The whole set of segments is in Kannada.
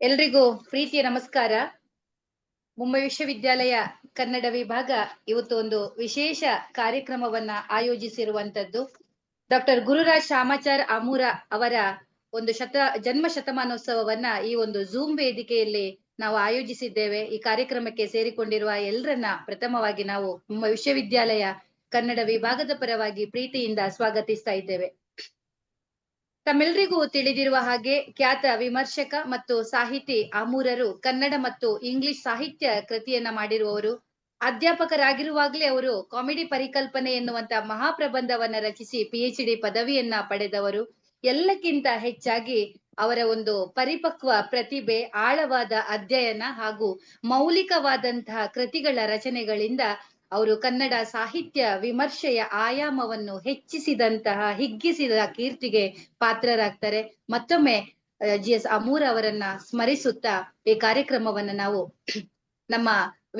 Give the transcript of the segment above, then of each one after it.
ಎಲ್ರಿಗೂ ಪ್ರೀತಿಯ ನಮಸ್ಕಾರ. ಮುಂಬೈ ವಿಶ್ವವಿದ್ಯಾಲಯ ಕನ್ನಡ ವಿಭಾಗ ಇವತ್ತು ಒಂದು ವಿಶೇಷ ಕಾರ್ಯಕ್ರಮವನ್ನ ಆಯೋಜಿಸಿರುವಂತದ್ದು. ಡಾಕ್ಟರ್ ಗುರುರಾಜ್ ಶಾಮಾಚಾರ್ ಆಮೂರ ಅವರ ಒಂದು ಜನ್ಮ ಶತಮಾನೋತ್ಸವವನ್ನ ಈ ಒಂದು ಝೂಮ್ ವೇದಿಕೆಯಲ್ಲಿ ನಾವು ಆಯೋಜಿಸಿದ್ದೇವೆ. ಈ ಕಾರ್ಯಕ್ರಮಕ್ಕೆ ಸೇರಿಕೊಂಡಿರುವ ಎಲ್ಲರನ್ನ ಪ್ರಥಮವಾಗಿ ನಾವು ಮುಂಬೈ ವಿಶ್ವವಿದ್ಯಾಲಯ ಕನ್ನಡ ವಿಭಾಗದ ಪರವಾಗಿ ಪ್ರೀತಿಯಿಂದ ಸ್ವಾಗತಿಸ್ತಾ ಇದ್ದೇವೆ. ತಮ್ಮೆಲ್ಲರಿಗೂ ತಿಳಿದಿರುವ ಹಾಗೆ ಖ್ಯಾತ ವಿಮರ್ಶಕ ಮತ್ತು ಸಾಹಿತಿ ಆಮೂರರು ಕನ್ನಡ ಮತ್ತು ಇಂಗ್ಲಿಷ್ ಸಾಹಿತ್ಯ ಕೃತಿಯನ್ನ ಮಾಡಿರುವವರು. ಅಧ್ಯಾಪಕರಾಗಿರುವಾಗಲೇ ಅವರು ಕಾಮಿಡಿ ಪರಿಕಲ್ಪನೆ ಎನ್ನುವಂತ ಮಹಾಪ್ರಬಂಧವನ್ನ ರಚಿಸಿ PhD ಪದವಿಯನ್ನ ಪಡೆದವರು. ಎಲ್ಲಕ್ಕಿಂತ ಹೆಚ್ಚಾಗಿ ಅವರ ಒಂದು ಪರಿಪಕ್ವ ಪ್ರತಿಭೆ, ಆಳವಾದ ಅಧ್ಯಯನ ಹಾಗೂ ಮೌಲಿಕವಾದಂತಹ ಕೃತಿಗಳ ರಚನೆಗಳಿಂದ ಅವರು ಕನ್ನಡ ಸಾಹಿತ್ಯ ವಿಮರ್ಶೆಯ ಆಯಾಮವನ್ನು ಹಿಗ್ಗಿಸಿದ ಕೀರ್ತಿಗೆ ಪಾತ್ರರಾಗ್ತಾರೆ. ಮತ್ತೊಮ್ಮೆ GS ಆಮೂರ್ ಅವರನ್ನ ಸ್ಮರಿಸುತ್ತಾ ಈ ಕಾರ್ಯಕ್ರಮವನ್ನ ನಾವು ನಮ್ಮ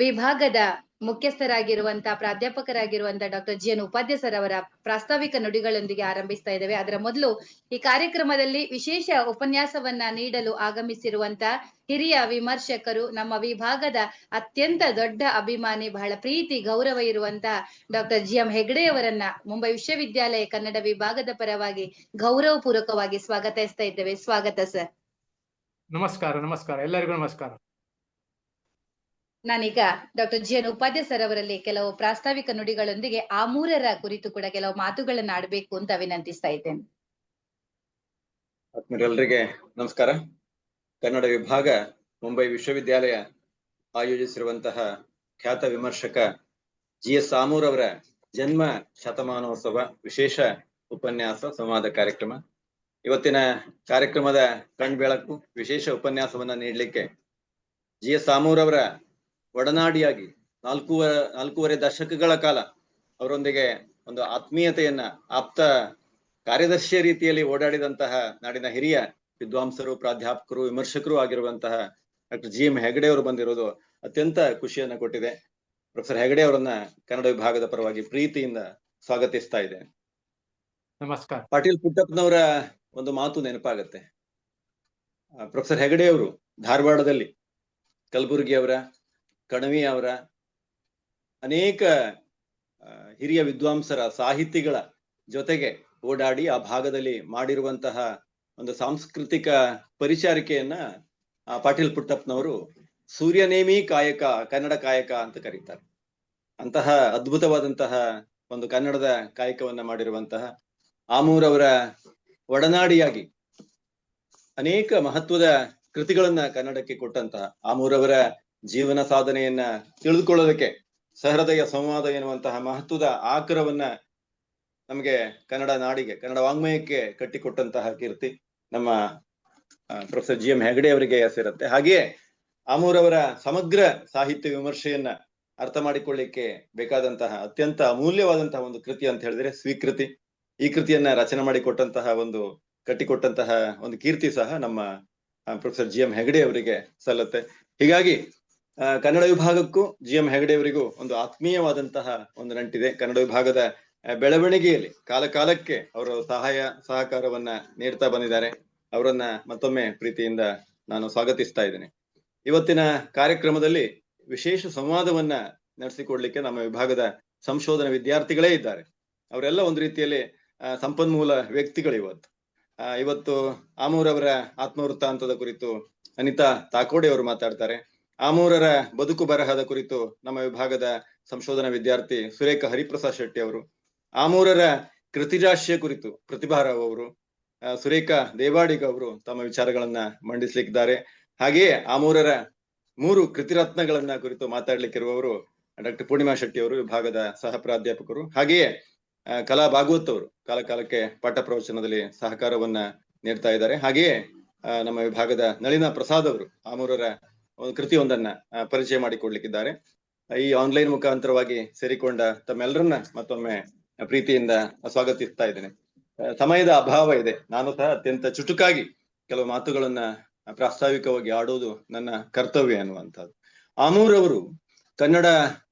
ವಿಭಾಗದ ಮುಖ್ಯಸ್ಥರಾಗಿರುವಂತಹ ಪ್ರಾಧ್ಯಾಪಕರಾಗಿರುವಂತಹ ಡಾಕ್ಟರ್ GN ಉಪಾಧ್ಯ ಸರ್ ಅವರ ಪ್ರಾಸ್ತಾವಿಕ ನುಡಿಗಳೊಂದಿಗೆ ಆರಂಭಿಸ್ತಾ ಇದ್ದೇವೆ. ಅದರ ಮೊದಲು ಈ ಕಾರ್ಯಕ್ರಮದಲ್ಲಿ ವಿಶೇಷ ಉಪನ್ಯಾಸವನ್ನ ನೀಡಲು ಆಗಮಿಸಿರುವಂತಹ ಹಿರಿಯ ವಿಮರ್ಶಕರು, ನಮ್ಮ ವಿಭಾಗದ ಅತ್ಯಂತ ದೊಡ್ಡ ಅಭಿಮಾನಿ, ಬಹಳ ಪ್ರೀತಿ ಗೌರವ ಇರುವಂತಹ ಡಾಕ್ಟರ್ GM ಹೆಗ್ಡೆ ಅವರನ್ನ ಮುಂಬೈ ವಿಶ್ವವಿದ್ಯಾಲಯ ಕನ್ನಡ ವಿಭಾಗದ ಪರವಾಗಿ ಗೌರವ ಪೂರ್ವಕವಾಗಿ ಸ್ವಾಗತಿಸ್ತಾ ಇದ್ದೇವೆ. ಸ್ವಾಗತ ಸರ್. ನಮಸ್ಕಾರ. ನಮಸ್ಕಾರ, ಎಲ್ಲರಿಗೂ ನಮಸ್ಕಾರ. ನಾನೀಗ ಡಾಕ್ಟರ್ GN ಉಪಾಧ್ಯ ಸರ್ ಅವರಲ್ಲಿ ಕೆಲವು ಪ್ರಾಸ್ತಾವಿಕ ನುಡಿಗಳೊಂದಿಗೆ ಆಮೂರರ ಕುರಿತು ಕೂಡ ಕೆಲವು ಮಾತುಗಳನ್ನ ಆಡ್ಬೇಕು ಅಂತ ವಿನಂತಿಸ್ತಾ ಇದ್ದೇನೆ. ಆತ್ಮೀಯರೆಲ್ಲರಿಗೆ ನಮಸ್ಕಾರ. ಕನ್ನಡ ವಿಭಾಗ ಮುಂಬೈ ವಿಶ್ವವಿದ್ಯಾಲಯ ಆಯೋಜಿಸಿರುವಂತಹ ಖ್ಯಾತ ವಿಮರ್ಶಕ GS ಆಮೂರ್ ಅವರ ಜನ್ಮ ಶತಮಾನೋತ್ಸವ ವಿಶೇಷ ಉಪನ್ಯಾಸ ಸಂವಾದ ಕಾರ್ಯಕ್ರಮ. ಇವತ್ತಿನ ಕಾರ್ಯಕ್ರಮದ ಕಣ್ಬೆಳಕು ವಿಶೇಷ ಉಪನ್ಯಾಸವನ್ನ ನೀಡಲಿಕ್ಕೆ GS ಆಮೂರ್ ಅವರ ಒಡನಾಡಿಯಾಗಿ ನಾಲ್ಕೂವರೆ ದಶಕಗಳ ಕಾಲ ಅವರೊಂದಿಗೆ ಒಂದು ಆತ್ಮೀಯತೆಯನ್ನ, ಆಪ್ತ ಕಾರ್ಯದರ್ಶಿಯ ರೀತಿಯಲ್ಲಿ ಓಡಾಡಿದಂತಹ ನಾಡಿನ ಹಿರಿಯ ವಿದ್ವಾಂಸರು, ಪ್ರಾಧ್ಯಾಪಕರು, ವಿಮರ್ಶಕರು ಆಗಿರುವಂತಹ ಡಾಕ್ಟರ್ GM ಹೆಗ್ಡೆ ಅವರು ಬಂದಿರೋದು ಅತ್ಯಂತ ಖುಷಿಯನ್ನ ಕೊಟ್ಟಿದೆ. ಪ್ರೊಫೆಸರ್ ಹೆಗ್ಡೆ ಅವರನ್ನ ಕನ್ನಡ ವಿಭಾಗದ ಪರವಾಗಿ ಪ್ರೀತಿಯಿಂದ ಸ್ವಾಗತಿಸ್ತಾ ಇದೆ. ನಮಸ್ಕಾರ. ಪಾಟೀಲ್ ಪುಟ್ಟಪ್ಪನವರ ಒಂದು ಮಾತು ನೆನಪಾಗತ್ತೆ. ಪ್ರೊಫೆಸರ್ ಹೆಗ್ಡೆ ಅವರು ಧಾರವಾಡದಲ್ಲಿ ಕಲಬುರ್ಗಿ ಅವರ, ಕಣವಿ ಅವರ ಅನೇಕ ಹಿರಿಯ ವಿದ್ವಾಂಸರ, ಸಾಹಿತಿಗಳ ಜೊತೆಗೆ ಓಡಾಡಿ ಆ ಭಾಗದಲ್ಲಿ ಮಾಡಿರುವಂತಹ ಒಂದು ಸಾಂಸ್ಕೃತಿಕ ಪರಿಚಾರಿಕೆಯನ್ನ ಪಾಟೀಲ್ ಪುಟ್ಟಪ್ಪನವರು ಸೂರ್ಯನೇಮಿ ಕಾಯಕ, ಕನ್ನಡ ಕಾಯಕ ಅಂತ ಕರೀತಾರೆ. ಅಂತಹ ಅದ್ಭುತವಾದಂತಹ ಒಂದು ಕನ್ನಡದ ಕಾಯಕವನ್ನ ಮಾಡಿರುವಂತಹ ಆಮೂರ್ ಅವರ ಒಡನಾಡಿಯಾಗಿ ಅನೇಕ ಮಹತ್ವದ ಕೃತಿಗಳನ್ನ ಕನ್ನಡಕ್ಕೆ ಕೊಟ್ಟಂತಹ ಆಮೂರ್ ಅವರ ಜೀವನ ಸಾಧನೆಯನ್ನ ತಿಳಿದುಕೊಳ್ಳೋದಕ್ಕೆ ಸಹೃದಯ ಸಂವಾದ ಎನ್ನುವಂತಹ ಮಹತ್ವದ ಆಕರವನ್ನ ನಮಗೆ ಕನ್ನಡ ನಾಡಿಗೆ, ಕನ್ನಡ ವಾಂಗ್ಮಯಕ್ಕೆ ಕಟ್ಟಿಕೊಟ್ಟಂತಹ ಕೀರ್ತಿ ನಮ್ಮ ಪ್ರೊಫೆಸರ್ GM ಹೆಗ್ಡೆ ಅವರಿಗೆ ಸೇರುತ್ತೆ. ಹಾಗೆಯೇ ಆಮೂರ್ ಅವರ ಸಮಗ್ರ ಸಾಹಿತ್ಯ ವಿಮರ್ಶೆಯನ್ನ ಅರ್ಥ ಮಾಡಿಕೊಳ್ಳಿಕ್ಕೆ ಬೇಕಾದಂತಹ ಅತ್ಯಂತ ಅಮೂಲ್ಯವಾದಂತಹ ಒಂದು ಕೃತಿ ಅಂತ ಹೇಳಿದ್ರೆ ಸ್ವೀಕೃತಿ. ಈ ಕೃತಿಯನ್ನ ರಚನೆ ಮಾಡಿಕೊಟ್ಟಂತಹ ಕಟ್ಟಿಕೊಟ್ಟಂತಹ ಒಂದು ಕೀರ್ತಿ ಸಹ ನಮ್ಮ ಪ್ರೊಫೆಸರ್ GM ಹೆಗ್ಡೆ ಅವರಿಗೆ ಸಲ್ಲತ್ತೆ. ಹೀಗಾಗಿ ಕನ್ನಡ ವಿಭಾಗಕ್ಕೂ GM ಹೆಗ್ಡೆ ಅವರಿಗೂ ಒಂದು ಆತ್ಮೀಯವಾದಂತಹ ಒಂದು ನಂಟಿದೆ. ಕನ್ನಡ ವಿಭಾಗದ ಬೆಳವಣಿಗೆಯಲ್ಲಿ ಕಾಲಕ್ಕೆ ಅವರು ಸಹಕಾರವನ್ನ ನೀಡ್ತಾ ಬಂದಿದ್ದಾರೆ. ಅವರನ್ನ ಮತ್ತೊಮ್ಮೆ ಪ್ರೀತಿಯಿಂದ ನಾನು ಸ್ವಾಗತಿಸ್ತಾ ಇದ್ದೇನೆ. ಇವತ್ತಿನ ಕಾರ್ಯಕ್ರಮದಲ್ಲಿ ವಿಶೇಷ ಸಂವಾದವನ್ನ ನಡೆಸಿಕೊಡ್ಲಿಕ್ಕೆ ನಮ್ಮ ವಿಭಾಗದ ಸಂಶೋಧನಾ ವಿದ್ಯಾರ್ಥಿಗಳೇ ಇದ್ದಾರೆ. ಅವರೆಲ್ಲ ಒಂದು ರೀತಿಯಲ್ಲಿ ಸಂಪನ್ಮೂಲ ವ್ಯಕ್ತಿಗಳು. ಇವತ್ತು ಆಮೂರ್ ಅವರ ಆತ್ಮವೃತ್ತಾಂತದ ಕುರಿತು ಅನಿತಾ ತಾಕೋಡೆ ಅವರು ಮಾತಾಡ್ತಾರೆ. ಆಮೂರರ ಬದುಕು ಬರಹದ ಕುರಿತು ನಮ್ಮ ವಿಭಾಗದ ಸಂಶೋಧನಾ ವಿದ್ಯಾರ್ಥಿ ಸುರೇಖ ಹರಿಪ್ರಸಾದ್ ಶೆಟ್ಟಿ ಅವರು, ಆಮೂರರ ಕೃತಿರಾಶಿಯ ಕುರಿತು ಪ್ರತಿಭಾ ರಾವ್ ಅವರು, ಸುರೇಖಾ ದೇವಾಡಿಗ ಅವರು ತಮ್ಮ ವಿಚಾರಗಳನ್ನ ಮಂಡಿಸ್ಲಿಕ್ಕಿದ್ದಾರೆ. ಹಾಗೆಯೇ ಆಮೂರರ 3 ಕೃತಿರತ್ನಗಳನ್ನ ಕುರಿತು ಮಾತಾಡ್ಲಿಕ್ಕಿರುವವರು ಡಾಕ್ಟರ್ ಪೂರ್ಣಿಮಾ ಶೆಟ್ಟಿ ಅವರು, ವಿಭಾಗದ ಸಹ ಪ್ರಾಧ್ಯಾಪಕರು. ಹಾಗೆಯೇ ಕಲಾ ಭಾಗವತ್ ಅವರು ಕಾಲಕ್ಕೆ ಪಾಠ ಪ್ರವಚನದಲ್ಲಿ ಸಹಕಾರವನ್ನ ನೀಡ್ತಾ ಇದ್ದಾರೆ. ಹಾಗೆಯೇ ನಮ್ಮ ವಿಭಾಗದ ನಳಿನಾ ಪ್ರಸಾದ್ ಅವರು ಆಮೂರರ ಒಂದು ಕೃತಿಯೊಂದನ್ನ ಪರಿಚಯ ಮಾಡಿಕೊಡ್ಲಿಕ್ಕಿದ್ದಾರೆ. ಈ ಆನ್ಲೈನ್ ಮುಖಾಂತರವಾಗಿ ಸೇರಿಕೊಂಡ ತಮ್ಮೆಲ್ಲರನ್ನ ಮತ್ತೊಮ್ಮೆ ಪ್ರೀತಿಯಿಂದ ಸ್ವಾಗತಿಸ್ತಾ ಇದ್ದೇನೆ. ಸಮಯದ ಅಭಾವ ಇದೆ. ನಾನು ಸಹ ಅತ್ಯಂತ ಚುಟುಕಾಗಿ ಕೆಲವು ಮಾತುಗಳನ್ನ ಪ್ರಾಸ್ತಾವಿಕವಾಗಿ ಆಡೋದು ನನ್ನ ಕರ್ತವ್ಯ ಅನ್ನುವಂಥದ್ದು. ಆಮೂರ್ ಅವರು ಕನ್ನಡ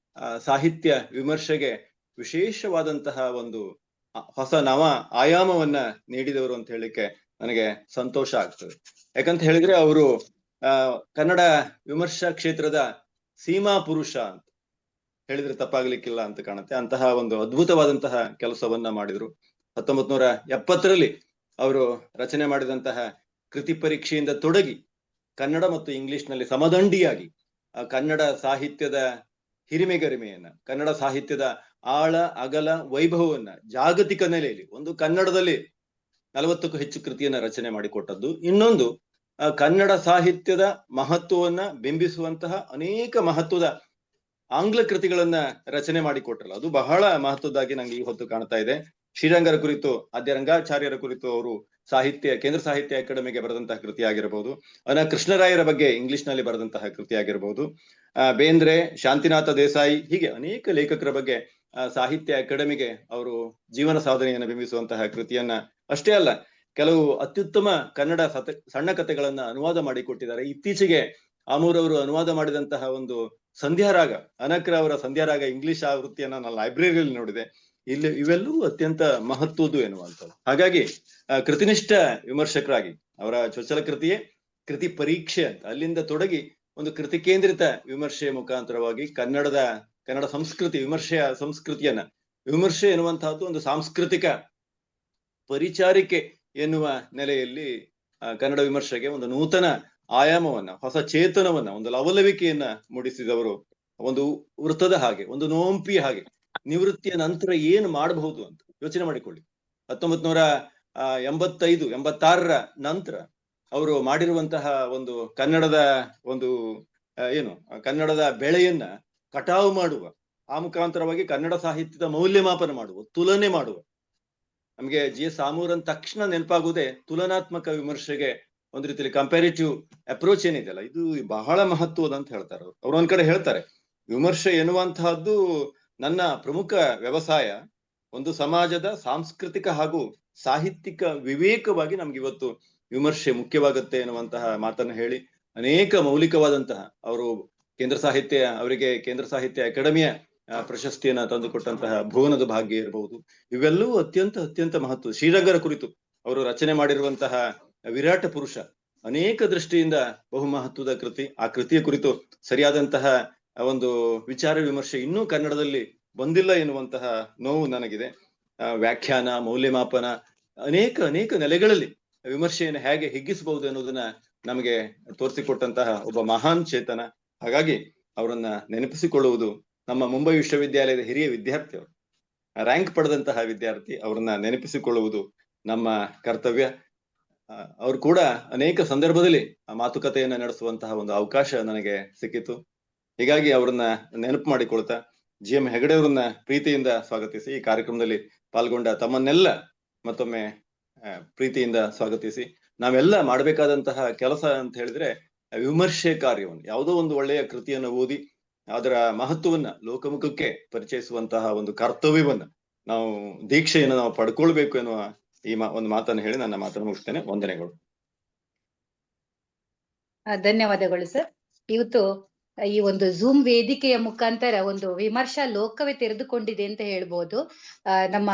ಸಾಹಿತ್ಯ ವಿಮರ್ಶೆಗೆ ವಿಶೇಷವಾದಂತಹ ಒಂದು ಹೊಸ ನವ ಆಯಾಮವನ್ನ ನೀಡಿದವರು ಅಂತ ಹೇಳಿಕ್ಕೆ ನನಗೆ ಸಂತೋಷ ಆಗ್ತದೆ. ಯಾಕಂತ ಹೇಳಿದ್ರೆ ಅವರು ಕನ್ನಡ ವಿಮರ್ಶಾ ಕ್ಷೇತ್ರದ ಸೀಮಾ ಪುರುಷ ಅಂತ ಹೇಳಿದ್ರೆ ತಪ್ಪಾಗ್ಲಿಕ್ಕಿಲ್ಲ ಅಂತ ಕಾಣುತ್ತೆ. ಅಂತಹ ಒಂದು ಅದ್ಭುತವಾದಂತಹ ಕೆಲಸವನ್ನ ಮಾಡಿದ್ರು. 1970ರಲ್ಲಿ ಅವರು ರಚನೆ ಮಾಡಿದಂತಹ ಕೃತಿ ಪರೀಕ್ಷೆಯಿಂದ ತೊಡಗಿ ಕನ್ನಡ ಮತ್ತು ಇಂಗ್ಲಿಷ್ ನಲ್ಲಿ ಸಮದಂಡಿಯಾಗಿ ಕನ್ನಡ ಸಾಹಿತ್ಯದ ಹಿರಿಮೆಗರಿಮೆಯನ್ನ, ಕನ್ನಡ ಸಾಹಿತ್ಯದ ಆಳ ಅಗಲ ವೈಭವವನ್ನ ಜಾಗತಿಕ ನೆಲೆಯಲ್ಲಿ ಒಂದು ಕನ್ನಡದಲ್ಲಿ 40ಕ್ಕೂ ಹೆಚ್ಚು ಕೃತಿಯನ್ನ ರಚನೆ ಮಾಡಿಕೊಟ್ಟದ್ದು. ಇನ್ನೊಂದು ಕನ್ನಡ ಸಾಹಿತ್ಯದ ಮಹತ್ವವನ್ನ ಬಿಂಬಿಸುವಂತಹ ಅನೇಕ ಮಹತ್ವದ ಆಂಗ್ಲ ಕೃತಿಗಳನ್ನ ರಚನೆ ಮಾಡಿಕೊಟ್ರಲ್ಲ, ಅದು ಬಹಳ ಮಹತ್ವದ್ದಾಗಿ ನಂಗೆ ಈ ಹೊತ್ತು ಕಾಣ್ತಾ ಇದೆ. ಶ್ರೀರಂಗರ ಕುರಿತು, ಆದ್ಯ ರಂಗಾಚಾರ್ಯರ ಕುರಿತು ಅವರು ಕೇಂದ್ರ ಸಾಹಿತ್ಯ ಅಕಾಡೆಮಿಗೆ ಬರೆದಂತಹ ಕೃತಿ ಆಗಿರಬಹುದು, ಕೃಷ್ಣರಾಯರ ಬಗ್ಗೆ ಇಂಗ್ಲಿಷ್ ನಲ್ಲಿ ಬರೆದಂತಹ ಕೃತಿ ಆಗಿರಬಹುದು, ಬೇಂದ್ರೆ, ಶಾಂತಿನಾಥ ದೇಸಾಯಿ, ಹೀಗೆ ಅನೇಕ ಲೇಖಕರ ಬಗ್ಗೆ ಸಾಹಿತ್ಯ ಅಕಾಡೆಮಿಗೆ ಅವರು ಜೀವನ ಸಾಧನೆಯನ್ನು ಬಿಂಬಿಸುವಂತಹ ಕೃತಿಯನ್ನ ಅಷ್ಟೇ ಅಲ್ಲ, ಕೆಲವು ಅತ್ಯುತ್ತಮ ಕನ್ನಡ ಸಣ್ಣ ಕಥೆಗಳನ್ನ ಅನುವಾದ ಮಾಡಿಕೊಟ್ಟಿದ್ದಾರೆ. ಇತ್ತೀಚೆಗೆ ಆಮೂರವರು ಅನುವಾದ ಮಾಡಿದಂತಹ ಒಂದು ಸಂಧ್ಯಾರಾಗ, ಅನಕ್ರ ಅವರ ಸಂಧ್ಯಾರಾಗ ಇಂಗ್ಲಿಷ್ ಆವೃತ್ತಿಯನ್ನ ನಾನು ಲೈಬ್ರರಿಯಲ್ಲಿ ನೋಡಿದೆ. ಇವೆಲ್ಲವೂ ಅತ್ಯಂತ ಮಹತ್ವದ್ದು ಎನ್ನುವಂಥದ್ದು. ಹಾಗಾಗಿ ಕೃತಿನಿಷ್ಠ ವಿಮರ್ಶಕರಾಗಿ ಅವರ ಚೊಚ್ಚಲ ಕೃತಿಯೇ ಕೃತಿ ಪರೀಕ್ಷೆ ಅಂತ ಅಲ್ಲಿಂದ ತೊಡಗಿ ಒಂದು ಕೃತಿ ಕೇಂದ್ರಿತ ವಿಮರ್ಶೆಯ ಮುಖಾಂತರವಾಗಿ ಕನ್ನಡ ಸಂಸ್ಕೃತಿ, ವಿಮರ್ಶೆಯ ಸಂಸ್ಕೃತಿಯನ್ನ, ವಿಮರ್ಶೆ ಎನ್ನುವಂತಹದ್ದು ಒಂದು ಸಾಂಸ್ಕೃತಿಕ ಪರಿಚಾರಿಕೆ ಎನ್ನುವ ನೆಲೆಯಲ್ಲಿ ಕನ್ನಡ ವಿಮರ್ಶೆಗೆ ಒಂದು ನೂತನ ಆಯಾಮವನ್ನ, ಹೊಸ ಚೇತನವನ್ನ, ಒಂದು ಲವಲವಿಕೆಯನ್ನ ಮೂಡಿಸಿದವರು. ಒಂದು ವೃತ್ತದ ಹಾಗೆ, ಒಂದು ನೋಂಪಿಯ ಹಾಗೆ ನಿವೃತ್ತಿಯ ನಂತರ ಏನು ಮಾಡಬಹುದು ಅಂತ ಯೋಚನೆ ಮಾಡಿಕೊಳ್ಳಿ. 1985-86ರ ನಂತರ ಅವರು ಮಾಡಿರುವಂತಹ ಒಂದು ಕನ್ನಡದ ಬೆಳೆಯನ್ನ ಕಟಾವು ಮಾಡುವ, ಆ ಮುಖಾಂತರವಾಗಿ ಕನ್ನಡ ಸಾಹಿತ್ಯದ ಮೌಲ್ಯಮಾಪನ ಮಾಡುವ, ತುಲನೆ ಮಾಡುವ. ನಮ್ಗೆ GS ಆಮೂರ್ ಅಂದ ತಕ್ಷಣ ನೆನಪಾಗುವುದೇ ತುಲನಾತ್ಮಕ ವಿಮರ್ಶೆಗೆ ಒಂದು ರೀತಿಯಲ್ಲಿ ಕಂಪ್ಯಾರಿಟಿವ್ ಅಪ್ರೋಚ್ ಏನಿದೆಯಲ್ಲ, ಇದು ಬಹಳ ಮಹತ್ವದ ಅಂತ ಹೇಳ್ತಾರೆ ಅವರು. ಅವ್ರು ಒಂದ್ ಕಡೆ ಹೇಳ್ತಾರೆ, ವಿಮರ್ಶೆ ಎನ್ನುವಂತಹದ್ದು ನನ್ನ ಪ್ರಮುಖ ವ್ಯವಸಾಯ, ಒಂದು ಸಮಾಜದ ಸಾಂಸ್ಕೃತಿಕ ಹಾಗೂ ಸಾಹಿತ್ಯಿಕ ವಿವೇಕವಾಗಿ ನಮ್ಗೆ ಇವತ್ತು ವಿಮರ್ಶೆ ಮುಖ್ಯವಾಗುತ್ತೆ ಎನ್ನುವಂತಹ ಮಾತನ್ನು ಹೇಳಿ ಅನೇಕ ಮೌಲಿಕವಾದಂತಹ, ಅವರು ಅವರಿಗೆ ಕೇಂದ್ರ ಸಾಹಿತ್ಯ ಅಕಾಡೆಮಿಯ ಪ್ರಶಸ್ತಿಯನ್ನ ತಂದುಕೊಟ್ಟಂತಹ ಭುವನದ ಭಾಗ್ಯ ಇರಬಹುದು. ಇವೆಲ್ಲವೂ ಅತ್ಯಂತ ಮಹತ್ವ. ಶ್ರೀರಂಗರ ಕುರಿತು ಅವರು ರಚನೆ ಮಾಡಿರುವಂತಹ ವಿರಾಟ ಪುರುಷ ಅನೇಕ ದೃಷ್ಟಿಯಿಂದ ಬಹು ಮಹತ್ವದ ಕೃತಿ. ಆ ಕೃತಿಯ ಕುರಿತು ಸರಿಯಾದಂತಹ ಒಂದು ವಿಚಾರ ವಿಮರ್ಶೆ ಇನ್ನೂ ಕನ್ನಡದಲ್ಲಿ ಬಂದಿಲ್ಲ ಎನ್ನುವಂತಹ ನೋವು ನನಗಿದೆ. ವ್ಯಾಖ್ಯಾನ, ಮೌಲ್ಯಮಾಪನ, ಅನೇಕ ನೆಲೆಗಳಲ್ಲಿ ವಿಮರ್ಶೆಯನ್ನು ಹೇಗೆ ಹಿಗ್ಗಿಸಬಹುದು ಎನ್ನುವುದನ್ನ ನಮಗೆ ತೋರಿಸಿಕೊಟ್ಟಂತಹ ಒಬ್ಬ ಮಹಾನ್ ಚೇತನ. ಹಾಗಾಗಿ ಅವರನ್ನ ನೆನಪಿಸಿಕೊಳ್ಳುವುದು, ನಮ್ಮ ಮುಂಬೈ ವಿಶ್ವವಿದ್ಯಾಲಯದ ಹಿರಿಯ ವಿದ್ಯಾರ್ಥಿ, ಅವರು ರ್ಯಾಂಕ್ ಪಡೆದಂತಹ ವಿದ್ಯಾರ್ಥಿ, ಅವರನ್ನ ನೆನಪಿಸಿಕೊಳ್ಳುವುದು ನಮ್ಮ ಕರ್ತವ್ಯ. ಅವರು ಕೂಡ ಅನೇಕ ಸಂದರ್ಭದಲ್ಲಿ ಮಾತುಕತೆಯನ್ನ ನಡೆಸುವಂತಹ ಒಂದು ಅವಕಾಶ ನನಗೆ ಸಿಕ್ಕಿತು. ಹೀಗಾಗಿ ಅವರನ್ನ ನೆನಪು ಮಾಡಿಕೊಳ್ತಾ GM ಹೆಗಡೆ ಅವರನ್ನ ಪ್ರೀತಿಯಿಂದ ಸ್ವಾಗತಿಸಿ, ಈ ಕಾರ್ಯಕ್ರಮದಲ್ಲಿ ಪಾಲ್ಗೊಂಡ ತಮ್ಮನ್ನೆಲ್ಲ ಮತ್ತೊಮ್ಮೆ ಪ್ರೀತಿಯಿಂದ ಸ್ವಾಗತಿಸಿ, ನಾವೆಲ್ಲ ಮಾಡಬೇಕಾದಂತಹ ಕೆಲಸ ಅಂತ ಹೇಳಿದ್ರೆ ವಿಮರ್ಶೆ ಕಾರ್ಯವನ್ನು, ಯಾವುದೋ ಒಂದು ಒಳ್ಳೆಯ ಕೃತಿಯನ್ನು ಓದಿ ಅದರ ಮಹತ್ವವನ್ನ ಲೋಕಮುಖಕ್ಕೆ ಪರಿಚಯಿಸುವಂತಹ ಒಂದು ಕರ್ತವ್ಯವನ್ನ, ದೀಕ್ಷೆಯನ್ನು ನಾವು ಪಡ್ಕೊಳ್ಬೇಕು ಎನ್ನುವ ಒಂದು ಮಾತನ್ನು ಹೇಳಿ ನನ್ನ ಮಾತನ್ನು ಮುಗಿಸ್ತೇನೆ. ವಂದನೆಗಳು. ಧನ್ಯವಾದಗಳು ಸರ್. ಇವತ್ತು ಈ ಒಂದು ಝೂಮ್ ವೇದಿಕೆಯ ಮುಖಾಂತರ ಒಂದು ವಿಮರ್ಶಾ ಲೋಕವೇ ತೆರೆದುಕೊಂಡಿದೆ ಅಂತ ಹೇಳ್ಬೋದು. ನಮ್ಮ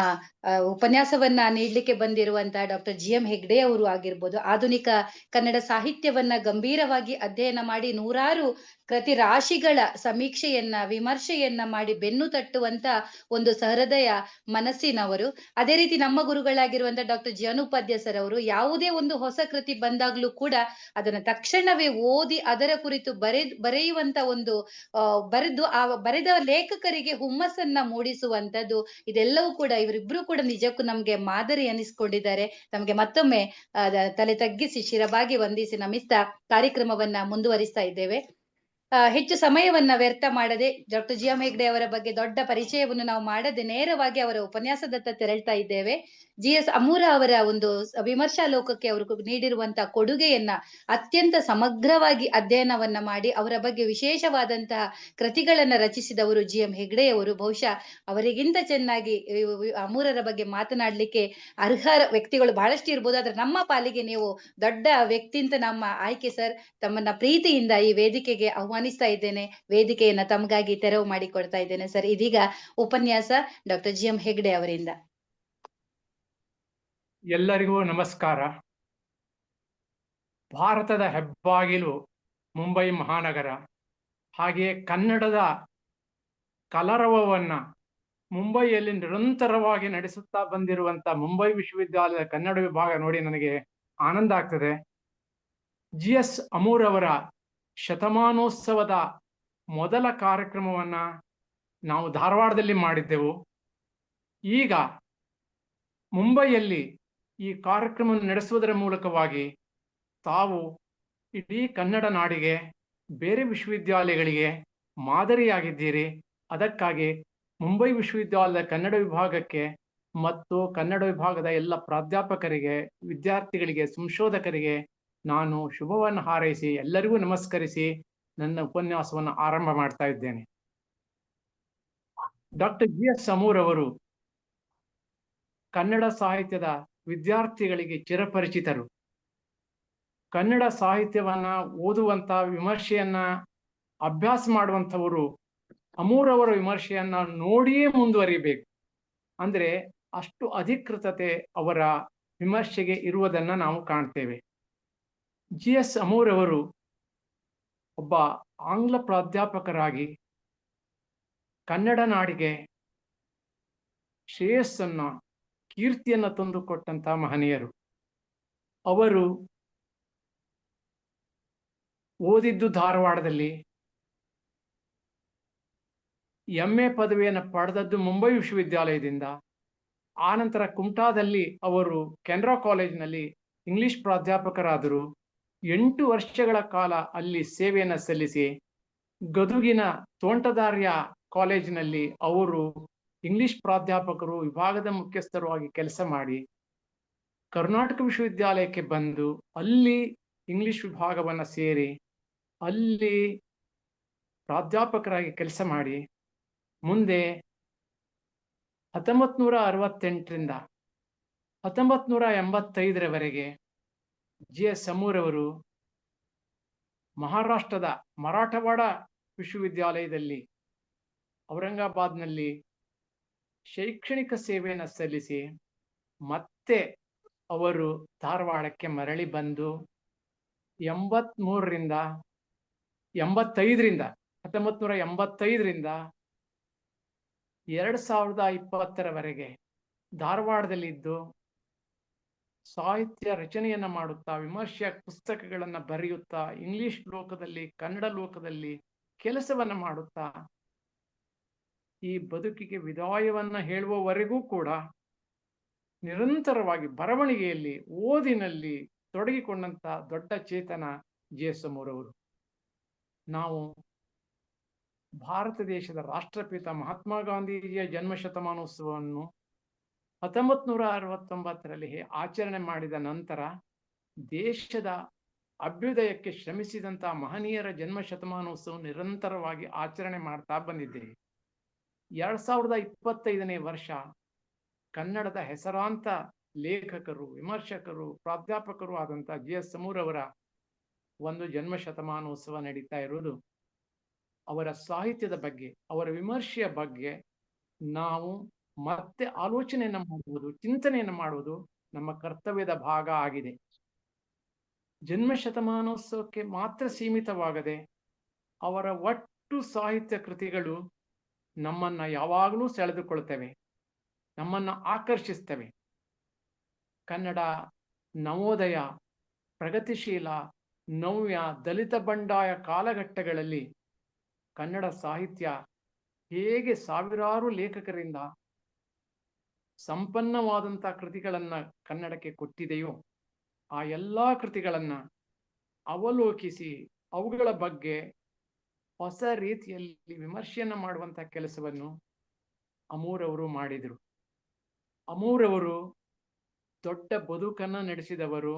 ಉಪನ್ಯಾಸವನ್ನ ನೀಡ್ಲಿಕ್ಕೆ ಬಂದಿರುವಂತಹ ಡಾಕ್ಟರ್ GM ಹೆಗ್ಡೆ ಅವರು ಆಗಿರ್ಬೋದು, ಆಧುನಿಕ ಕನ್ನಡ ಸಾಹಿತ್ಯವನ್ನ ಗಂಭೀರವಾಗಿ ಅಧ್ಯಯನ ಮಾಡಿ ನೂರಾರು ಕೃತಿ ರಾಶಿಗಳ ಸಮೀಕ್ಷೆಯನ್ನ, ವಿಮರ್ಶೆಯನ್ನ ಮಾಡಿ ಬೆನ್ನು ತಟ್ಟುವಂತ ಒಂದು ಸಹೃದಯ ಮನಸ್ಸಿನವರು. ಅದೇ ರೀತಿ ನಮ್ಮ ಗುರುಗಳಾಗಿರುವಂತ ಡಾಕ್ಟರ್ ಜಿಯಾನುಪಾಧ್ಯ ಸರ್ ಅವರು ಯಾವುದೇ ಒಂದು ಹೊಸ ಕೃತಿ ಬಂದಾಗ್ಲೂ ಕೂಡ ಅದನ್ನ ತಕ್ಷಣವೇ ಓದಿ ಅದರ ಕುರಿತು ಬರೆಯುವಂತ ಒಂದು ಬರೆದು ಆ ಬರೆದ ಲೇಖಕರಿಗೆ ಹುಮ್ಮಸ್ಸನ್ನ ಮೂಡಿಸುವಂತದ್ದು, ಇದೆಲ್ಲವೂ ಕೂಡ ಇವರಿಬ್ರು ಕೂಡ ನಿಜಕ್ಕೂ ನಮ್ಗೆ ಮಾದರಿ ಅನಿಸ್ಕೊಂಡಿದ್ದಾರೆ. ನಮ್ಗೆ ಮತ್ತೊಮ್ಮೆ ತಲೆ ತಗ್ಗಿಸಿ ಶಿರಬಾಗಿ ವಂದಿಸಿ ನಮಿಸ್ತಾ ಕಾರ್ಯಕ್ರಮವನ್ನ ಮುಂದುವರಿಸ್ತಾ ಇದ್ದೇವೆ. ಹೆಚ್ಚು ಸಮಯವನ್ನ ವ್ಯರ್ಥ ಮಾಡದೆ ಡಾಕ್ಟರ್ GM ಹೆಗ್ಡೆ ಅವರ ಬಗ್ಗೆ ದೊಡ್ಡ ಪರಿಚಯವನ್ನು ನಾವು ಮಾಡದೆ ನೇರವಾಗಿ ಅವರ ಉಪನ್ಯಾಸದತ್ತ ತೆರಳ್ತಾ ಇದ್ದೇವೆ. GS ಅಮೂರ ಅವರ ಒಂದು ವಿಮರ್ಶಾ ಲೋಕಕ್ಕೆ ಅವರು ನೀಡಿರುವಂತಹ ಕೊಡುಗೆಯನ್ನ ಅತ್ಯಂತ ಸಮಗ್ರವಾಗಿ ಅಧ್ಯಯನವನ್ನ ಮಾಡಿ ಅವರ ಬಗ್ಗೆ ವಿಶೇಷವಾದಂತಹ ಕೃತಿಗಳನ್ನ ರಚಿಸಿದವರು GM ಹೆಗ್ಡೆ ಅವರು. ಬಹುಶಃ ಅವರಿಗಿಂತ ಚೆನ್ನಾಗಿ ಅಮೂರರ ಬಗ್ಗೆ ಮಾತನಾಡ್ಲಿಕ್ಕೆ ಅರ್ಹ ವ್ಯಕ್ತಿಗಳು ಬಹಳಷ್ಟು ಇರ್ಬೋದು. ಆದ್ರೆ ನಮ್ಮ ಪಾಲಿಗೆ ನೀವು ದೊಡ್ಡ ವ್ಯಕ್ತಿ ಅಂತ ನಮ್ಮ ಆಯ್ಕೆ ಸರ್. ತಮ್ಮನ್ನ ಪ್ರೀತಿಯಿಂದ ಈ ವೇದಿಕೆಗೆ ಆಹ್ವಾನಿಸ್ತಾ ಇದ್ದೇನೆ. ವೇದಿಕೆಯನ್ನ ತಮಗಾಗಿ ತೆರವು ಮಾಡಿಕೊಡ್ತಾ ಇದ್ದೇನೆ ಸರ್. ಇದೀಗ ಉಪನ್ಯಾಸ ಡಾಕ್ಟರ್ GM ಹೆಗ್ಡೆ ಅವರಿಂದ. ಎಲ್ಲರಿಗೂ ನಮಸ್ಕಾರ. ಭಾರತದ ಹೆಬ್ಬಾಗಿಲು ಮುಂಬೈ ಮಹಾನಗರ, ಹಾಗೆಯೇ ಕನ್ನಡದ ಕಲರವವನ್ನು ಮುಂಬೈಯಲ್ಲಿ ನಿರಂತರವಾಗಿ ನಡೆಸುತ್ತಾ ಬಂದಿರುವಂಥ ಮುಂಬೈ ವಿಶ್ವವಿದ್ಯಾಲಯದ ಕನ್ನಡ ವಿಭಾಗ ನೋಡಿ ನನಗೆ ಆನಂದ ಆಗ್ತದೆ. GS ಅಮೂರ್ ಅವರ ಶತಮಾನೋತ್ಸವದ ಮೊದಲ ಕಾರ್ಯಕ್ರಮವನ್ನು ನಾವು ಧಾರವಾಡದಲ್ಲಿ ಮಾಡಿದ್ದೆವು. ಈಗ ಮುಂಬೈಯಲ್ಲಿ ಈ ಕಾರ್ಯಕ್ರಮವನ್ನು ನಡೆಸುವುದರ ಮೂಲಕವಾಗಿ ತಾವು ಇಡೀ ಕನ್ನಡ ನಾಡಿಗೆ, ಬೇರೆ ವಿಶ್ವವಿದ್ಯಾಲಯಗಳಿಗೆ ಮಾದರಿಯಾಗಿದ್ದೀರಿ. ಅದಕ್ಕಾಗಿ ಮುಂಬೈ ವಿಶ್ವವಿದ್ಯಾಲಯದ ಕನ್ನಡ ವಿಭಾಗಕ್ಕೆ ಮತ್ತು ಕನ್ನಡ ವಿಭಾಗದ ಎಲ್ಲ ಪ್ರಾಧ್ಯಾಪಕರಿಗೆ, ವಿದ್ಯಾರ್ಥಿಗಳಿಗೆ, ಸಂಶೋಧಕರಿಗೆ ನಾನು ಶುಭವನ್ನು ಹಾರೈಸಿ ಎಲ್ಲರಿಗೂ ನಮಸ್ಕರಿಸಿ ನನ್ನ ಉಪನ್ಯಾಸವನ್ನು ಆರಂಭ ಮಾಡ್ತಾ ಇದ್ದೇನೆ. ಡಾಕ್ಟರ್ GS ಅಮೂರ್ ಅವರು ಕನ್ನಡ ಸಾಹಿತ್ಯದ ವಿದ್ಯಾರ್ಥಿಗಳಿಗೆ ಚಿರಪರಿಚಿತರು. ಕನ್ನಡ ಸಾಹಿತ್ಯವನ್ನ ಓದುವಂತ, ವಿಮರ್ಶೆಯನ್ನ ಅಭ್ಯಾಸ ಮಾಡುವಂಥವರು ಅಮೂರ್ ಅವರ ವಿಮರ್ಶೆಯನ್ನ ನೋಡಿಯೇ ಮುಂದುವರಿಬೇಕು. ಅಂದ್ರೆ ಅಷ್ಟು ಅಧಿಕೃತತೆ ಅವರ ವಿಮರ್ಶೆಗೆ ಇರುವುದನ್ನ ನಾವು ಕಾಣ್ತೇವೆ. GS ಅಮೂರ್ ಅವರು ಒಬ್ಬ ಆಂಗ್ಲ ಪ್ರಾಧ್ಯಾಪಕರಾಗಿ ಕನ್ನಡ ನಾಡಿಗೆ ಶ್ರೇಯಸ್ಸನ್ನ, ಕೀರ್ತಿಯನ್ನ ತಂದುಕೊಟ್ಟಂತ ಮಹನೀಯರು. ಅವರು ಓದಿದ್ದು ಧಾರವಾಡದಲ್ಲಿ, MA ಪದವಿಯನ್ನು ಪಡೆದದ್ದು ಮುಂಬೈ ವಿಶ್ವವಿದ್ಯಾಲಯದಿಂದ. ಆನಂತರ ಕುಮಟಾದಲ್ಲಿ ಅವರು ಕೆನರಾ ಕಾಲೇಜಿನಲ್ಲಿ ಇಂಗ್ಲಿಷ್ ಪ್ರಾಧ್ಯಾಪಕರಾದರು. 8 ವರ್ಷಗಳ ಕಾಲ ಅಲ್ಲಿ ಸೇವೆಯನ್ನು ಸಲ್ಲಿಸಿ ಗದುಗಿನ ತೋಂಟದಾರ್ಯ ಕಾಲೇಜಿನಲ್ಲಿ ಅವರು ಇಂಗ್ಲಿಷ್ ಪ್ರಾಧ್ಯಾಪಕರು, ವಿಭಾಗದ ಮುಖ್ಯಸ್ಥರು ಆಗಿ ಕೆಲಸ ಮಾಡಿ ಕರ್ನಾಟಕ ವಿಶ್ವವಿದ್ಯಾಲಯಕ್ಕೆ ಬಂದು ಅಲ್ಲಿ ಇಂಗ್ಲಿಷ್ ವಿಭಾಗವನ್ನು ಸೇರಿ ಅಲ್ಲಿ ಪ್ರಾಧ್ಯಾಪಕರಾಗಿ ಕೆಲಸ ಮಾಡಿ ಮುಂದೆ 1968ರಿಂದ 1985ರವರೆಗೆ GS ಅಮೂರ್ ಅವರು ಮಹಾರಾಷ್ಟ್ರದ ಮರಾಠವಾಡ ವಿಶ್ವವಿದ್ಯಾಲಯದಲ್ಲಿ ಔರಂಗಾಬಾದ್ನಲ್ಲಿ ಶೈಕ್ಷಣಿಕ ಸೇವೆಯನ್ನು ಸಲ್ಲಿಸಿ ಮತ್ತೆ ಅವರು ಧಾರವಾಡಕ್ಕೆ ಮರಳಿ ಬಂದು 1985ರಿಂದ 2020ರವರೆಗೆ ಧಾರವಾಡದಲ್ಲಿದ್ದು ಸಾಹಿತ್ಯ ರಚನೆಯನ್ನ ಮಾಡುತ್ತಾ, ವಿಮರ್ಶೆಯ ಪುಸ್ತಕಗಳನ್ನು ಬರೆಯುತ್ತಾ, ಇಂಗ್ಲಿಷ್ ಲೋಕದಲ್ಲಿ, ಕನ್ನಡ ಲೋಕದಲ್ಲಿ ಕೆಲಸವನ್ನ ಮಾಡುತ್ತಾ ಈ ಬದುಕಿಗೆ ವಿದಾಯವನ್ನ ಹೇಳುವವರೆಗೂ ಕೂಡ ನಿರಂತರವಾಗಿ ಬರವಣಿಗೆಯಲ್ಲಿ, ಓದಿನಲ್ಲಿ ತೊಡಗಿಕೊಂಡಂತ ದೊಡ್ಡ ಚೇತನ GS ಅಮೂರ್ ಅವರು. ನಾವು ಭಾರತ ದೇಶದ ರಾಷ್ಟ್ರಪಿತ ಮಹಾತ್ಮ ಗಾಂಧೀಜಿಯ ಜನ್ಮ ಶತಮಾನೋತ್ಸವವನ್ನು 1969ರಲ್ಲಿ ಆಚರಣೆ ಮಾಡಿದ ನಂತರ ದೇಶದ ಅಭ್ಯುದಯಕ್ಕೆ ಶ್ರಮಿಸಿದಂತ ಮಹನೀಯರ ಜನ್ಮ ಶತಮಾನೋತ್ಸವ ನಿರಂತರವಾಗಿ ಆಚರಣೆ ಮಾಡ್ತಾ ಬಂದಿದ್ದೇವೆ. 2025ನೇ ವರ್ಷ ಕನ್ನಡದ ಹೆಸರಾಂತ ಲೇಖಕರು, ವಿಮರ್ಶಕರು, ಪ್ರಾಧ್ಯಾಪಕರು ಆದಂತ GS ಅಮೂರ್ ಅವರ ಒಂದು ಜನ್ಮ ಶತಮಾನೋತ್ಸವ ನಡೀತಾ ಇರುವುದು. ಅವರ ಸಾಹಿತ್ಯದ ಬಗ್ಗೆ, ಅವರ ವಿಮರ್ಶೆಯ ಬಗ್ಗೆ ನಾವು ಮತ್ತೆ ಆಲೋಚನೆಯನ್ನು ಮಾಡುವುದು, ಚಿಂತನೆಯನ್ನು ಮಾಡುವುದು ನಮ್ಮ ಕರ್ತವ್ಯದ ಭಾಗ ಆಗಿದೆ. ಜನ್ಮ ಶತಮಾನೋತ್ಸವಕ್ಕೆ ಮಾತ್ರ ಸೀಮಿತವಾಗದೆ ಅವರ ಒಟ್ಟು ಸಾಹಿತ್ಯ ಕೃತಿಗಳು ನಮ್ಮನ್ನ ಯಾವಾಗಲೂ ಸೆಳೆದುಕೊಳ್ತವೆ, ನಮ್ಮನ್ನ ಆಕರ್ಷಿಸ್ತವೆ. ಕನ್ನಡ ನವೋದಯ, ಪ್ರಗತಿಶೀಲ, ನವ್ಯ, ದಲಿತ ಬಂಡಾಯ ಕಾಲಘಟ್ಟಗಳಲ್ಲಿ ಕನ್ನಡ ಸಾಹಿತ್ಯ ಹೇಗೆ ಸಾವಿರಾರು ಲೇಖಕರಿಂದ ಸಂಪನ್ನವಾದಂಥ ಕೃತಿಗಳನ್ನ ಕನ್ನಡಕ್ಕೆ ಕೊಟ್ಟಿದೆಯೋ ಆ ಎಲ್ಲಾ ಕೃತಿಗಳನ್ನ ಅವಲೋಕಿಸಿ ಅವುಗಳ ಬಗ್ಗೆ ಹೊಸ ರೀತಿಯಲ್ಲಿ ವಿಮರ್ಶೆಯನ್ನ ಮಾಡುವಂಥ ಕೆಲಸವನ್ನು ಅಮೂರ್ ಅವರು ಮಾಡಿದರು. ಅಮೂರ್ ಅವರು ದೊಡ್ಡ ಬದುಕನ್ನ ನಡೆಸಿದವರು,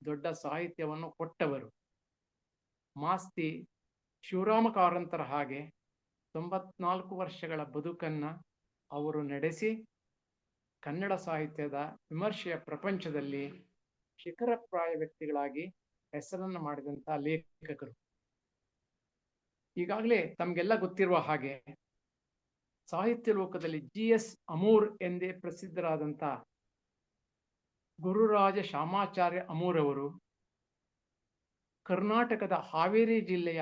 ದೊಡ್ಡ ಸಾಹಿತ್ಯವನ್ನು ಕೊಟ್ಟವರು. ಮಾಸ್ತಿ ಶಿವರಾಮ ಕಾರಂತರ ಹಾಗೆ 94 ವರ್ಷಗಳ ಬದುಕನ್ನ ಅವರು ನಡೆಸಿ ಕನ್ನಡ ಸಾಹಿತ್ಯದ ವಿಮರ್ಶೆಯ ಪ್ರಪಂಚದಲ್ಲಿ ಶಿಖರಪ್ರಾಯ ವ್ಯಕ್ತಿಗಳಾಗಿ ಹೆಸರನ್ನು ಮಾಡಿದಂಥ ಲೇಖಕರು. ಈಗಾಗಲೇ ತಮಗೆಲ್ಲ ಗೊತ್ತಿರುವ ಹಾಗೆ ಸಾಹಿತ್ಯ ಲೋಕದಲ್ಲಿ GS ಅಮೂರ್ ಎಂದೇ ಪ್ರಸಿದ್ಧರಾದಂಥ ಗುರುರಾಜ ಶಾಮಾಚಾರ್ಯ ಅಮೂರ್ ಅವರು ಕರ್ನಾಟಕದ ಹಾವೇರಿ ಜಿಲ್ಲೆಯ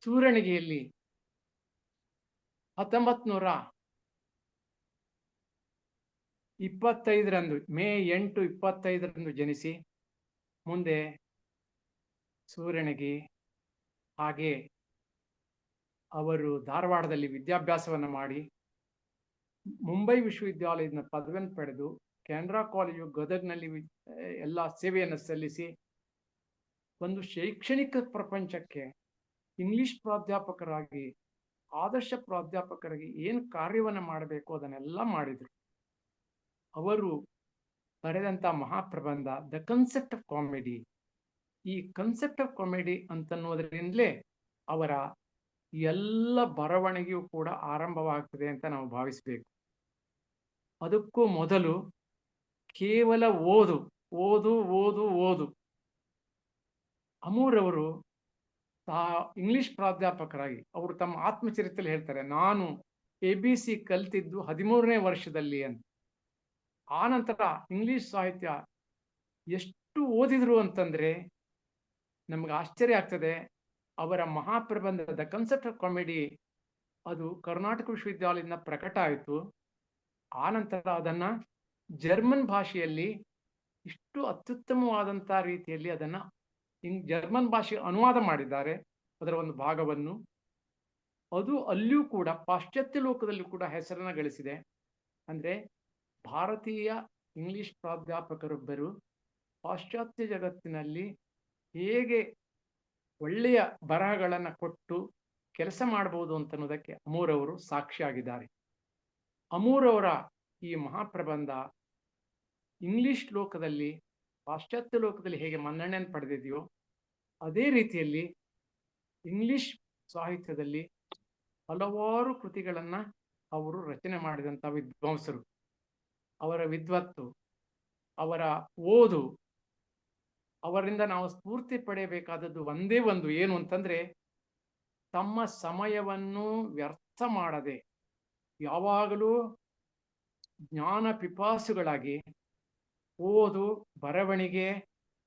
ಸೂರಣಗಿಯಲ್ಲಿ 1925 ಮೇ 8, 25 ಜನಿಸಿ ಮುಂದೆ ಸೂರಣಗಿ ಹಾಗೆ ಅವರು ಧಾರವಾಡದಲ್ಲಿ ವಿದ್ಯಾಭ್ಯಾಸವನ್ನು ಮಾಡಿ ಮುಂಬೈ ವಿಶ್ವವಿದ್ಯಾಲಯದಿಂದ ಪದವಿಯನ್ನು ಪಡೆದು ಕೆನರಾ ಕಾಲೇಜು ಗದಗ್ನಲ್ಲಿ ಎಲ್ಲ ಸೇವೆಯನ್ನು ಸಲ್ಲಿಸಿ ಒಂದು ಶೈಕ್ಷಣಿಕ ಪ್ರಪಂಚಕ್ಕೆ ಇಂಗ್ಲಿಷ್ ಪ್ರಾಧ್ಯಾಪಕರಾಗಿ ಆದರ್ಶ ಪ್ರಾಧ್ಯಾಪಕರಾಗಿ ಏನು ಕಾರ್ಯವನ್ನು ಮಾಡಬೇಕು ಅದನ್ನೆಲ್ಲ ಮಾಡಿದರು. ಅವರು ಬರೆದಂಥ ಮಹಾಪ್ರಬಂಧ ದ ಕನ್ಸೆಪ್ಟ್ ಆಫ್ ಕಾಮಿಡಿ. ಈ ಕನ್ಸೆಪ್ಟ್ ಆಫ್ ಕಾಮಿಡಿ ಅಂತನ್ನುವುದರಿಂದಲೇ ಅವರ ಎಲ್ಲ ಬರವಣಿಗೆಯೂ ಕೂಡ ಆರಂಭವಾಗ್ತದೆ ಅಂತ ನಾವು ಭಾವಿಸಬೇಕು. ಅದಕ್ಕೂ ಮೊದಲು ಕೇವಲ ಓದು ಓದು ಓದು ಓದು. ಅಮೂರ್ ಅವರು ಇಂಗ್ಲಿಷ್ ಪ್ರಾಧ್ಯಾಪಕರಾಗಿ ಅವರು ತಮ್ಮ ಆತ್ಮಚರಿತ್ರೆಯಲ್ಲಿ ಹೇಳ್ತಾರೆ, ನಾನು ABC ಕಲ್ತಿದ್ದು 13ನೇ ವರ್ಷದಲ್ಲಿ ಅಂತ. ಆ ನಂತರ ಇಂಗ್ಲಿಷ್ ಸಾಹಿತ್ಯ ಎಷ್ಟು ಓದಿದ್ರು ಅಂತಂದ್ರೆ ನಮ್ಗೆ ಆಶ್ಚರ್ಯ ಆಗ್ತದೆ. ಅವರ ಮಹಾಪ್ರಬಂಧ ದ ಕನ್ಸೆಪ್ಟ್ ಆಫ್ ಕಾಮಿಡಿ ಅದು ಕರ್ನಾಟಕ ವಿಶ್ವವಿದ್ಯಾಲಯದಿಂದ ಪ್ರಕಟ ಆಯಿತು. ಆ ನಂತರ ಅದನ್ನ ಜರ್ಮನ್ ಭಾಷೆಯಲ್ಲಿ ಇಷ್ಟು ಅತ್ಯುತ್ತಮವಾದಂಥ ರೀತಿಯಲ್ಲಿ ಅದನ್ನ ಜರ್ಮನ್ ಭಾಷೆ ಅನುವಾದ ಮಾಡಿದ್ದಾರೆ, ಅದರ ಒಂದು ಭಾಗವನ್ನು. ಅದು ಅಲ್ಲಿಯೂ ಕೂಡ ಪಾಶ್ಚಾತ್ಯ ಲೋಕದಲ್ಲೂ ಕೂಡ ಹೆಸರನ್ನು ಗಳಿಸಿದೆ. ಅಂದ್ರೆ ಭಾರತೀಯ ಇಂಗ್ಲಿಷ್ ಪ್ರಾಧ್ಯಾಪಕರೊಬ್ಬರು ಪಾಶ್ಚಾತ್ಯ ಜಗತ್ತಿನಲ್ಲಿ ಹೇಗೆ ಒಳ್ಳೆಯ ಬರಹಗಳನ್ನು ಕೊಟ್ಟು ಕೆಲಸ ಮಾಡಬಹುದು ಅಂತನ್ನೋದಕ್ಕೆ ಅಮೂರ್ ಅವರು ಸಾಕ್ಷಿಯಾಗಿದ್ದಾರೆ. ಅಮೂರ್ ಅವರ ಈ ಮಹಾಪ್ರಬಂಧ ಇಂಗ್ಲಿಷ್ ಲೋಕದಲ್ಲಿ ಪಾಶ್ಚಾತ್ಯ ಲೋಕದಲ್ಲಿ ಹೇಗೆ ಮನ್ನಣೆಯನ್ನು ಪಡೆದಿದೆಯೋ ಅದೇ ರೀತಿಯಲ್ಲಿ ಇಂಗ್ಲಿಷ್ ಸಾಹಿತ್ಯದಲ್ಲಿ ಹಲವಾರು ಕೃತಿಗಳನ್ನು ಅವರು ರಚನೆ ಮಾಡಿದಂಥ ವಿದ್ವಾಂಸರು. ಅವರ ವಿದ್ವತ್ತು, ಅವರ ಓದು, ಅವರಿಂದ ನಾವು ಸ್ಫೂರ್ತಿ ಪಡೆಯಬೇಕಾದದ್ದು ಒಂದೇ ಒಂದು ಏನು ಅಂತಂದ್ರೆ, ತಮ್ಮ ಸಮಯವನ್ನು ವ್ಯರ್ಥ ಮಾಡದೆ ಯಾವಾಗಲೂ ಜ್ಞಾನ ಪಿಪಾಸುಗಳಾಗಿ ಓದು, ಬರವಣಿಗೆ,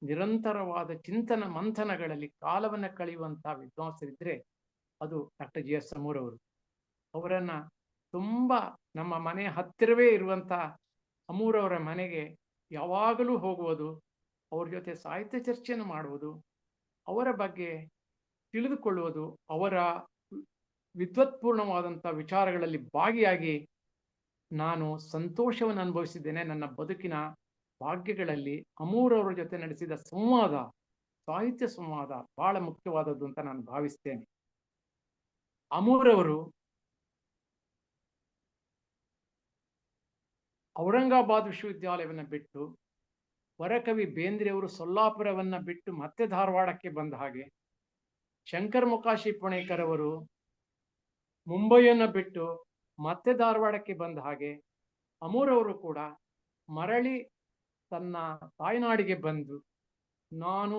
ನಿರಂತರವಾದ ಚಿಂತನ ಮಂಥನಗಳಲ್ಲಿ ಕಾಲವನ್ನು ಕಳೆಯುವಂತಹ ವಿದ್ವಾಂಸರಿದ್ರೆ ಅದು ಡಾಕ್ಟರ್ GS ಅಮೂರ್ ಅವರು. ಅವರನ್ನ ತುಂಬಾ ನಮ್ಮ ಮನೆ ಹತ್ತಿರವೇ ಇರುವಂತ ಅಮೂರ್ ಅವರ ಮನೆಗೆ ಯಾವಾಗಲೂ ಹೋಗುವುದು, ಅವ್ರ ಜೊತೆ ಸಾಹಿತ್ಯ ಚರ್ಚೆಯನ್ನು ಮಾಡುವುದು, ಅವರ ಬಗ್ಗೆ ತಿಳಿದುಕೊಳ್ಳುವುದು, ಅವರ ವಿದ್ವತ್ಪೂರ್ಣವಾದಂಥ ವಿಚಾರಗಳಲ್ಲಿ ಭಾಗಿಯಾಗಿ ನಾನು ಸಂತೋಷವನ್ನು ಅನುಭವಿಸಿದ್ದೇನೆ. ನನ್ನ ಬದುಕಿನ ಭಾಗ್ಯಗಳಲ್ಲಿ ಅಮೂರ್ ಅವರ ಜೊತೆ ನಡೆಸಿದ ಸಂವಾದ, ಸಾಹಿತ್ಯ ಸಂವಾದ ಬಹಳ ಮುಖ್ಯವಾದದ್ದು ಅಂತ ನಾನು ಭಾವಿಸ್ತೇನೆ. ಅಮೂರ್ ಅವರು ಔರಂಗಾಬಾದ್ ವಿಶ್ವವಿದ್ಯಾಲಯವನ್ನು ಬಿಟ್ಟು, ವರಕವಿ ಬೇಂದ್ರೆಯವರು ಸೊಲ್ಲಾಪುರವನ್ನ ಬಿಟ್ಟು ಮತ್ತೆ ಧಾರವಾಡಕ್ಕೆ ಬಂದ ಹಾಗೆ, ಶಂಕರ್ ಮೊಕಾಶಿ ಪುಣೇಕರ್ ಅವರು ಮುಂಬೈಯನ್ನು ಬಿಟ್ಟು ಮತ್ತೆ ಧಾರವಾಡಕ್ಕೆ ಬಂದ ಹಾಗೆ, ಅಮೂರ್ ಅವರು ಕೂಡ ಮರಳಿ ತನ್ನ ತಾಯ್ನಾಡಿಗೆ ಬಂದು ನಾನು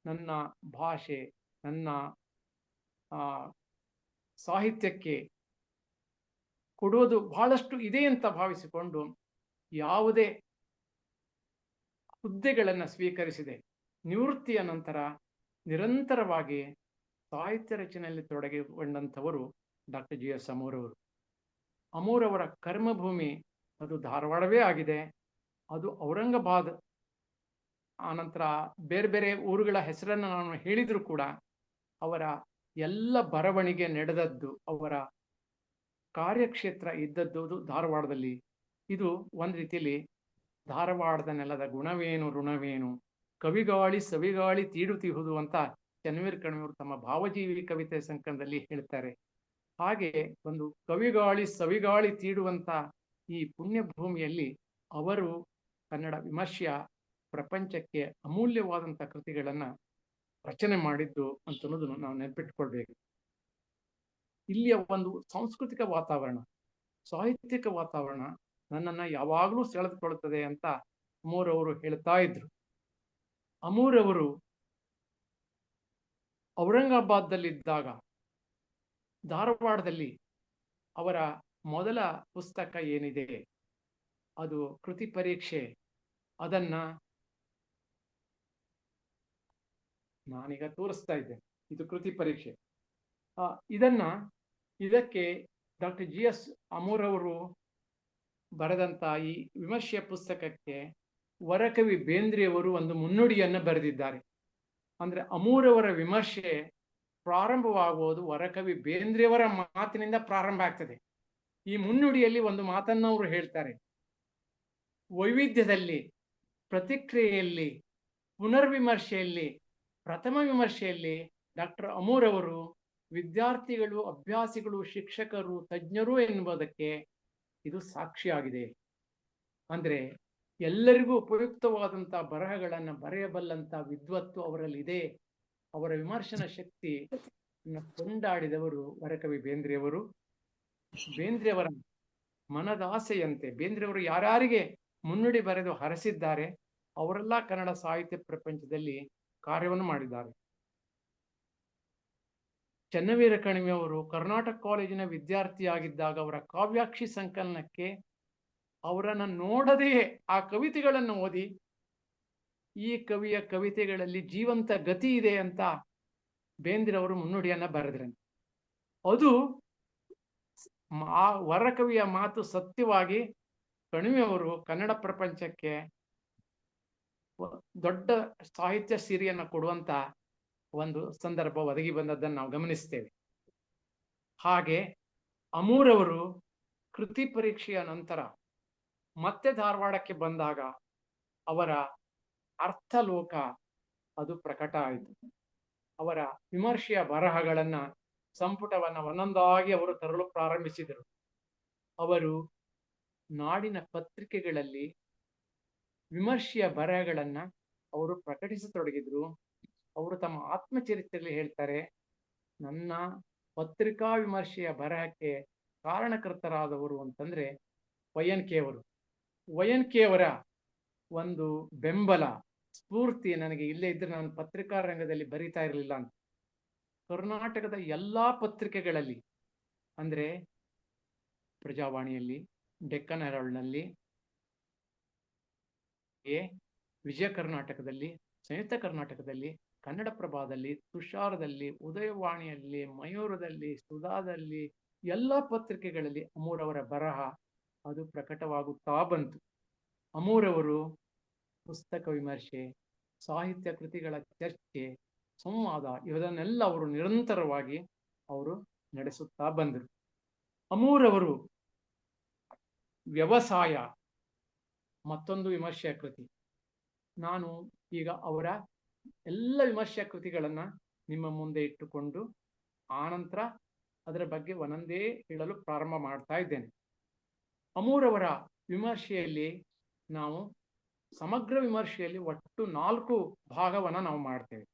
ನನ್ನ ಭಾಷೆ, ನನ್ನ ಸಾಹಿತ್ಯಕ್ಕೆ ಕೊಡುವುದು ಬಹಳಷ್ಟು ಇದೆ ಅಂತ ಭಾವಿಸಿಕೊಂಡು ಯಾವುದೇ ಹುದ್ದೆಗಳನ್ನು ಸ್ವೀಕರಿಸಿದೆ. ನಿವೃತ್ತಿಯ ನಂತರ ನಿರಂತರವಾಗಿ ಸಾಹಿತ್ಯ ರಚನೆಯಲ್ಲಿ ತೊಡಗಿಕೊಂಡಂಥವರು ಡಾಕ್ಟರ್ GS ಅಮೂರ್ ಅವರು. ಅಮೂರ್ ಅವರ ಕರ್ಮಭೂಮಿ ಅದು ಧಾರವಾಡವೇ ಆಗಿದೆ. ಅದು ಔರಂಗಾಬಾದ್. ಆನಂತರ ಬೇರೆ ಬೇರೆ ಊರುಗಳ ಹೆಸರನ್ನು ನಾನು ಹೇಳಿದ್ರು ಕೂಡ ಅವರ ಎಲ್ಲ ಬರವಣಿಗೆ ನಡೆದದ್ದು, ಅವರ ಕಾರ್ಯಕ್ಷೇತ್ರ ಇದ್ದದ್ದು ಧಾರವಾಡದಲ್ಲಿ. ಇದು ಒಂದು ರೀತಿಯಲ್ಲಿ ಧಾರವಾಡದ ನೆಲದ ಗುಣವೇನು ಋಣವೇನು, ಕವಿಗಾಳಿ ಸವಿಗಾಳಿ ತೀಡುತ್ತಿಹುದು ಅಂತ ಚನ್ನವೀರ ಕಣವಿಯವರು ತಮ್ಮ ಭಾವಜೀವಿ ಕವಿತೆ ಸಂಕಲನದಲ್ಲಿ ಹೇಳ್ತಾರೆ. ಹಾಗೆ ಒಂದು ಕವಿಗಾಳಿ ಸವಿಗಾಳಿ ತೀಡುವಂತ ಈ ಪುಣ್ಯ ಭೂಮಿಯಲ್ಲಿ ಅವರು ಕನ್ನಡ ವಿಮರ್ಶೆಯ ಪ್ರಪಂಚಕ್ಕೆ ಅಮೂಲ್ಯವಾದಂಥ ಕೃತಿಗಳನ್ನ ರಚನೆ ಮಾಡಿದ್ದು ಅಂತನ್ನೋದನ್ನು ನಾವು ನೆನಪಿಟ್ಕೊಳ್ಬೇಕು. ಇಲ್ಲಿಯ ಒಂದು ಸಾಂಸ್ಕೃತಿಕ ವಾತಾವರಣ, ಸಾಹಿತ್ಯಿಕ ವಾತಾವರಣ ನನ್ನನ್ನ ಯಾವಾಗಲೂ ಸೆಳೆದುಕೊಳ್ಳುತ್ತದೆ ಅಂತ ಅಮೂರ್ ಅವರು ಹೇಳ್ತಾ ಇದ್ರು. ಅಮೂರ್ ಅವರು ಔರಂಗಾಬಾದ್ದಲ್ಲಿದ್ದಾಗ ಧಾರವಾಡದಲ್ಲಿ ಅವರ ಮೊದಲ ಪುಸ್ತಕ ಏನಿದೆ ಅದು ಕೃತಿ ಪರೀಕ್ಷೆ ಅದನ್ನ ನಾನೀಗ ತೋರಿಸ್ತಾ ಇದ್ದೇನೆ. ಇದು ಕೃತಿ ಪರೀಕ್ಷೆ. ಇದಕ್ಕೆ ಡಾಕ್ಟರ್ GS ಅಮೂರ್ ಅವರು ಬರೆದಂತ ಈ ವಿಮರ್ಶೆಯ ಪುಸ್ತಕಕ್ಕೆ ವರಕವಿ ಬೇಂದ್ರೆಯವರು ಒಂದು ಮುನ್ನುಡಿಯನ್ನು ಬರೆದಿದ್ದಾರೆ. ಅಂದ್ರೆ ಅಮೂರ್ ಅವರ ವಿಮರ್ಶೆ ಪ್ರಾರಂಭವಾಗುವುದು ವರಕವಿ ಬೇಂದ್ರೆಯವರ ಮಾತಿನಿಂದ ಪ್ರಾರಂಭ ಆಗ್ತದೆ. ಈ ಮುನ್ನುಡಿಯಲ್ಲಿ ಒಂದು ಮಾತನ್ನು ಅವರು ಹೇಳ್ತಾರೆ: ವೈವಿಧ್ಯದಲ್ಲಿ, ಪ್ರತಿಕ್ರಿಯೆಯಲ್ಲಿ, ಪುನರ್ವಿಮರ್ಶೆಯಲ್ಲಿ, ಪ್ರಥಮ ವಿಮರ್ಶೆಯಲ್ಲಿ ಡಾಕ್ಟರ್ ಅಮೂರ್ ಅವರು ವಿದ್ಯಾರ್ಥಿಗಳು, ಅಭ್ಯಾಸಿಗಳು, ಶಿಕ್ಷಕರು, ತಜ್ಞರು ಎನ್ನುವುದಕ್ಕೆ ಇದು ಸಾಕ್ಷಿಯಾಗಿದೆ. ಅಂದ್ರೆ ಎಲ್ಲರಿಗೂ ಉಪಯುಕ್ತವಾದಂತ ಬರಹಗಳನ್ನು ಬರೆಯಬಲ್ಲಂತ ವಿದ್ವತ್ತು ಅವರಲ್ಲಿದೆ. ಅವರ ವಿಮರ್ಶನ ಶಕ್ತಿ ಕೊಂಡಾಡಿದವರು ವರಕವಿ ಬೇಂದ್ರೆಯವರು. ಬೇಂದ್ರೆಯವರ ಮನದಾಸೆಯಂತೆ ಬೇಂದ್ರೆಯವರು ಯಾರ್ಯಾರಿಗೆ ಮುನ್ನುಡಿ ಬರೆದು ಹರಸಿದ್ದಾರೆ ಅವರೆಲ್ಲ ಕನ್ನಡ ಸಾಹಿತ್ಯ ಪ್ರಪಂಚದಲ್ಲಿ ಕಾರ್ಯವನ್ನು ಮಾಡಿದ್ದಾರೆ. ಚನ್ನವೀರ ಕಣಿವೆಯವರು ಕರ್ನಾಟಕ ಕಾಲೇಜಿನ ವಿದ್ಯಾರ್ಥಿಯಾಗಿದ್ದಾಗ ಅವರ ಕಾವ್ಯಾಕ್ಷಿ ಸಂಕಲನಕ್ಕೆ ಅವರನ್ನ ನೋಡದೆಯೇ ಆ ಕವಿತೆಗಳನ್ನು ಓದಿ ಈ ಕವಿಯ ಕವಿತೆಗಳಲ್ಲಿ ಜೀವಂತ ಗತಿ ಇದೆ ಅಂತ ಬೇಂದ್ರೆ ಅವರು ಮುನ್ನುಡಿಯನ್ನ ಬರೆದ್ರಂತೆ. ಅದು ಆ ವರಕವಿಯ ಮಾತು ಸತ್ಯವಾಗಿ ಕಣಿವೆಯವರು ಕನ್ನಡ ಪ್ರಪಂಚಕ್ಕೆ ದೊಡ್ಡ ಸಾಹಿತ್ಯ ಸಿರಿಯನ್ನ ಕೊಡುವಂತ ಒಂದು ಸಂದರ್ಭ ಒದಗಿ ಬಂದದ್ದನ್ನು ನಾವು ಗಮನಿಸ್ತೇವೆ. ಹಾಗೆ ಅಮೂರ್ ಅವರು ಕೃತಿ ಪರೀಕ್ಷೆಯ ನಂತರ ಮತ್ತೆ ಧಾರವಾಡಕ್ಕೆ ಬಂದಾಗ ಅವರ ಅರ್ಥಲೋಕ ಅದು ಪ್ರಕಟ ಆಯಿತು. ಅವರ ವಿಮರ್ಶೆಯ ಬರಹಗಳನ್ನ ಸಂಪುಟವನ್ನ ಒಂದೊಂದಾಗಿ ಅವರು ತರಲು ಪ್ರಾರಂಭಿಸಿದರು. ಅವರು ನಾಡಿನ ಪತ್ರಿಕೆಗಳಲ್ಲಿ ವಿಮರ್ಶೆಯ ಬರಹಗಳನ್ನ ಅವರು ಪ್ರಕಟಿಸತೊಡಗಿದ್ರು. ಅವರು ತಮ್ಮ ಆತ್ಮಚರಿತ್ರೆಯಲ್ಲಿ ಹೇಳ್ತಾರೆ, ನನ್ನ ಪತ್ರಿಕಾ ವಿಮರ್ಶೆಯ ಬರಹಕ್ಕೆ ಕಾರಣಕರ್ತರಾದವರು ಅಂತಂದ್ರೆ YNK ಅವರು. YNK ಅವರ ಒಂದು ಬೆಂಬಲ, ಸ್ಫೂರ್ತಿ ನನಗೆ ಇಲ್ಲೇ ಇದ್ರೆ ನಾನು ಪತ್ರಿಕಾ ರಂಗದಲ್ಲಿ ಬರೀತಾ ಇರಲಿಲ್ಲ ಅಂತ. ಕರ್ನಾಟಕದ ಎಲ್ಲಾ ಪತ್ರಿಕೆಗಳಲ್ಲಿ ಅಂದ್ರೆ ಪ್ರಜಾವಾಣಿಯಲ್ಲಿ, ಡೆಕ್ಕನ್ ಹೆರಾಲ್ಡ್ನಲ್ಲಿ, ವಿಜಯ ಕರ್ನಾಟಕದಲ್ಲಿ, ಸಂಯುಕ್ತ ಕರ್ನಾಟಕದಲ್ಲಿ, ಕನ್ನಡಪ್ರಭದಲ್ಲಿ, ತುಷಾರದಲ್ಲಿ, ಉದಯವಾಣಿಯಲ್ಲಿ, ಮಯೂರದಲ್ಲಿ, ಸುಧಾದಲ್ಲಿ, ಎಲ್ಲ ಪತ್ರಿಕೆಗಳಲ್ಲಿ ಅಮೂರ್ ಅವರ ಬರಹ ಅದು ಪ್ರಕಟವಾಗುತ್ತಾ ಬಂತು. ಅಮೂರ್ ಅವರು ಪುಸ್ತಕ ವಿಮರ್ಶೆ, ಸಾಹಿತ್ಯ ಕೃತಿಗಳ ಚರ್ಚೆ, ಸಂವಾದ ಇವನ್ನೆಲ್ಲ ಅವರು ನಿರಂತರವಾಗಿ ಅವರು ನಡೆಸುತ್ತಾ ಬಂದರು. ಅಮೂರ್ ಅವರು ವ್ಯವಸಾಯ ಮತ್ತೊಂದು ವಿಮರ್ಶೆಯ ಕೃತಿ. ನಾನು ಈಗ ಅವರ ಎಲ್ಲ ವಿಮರ್ಶೆಯ ಕೃತಿಗಳನ್ನ ನಿಮ್ಮ ಮುಂದೆ ಇಟ್ಟುಕೊಂಡು ಆನಂತರ ಅದರ ಬಗ್ಗೆ ಒಂದೊಂದೇ ಹೇಳಲು ಪ್ರಾರಂಭ ಮಾಡ್ತಾ ಇದ್ದೇನೆ. ಅಮೂರ್ ಅವರ ವಿಮರ್ಶೆಯಲ್ಲಿ ನಾವು ಸಮಗ್ರ ವಿಮರ್ಶೆಯಲ್ಲಿ ಒಟ್ಟು 4 ಭಾಗವನ್ನ ನಾವು ಮಾಡ್ತೇವೆ.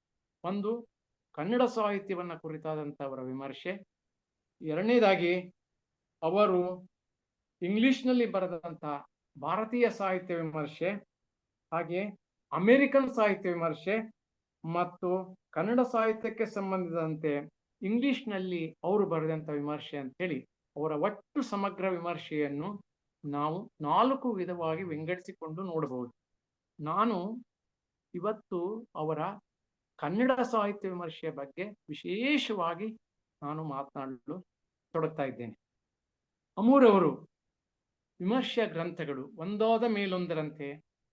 ಒಂದು, ಕನ್ನಡ ಸಾಹಿತ್ಯವನ್ನ ಕುರಿತಾದಂತ ಅವರ ವಿಮರ್ಶೆ. ಎರಡನೇದಾಗಿ ಅವರು ಇಂಗ್ಲಿಷ್ನಲ್ಲಿ ಬರೆದಂತ ಭಾರತೀಯ ಸಾಹಿತ್ಯ ವಿಮರ್ಶೆ, ಹಾಗೆ ಅಮೆರಿಕನ್ ಸಾಹಿತ್ಯ ವಿಮರ್ಶೆ ಮತ್ತು ಕನ್ನಡ ಸಾಹಿತ್ಯಕ್ಕೆ ಸಂಬಂಧಿಸಿದಂತೆ ಇಂಗ್ಲಿಷ್ನಲ್ಲಿ ಅವರು ಬರೆದಂತ ವಿಮರ್ಶೆ ಅಂತೇಳಿ ಅವರ ಒಟ್ಟು ಸಮಗ್ರ ವಿಮರ್ಶೆಯನ್ನು ನಾವು 4 ವಿಧವಾಗಿ ವಿಂಗಡಿಸಿಕೊಂಡು ನೋಡಬಹುದು. ನಾನು ಇವತ್ತು ಅವರ ಕನ್ನಡ ಸಾಹಿತ್ಯ ವಿಮರ್ಶೆಯ ಬಗ್ಗೆ ವಿಶೇಷವಾಗಿ ನಾನು ಮಾತನಾಡಲು ತೊಡಗ್ತಾ ಇದ್ದೇನೆ. ಅಮೂರ್ ಅವರು ವಿಮರ್ಶೆಯ ಗ್ರಂಥಗಳು ಒಂದಾದ ಮೇಲೊಂದರಂತೆ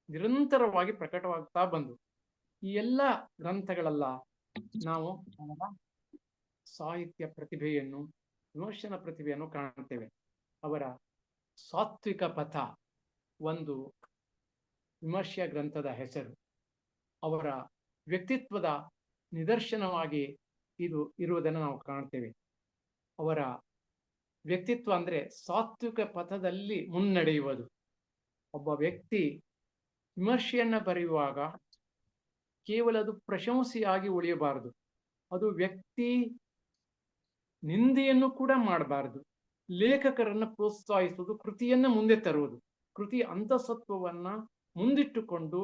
ನಿರಂತರವಾಗಿ ಪ್ರಕಟವಾಗ್ತಾ ಬಂದು ಈ ಎಲ್ಲ ಗ್ರಂಥಗಳೆಲ್ಲ ನಾವು ಅವರ ಸಾಹಿತ್ಯ ಪ್ರತಿಭೆಯನ್ನು, ವಿಮರ್ಶನ ಪ್ರತಿಭೆಯನ್ನು ಕಾಣುತ್ತೇವೆ. ಅವರ ಸಾತ್ವಿಕ ಪಥ ಒಂದು ವಿಮರ್ಶೆಯ ಗ್ರಂಥದ ಹೆಸರು. ಅವರ ವ್ಯಕ್ತಿತ್ವದ ನಿದರ್ಶನವಾಗಿ ಇದು ಇರುವುದನ್ನು ನಾವು ಕಾಣ್ತೇವೆ. ಅವರ ವ್ಯಕ್ತಿತ್ವ ಅಂದ್ರೆ ಸಾತ್ವಿಕ ಪಥದಲ್ಲಿ ಮುನ್ನಡೆಯುವುದು. ಒಬ್ಬ ವ್ಯಕ್ತಿ ವಿಮರ್ಶೆಯನ್ನ ಬರೆಯುವಾಗ ಕೇವಲ ಅದು ಪ್ರಶಂಸೆಯಾಗಿ ಉಳಿಯಬಾರದು, ಅದು ವ್ಯಕ್ತಿ ನಿಂದೆಯನ್ನು ಕೂಡ ಮಾಡಬಾರದು. ಲೇಖಕರನ್ನ ಪ್ರೋತ್ಸಾಹಿಸುವುದು, ಕೃತಿಯನ್ನ ಮುಂದೆ ತರುವುದು, ಕೃತಿ ಅಂತಸತ್ವವನ್ನ ಮುಂದಿಟ್ಟುಕೊಂಡು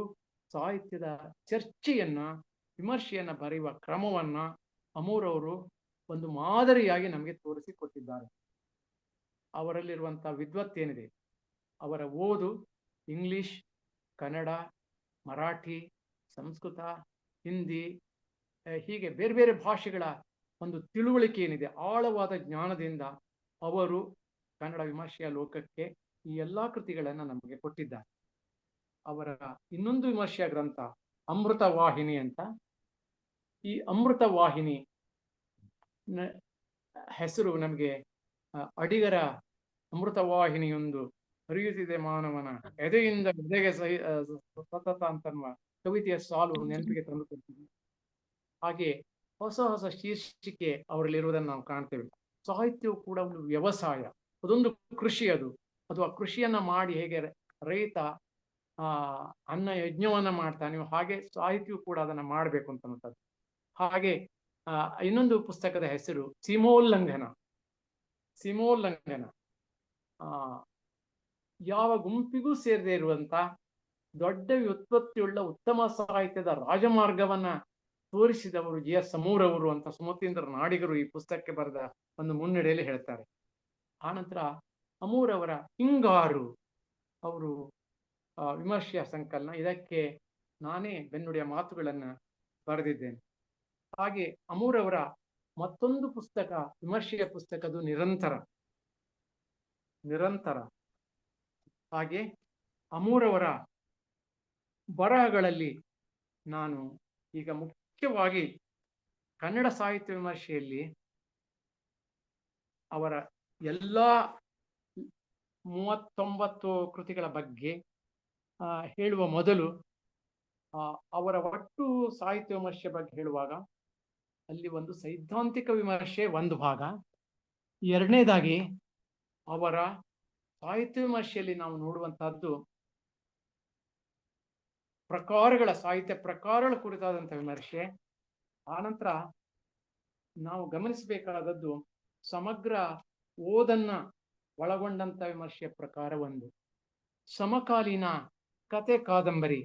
ಸಾಹಿತ್ಯದ ಚರ್ಚೆಯನ್ನ, ವಿಮರ್ಶೆಯನ್ನ ಬರೆಯುವ ಕ್ರಮವನ್ನ ಅಮೂರ್ ಅವರು ಒಂದು ಮಾದರಿಯಾಗಿ ನಮಗೆ ತೋರಿಸಿಕೊಟ್ಟಿದ್ದಾರೆ. ಅವರಲ್ಲಿರುವಂತಹ ವಿದ್ವತ್ತೇನಿದೆ, ಅವರ ಓದು ಇಂಗ್ಲಿಷ್, ಕನ್ನಡ, ಮರಾಠಿ, ಸಂಸ್ಕೃತ, ಹಿಂದಿ, ಹೀಗೆ ಬೇರೆ ಬೇರೆ ಭಾಷೆಗಳ ಒಂದು ತಿಳುವಳಿಕೆ ಏನಿದೆ, ಆಳವಾದ ಜ್ಞಾನದಿಂದ ಅವರು ಕನ್ನಡ ವಿಮರ್ಶೆಯ ಲೋಕಕ್ಕೆ ಈ ಎಲ್ಲಾ ಕೃತಿಗಳನ್ನು ನಮಗೆ ಕೊಟ್ಟಿದ್ದಾರೆ. ಅವರ ಇನ್ನೊಂದು ವಿಮರ್ಶೆಯ ಗ್ರಂಥ ಅಮೃತ ವಾಹಿನಿ ಅಂತ. ಈ ಅಮೃತ ವಾಹಿನಿ ಹೆಸರು ನಮಗೆ ಅಡಿಗರ ಅಮೃತ ವಾಹಿನಿಯೊಂದು ಹರಿಯುತ್ತಿದೆ ಮಾನವನ ಎದೆಯಿಂದ ಎದೆಗೆ ಸತತ ಅಂತನ್ನುವ ಕವಿತೆಯ ಸಾಲು ನೆನಪಿಗೆ ತಂದು ಕೊಡ್ತೀವಿ. ಹಾಗೆ ಹೊಸ ಹೊಸ ಶೀರ್ಷಿಕೆ ಅವರಲ್ಲಿರುವುದನ್ನು ನಾವು ಕಾಣ್ತೇವೆ. ಸಾಹಿತ್ಯವು ಕೂಡ ಒಂದು ವ್ಯವಸಾಯ, ಅದೊಂದು ಕೃಷಿ. ಅದು ಆ ಕೃಷಿಯನ್ನ ಮಾಡಿ ಹೇಗೆ ರೈತ ಅನ್ನ ಯಜ್ಞವನ್ನ ಮಾಡ್ತಾನೆ, ಹಾಗೆ ಸಾಹಿತ್ಯವು ಕೂಡ ಅದನ್ನ ಮಾಡಬೇಕು ಅಂತನ್ನುವಂಥದ್ದು. ಹಾಗೆ ಇನ್ನೊಂದು ಪುಸ್ತಕದ ಹೆಸರು ಸೀಮೋಲ್ಲಂಘನ. ಯಾವ ಗುಂಪಿಗೂ ಸೇರದೆ ಇರುವಂತ ದೊಡ್ಡ ವ್ಯುತ್ಪತ್ತಿಯುಳ್ಳ ಉತ್ತಮ ಸಾಹಿತ್ಯದ ರಾಜಮಾರ್ಗವನ್ನ ತೋರಿಸಿದವರು GS ಸಮೂರವರು ಅಂತ ಸುಮತೀಂದ್ರ ನಾಡಿಗರು ಈ ಪುಸ್ತಕಕ್ಕೆ ಬರೆದ ಒಂದು ಮುನ್ನಡೆಯಲ್ಲಿ ಹೇಳ್ತಾರೆ. ಆನಂತರ ಅಮೂರವರ ಹಿಂಗಾರು ಅವರು ವಿಮರ್ಶೆಯ ಸಂಕಲನ, ಇದಕ್ಕೆ ನಾನೇ ಬೆನ್ನುಡಿಯ ಮಾತುಗಳನ್ನ ಬರೆದಿದ್ದೇನೆ. ಹಾಗೆ ಅಮೂರವರ ಮತ್ತೊಂದು ಪುಸ್ತಕ ವಿಮರ್ಶೆಯ ಪುಸ್ತಕದು ನಿರಂತರ. ಹಾಗೆ ಅಮೂರವರ ಬರಹಗಳಲ್ಲಿ ನಾನು ಈಗ ಮುಖ್ಯವಾಗಿ ಕನ್ನಡ ಸಾಹಿತ್ಯ ವಿಮರ್ಶೆಯಲ್ಲಿ ಅವರ ಎಲ್ಲ 39 ಕೃತಿಗಳ ಬಗ್ಗೆ ಹೇಳುವ ಮೊದಲು ಅವರ ಒಟ್ಟು ಸಾಹಿತ್ಯ ವಿಮರ್ಶೆ ಬಗ್ಗೆ ಹೇಳುವಾಗ ಅಲ್ಲಿ ಒಂದು ಸೈದ್ಧಾಂತಿಕ ವಿಮರ್ಶೆ ಒಂದು ಭಾಗ, ಎರಡನೇದಾಗಿ ಅವರ ಸಾಹಿತ್ಯ ವಿಮರ್ಶೆಯಲ್ಲಿ ನಾವು ನೋಡುವಂತಹದ್ದು ಸಾಹಿತ್ಯ ಪ್ರಕಾರಗಳ ಕುರಿತಾದಂಥ ವಿಮರ್ಶೆ. ಆನಂತರ ನಾವು ಗಮನಿಸಬೇಕಾದದ್ದು ಸಮಗ್ರ ಓದನ್ನ ಒಳಗೊಂಡಂತ ವಿಮರ್ಶೆಯ ಪ್ರಕಾರ ಒಂದು, ಸಮಕಾಲೀನ ಕತೆ ಕಾದಂಬರಿ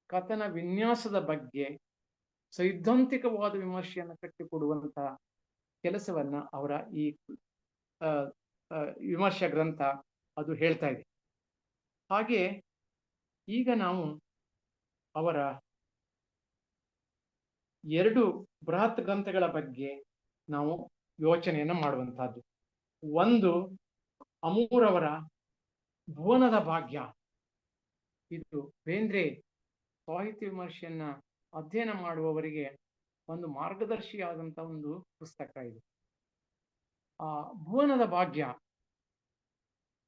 ಕಥನ ವಿನ್ಯಾಸದ ಬಗ್ಗೆ ಸೈದ್ಧಾಂತಿಕವಾದ ವಿಮರ್ಶೆಯನ್ನು ಕಟ್ಟಿಕೊಡುವಂತಹ ಕೆಲಸವನ್ನ ಅವರ ಈ ವಿಮರ್ಶಾ ಗ್ರಂಥ ಅದು ಹೇಳ್ತಾ ಇದೆ. ಹಾಗೆ ಈಗ ನಾವು ಅವರ 2 ಬೃಹತ್ ಗ್ರಂಥಗಳ ಬಗ್ಗೆ ನಾವು ಯೋಚನೆಯನ್ನು ಮಾಡುವಂತಹದ್ದು. ಒಂದು ಅಮೂರವರ ಭುವನದ ಭಾಗ್ಯ. ಇದು ಬೇಂದ್ರೆ ಸಾಹಿತ್ಯ ವಿಮರ್ಶೆಯನ್ನ ಅಧ್ಯಯನ ಮಾಡುವವರಿಗೆ ಒಂದು ಮಾರ್ಗದರ್ಶಿಯಾದಂಥ ಒಂದು ಪುಸ್ತಕ ಇದು. ಭುವನದ ಭಾಗ್ಯ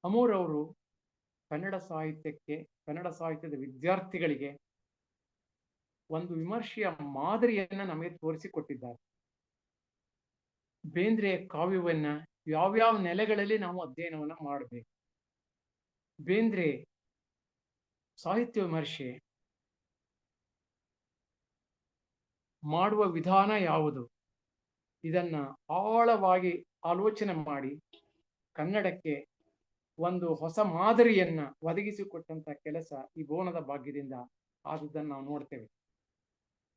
ಅಮೂರವರು ಕನ್ನಡ ಸಾಹಿತ್ಯದ ವಿದ್ಯಾರ್ಥಿಗಳಿಗೆ ಒಂದು ವಿಮರ್ಶೆಯ ಮಾದರಿಯನ್ನ ನಮಗೆ ತೋರಿಸಿಕೊಟ್ಟಿದ್ದಾರೆ. ಬೇಂದ್ರೆ ಕಾವ್ಯವನ್ನ ಯಾವ್ಯಾವ ನೆಲೆಗಳಲ್ಲಿ ನಾವು ಅಧ್ಯಯನವನ್ನ ಮಾಡಬೇಕು, ಬೇಂದ್ರೆ ಸಾಹಿತ್ಯ ವಿಮರ್ಶೆ ಮಾಡುವ ವಿಧಾನ ಯಾವುದು, ಇದನ್ನ ಆಳವಾಗಿ ಆಲೋಚನೆ ಮಾಡಿ ಕನ್ನಡಕ್ಕೆ ಒಂದು ಹೊಸ ಮಾದರಿಯನ್ನ ಒದಗಿಸಿಕೊಟ್ಟಂತ ಕೆಲಸ ಈ ಭುವನದ ಭಾಗ್ಯದಿಂದ ಆದದ್ದನ್ನು ನಾವು ನೋಡ್ತೇವೆ.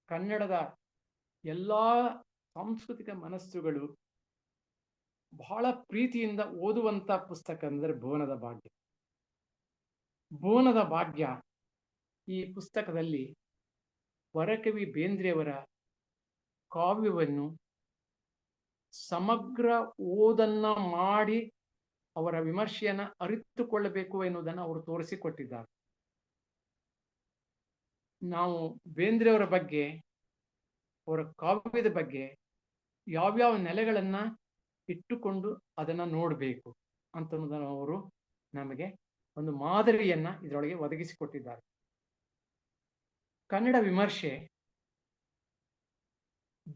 ಕನ್ನಡದ ಎಲ್ಲಾ ಸಾಂಸ್ಕೃತಿಕ ಮನಸ್ಸುಗಳು ಬಹಳ ಪ್ರೀತಿಯಿಂದ ಓದುವಂತ ಪುಸ್ತಕ ಅಂದರೆ ಭುವನದ ಭಾಗ್ಯ. ಈ ಪುಸ್ತಕದಲ್ಲಿ ವರಕವಿ ಬೇಂದ್ರೆಯವರ ಕಾವ್ಯವನ್ನು ಸಮಗ್ರ ಓದನ್ನ ಮಾಡಿ ಅವರ ವಿಮರ್ಶೆಯನ್ನ ಅರಿತುಕೊಳ್ಳಬೇಕು ಎನ್ನುವುದನ್ನು ಅವರು ತೋರಿಸಿಕೊಟ್ಟಿದ್ದಾರೆ. ನಾವು ಬೇಂದ್ರೆಯವರ ಬಗ್ಗೆ, ಅವರ ಕಾವ್ಯದ ಬಗ್ಗೆ ಯಾವ್ಯಾವ ನೆಲೆಗಳನ್ನ ಇಟ್ಟುಕೊಂಡು ಅದನ್ನ ನೋಡಬೇಕು ಅಂತನ್ನೋದನ್ನು ಅವರು ನಮಗೆ ಒಂದು ಮಾದರಿಯನ್ನ ಇದರೊಳಗೆ ಒದಗಿಸಿಕೊಟ್ಟಿದ್ದಾರೆ. ಕನ್ನಡ ವಿಮರ್ಶೆ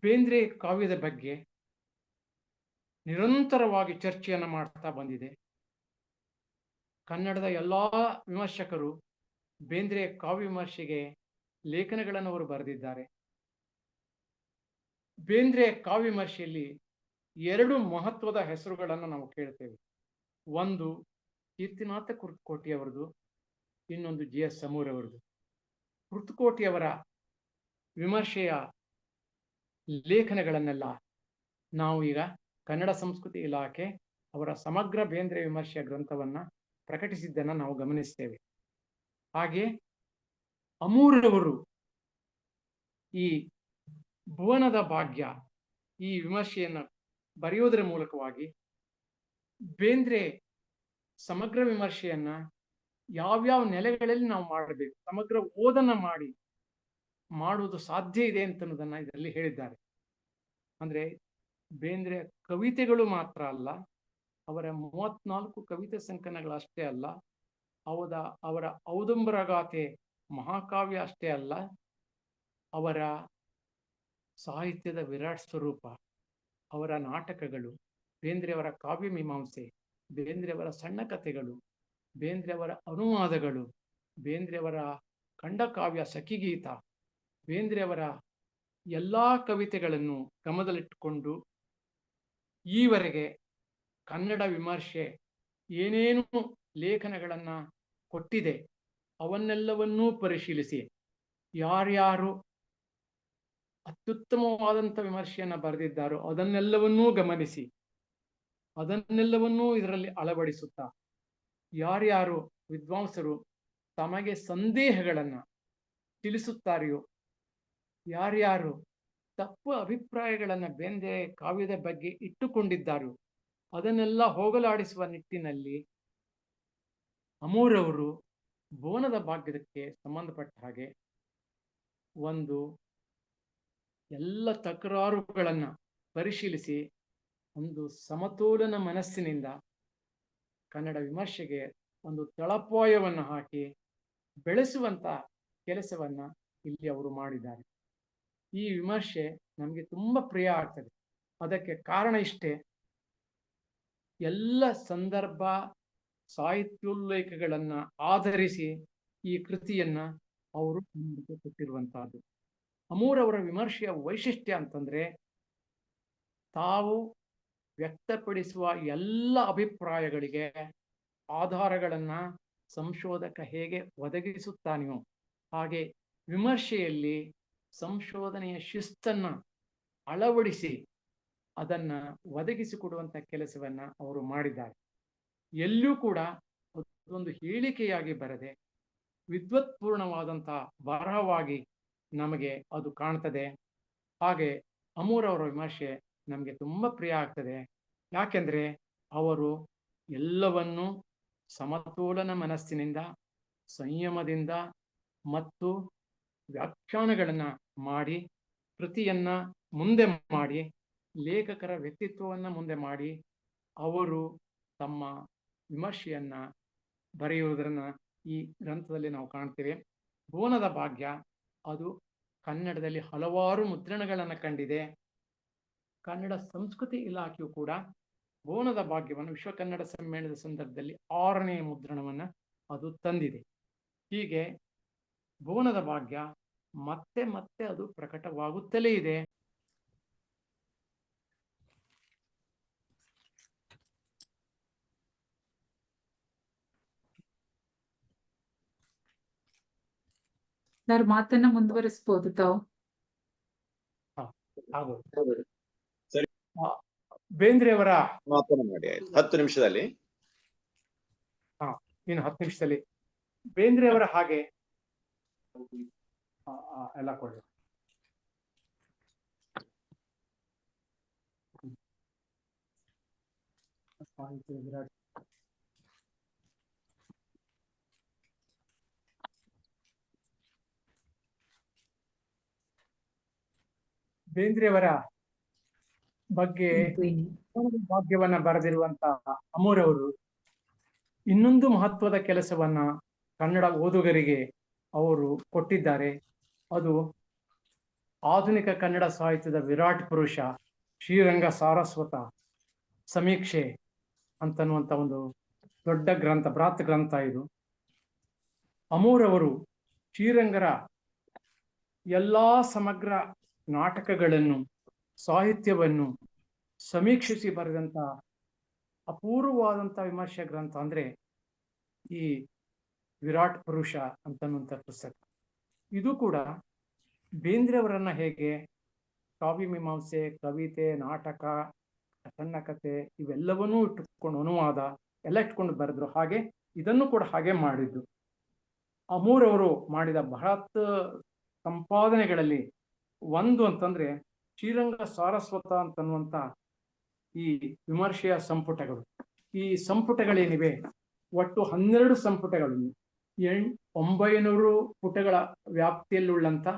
ಬೇಂದ್ರೆ ಕಾವ್ಯದ ಬಗ್ಗೆ ನಿರಂತರವಾಗಿ ಚರ್ಚೆಯನ್ನು ಮಾಡ್ತಾ ಬಂದಿದೆ. ಕನ್ನಡದ ಎಲ್ಲಾ ವಿಮರ್ಶಕರು ಬೇಂದ್ರೆ ಕಾವ್ಯ ವಿಮರ್ಶೆಗೆ ಲೇಖನಗಳನ್ನು ಅವರು ಬರೆದಿದ್ದಾರೆ. ಬೇಂದ್ರೆ ಕಾವ್ಯ ವಿಮರ್ಶೆಯಲ್ಲಿ 2 ಮಹತ್ವದ ಹೆಸರುಗಳನ್ನು ನಾವು ಕೇಳ್ತೇವೆ. ಒಂದು ಕೀರ್ತಿನಾಥ ಕುರ್ತಕೋಟಿಯವರದು, ಇನ್ನೊಂದು GS ಸಮೂರವರದು. ಕುರ್ತಕೋಟಿಯವರ ವಿಮರ್ಶೆಯ ಲೇಖನಗಳನ್ನೆಲ್ಲ ನಾವು ಈಗ ಕನ್ನಡ ಸಂಸ್ಕೃತಿ ಇಲಾಖೆ ಅವರ ಸಮಗ್ರ ಬೇಂದ್ರೆ ವಿಮರ್ಶೆಯ ಗ್ರಂಥವನ್ನ ಪ್ರಕಟಿಸಿದ್ದನ್ನು ನಾವು ಗಮನಿಸ್ತೇವೆ. ಹಾಗೆ ಅಮೂರವರು ಈ ಭುವನದ ಭಾಗ್ಯ ಈ ವಿಮರ್ಶೆಯನ್ನು ಬರೆಯುವುದರ ಮೂಲಕವಾಗಿ ಬೇಂದ್ರೆ ಸಮಗ್ರ ವಿಮರ್ಶೆಯನ್ನ ಯಾವ್ಯಾವ ನೆಲೆಗಳಲ್ಲಿ ನಾವು ಮಾಡಬೇಕು, ಸಮಗ್ರ ಓದನ್ನ ಮಾಡುವುದು ಸಾಧ್ಯ ಇದೆ ಅಂತ ಅನ್ನೋದನ್ನ ಇದರಲ್ಲಿ ಹೇಳಿದ್ದಾರೆ. ಅಂದ್ರೆ ಬೇಂದ್ರೆ ಕವಿತೆಗಳು ಮಾತ್ರ ಅಲ್ಲ, ಅವರ 34 ಕವಿತೆ ಸಂಕಲನಗಳಷ್ಟೇ ಅಲ್ಲ, ಅವರ ಔದಂಬರಗಾಥೆ ಮಹಾಕಾವ್ಯ ಅಷ್ಟೇ ಅಲ್ಲ, ಅವರ ಸಾಹಿತ್ಯದ ವಿರಾಟ್ ಸ್ವರೂಪ, ಅವರ ನಾಟಕಗಳು, ಬೇಂದ್ರೆಯವರ ಕಾವ್ಯ ಮೀಮಾಂಸೆ, ಬೇಂದ್ರೆಯವರ ಸಣ್ಣ ಕಥೆಗಳು, ಬೇಂದ್ರೆಯವರ ಅನುವಾದಗಳು, ಬೇಂದ್ರೆಯವರ ಖಂಡಕಾವ್ಯ ಸಖಿಗೀತ, ಬೇಂದ್ರೆಯವರ ಎಲ್ಲಾ ಕವಿತೆಗಳನ್ನು ಗಮನದಲ್ಲಿಟ್ಟುಕೊಂಡು ಈವರೆಗೆ ಕನ್ನಡ ವಿಮರ್ಶೆ ಏನೇನು ಲೇಖನಗಳನ್ನ ಕೊಟ್ಟಿದೆ ಅವನ್ನೆಲ್ಲವನ್ನೂ ಪರಿಶೀಲಿಸಿ ಯಾರ್ಯಾರು ಅತ್ಯುತ್ತಮವಾದಂಥ ವಿಮರ್ಶೆಯನ್ನ ಬರೆದಿದ್ದಾರೋ ಅದನ್ನೆಲ್ಲವನ್ನೂ ಗಮನಿಸಿ ಅದನ್ನೆಲ್ಲವನ್ನೂ ಇದರಲ್ಲಿ ಅಳವಡಿಸುತ್ತಾ ಯಾರ್ಯಾರು ವಿದ್ವಾಂಸರು ತಮಗೆ ಸಂದೇಹಗಳನ್ನ ತಿಳಿಸುತ್ತಾರೆಯೋ, ಯಾರ್ಯಾರು ತಪ್ಪು ಅಭಿಪ್ರಾಯಗಳನ್ನ ಬೇಂದ್ರೆ ಕಾವ್ಯದ ಬಗ್ಗೆ ಇಟ್ಟುಕೊಂಡಿದ್ದಾರೋ ಅದನ್ನೆಲ್ಲ ಹೋಗಲಾಡಿಸುವ ನಿಟ್ಟಿನಲ್ಲಿ ಅಮೂರವರು ಭುವನದ ಭಾಗ್ಯಕ್ಕೆ ಸಂಬಂಧಪಟ್ಟ ಹಾಗೆ ಒಂದು ಎಲ್ಲ ತಕರಾರುಗಳನ್ನ ಪರಿಶೀಲಿಸಿ ಒಂದು ಸಮತೋಲನ ಮನಸ್ಸಿನಿಂದ ಕನ್ನಡ ವಿಮರ್ಶೆಗೆ ಒಂದು ತಳಪಾಯವನ್ನು ಹಾಕಿ ಬೆಳೆಸುವಂತ ಕೆಲಸವನ್ನ ಇಲ್ಲಿ ಅವರು ಮಾಡಿದ್ದಾರೆ. ಈ ವಿಮರ್ಶೆ ನಮಗೆ ತುಂಬಾ ಪ್ರಿಯ ಆಗ್ತದೆ. ಅದಕ್ಕೆ ಕಾರಣ ಇಷ್ಟೇ, ಎಲ್ಲ ಸಂದರ್ಭ ಸಾಹಿತ್ಯೋಲ್ಲೇಖಗಳನ್ನ ಆಧರಿಸಿ ಈ ಕೃತಿಯನ್ನ ಅವರು ಕೊಟ್ಟಿರುವಂತಹದ್ದು. ಅಮೂರವರ ವಿಮರ್ಶೆಯ ವೈಶಿಷ್ಟ್ಯ ಅಂತಂದ್ರೆ ತಾವು ವ್ಯಕ್ತಪಡಿಸುವ ಎಲ್ಲ ಅಭಿಪ್ರಾಯಗಳಿಗೆ ಆಧಾರಗಳನ್ನ ಸಂಶೋಧಕ ಹೇಗೆ ಒದಗಿಸುತ್ತಾನೆಯೋ ಹಾಗೆ ವಿಮರ್ಶೆಯಲ್ಲಿ ಸಂಶೋಧನೆಯ ಶಿಸ್ತನ್ನ ಅಳವಡಿಸಿ ಅದನ್ನ ಒದಗಿಸಿಕೊಡುವಂತ ಕೆಲಸವನ್ನ ಅವರು ಮಾಡಿದ್ದಾರೆ. ಎಲ್ಲೂ ಕೂಡ ಒಂದು ಹೇಳಿಕೆಯಾಗಿ ಬರದೆ ವಿದ್ವತ್ಪೂರ್ಣವಾದಂತಹ ಬರಹವಾಗಿ ನಮಗೆ ಅದು ಕಾಣ್ತದೆ. ಹಾಗೆ ಅಮೂರವರ ವಿಮರ್ಶೆ ನಮಗೆ ತುಂಬಾ ಪ್ರಿಯ ಆಗ್ತದೆ. ಯಾಕೆಂದ್ರೆ ಅವರು ಎಲ್ಲವನ್ನೂ ಸಮತೋಲನ ಮನಸ್ಸಿನಿಂದ, ಸಂಯಮದಿಂದ ಮತ್ತು ವ್ಯಾಖ್ಯಾನಗಳನ್ನ ಮಾಡಿ ಕೃತಿಯನ್ನ ಮುಂದೆ ಮಾಡಿ ಲೇಖಕರ ವ್ಯಕ್ತಿತ್ವವನ್ನ ಮುಂದೆ ಮಾಡಿ ಅವರು ತಮ್ಮ ವಿಮರ್ಶೆಯನ್ನ ಬರೆಯುವುದನ್ನ ಈ ಗ್ರಂಥದಲ್ಲಿ ನಾವು ಕಾಣ್ತೇವೆ. ಭುವನದ ಭಾಗ್ಯ ಅದು ಕನ್ನಡದಲ್ಲಿ ಹಲವಾರು ಮುದ್ರಣಗಳನ್ನು ಕಂಡಿದೆ. ಕನ್ನಡ ಸಂಸ್ಕೃತಿ ಇಲಾಖೆಯು ಕೂಡ ಭುವನದ ಭಾಗ್ಯವನ್ನು ವಿಶ್ವ ಕನ್ನಡ ಸಮ್ಮೇಳನದ ಸಂದರ್ಭದಲ್ಲಿ 6ನೇ ಮುದ್ರಣವನ್ನ ಅದು ತಂದಿದೆ. ಹೀಗೆ ಭುವನದ ಭಾಗ್ಯ ಮತ್ತೆ ಮತ್ತೆ ಅದು ಪ್ರಕಟವಾಗುತ್ತಲೇ ಇದೆ. ಸರ್, ಮಾತನ್ನ ಮುಂದುವರಿಸಬಹುದು ತಾವು. ಸರಿ, ಬೇಂದ್ರೆಯವರ ಮಾತನ್ನ ಮಾಡಿ ಆಯ್ತು 10 ನಿಮಿಷದಲ್ಲಿ. ಇನ್ನು 10 ನಿಮಿಷದಲ್ಲಿ ಬೇಂದ್ರೆಯವರ ಹಾಗೆ ಎಲ್ಲ ಕೊಡಿ. ಬೇಂದ್ರೆಯವರ ಬಗ್ಗೆ ಭಾಗ್ಯವನ್ನ ಬರೆದಿರುವಂತಹ ಅಮೂರವರು ಇನ್ನೊಂದು ಮಹತ್ವದ ಕೆಲಸವನ್ನ ಕನ್ನಡ ಓದುಗರಿಗೆ ಅವರು ಕೊಟ್ಟಿದ್ದಾರೆ. ಅದು ಆಧುನಿಕ ಕನ್ನಡ ಸಾಹಿತ್ಯದ ವಿರಾಟ್ ಪುರುಷ ಶ್ರೀರಂಗ ಸಾರಸ್ವತ ಸಮೀಕ್ಷೆ ಅಂತನ್ನುವಂತ ಒಂದು ದೊಡ್ಡ ಗ್ರಂಥ, ಬೃಹತ್ ಗ್ರಂಥ ಇದು. ಅಮೂರವರು ಶ್ರೀರಂಗರ ಎಲ್ಲಾ ಸಮಗ್ರ ನಾಟಕಗಳನ್ನು, ಸಾಹಿತ್ಯವನ್ನು ಸಮೀಕ್ಷಿಸಿ ಬರೆದಂತ ಅಪೂರ್ವವಾದಂಥ ವಿಮರ್ಶೆ ಗ್ರಂಥ ಅಂದ್ರೆ ಈ ವಿರಾಟ್ ಪುರುಷ ಅಂತನ್ನುವಂಥ ಪುಸ್ತಕ. ಇದು ಕೂಡ ಬೇಂದ್ರೆಯವರನ್ನ ಹೇಗೆ ಕಾವ್ಯ ಮೀಮಾಂಸೆ, ಕವಿತೆ, ನಾಟಕ, ಸಣ್ಣ ಕಥೆ ಇವೆಲ್ಲವನ್ನೂ ಇಟ್ಟುಕೊಂಡು, ಅನುವಾದ ಎಲ್ಲ ಇಟ್ಕೊಂಡು ಬರೆದ್ರು, ಹಾಗೆ ಇದನ್ನು ಕೂಡ ಹಾಗೆ ಮಾಡಿದ್ದು. ಅಮೂರವರು ಮಾಡಿದ ಬೃಹತ್ ಸಂಪಾದನೆಗಳಲ್ಲಿ ಒಂದು ಅಂತಂದ್ರೆ ಶ್ರೀರಂಗ ಸಾರಸ್ವತ ಅಂತನ್ನುವಂತ ಈ ವಿಮರ್ಶೆಯ ಸಂಪುಟಗಳು. ಈ ಸಂಪುಟಗಳೇನಿವೆ ಒಟ್ಟು 12 ಸಂಪುಟಗಳು 900 ಪುಟಗಳ ವ್ಯಾಪ್ತಿಯಲ್ಲುಳ್ಳಂತ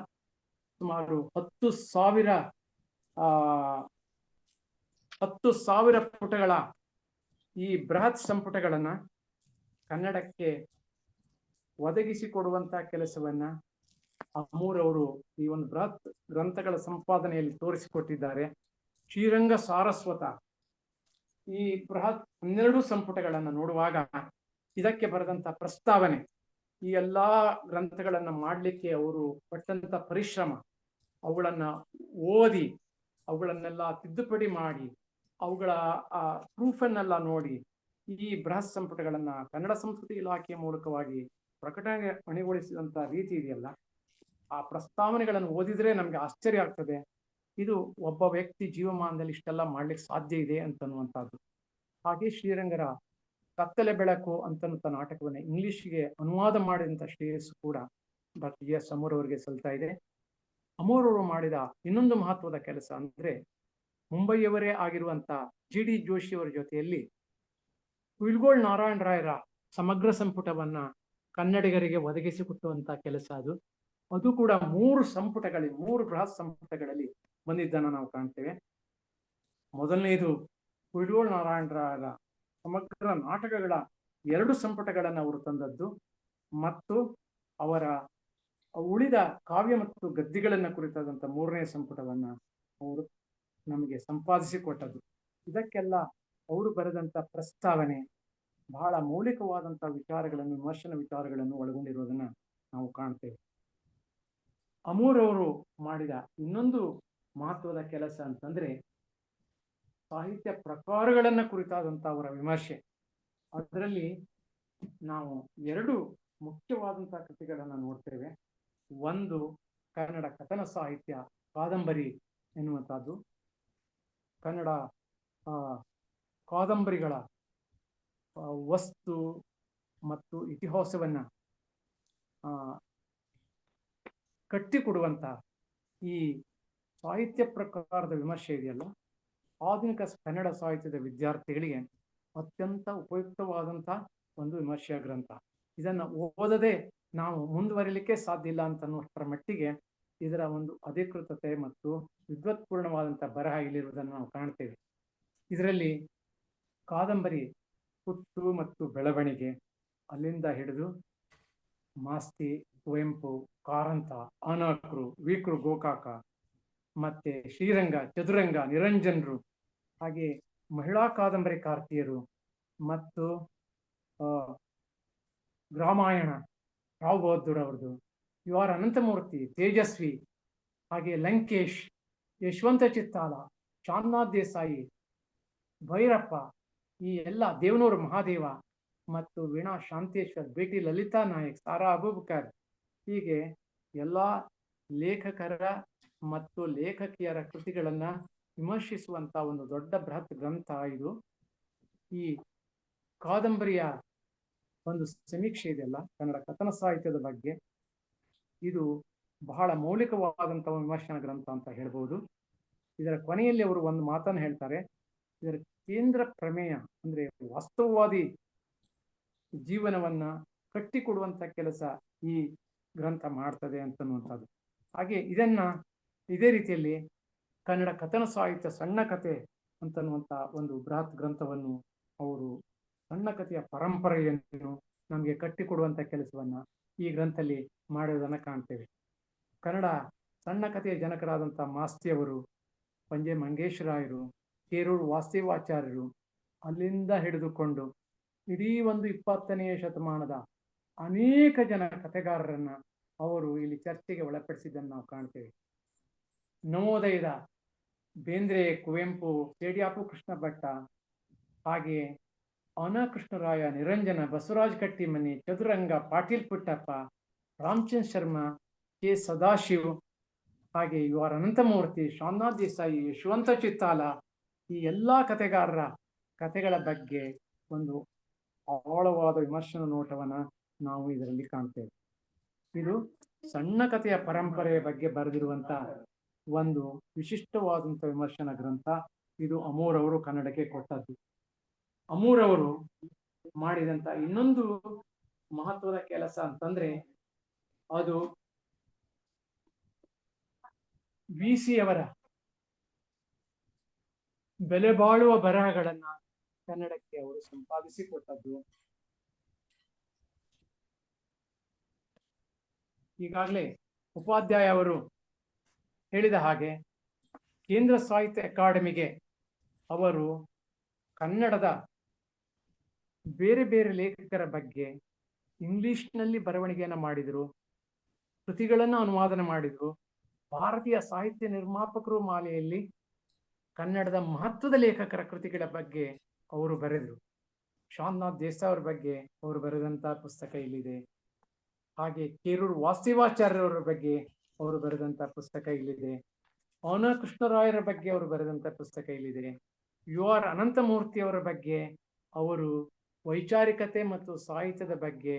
ಸುಮಾರು 10,000 ಪುಟಗಳ ಈ ಬೃಹತ್ ಸಂಪುಟಗಳನ್ನ ಕನ್ನಡಕ್ಕೆ ಒದಗಿಸಿಕೊಡುವಂತ ಕೆಲಸವನ್ನ ಅಮೂರವರು ಈ ಒಂದು ಬೃಹತ್ ಗ್ರಂಥಗಳ ಸಂಪಾದನೆಯಲ್ಲಿ ತೋರಿಸಿಕೊಟ್ಟಿದ್ದಾರೆ. ಶ್ರೀರಂಗ ಸಾರಸ್ವತ ಈ ಬೃಹತ್ 12 ಸಂಪುಟಗಳನ್ನು ನೋಡುವಾಗ ಇದಕ್ಕೆ ಬರೆದಂತ ಪ್ರಸ್ತಾವನೆ, ಈ ಎಲ್ಲಾ ಗ್ರಂಥಗಳನ್ನ ಮಾಡಲಿಕ್ಕೆ ಅವರು ಪಟ್ಟಂತ ಪರಿಶ್ರಮ, ಅವುಗಳನ್ನ ಓದಿ ಅವುಗಳನ್ನೆಲ್ಲ ತಿದ್ದುಪಡಿ ಮಾಡಿ ಅವುಗಳ ಪ್ರೂಫನ್ನೆಲ್ಲ ನೋಡಿ ಈ ಬೃಹತ್ ಸಂಪುಟಗಳನ್ನ ಕನ್ನಡ ಸಂಸ್ಕೃತಿ ಇಲಾಖೆಯ ಮೂಲಕವಾಗಿ ಪ್ರಕಟಣೆಗೊಳಿಸಿದಂತ ರೀತಿ ಇದೆಯಲ್ಲ, ಆ ಪ್ರಸ್ತಾವನೆಗಳನ್ನು ಓದಿದ್ರೆ ನಮ್ಗೆ ಆಶ್ಚರ್ಯ ಆಗ್ತದೆ. ಇದು ಒಬ್ಬ ವ್ಯಕ್ತಿ ಜೀವಮಾನದಲ್ಲಿ ಇಷ್ಟೆಲ್ಲ ಮಾಡ್ಲಿಕ್ಕೆ ಸಾಧ್ಯ ಇದೆ ಅಂತನ್ನುವಂಥದ್ದು. ಹಾಗೆ ಶ್ರೀರಂಗರ ಕತ್ತಲೆ ಬೆಳಕು ಅಂತನ್ನುವಂಥ ನಾಟಕವನ್ನ ಇಂಗ್ಲಿಷ್ಗೆ ಅನುವಾದ ಮಾಡಿದಂಥ ಶ್ರೇಯಸ್ಸು ಕೂಡ ಡಾಕ್ಟರ್ ಎಸ್ ಅಮೂರ್ ಅವರಿಗೆ ಸಲ್ತಾ ಇದೆ. ಅಮೂರ್ ಅವರು ಮಾಡಿದ ಇನ್ನೊಂದು ಮಹತ್ವದ ಕೆಲಸ ಅಂದ್ರೆ ಮುಂಬೈಯವರೇ ಆಗಿರುವಂತ GD ಜೋಶಿ ಅವರ ಜೊತೆಯಲ್ಲಿ ಕುಯಿಲ್ಗೋಳ್ ನಾರಾಯಣ ರಾಯರ ಸಮಗ್ರ ಸಂಪುಟವನ್ನ ಕನ್ನಡಿಗರಿಗೆ ಒದಗಿಸಿಕೊಟ್ಟುವಂತ ಕೆಲಸ ಅದು ಕೂಡ 3 ಸಂಪುಟಗಳಲ್ಲಿ 3 ಬೃಹತ್ ಸಂಪುಟಗಳಲ್ಲಿ ಬಂದಿದ್ದನ್ನು ನಾವು ಕಾಣ್ತೇವೆ. ಮೊದಲನೇದು ಕುಯಿಲ್ಗೋಳ್ ನಾರಾಯಣ ರಾಯರ ಸಮಗ್ರ ನಾಟಕಗಳ 2 ಸಂಪುಟಗಳನ್ನು ಅವರು ತಂದದ್ದು, ಮತ್ತು ಅವರ ಉಳಿದ ಕಾವ್ಯ ಮತ್ತು ಗದ್ಯಗಳನ್ನ ಕುರಿತಾದಂಥ 3ನೇ ಸಂಪುಟವನ್ನ ಅವರು ನಮಗೆ ಸಂಪಾದಿಸಿಕೊಟ್ಟದ್ದು. ಇದಕ್ಕೆಲ್ಲ ಅವರು ಬರೆದಂತ ಪ್ರಸ್ತಾವನೆ ಬಹಳ ಮೌಲಿಕವಾದಂಥ ವಿಚಾರಗಳನ್ನು, ವಿಮರ್ಶನ ವಿಚಾರಗಳನ್ನು ಒಳಗೊಂಡಿರುವುದನ್ನ ನಾವು ಕಾಣ್ತೇವೆ. ಅಮೂರ್ ಅವರು ಮಾಡಿದ ಇನ್ನೊಂದು ಮಹತ್ವದ ಕೆಲಸ ಅಂತಂದ್ರೆ ಸಾಹಿತ್ಯ ಪ್ರಕಾರಗಳನ್ನ ಕುರಿತಾದಂತ ಅವರ ವಿಮರ್ಶೆ. ಅದರಲ್ಲಿ ನಾವು 2 ಮುಖ್ಯವಾದಂತಹ ಕೃತಿಗಳನ್ನ ನೋಡ್ತೇವೆ. ಒಂದು ಕನ್ನಡ ಕಥನ ಸಾಹಿತ್ಯ ಕಾದಂಬರಿ ಎನ್ನುವಂಥದ್ದು. ಕನ್ನಡ ಕಾದಂಬರಿಗಳ ವಸ್ತು ಮತ್ತು ಇತಿಹಾಸವನ್ನ ಕಟ್ಟಿಕೊಡುವಂತ ಈ ಸಾಹಿತ್ಯ ಪ್ರಕಾರದ ವಿಮರ್ಶೆ ಇದೆಯಲ್ಲ, ಆಧುನಿಕ ಕನ್ನಡ ಸಾಹಿತ್ಯದ ವಿದ್ಯಾರ್ಥಿಗಳಿಗೆ ಅತ್ಯಂತ ಉಪಯುಕ್ತವಾದಂತ ಒಂದು ವಿಮರ್ಶೆಯ ಗ್ರಂಥ. ಇದನ್ನ ಓದದೆ ನಾವು ಮುಂದುವರಿಲಿಕ್ಕೆ ಸಾಧ್ಯ ಇಲ್ಲ ಅಂತ ಅನ್ನುವಷ್ಟರ ಮಟ್ಟಿಗೆ ಇದರ ಒಂದು ಅಧಿಕೃತತೆ ಮತ್ತು ವಿದ್ವತ್ಪೂರ್ಣವಾದಂಥ ಬರಹ ಇಲ್ಲಿರುವುದನ್ನು ನಾವು ಕಾಣ್ತೇವೆ. ಇದರಲ್ಲಿ ಕಾದಂಬರಿ ಹುಟ್ಟು ಮತ್ತು ಬೆಳವಣಿಗೆ, ಅಲ್ಲಿಂದ ಹಿಡಿದು ಮಾಸ್ತಿ, ಕುವೆಂಪು, ಕಾರಂತ, ಅನಕೃ, ವಿಕೃ ಗೋಕಾಕ, ಮತ್ತೆ ಶ್ರೀರಂಗ, ಚದುರಂಗ, ನಿರಂಜನರು, ಹಾಗೆ ಮಹಿಳಾ ಕಾದಂಬರಿಕಾರ್ತಿಯರು ಮತ್ತು ರಾಮಾಯಣ ರಾವ್ ಬಹದ್ದೂರ್ ಅವರದು, UR ಅನಂತಮೂರ್ತಿ, ತೇಜಸ್ವಿ, ಹಾಗೆ ಲಂಕೇಶ್, ಯಶವಂತ ಚಿತ್ತಾಲ, ಚಾಮನಾಥ್ ದೇಸಾಯಿ, ಭೈರಪ್ಪ, ಈ ಎಲ್ಲ ದೇವನೂರು ಮಹಾದೇವ ಮತ್ತು ವೀಣಾ ಶಾಂತೇಶ್ವರ್, ಬೇಟಿ ಲಲಿತಾ ನಾಯಕ್, ಸಾರಾ ಅಬೂಬಕರ್, ಹೀಗೆ ಎಲ್ಲ ಲೇಖಕರ ಮತ್ತು ಲೇಖಕಿಯರ ಕೃತಿಗಳನ್ನ ವಿಮರ್ಶಿಸುವಂತ ಒಂದು ದೊಡ್ಡ ಬೃಹತ್ ಗ್ರಂಥ ಇದು. ಈ ಕಾದಂಬರಿಯ ಒಂದು ಸಮೀಕ್ಷೆ ಇದೆಯಲ್ಲ ಕನ್ನಡ ಕಥನ ಸಾಹಿತ್ಯದ ಬಗ್ಗೆ, ಇದು ಬಹಳ ಮೌಲಿಕವಾದಂತಹ ವಿಮರ್ಶನಾ ಗ್ರಂಥ ಅಂತ ಹೇಳ್ಬೋದು. ಇದರ ಕೊನೆಯಲ್ಲಿ ಅವರು ಒಂದು ಮಾತನ್ನು ಹೇಳ್ತಾರೆ, ಇದರ ಕೇಂದ್ರ ಪ್ರಮೇಯ ಅಂದ್ರೆ ವಾಸ್ತವವಾದಿ ಜೀವನವನ್ನ ಕಟ್ಟಿಕೊಡುವಂತ ಕೆಲಸ ಈ ಗ್ರಂಥ ಮಾಡ್ತದೆ ಅಂತನ್ನುವಂಥದ್ದು. ಹಾಗೆ ಇದೇ ರೀತಿಯಲ್ಲಿ ಕನ್ನಡ ಕಥನ ಸಾಹಿತ್ಯ ಸಣ್ಣ ಕಥೆ ಅಂತನ್ನುವಂಥ ಒಂದು ಬೃಹತ್ ಗ್ರಂಥವನ್ನು ಅವರು ಸಣ್ಣ ಕಥೆಯ ಪರಂಪರೆಯನ್ನು ನಮಗೆ ಕಟ್ಟಿಕೊಡುವಂತ ಕೆಲಸವನ್ನ ಈ ಗ್ರಂಥದಲ್ಲಿ ಮಾಡುವುದನ್ನು ಕಾಣ್ತೇವೆ. ಕನ್ನಡ ಸಣ್ಣ ಕಥೆಯ ಜನಕರಾದಂಥ ಮಾಸ್ತಿಯವರು, ಪಂಜೆ ಮಂಗೇಶ್ವರಾಯರು, ಕೇರೂರು ವಾಸ್ತವಾಚಾರ್ಯರು, ಅಲ್ಲಿಂದ ಹಿಡಿದುಕೊಂಡು ಇಡೀ ಒಂದು 20ನೇ ಶತಮಾನದ ಅನೇಕ ಜನ ಕಥೆಗಾರರನ್ನ ಅವರು ಇಲ್ಲಿ ಚರ್ಚೆಗೆ ಒಳಪಡಿಸಿದ್ದನ್ನು ನಾವು ಕಾಣ್ತೇವೆ. ನವೋದಯದ ಬೇಂದ್ರೆ, ಕುವೆಂಪು, ಸೇಡಿಯಾಪು ಕೃಷ್ಣ ಭಟ್ಟ, ಹಾಗೆ ಅನಕೃಷ್ಣರಾಯ, ನಿರಂಜನ, ಬಸವರಾಜ್ ಕಟ್ಟಿಮನಿ, ಚದುರಂಗ, ಪಾಟೀಲ್ ಪುಟ್ಟಪ್ಪ, ರಾಮಚಂದ್ರ ಶರ್ಮಾ, ಕೆ ಸದಾಶಿವ್, ಹಾಗೆ UR ಅನಂತಮೂರ್ತಿ, ಶ್ಯಾಮನಾಥ್ ದೇಸಾಯಿ, ಯಶವಂತ ಚಿತ್ತಾಲ, ಈ ಎಲ್ಲ ಕಥೆಗಾರರ ಕಥೆಗಳ ಬಗ್ಗೆ ಒಂದು ಆಳವಾದ ವಿಮರ್ಶನ ನೋಟವನ್ನ ನಾವು ಇದರಲ್ಲಿ ಕಾಣ್ತೇವೆ. ಇದು ಸಣ್ಣ ಕಥೆಯ ಪರಂಪರೆಯ ಬಗ್ಗೆ ಬರೆದಿರುವಂತ ಒಂದು ವಿಶಿಷ್ಟವಾದಂತ ವಿಮರ್ಶನ ಗ್ರಂಥ. ಇದು ಅಮೂರ್ ಅವರು ಕನ್ನಡಕ್ಕೆ ಕೊಟ್ಟದ್ದು. ಅಮೂರ್ ಅವರು ಮಾಡಿದಂತ ಇನ್ನೊಂದು ಮಹತ್ವದ ಕೆಲಸ ಅಂತಂದ್ರೆ ಅದು VC ಅವರ ಬೆಲೆ ಬಾಳುವ ಬರಹಗಳನ್ನ ಕನ್ನಡಕ್ಕೆ ಅವರು ಸಂಪಾದಿಸಿಕೊಟ್ಟದ್ದು. ಈಗಾಗಲೇ ಉಪಾಧ್ಯಾಯ ಅವರು ಹೇಳಿದ ಹಾಗೆ ಕೇಂದ್ರ ಸಾಹಿತ್ಯ ಅಕಾಡೆಮಿಗೆ ಅವರು ಕನ್ನಡದ ಬೇರೆ ಬೇರೆ ಲೇಖಕರ ಬಗ್ಗೆ ಇಂಗ್ಲಿಷ್ನಲ್ಲಿ ಬರವಣಿಗೆಯನ್ನು ಮಾಡಿದರು, ಕೃತಿಗಳನ್ನು ಅನುವಾದನೆ ಮಾಡಿದರು. ಭಾರತೀಯ ಸಾಹಿತ್ಯ ನಿರ್ಮಾಪಕರು ಮಾಲೆಯಲ್ಲಿ ಕನ್ನಡದ ಮಹತ್ವದ ಲೇಖಕರ ಕೃತಿಗಳ ಬಗ್ಗೆ ಅವರು ಬರೆದರು. ಶಾಂತನಾಥ್ ದೇಸಾಯಿ ಅವರ ಬಗ್ಗೆ ಅವರು ಬರೆದಂತ ಪುಸ್ತಕ ಇಲ್ಲಿದೆ. ಹಾಗೆ ಕೇರೂರು ವಾಸ್ತವಾಚಾರ್ಯರ ಬಗ್ಗೆ ಅವರು ಬರೆದಂತ ಪುಸ್ತಕ ಇಲ್ಲಿದೆ. ಅವನ ಕೃಷ್ಣರಾಯರ ಬಗ್ಗೆ ಅವರು ಬರೆದಂತ ಪುಸ್ತಕ ಇಲ್ಲಿದೆ. UR ಅನಂತಮೂರ್ತಿ ಅವರ ಬಗ್ಗೆ ಅವರು ವೈಚಾರಿಕತೆ ಮತ್ತು ಸಾಹಿತ್ಯದ ಬಗ್ಗೆ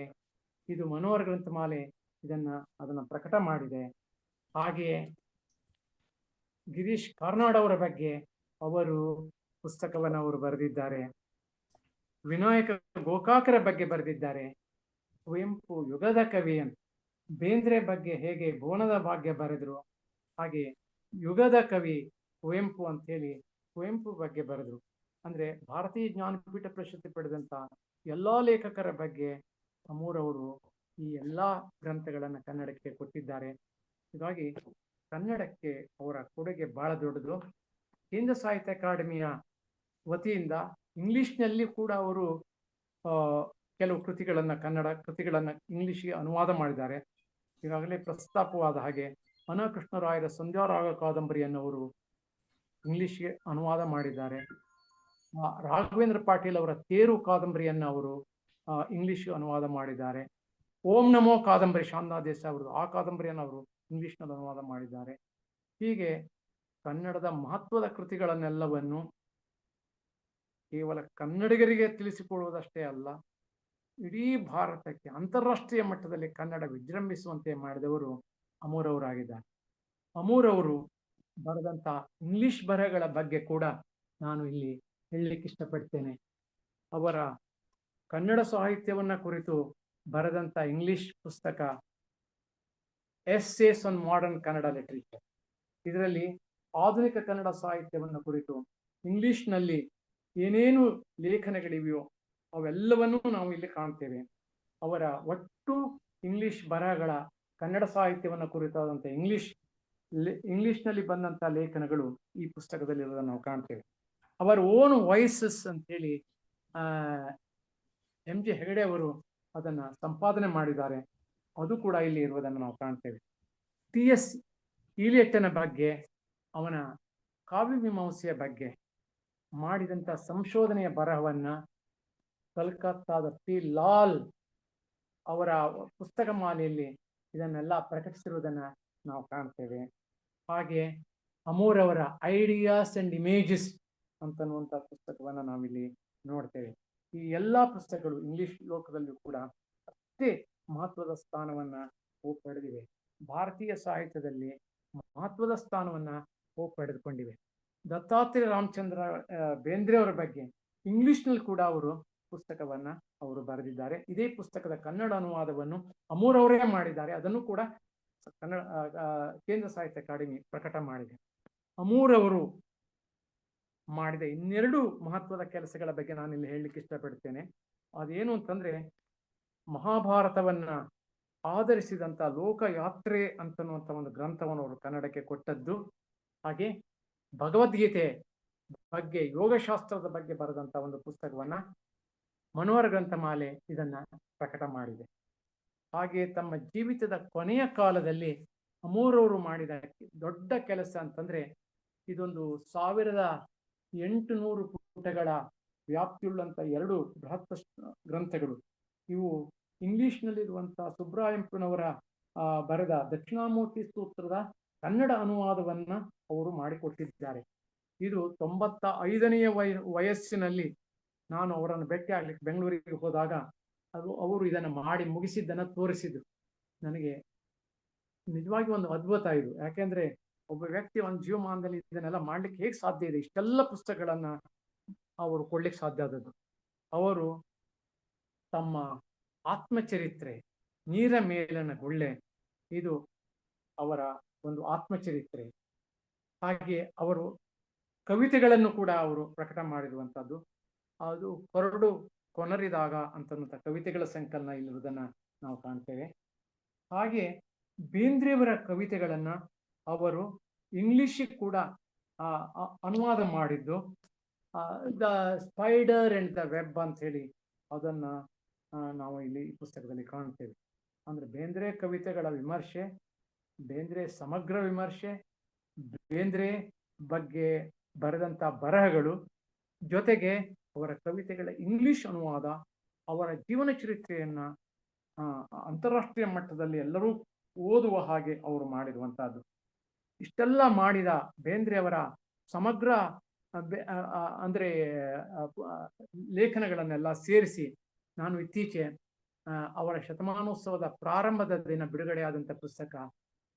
ಇದು ಮನೋಹರ ಗ್ರಂಥಮಾಲೆ ಅದನ್ನ ಪ್ರಕಟ ಮಾಡಿದೆ. ಹಾಗೆಯೇ ಗಿರೀಶ್ ಕಾರ್ನಾಡ್ ಅವರ ಬಗ್ಗೆ ಅವರು ಪುಸ್ತಕವನ್ನು ಅವರು ಬರೆದಿದ್ದಾರೆ. ವಿನಾಯಕ ಗೋಕಾಕರ ಬಗ್ಗೆ ಬರೆದಿದ್ದಾರೆ. ಕುವೆಂಪು ಯುಗದ ಕವಿ ಅಂತ ಬೇಂದ್ರೆ ಬಗ್ಗೆ ಹೇಗೆ ಭುವನದ ಭಾಗ್ಯ ಬರೆದ್ರು, ಹಾಗೆ ಯುಗದ ಕವಿ ಕುವೆಂಪು ಅಂತ ಹೇಳಿ ಕುವೆಂಪು ಬಗ್ಗೆ ಬರೆದ್ರು. ಅಂದ್ರೆ ಭಾರತೀಯ ಜ್ಞಾನಪೀಠ ಪ್ರಶಸ್ತಿ ಪಡೆದಂತ ಎಲ್ಲಾ ಲೇಖಕರ ಬಗ್ಗೆ ಅಮೂರ್ ಅವರು ಈ ಎಲ್ಲಾ ಗ್ರಂಥಗಳನ್ನ ಕನ್ನಡಕ್ಕೆ ಕೊಟ್ಟಿದ್ದಾರೆ. ಹೀಗಾಗಿ ಕನ್ನಡಕ್ಕೆ ಅವರ ಕೊಡುಗೆ ಬಹಳ ದೊಡ್ಡದು. ಕೇಂದ್ರ ಸಾಹಿತ್ಯ ಅಕಾಡೆಮಿಯ ವತಿಯಿಂದ ಇಂಗ್ಲಿಷ್ನಲ್ಲಿ ಕೂಡ ಅವರು ಕೆಲವು ಕನ್ನಡ ಕೃತಿಗಳನ್ನ ಇಂಗ್ಲಿಷ್ಗೆ ಅನುವಾದ ಮಾಡಿದ್ದಾರೆ. ಈಗಾಗಲೇ ಪ್ರಸ್ತಾಪವಾದ ಹಾಗೆ ಅನ ಕೃಷ್ಣರಾಯರ ಸಂಧ್ಯಾರಾಗ ಕಾದಂಬರಿಯನ್ನು ಅವರು ಇಂಗ್ಲಿಷ್ಗೆ ಅನುವಾದ ಮಾಡಿದ್ದಾರೆ. ರಾಘವೇಂದ್ರ ಪಾಟೀಲ್ ಅವರ ತೇರು ಕಾದಂಬರಿಯನ್ನು ಅವರು ಇಂಗ್ಲಿಷ್ಗೆ ಅನುವಾದ ಮಾಡಿದ್ದಾರೆ. ಓಂ ನಮೋ ಕಾದಂಬರಿ ಶಾಂತನಾಥ್ ದೇಸಾಯಿ ಅವರದು, ಆ ಕಾದಂಬರಿಯನ್ನು ಅವರು ಇಂಗ್ಲಿಷ್ನಲ್ಲಿ ಅನುವಾದ ಮಾಡಿದ್ದಾರೆ. ಹೀಗೆ ಕನ್ನಡದ ಮಹತ್ವದ ಕೃತಿಗಳನ್ನೆಲ್ಲವನ್ನು ಕೇವಲ ಕನ್ನಡಿಗರಿಗೆ ತಿಳಿಸಿಕೊಡುವುದಷ್ಟೇ ಅಲ್ಲ, ಇಡೀ ಭಾರತಕ್ಕೆ ಅಂತಾರಾಷ್ಟ್ರೀಯ ಮಟ್ಟದಲ್ಲಿ ಕನ್ನಡ ವಿಜೃಂಭಿಸುವಂತೆ ಮಾಡಿದವರು ಅಮೂರ್ ಅವರಾಗಿದ್ದಾರೆ. ಅಮೂರ್ ಅವರು ಬರೆದಂತ ಇಂಗ್ಲಿಷ್ ಬರಹಗಳ ಬಗ್ಗೆ ಕೂಡ ನಾನು ಇಲ್ಲಿ ಹೇಳಲಿಕ್ಕೆ ಇಷ್ಟಪಡ್ತೇನೆ. ಅವರ ಕನ್ನಡ ಸಾಹಿತ್ಯವನ್ನ ಕುರಿತು ಬರೆದಂತ ಇಂಗ್ಲಿಷ್ ಪುಸ್ತಕ essays on modern Kannada literature. ಇದರಲ್ಲಿ ಆಧುನಿಕ ಕನ್ನಡ ಸಾಹಿತ್ಯವನ್ನು ಕುರಿತು ಇಂಗ್ಲಿಷ್ನಲ್ಲಿ ಏನೇನು ಲೇಖನಗಳಿವೆಯೋ ಅವೆಲ್ಲವನ್ನೂ ನಾವು ಇಲ್ಲಿ ಕಾಣ್ತೇವೆ. ಅವರ ಒಟ್ಟು ಇಂಗ್ಲಿಷ್ ಬರಹಗಳ ಕನ್ನಡ ಸಾಹಿತ್ಯವನ್ನು ಕುರಿತಾದಂಥ ಇಂಗ್ಲಿಷ್ನಲ್ಲಿ ಬಂದಂಥ ಲೇಖನಗಳು ಈ ಪುಸ್ತಕದಲ್ಲಿ ಇರೋದನ್ನು ನಾವು ಕಾಣ್ತೇವೆ. ಅವರ ಓನ್ ವಾಯ್ಸಸ್ ಅಂತ ಹೇಳಿ MG ಹೆಗಡೆ ಅವರು ಅದನ್ನ ಸಂಪಾದನೆ ಮಾಡಿದ್ದಾರೆ. ಅದು ಕೂಡ ಇಲ್ಲಿ ಇರುವುದನ್ನು ನಾವು ಕಾಣ್ತೇವೆ. TS ಈಲಿಯಟ್ಟನ ಬಗ್ಗೆ, ಅವನ ಕಾವ್ಯ ಮೀಮಾಂಸೆಯ ಬಗ್ಗೆ ಮಾಡಿದಂಥ ಸಂಶೋಧನೆಯ ಬರಹವನ್ನ ಕಲ್ಕತ್ತಾದ P. ಲಾಲ್ ಅವರ ಪುಸ್ತಕ ಮಾಲೆಯಲ್ಲಿ ಇದನ್ನೆಲ್ಲ ಪ್ರಕಟಿಸಿರುವುದನ್ನ ನಾವು ಕಾಣ್ತೇವೆ. ಹಾಗೆ ಅಮೂರ್ ಅವರ ಐಡಿಯಾಸ್ ಅಂಡ್ ಇಮೇಜಸ್ ಅಂತನ್ನುವಂಥ ಪುಸ್ತಕವನ್ನ ನಾವಿಲ್ಲಿ ನೋಡ್ತೇವೆ. ಈ ಎಲ್ಲಾ ಪುಸ್ತಕಗಳು ಇಂಗ್ಲಿಷ್ ಲೋಕದಲ್ಲೂ ಕೂಡ ಅಷ್ಟೇ ಮಹತ್ವದ ಸ್ಥಾನವನ್ನ ಪಡೆದಿವೆ. ಭಾರತೀಯ ಸಾಹಿತ್ಯದಲ್ಲಿ ಮಹತ್ವದ ಸ್ಥಾನವನ್ನ ಪಡೆದುಕೊಂಡಿವೆ. ದತ್ತಾತ್ರೇಯ ರಾಮಚಂದ್ರ ಬೇಂದ್ರೆ ಅವರ ಬಗ್ಗೆ ಇಂಗ್ಲಿಷ್ನಲ್ಲಿ ಕೂಡ ಅವರು ಪುಸ್ತಕವನ್ನ ಅವರು ಬರೆದಿದ್ದಾರೆ. ಇದೇ ಪುಸ್ತಕದ ಕನ್ನಡ ಅನುವಾದವನ್ನು ಅಮೂರ್ ಅವರೇ ಮಾಡಿದ್ದಾರೆ. ಅದನ್ನು ಕೂಡ ಕೇಂದ್ರ ಸಾಹಿತ್ಯ ಅಕಾಡೆಮಿ ಪ್ರಕಟ ಮಾಡಿದೆ. ಅಮೂರ್ ಅವರು ಮಾಡಿದ ಇನ್ನೆರಡು ಮಹತ್ವದ ಕೆಲಸಗಳ ಬಗ್ಗೆ ನಾನು ಇಲ್ಲಿ ಹೇಳಲಿಕ್ಕೆ ಇಷ್ಟಪಡ್ತೇನೆ. ಅದೇನು ಅಂತಂದ್ರೆ, ಮಹಾಭಾರತವನ್ನ ಆಧರಿಸಿದಂತ ಲೋಕಯಾತ್ರೆ ಅಂತನ್ನುವಂಥ ಒಂದು ಗ್ರಂಥವನ್ನು ಅವರು ಕನ್ನಡಕ್ಕೆ ಕೊಟ್ಟದ್ದು. ಹಾಗೆ ಭಗವದ್ಗೀತೆ ಬಗ್ಗೆ, ಯೋಗಶಾಸ್ತ್ರದ ಬಗ್ಗೆ ಬರೆದಂತ ಒಂದು ಪುಸ್ತಕವನ್ನ ಮನೋಹರ ಗ್ರಂಥಮಾಲೆ ಇದನ್ನ ಪ್ರಕಟ ಮಾಡಿದೆ. ಹಾಗೆ ತಮ್ಮ ಜೀವಿತದ ಕೊನೆಯ ಕಾಲದಲ್ಲಿ ಅಮೂರ್ ಅವರು ಮಾಡಿದ ದೊಡ್ಡ ಕೆಲಸ ಅಂತಂದ್ರೆ, ಇದೊಂದು 1800 ಪುಟಗಳ ವ್ಯಾಪ್ತಿಯುಳ್ಳಂತ 2 ಬೃಹತ್ ಗ್ರಂಥಗಳು. ಇವು ಇಂಗ್ಲಿಷ್ನಲ್ಲಿರುವಂತಹ ಸುಬ್ರಾಯಂಪುನವರ ಬರೆದ ದಕ್ಷಿಣಾಮೂರ್ತಿ ಸೂತ್ರದ ಕನ್ನಡ ಅನುವಾದವನ್ನ ಅವರು ಮಾಡಿಕೊಟ್ಟಿದ್ದಾರೆ. ಇದು 95ನೇ ವಯಸ್ಸಿನಲ್ಲಿ ನಾನು ಅವರನ್ನು ಭೇಟಿ ಆಗ್ಲಿಕ್ಕೆ ಬೆಂಗಳೂರಿಗೆ ಹೋದಾಗ ಅವರು ಇದನ್ನು ಮಾಡಿ ಮುಗಿಸಿದ್ದನ್ನು ತೋರಿಸಿದ್ರು. ನನಗೆ ನಿಜವಾಗಿ ಒಂದು ಅದ್ಭುತ ಇದು. ಯಾಕೆಂದ್ರೆ ಒಬ್ಬ ವ್ಯಕ್ತಿ ಒಂದು ಜೀವಮಾನದಲ್ಲಿ ಇದನ್ನೆಲ್ಲ ಮಾಡ್ಲಿಕ್ಕೆ ಹೇಗೆ ಸಾಧ್ಯ ಇದೆ? ಇಷ್ಟೆಲ್ಲ ಪುಸ್ತಕಗಳನ್ನ ಅವರು ಕೊಡ್ಲಿಕ್ಕೆ ಸಾಧ್ಯ ಆದದ್ದು. ಅವರು ತಮ್ಮ ಆತ್ಮಚರಿತ್ರೆ, ನೀರ ಮೇಲನ ಗುಳ್ಳೆ, ಇದು ಅವರ ಒಂದು ಆತ್ಮಚರಿತ್ರೆ. ಹಾಗೆ ಅವರು ಕವಿತೆಗಳನ್ನು ಕೂಡ ಅವರು ಪ್ರಕಟ ಮಾಡಿರುವಂತದ್ದು. ಅದು ಹೊರಡು ಕೊನರಿದಾಗ ಅಂತನ್ನುವಂಥ ಕವಿತೆಗಳ ಸಂಕಲನ ಇಲ್ಲಿರುವುದನ್ನ ನಾವು ಕಾಣ್ತೇವೆ. ಹಾಗೆ ಬೇಂದ್ರೆಯವರ ಕವಿತೆಗಳನ್ನ ಅವರು ಇಂಗ್ಲಿಷಿಗೆ ಕೂಡ ಅನುವಾದ ಮಾಡಿದ್ದು, the spider and the web ಅಂತ ಹೇಳಿ ಅದನ್ನ ನಾವು ಇಲ್ಲಿ ಈ ಪುಸ್ತಕದಲ್ಲಿ ಕಾಣ್ತೇವೆ. ಅಂದ್ರೆ ಬೇಂದ್ರೆ ಕವಿತೆಗಳ ವಿಮರ್ಶೆ, ಬೇಂದ್ರೆ ಸಮಗ್ರ ವಿಮರ್ಶೆ, ಬೇಂದ್ರೆ ಬಗ್ಗೆ ಬರೆದಂತ ಬರಹಗಳು, ಜೊತೆಗೆ ಅವರ ಕವಿತೆಗಳ ಇಂಗ್ಲಿಷ್ ಅನುವಾದ, ಅವರ ಜೀವನ ಚರಿತ್ರೆಯನ್ನ ಅಂತಾರಾಷ್ಟ್ರೀಯ ಮಟ್ಟದಲ್ಲಿ ಎಲ್ಲರೂ ಓದುವ ಹಾಗೆ ಅವರು ಮಾಡಿರುವಂತಹದ್ದು. ಇಷ್ಟೆಲ್ಲ ಮಾಡಿದ ಬೇಂದ್ರೆ ಅವರ ಸಮಗ್ರ ಅಂದ್ರೆ ಲೇಖನಗಳನ್ನೆಲ್ಲ ಸೇರಿಸಿ ನಾನು ಇತ್ತೀಚೆ ಅವರ ಶತಮಾನೋತ್ಸವದ ಪ್ರಾರಂಭದ ದಿನ ಬಿಡುಗಡೆಯಾದಂಥ ಪುಸ್ತಕ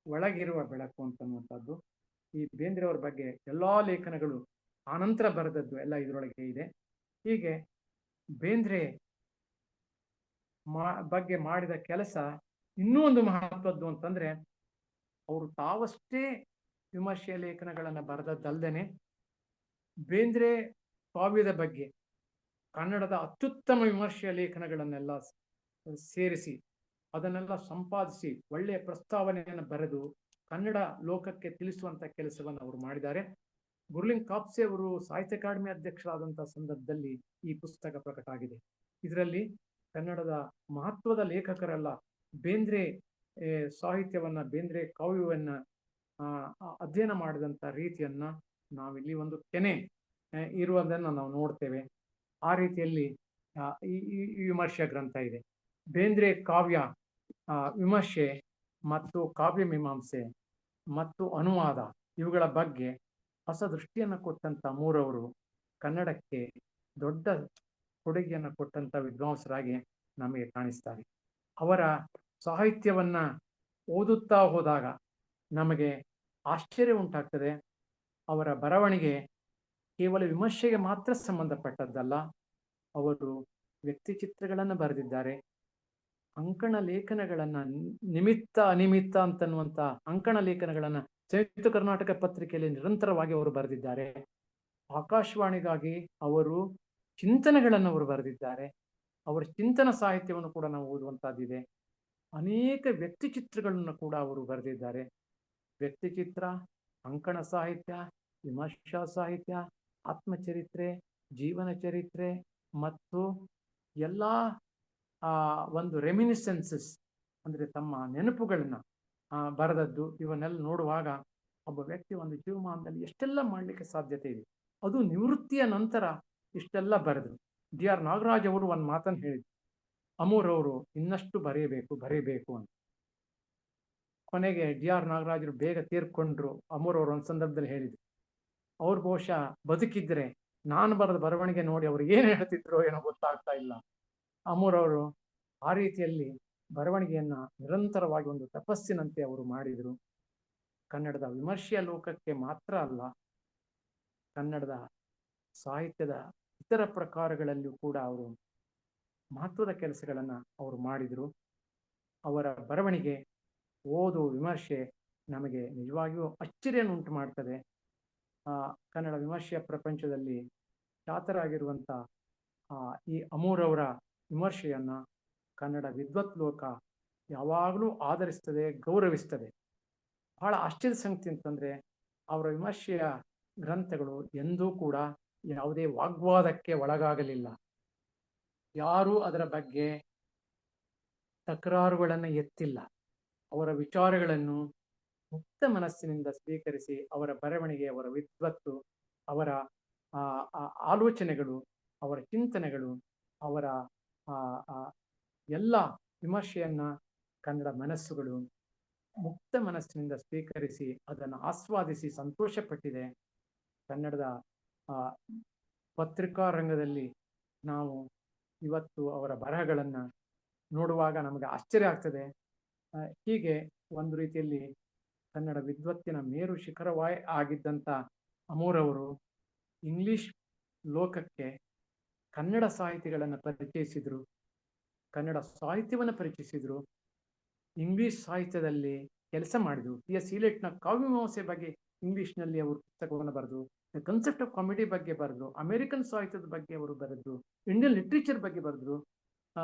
ಒಳಗಿರುವ ಬೆಳಕು ಅಂತನ್ನುವಂಥದ್ದು. ಈ ಬೇಂದ್ರೆ ಅವರ ಬಗ್ಗೆ ಎಲ್ಲಾ ಲೇಖನಗಳು ಆನಂತರ ಬರೆದದ್ದು ಎಲ್ಲ ಇದರೊಳಗೆ ಇದೆ. ಹೀಗೆ ಬೇಂದ್ರೆ ಬಗ್ಗೆ ಮಾಡಿದ ಕೆಲಸ ಇನ್ನೂ ಒಂದು ಮಹತ್ವದ್ದು ಅಂತಂದ್ರೆ, ಅವರು ತಾವಷ್ಟೇ ವಿಮರ್ಶೆಯ ಲೇಖನಗಳನ್ನ ಬರೆದದ್ದಲ್ದೇನೆ ಬೇಂದ್ರೆ ಕಾವ್ಯದ ಬಗ್ಗೆ ಕನ್ನಡದ ಅತ್ಯುತ್ತಮ ವಿಮರ್ಶೆಯ ಲೇಖನಗಳನ್ನೆಲ್ಲ ಸೇರಿಸಿ ಅದನ್ನೆಲ್ಲ ಸಂಪಾದಿಸಿ ಒಳ್ಳೆಯ ಪ್ರಸ್ತಾವನೆಯನ್ನು ಬರೆದು ಕನ್ನಡ ಲೋಕಕ್ಕೆ ತಿಳಿಸುವಂತ ಕೆಲಸವನ್ನು ಅವರು ಮಾಡಿದ್ದಾರೆ. ಗುರ್ಲಿಂಗ್ ಕಾಪ್ಸೆ ಅವರು ಸಾಹಿತ್ಯ ಅಕಾಡೆಮಿ ಅಧ್ಯಕ್ಷರಾದಂತಹ ಸಂದರ್ಭದಲ್ಲಿ ಈ ಪುಸ್ತಕ ಪ್ರಕಟ ಆಗಿದೆ. ಇದರಲ್ಲಿ ಕನ್ನಡದ ಮಹತ್ವದ ಲೇಖಕರೆಲ್ಲ ಬೇಂದ್ರೆ ಸಾಹಿತ್ಯವನ್ನ, ಬೇಂದ್ರೆ ಕಾವ್ಯವನ್ನ ಅಧ್ಯಯನ ಮಾಡಿದಂತ ರೀತಿಯನ್ನ ನಾವಿಲ್ಲಿ ಒಂದು ಕೆನೆ ಇರುವುದನ್ನು ನಾವು ನೋಡ್ತೇವೆ. ಆ ರೀತಿಯಲ್ಲಿ ಈ ವಿಮರ್ಶೆ ಗ್ರಂಥ ಇದೆ. ಬೇಂದ್ರೆ ಕಾವ್ಯ ವಿಮರ್ಶೆ ಮತ್ತು ಕಾವ್ಯ ಮೀಮಾಂಸೆ ಮತ್ತು ಅನುವಾದ ಇವುಗಳ ಬಗ್ಗೆ ಹೊಸ ದೃಷ್ಟಿಯನ್ನು ಕೊಟ್ಟಂತ ಮೂರವರು ಕನ್ನಡಕ್ಕೆ ದೊಡ್ಡ ಕೊಡುಗೆಯನ್ನು ಕೊಟ್ಟಂತ ವಿದ್ವಾಂಸರಾಗಿ ನಮಗೆ ಕಾಣಿಸ್ತಾರೆ. ಅವರ ಸಾಹಿತ್ಯವನ್ನ ಓದುತ್ತಾ ಹೋದಾಗ ನಮಗೆ ಆಶ್ಚರ್ಯ ಉಂಟಾಗ್ತದೆ. ಅವರ ಬರವಣಿಗೆ ಕೇವಲ ವಿಮರ್ಶೆಗೆ ಮಾತ್ರ ಸಂಬಂಧಪಟ್ಟದ್ದಲ್ಲ. ಅವರು ವ್ಯಕ್ತಿ ಚಿತ್ರಗಳನ್ನು ಬರೆದಿದ್ದಾರೆ, ಅಂಕಣ ಲೇಖನಗಳನ್ನ, ನಿಮಿತ್ತ ಅನಿಮಿತ್ತ ಅಂತನ್ನುವಂತ ಅಂಕಣ ಲೇಖನಗಳನ್ನ ಸಂಯುಕ್ತ ಕರ್ನಾಟಕ ಪತ್ರಿಕೆಯಲ್ಲಿ ನಿರಂತರವಾಗಿ ಅವರು ಬರೆದಿದ್ದಾರೆ. ಆಕಾಶವಾಣಿಗಾಗಿ ಅವರು ಚಿಂತನೆಗಳನ್ನು ಅವರು ಬರೆದಿದ್ದಾರೆ. ಅವರ ಚಿಂತನ ಸಾಹಿತ್ಯವನ್ನು ಕೂಡ ನಾವು ಓದುವಂತಹದ್ದಿದೆ. ಅನೇಕ ವ್ಯಕ್ತಿ ಚಿತ್ರಗಳನ್ನು ಕೂಡ ಅವರು ಬರೆದಿದ್ದಾರೆ. ವ್ಯಕ್ತಿ ಚಿತ್ರ, ಅಂಕಣ ಸಾಹಿತ್ಯ, ವಿಮರ್ಶಾ ಸಾಹಿತ್ಯ, ಆತ್ಮಚರಿತ್ರೆ, ಜೀವನ ಚರಿತ್ರೆ ಮತ್ತು ಎಲ್ಲ ಒಂದು ರೆಮಿನಿಸೆನ್ಸಸ್ ಅಂದ್ರೆ ತಮ್ಮ ನೆನಪುಗಳನ್ನ ಬರೆದದ್ದು. ಇವನ್ನೆಲ್ಲ ನೋಡುವಾಗ ಒಬ್ಬ ವ್ಯಕ್ತಿ ಒಂದು ಜೀವಮಾನದಲ್ಲಿ ಎಷ್ಟೆಲ್ಲ ಮಾಡಲಿಕ್ಕೆ ಸಾಧ್ಯತೆ ಇದೆ, ಅದು ನಿವೃತ್ತಿಯ ನಂತರ ಇಷ್ಟೆಲ್ಲ ಬರೆದ್ರು. DR ನಾಗರಾಜ್ ಅವರು ಒಂದು ಮಾತನ್ನು ಹೇಳಿದ್ರು, ಅಮೂರ್ ಅವರು ಇನ್ನಷ್ಟು ಬರೆಯಬೇಕು ಅಂತ. ಕೊನೆಗೆ DR ನಾಗರಾಜರು ಬೇಗ ತೀರ್ಕೊಂಡ್ರು. ಅಮೂರ್ ಅವರು ಒಂದು ಸಂದರ್ಭದಲ್ಲಿ ಹೇಳಿದ್ರು, ಅವ್ರು ಬಹುಶಃ ಬದುಕಿದ್ರೆ ನಾನು ಬರೆದ ಬರವಣಿಗೆ ನೋಡಿ ಅವ್ರು ಏನ್ ಹೇಳ್ತಿದ್ರು ಏನೋ ಗೊತ್ತಾಗ್ತಾ ಇಲ್ಲ. ಅಮೂರ್ ಅವರು ಆ ರೀತಿಯಲ್ಲಿ ಬರವಣಿಗೆಯನ್ನ ನಿರಂತರವಾಗಿ ಒಂದು ತಪಸ್ಸಿನಂತೆ ಅವರು ಮಾಡಿದ್ರು. ಕನ್ನಡದ ವಿಮರ್ಶೆಯ ಲೋಕಕ್ಕೆ ಮಾತ್ರ ಅಲ್ಲ, ಕನ್ನಡದ ಸಾಹಿತ್ಯದ ಇತರ ಪ್ರಕಾರಗಳಲ್ಲಿಯೂ ಕೂಡ ಅವರು ಮಹತ್ವದ ಕೆಲಸಗಳನ್ನ ಅವರು ಮಾಡಿದ್ರು. ಅವರ ಬರವಣಿಗೆ, ಓದು, ವಿಮರ್ಶೆ ನಮಗೆ ನಿಜವಾಗಿಯೂ ಅಚ್ಚರಿಯನ್ನುಂಟು ಮಾಡ್ತದೆ. ಕನ್ನಡ ವಿಮರ್ಶೆಯ ಪ್ರಪಂಚದಲ್ಲಿ ಖ್ಯಾತರಾಗಿರುವಂತ ಈ ಅಮೂರ್ ಅವರ ವಿಮರ್ಶೆಯನ್ನ ಕನ್ನಡ ವಿದ್ವತ್ ಲೋಕ ಯಾವಾಗಲೂ ಆದರಿಸ್ತದೆ, ಗೌರವಿಸ್ತದೆ. ಬಹಳ ಆಶ್ಚರ್ಯ ಸಂಗತಿ ಅಂತಂದ್ರೆ ಅವರ ವಿಮರ್ಶೆಯ ಗ್ರಂಥಗಳು ಎಂದೂ ಕೂಡ ಯಾವುದೇ ವಾಗ್ವಾದಕ್ಕೆ ಒಳಗಾಗಲಿಲ್ಲ. ಯಾರೂ ಅದರ ಬಗ್ಗೆ ತಕರಾರುಗಳನ್ನು ಎತ್ತಿಲ್ಲ. ಅವರ ವಿಚಾರಗಳನ್ನು ಮುಕ್ತ ಮನಸ್ಸಿನಿಂದ ಸ್ವೀಕರಿಸಿ ಅವರ ಬರವಣಿಗೆ, ಅವರ ವಿದ್ವತ್ತು, ಅವರ ಆಲೋಚನೆಗಳು, ಅವರ ಚಿಂತನೆಗಳು, ಅವರ ಎಲ್ಲ ವಿಮರ್ಶೆಯನ್ನ ಕನ್ನಡ ಮನಸ್ಸುಗಳು ಮುಕ್ತ ಮನಸ್ಸಿನಿಂದ ಸ್ವೀಕರಿಸಿ ಅದನ್ನು ಆಸ್ವಾದಿಸಿ ಸಂತೋಷಪಟ್ಟಿದೆ. ಕನ್ನಡದ ಪತ್ರಿಕಾ ರಂಗದಲ್ಲಿ ನಾವು ಇವತ್ತು ಅವರ ಬರಹಗಳನ್ನ ನೋಡುವಾಗ ನಮಗೆ ಆಶ್ಚರ್ಯ ಆಗ್ತದೆ. ಹೀಗೆ ಒಂದು ರೀತಿಯಲ್ಲಿ ಕನ್ನಡ ವಿದ್ವತ್ತಿನ ಮೇರು ಶಿಖರವಾಯ್ ಆಗಿದ್ದಂಥ ಅಮೂರವರು ಇಂಗ್ಲಿಷ್ ಲೋಕಕ್ಕೆ ಕನ್ನಡ ಸಾಹಿತಿಗಳನ್ನು ಪರಿಚಯಿಸಿದರು, ಕನ್ನಡ ಸಾಹಿತ್ಯವನ್ನು ಪರಿಚಯಿಸಿದರು, ಇಂಗ್ಲಿಷ್ ಸಾಹಿತ್ಯದಲ್ಲಿ ಕೆಲಸ ಮಾಡಿದರು. ಟಿ.ಎಸ್. ಈಲಿಯಟ್ನ ಕಾವ್ಯಮೀಮಾಂಸೆ ಬಗ್ಗೆ ಇಂಗ್ಲಿಷ್ನಲ್ಲಿ ಅವರು ಪುಸ್ತಕವನ್ನು ಬರೆದು, ದ ಕನ್ಸೆಪ್ಟ್ ಆಫ್ ಕಾಮಿಡಿ ಬಗ್ಗೆ ಬರೆದ್ರು, ಅಮೆರಿಕನ್ ಸಾಹಿತ್ಯದ ಬಗ್ಗೆ ಅವರು ಬರೆದ್ರು, ಇಂಡಿಯನ್ ಲಿಟ್ರೇಚರ್ ಬಗ್ಗೆ ಬರೆದ್ರು,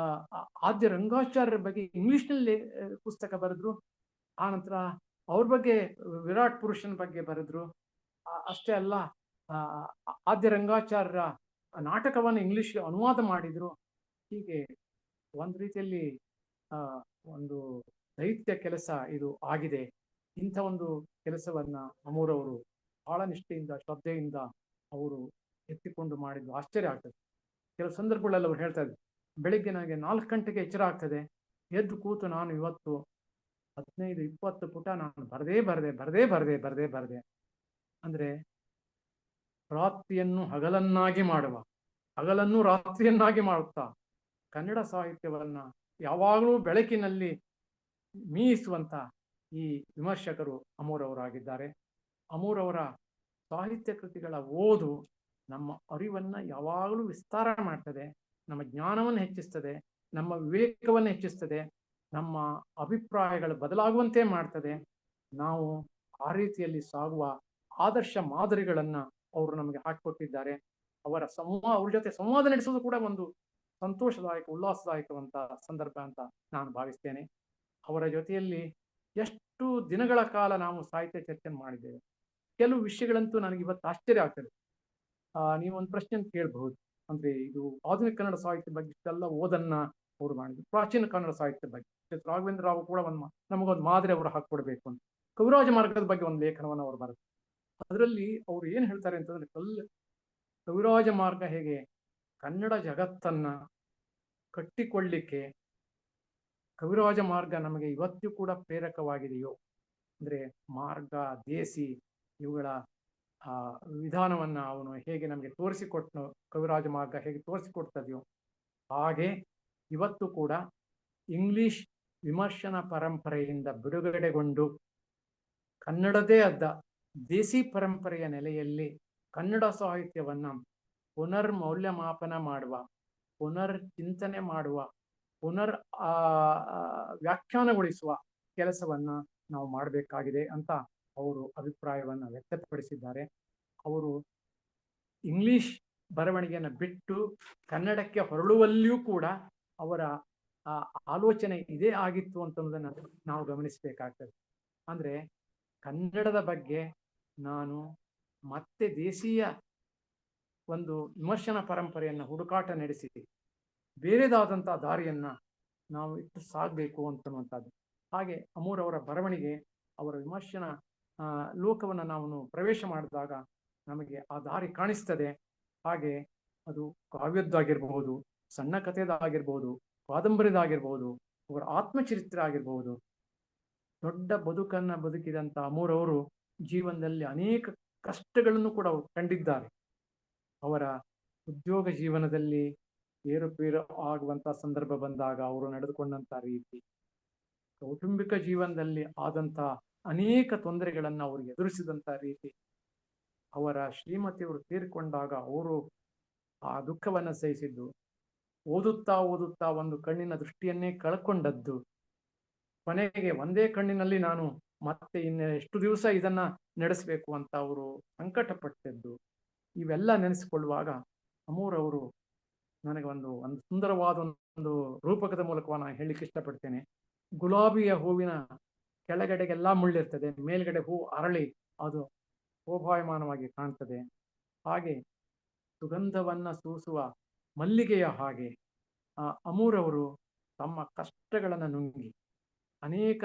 ಆದ್ಯ ರಂಗಾಚಾರ್ಯರ ಬಗ್ಗೆ ಇಂಗ್ಲಿಷ್ನಲ್ಲಿ ಪುಸ್ತಕ ಬರೆದ್ರು. ಆನಂತರ ಅವ್ರ ಬಗ್ಗೆ ವಿರಾಟ್ ಪುರುಷನ ಬಗ್ಗೆ ಬರೆದ್ರು. ಅಷ್ಟೇ ಅಲ್ಲ, ಆದ್ಯ ರಂಗಾಚಾರ್ಯರ ನಾಟಕವನ್ನು ಇಂಗ್ಲಿಷ್ಗೆ ಅನುವಾದ ಮಾಡಿದ್ರು. ಹೀಗೆ ಒಂದು ರೀತಿಯಲ್ಲಿ ಒಂದು ದೈತ್ಯ ಕೆಲಸ ಇದು ಆಗಿದೆ. ಇಂಥ ಒಂದು ಕೆಲಸವನ್ನ ಅಮೂರವರು ಬಹಳ ನಿಷ್ಠೆಯಿಂದ ಶ್ರದ್ಧೆಯಿಂದ ಅವರು ಎತ್ತಿಕೊಂಡು ಮಾಡಿದ್ದು ಆಶ್ಚರ್ಯ ಆಗ್ತದೆ. ಕೆಲವು ಸಂದರ್ಭಗಳಲ್ಲಿ ಅವ್ರು ಹೇಳ್ತಾ ಇದ್ರು, ಬೆಳಿಗ್ಗೆ ನನಗೆ 4 ಗಂಟೆಗೆ ಎಚ್ಚರ ಆಗ್ತದೆ, ಎದ್ದು ಕೂತು ನಾನು ಇವತ್ತು 15-20 ಪುಟ ನಾನು ಬರದೇ ಅಂದ್ರೆ ರಾತ್ರಿಯನ್ನು ಹಗಲನ್ನಾಗಿ ಮಾಡುವ, ಹಗಲನ್ನು ರಾತ್ರಿಯನ್ನಾಗಿ ಮಾಡುತ್ತಾ ಕನ್ನಡ ಸಾಹಿತ್ಯವನ್ನ ಯಾವಾಗಲೂ ಬೆಳಕಿನಲ್ಲಿ ಮೀಯಿಸುವಂತ ಈ ವಿಮರ್ಶಕರು ಅಮೂರವರಾಗಿದ್ದಾರೆ. ಅಮೂರವರ ಸಾಹಿತ್ಯ ಕೃತಿಗಳ ಓದು ನಮ್ಮ ಅರಿವನ್ನ ಯಾವಾಗಲೂ ವಿಸ್ತಾರ ಮಾಡ್ತದೆ, ನಮ್ಮ ಜ್ಞಾನವನ್ನು ಹೆಚ್ಚಿಸ್ತದೆ, ನಮ್ಮ ವಿವೇಕವನ್ನು ಹೆಚ್ಚಿಸ್ತದೆ, ನಮ್ಮ ಅಭಿಪ್ರಾಯಗಳು ಬದಲಾಗುವಂತೆ ಮಾಡ್ತದೆ. ನಾವು ಆ ರೀತಿಯಲ್ಲಿ ಸಾಗುವ ಆದರ್ಶ ಮಾದರಿಗಳನ್ನ ಅವರು ನಮಗೆ ಹಾಕಿಕೊಟ್ಟಿದ್ದಾರೆ. ಅವ್ರ ಜೊತೆ ಸಂವಾದ ನಡೆಸೋದು ಕೂಡ ಒಂದು ಸಂತೋಷದಾಯಕ, ಉಲ್ಲಾಸದಾಯಕವಂತ ಸಂದರ್ಭ ಅಂತ ನಾನು ಭಾವಿಸ್ತೇನೆ. ಅವರ ಜೊತೆಯಲ್ಲಿ ಎಷ್ಟು ದಿನಗಳ ಕಾಲ ನಾವು ಸಾಹಿತ್ಯ ಚರ್ಚೆ ಮಾಡಿದ್ದೇವೆ. ಕೆಲವು ವಿಷಯಗಳಂತೂ ನನಗೆ ಇವತ್ತು ಆಶ್ಚರ್ಯ ಆಗ್ತದೆ. ನೀವೊಂದು ಪ್ರಶ್ನೆ ಕೇಳಬಹುದು, ಅಂದ್ರೆ ಇದು ಆಧುನಿಕ ಕನ್ನಡ ಸಾಹಿತ್ಯ ಬಗ್ಗೆ ಇಷ್ಟೆಲ್ಲ ಓದನ್ನ ಅವರು ಮಾಡಿದ್ರು, ಪ್ರಾಚೀನ ಕನ್ನಡ ಸಾಹಿತ್ಯ ಬಗ್ಗೆ ರಾಘವೇಂದ್ರ ರಾವ್ ಕೂಡ ನಮಗೊಂದು ಮಾದರಿ ಅವರು ಹಾಕೊಡ್ಬೇಕು ಅಂತ ಕವಿರಾಜ ಮಾರ್ಗದ ಬಗ್ಗೆ ಒಂದು ಲೇಖನವನ್ನು ಅವರು ಬರೆದ್ರು. ಅದರಲ್ಲಿ ಅವ್ರು ಏನ್ ಹೇಳ್ತಾರೆ ಅಂತಂದ್ರೆ, ಕವಿರಾಜ ಮಾರ್ಗ ಹೇಗೆ ಕನ್ನಡ ಜಗತ್ತನ್ನ ಕಟ್ಟಿಕೊಳ್ಳಿಕ್ಕೆ ಕವಿರಾಜ ಮಾರ್ಗ ನಮಗೆ ಇವತ್ತು ಕೂಡ ಪ್ರೇರಕವಾಗಿದೆಯೋ, ಅಂದ್ರೆ ಮಾರ್ಗ, ದೇಸಿ ಇವುಗಳ ವಿಧಾನವನ್ನ ಅವನು ಹೇಗೆ ನಮಗೆ ತೋರಿಸಿಕೊಟ್ಟನು, ಕವಿರಾಜ ಮಾರ್ಗ ಹೇಗೆ ತೋರಿಸಿಕೊಡ್ತದೆಯೋ ಹಾಗೆ ಇವತ್ತು ಕೂಡ ಇಂಗ್ಲಿಷ್ ವಿಮರ್ಶನ ಪರಂಪರೆಯಿಂದ ಬಿಡುಗಡೆಗೊಂಡು ಕನ್ನಡದೇ ಆದ ದೇಸಿ ಪರಂಪರೆಯ ನೆಲೆಯಲ್ಲಿ ಕನ್ನಡ ಸಾಹಿತ್ಯವನ್ನ ಪುನರ್ ಮೌಲ್ಯಮಾಪನ ಮಾಡುವ, ಪುನರ್ ಚಿಂತನೆ ಮಾಡುವ, ಪುನರ್ ವ್ಯಾಖ್ಯಾನಗೊಳಿಸುವ ಕೆಲಸವನ್ನ ನಾವು ಮಾಡಬೇಕಾಗಿದೆ ಅಂತ ಅವರು ಅಭಿಪ್ರಾಯವನ್ನ ವ್ಯಕ್ತಪಡಿಸಿದ್ದಾರೆ. ಅವರು ಇಂಗ್ಲಿಷ್ ಬರವಣಿಗೆಯನ್ನು ಬಿಟ್ಟು ಕನ್ನಡಕ್ಕೆ ಹೊರಳುವಲ್ಲಿಯೂ ಕೂಡ ಅವರ ಆಲೋಚನೆ ಇದೇ ಆಗಿತ್ತು ಅಂತನ್ನೋದನ್ನ ನಾವು ಗಮನಿಸಬೇಕಾಗ್ತದೆ. ಅಂದ್ರೆ ಕನ್ನಡದ ಬಗ್ಗೆ ನಾನು ಮತ್ತೆ ದೇಶೀಯ ಒಂದು ವಿಮರ್ಶನ ಪರಂಪರೆಯನ್ನ ಹುಡುಕಾಟ ನಡೆಸಿ ಬೇರೆದಾದಂತಹ ದಾರಿಯನ್ನ ನಾವು ಇಟ್ಟು ಸಾಗಬೇಕು ಅಂತನ್ನುವಂಥದ್ದು. ಹಾಗೆ ಅಮೂರವರ ಬರವಣಿಗೆ, ಅವರ ವಿಮರ್ಶನ ಲೋಕವನ್ನು ನಾವು ಪ್ರವೇಶ ಮಾಡಿದಾಗ ನಮಗೆ ಆ ದಾರಿ ಕಾಣಿಸ್ತದೆ. ಹಾಗೆ ಅದು ಕಾವ್ಯದ್ದಾಗಿರ್ಬಹುದು, ಸಣ್ಣ ಕಥೆದಾಗಿರ್ಬಹುದು, ಕಾದಂಬರಿದಾಗಿರ್ಬಹುದು, ಅವರ ಆತ್ಮಚರಿತ್ರೆ ಆಗಿರ್ಬಹುದು. ದೊಡ್ಡ ಬದುಕನ್ನ ಬದುಕಿದಂತ ಅಮೂರವರು ಜೀವನದಲ್ಲಿ ಅನೇಕ ಕಷ್ಟಗಳನ್ನು ಕೂಡ ಕಂಡಿದ್ದಾರೆ. ಅವರ ಉದ್ಯೋಗ ಜೀವನದಲ್ಲಿ ಏರುಪೇರು ಆಗುವಂತ ಸಂದರ್ಭ ಬಂದಾಗ ಅವರು ನಡೆದುಕೊಂಡಂತ ರೀತಿ, ಕೌಟುಂಬಿಕ ಜೀವನದಲ್ಲಿ ಆದಂತ ಅನೇಕ ತೊಂದರೆಗಳನ್ನ ಅವ್ರಿಗೆ ಎದುರಿಸಿದಂತ ರೀತಿ, ಅವರ ಶ್ರೀಮತಿಯವರು ತೀರಿಕೊಂಡಾಗ ಅವರು ಆ ದುಃಖವನ್ನ ಸಹಿಸಿದ್ದು, ಓದುತ್ತಾ ಓದುತ್ತಾ ಒಂದು ಕಣ್ಣಿನ ದೃಷ್ಟಿಯನ್ನೇ ಕಳ್ಕೊಂಡದ್ದು, ಕೊನೆಗೆ ಒಂದೇ ಕಣ್ಣಿನಲ್ಲಿ ನಾನು ಮತ್ತೆ ಎಷ್ಟು ದಿವಸ ಇದನ್ನ ನಡೆಸಬೇಕು ಅಂತ ಅವರು ಸಂಕಟ ಪಟ್ಟದ್ದು, ಇವೆಲ್ಲ ನೆನೆಸಿಕೊಳ್ಳುವಾಗ ಅಮೂರವರು ನನಗೆ ಒಂದು ಸುಂದರವಾದ ಒಂದು ರೂಪಕದ ಮೂಲಕ ನಾನು ಹೇಳಲಿಕ್ಕೆ ಇಷ್ಟಪಡ್ತೇನೆ. ಗುಲಾಬಿಯ ಹೂವಿನ ಕೆಳಗಡೆಗೆಲ್ಲ ಮುಳ್ಳಿರ್ತದೆ, ಮೇಲ್ಗಡೆ ಹೂ ಅರಳಿ ಅದು ಶೋಭಾಯಮಾನವಾಗಿ ಕಾಣ್ತದೆ. ಹಾಗೆ ಸುಗಂಧವನ್ನ ಸೂಸುವ ಮಲ್ಲಿಗೆಯ ಹಾಗೆ ಅಮೂರವರು ತಮ್ಮ ಕಷ್ಟಗಳನ್ನು ನುಂಗಿ, ಅನೇಕ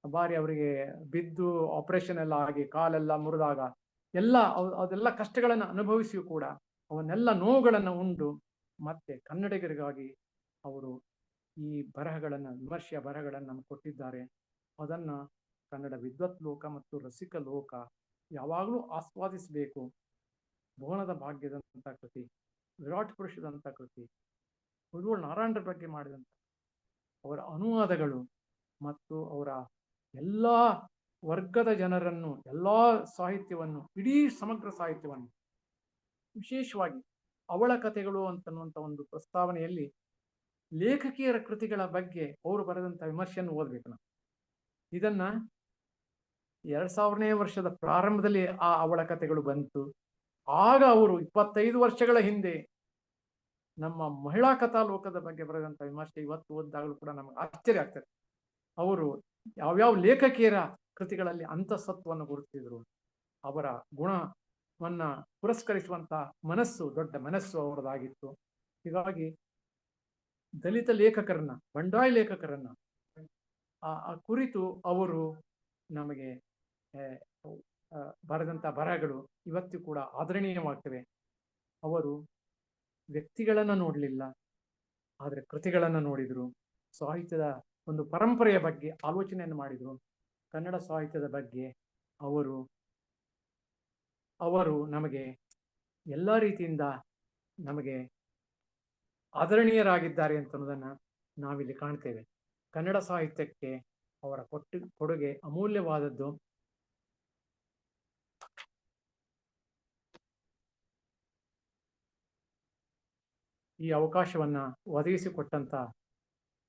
ಬಾರಿ ಅವರಿಗೆ ಬಿದ್ದು ಆಪರೇಷನ್ ಎಲ್ಲ ಆಗಿ ಕಾಲೆಲ್ಲ ಮುರಿದಾಗ ಅದೆಲ್ಲ ಕಷ್ಟಗಳನ್ನು ಅನುಭವಿಸಿಯೂ ಕೂಡ ಅವನ್ನೆಲ್ಲ ನೋವುಗಳನ್ನು ಉಂಡು ಮತ್ತೆ ಕನ್ನಡಿಗರಿಗಾಗಿ ಅವರು ಈ ಬರಹಗಳನ್ನು, ವಿಮರ್ಶೆಯ ಬರಹಗಳನ್ನು ನಮ್ಗೆ ಕೊಟ್ಟಿದ್ದಾರೆ. ಅದನ್ನ ಕನ್ನಡ ವಿದ್ವತ್ ಲೋಕ ಮತ್ತು ರಸಿಕ ಲೋಕ ಯಾವಾಗಲೂ ಆಸ್ವಾದಿಸಬೇಕು. ಭುವನದ ಭಾಗ್ಯದಂತ ಕೃತಿ, ವಿರಾಟ್ ಪುರುಷದಂತ ಕೃತಿ, ಕುರುಗೋಳ್ ನಾರಾಯಣರ ಬಗ್ಗೆ ಮಾಡಿದಂಥ ಅವರ ಅನುವಾದಗಳು ಮತ್ತು ಅವರ ಎಲ್ಲ ವರ್ಗದ ಜನರನ್ನು, ಎಲ್ಲ ಸಾಹಿತ್ಯವನ್ನು, ಇಡೀ ಸಮಗ್ರ ಸಾಹಿತ್ಯವನ್ನು, ವಿಶೇಷವಾಗಿ ಅವಳ ಕಥೆಗಳು ಅಂತನ್ನುವಂಥ ಒಂದು ಪ್ರಸ್ತಾವನೆಯಲ್ಲಿ ಲೇಖಕಿಯರ ಕೃತಿಗಳ ಬಗ್ಗೆ ಅವರು ಬರೆದಂಥ ವಿಮರ್ಶೆಯನ್ನು ಓದಬೇಕು ನಾವು. ಇದನ್ನ 2000ನೇ ವರ್ಷದ ಪ್ರಾರಂಭದಲ್ಲಿ ಅವಳ ಕಥೆಗಳು ಬಂತು. ಆಗ ಅವರು 25 ವರ್ಷಗಳ ಹಿಂದೆ ನಮ್ಮ ಮಹಿಳಾ ಕಥಾಲೋಕದ ಬಗ್ಗೆ ಬರೆದಂಥ ವಿಮರ್ಶೆ ಇವತ್ತು ಓದಿದಾಗಲೂ ಕೂಡ ನಮಗೆ ಆಶ್ಚರ್ಯ ಆಗ್ತದೆ. ಅವರು ಯಾವ್ಯಾವ ಲೇಖಕಿಯರ ಕೃತಿಗಳಲ್ಲಿ ಅಂತಸತ್ವವನ್ನು ಗುರುತಿಸಿದ್ರು, ಅವರ ಗುಣವನ್ನ ಪುರಸ್ಕರಿಸುವಂತ ಮನಸ್ಸು, ದೊಡ್ಡ ಮನಸ್ಸು ಅವರದಾಗಿತ್ತು. ಹೀಗಾಗಿ ದಲಿತ ಲೇಖಕರನ್ನ, ಬಂಡಾಯ ಲೇಖಕರನ್ನ ಆ ಕುರಿತು ಅವರು ನಮಗೆ ಬರೆದಂತ ಬರಹಗಳು ಇವತ್ತು ಕೂಡ ಆದರಣೀಯವಾಗ್ತವೆ. ಅವರು ವ್ಯಕ್ತಿಗಳನ್ನ ನೋಡಲಿಲ್ಲ, ಆದರೆ ಕೃತಿಗಳನ್ನ ನೋಡಿದ್ರು. ಸಾಹಿತ್ಯದ ಒಂದು ಪರಂಪರೆಯ ಬಗ್ಗೆ ಆಲೋಚನೆಯನ್ನು ಮಾಡಿದ್ರು. ಕನ್ನಡ ಸಾಹಿತ್ಯದ ಬಗ್ಗೆ ಅವರು ನಮಗೆ ಎಲ್ಲ ರೀತಿಯಿಂದ ನಮಗೆ ಆದರಣೀಯರಾಗಿದ್ದಾರೆ ಅಂತ ಅನ್ನೋದನ್ನ ನಾವಿಲ್ಲಿ ಕಾಣ್ತೇವೆ. ಕನ್ನಡ ಸಾಹಿತ್ಯಕ್ಕೆ ಅವರ ಕೊಡುಗೆ ಅಮೂಲ್ಯವಾದದ್ದು. ಈ ಅವಕಾಶವನ್ನ ಒದಗಿಸಿಕೊಟ್ಟಂತ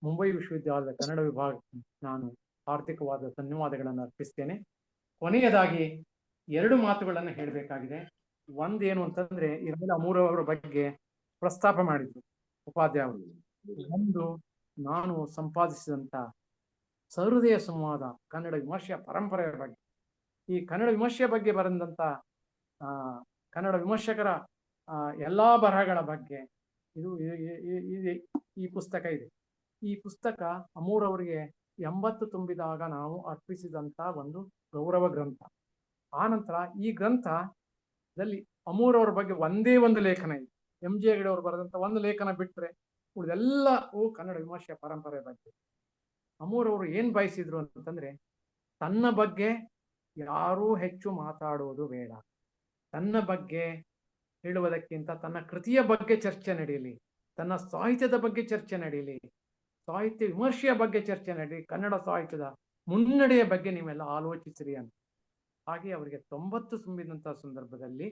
ಮುಂಬೈ ವಿಶ್ವವಿದ್ಯಾಲಯದ ಕನ್ನಡ ವಿಭಾಗಕ್ಕೆ ನಾನು ಆರ್ಥಿಕವಾದ ಧನ್ಯವಾದಗಳನ್ನು ಅರ್ಪಿಸ್ತೇನೆ. ಕೊನೆಯದಾಗಿ 2 ಮಾತುಗಳನ್ನು ಹೇಳಬೇಕಾಗಿದೆ. ಒಂದೇನು ಅಂತಂದ್ರೆ, ಇರಲಿಲ್ಲ ಅಮೂರವರ ಬಗ್ಗೆ ಪ್ರಸ್ತಾಪ ಮಾಡಿದ್ರು ಉಪಾಧ್ಯಾಯರು. ಒಂದು, ನಾನು ಸಂಪಾದಿಸಿದಂತ ಸಹೃದಯ ಸಂವಾದ ಕನ್ನಡ ವಿಮರ್ಶೆಯ ಪರಂಪರೆಯ ಬಗ್ಗೆ, ಈ ಕನ್ನಡ ವಿಮರ್ಶೆಯ ಬಗ್ಗೆ ಬರೆದಂತ ಕನ್ನಡ ವಿಮರ್ಶಕರ ಎಲ್ಲಾ ಬರಹಗಳ ಬಗ್ಗೆ ಈ ಪುಸ್ತಕ ಇದೆ. ಈ ಪುಸ್ತಕ ಅಮೂರವರಿಗೆ 80 ತುಂಬಿದಾಗ ನಾವು ಅರ್ಪಿಸಿದಂತ ಒಂದು ಗೌರವ ಗ್ರಂಥ. ಆ ನಂತರ ಈ ಗ್ರಂಥದಲ್ಲಿ ಅಮೂರವರ ಬಗ್ಗೆ ಒಂದೇ ಒಂದು ಲೇಖನ ಇದೆ. MG ಹೆಗಡೆ ಅವರು ಬರೆದಂತ ಒಂದು ಲೇಖನ ಬಿಟ್ರೆ ಉಳಿದೆಲ್ಲವೂ ಕನ್ನಡ ವಿಮರ್ಶೆಯ ಪರಂಪರೆ ಬಗ್ಗೆ. ಅಮೂರವರು ಏನ್ ಬಯಸಿದ್ರು ಅಂತಂದ್ರೆ, ತನ್ನ ಬಗ್ಗೆ ಯಾರೂ ಹೆಚ್ಚು ಮಾತಾಡುವುದು ಬೇಡ, ತನ್ನ ಬಗ್ಗೆ ಹೇಳುವುದಕ್ಕಿಂತ ತನ್ನ ಕೃತಿಯ ಬಗ್ಗೆ ಚರ್ಚೆ ನಡೆಯಲಿ, ತನ್ನ ಸಾಹಿತ್ಯದ ಬಗ್ಗೆ ಚರ್ಚೆ ನಡೆಯಲಿ, ಸಾಹಿತ್ಯ ವಿಮರ್ಶೆಯ ಬಗ್ಗೆ ಚರ್ಚೆ ನಡೆಯಲಿ, ಕನ್ನಡ ಸಾಹಿತ್ಯದ ಮುನ್ನಡೆಯ ಬಗ್ಗೆ ನೀವೆಲ್ಲ ಆಲೋಚಿಸಿರಿ ಅಂತ. ಹಾಗೆ ಅವರಿಗೆ 90 ತುಂಬಿದಂತಹ ಸಂದರ್ಭದಲ್ಲಿ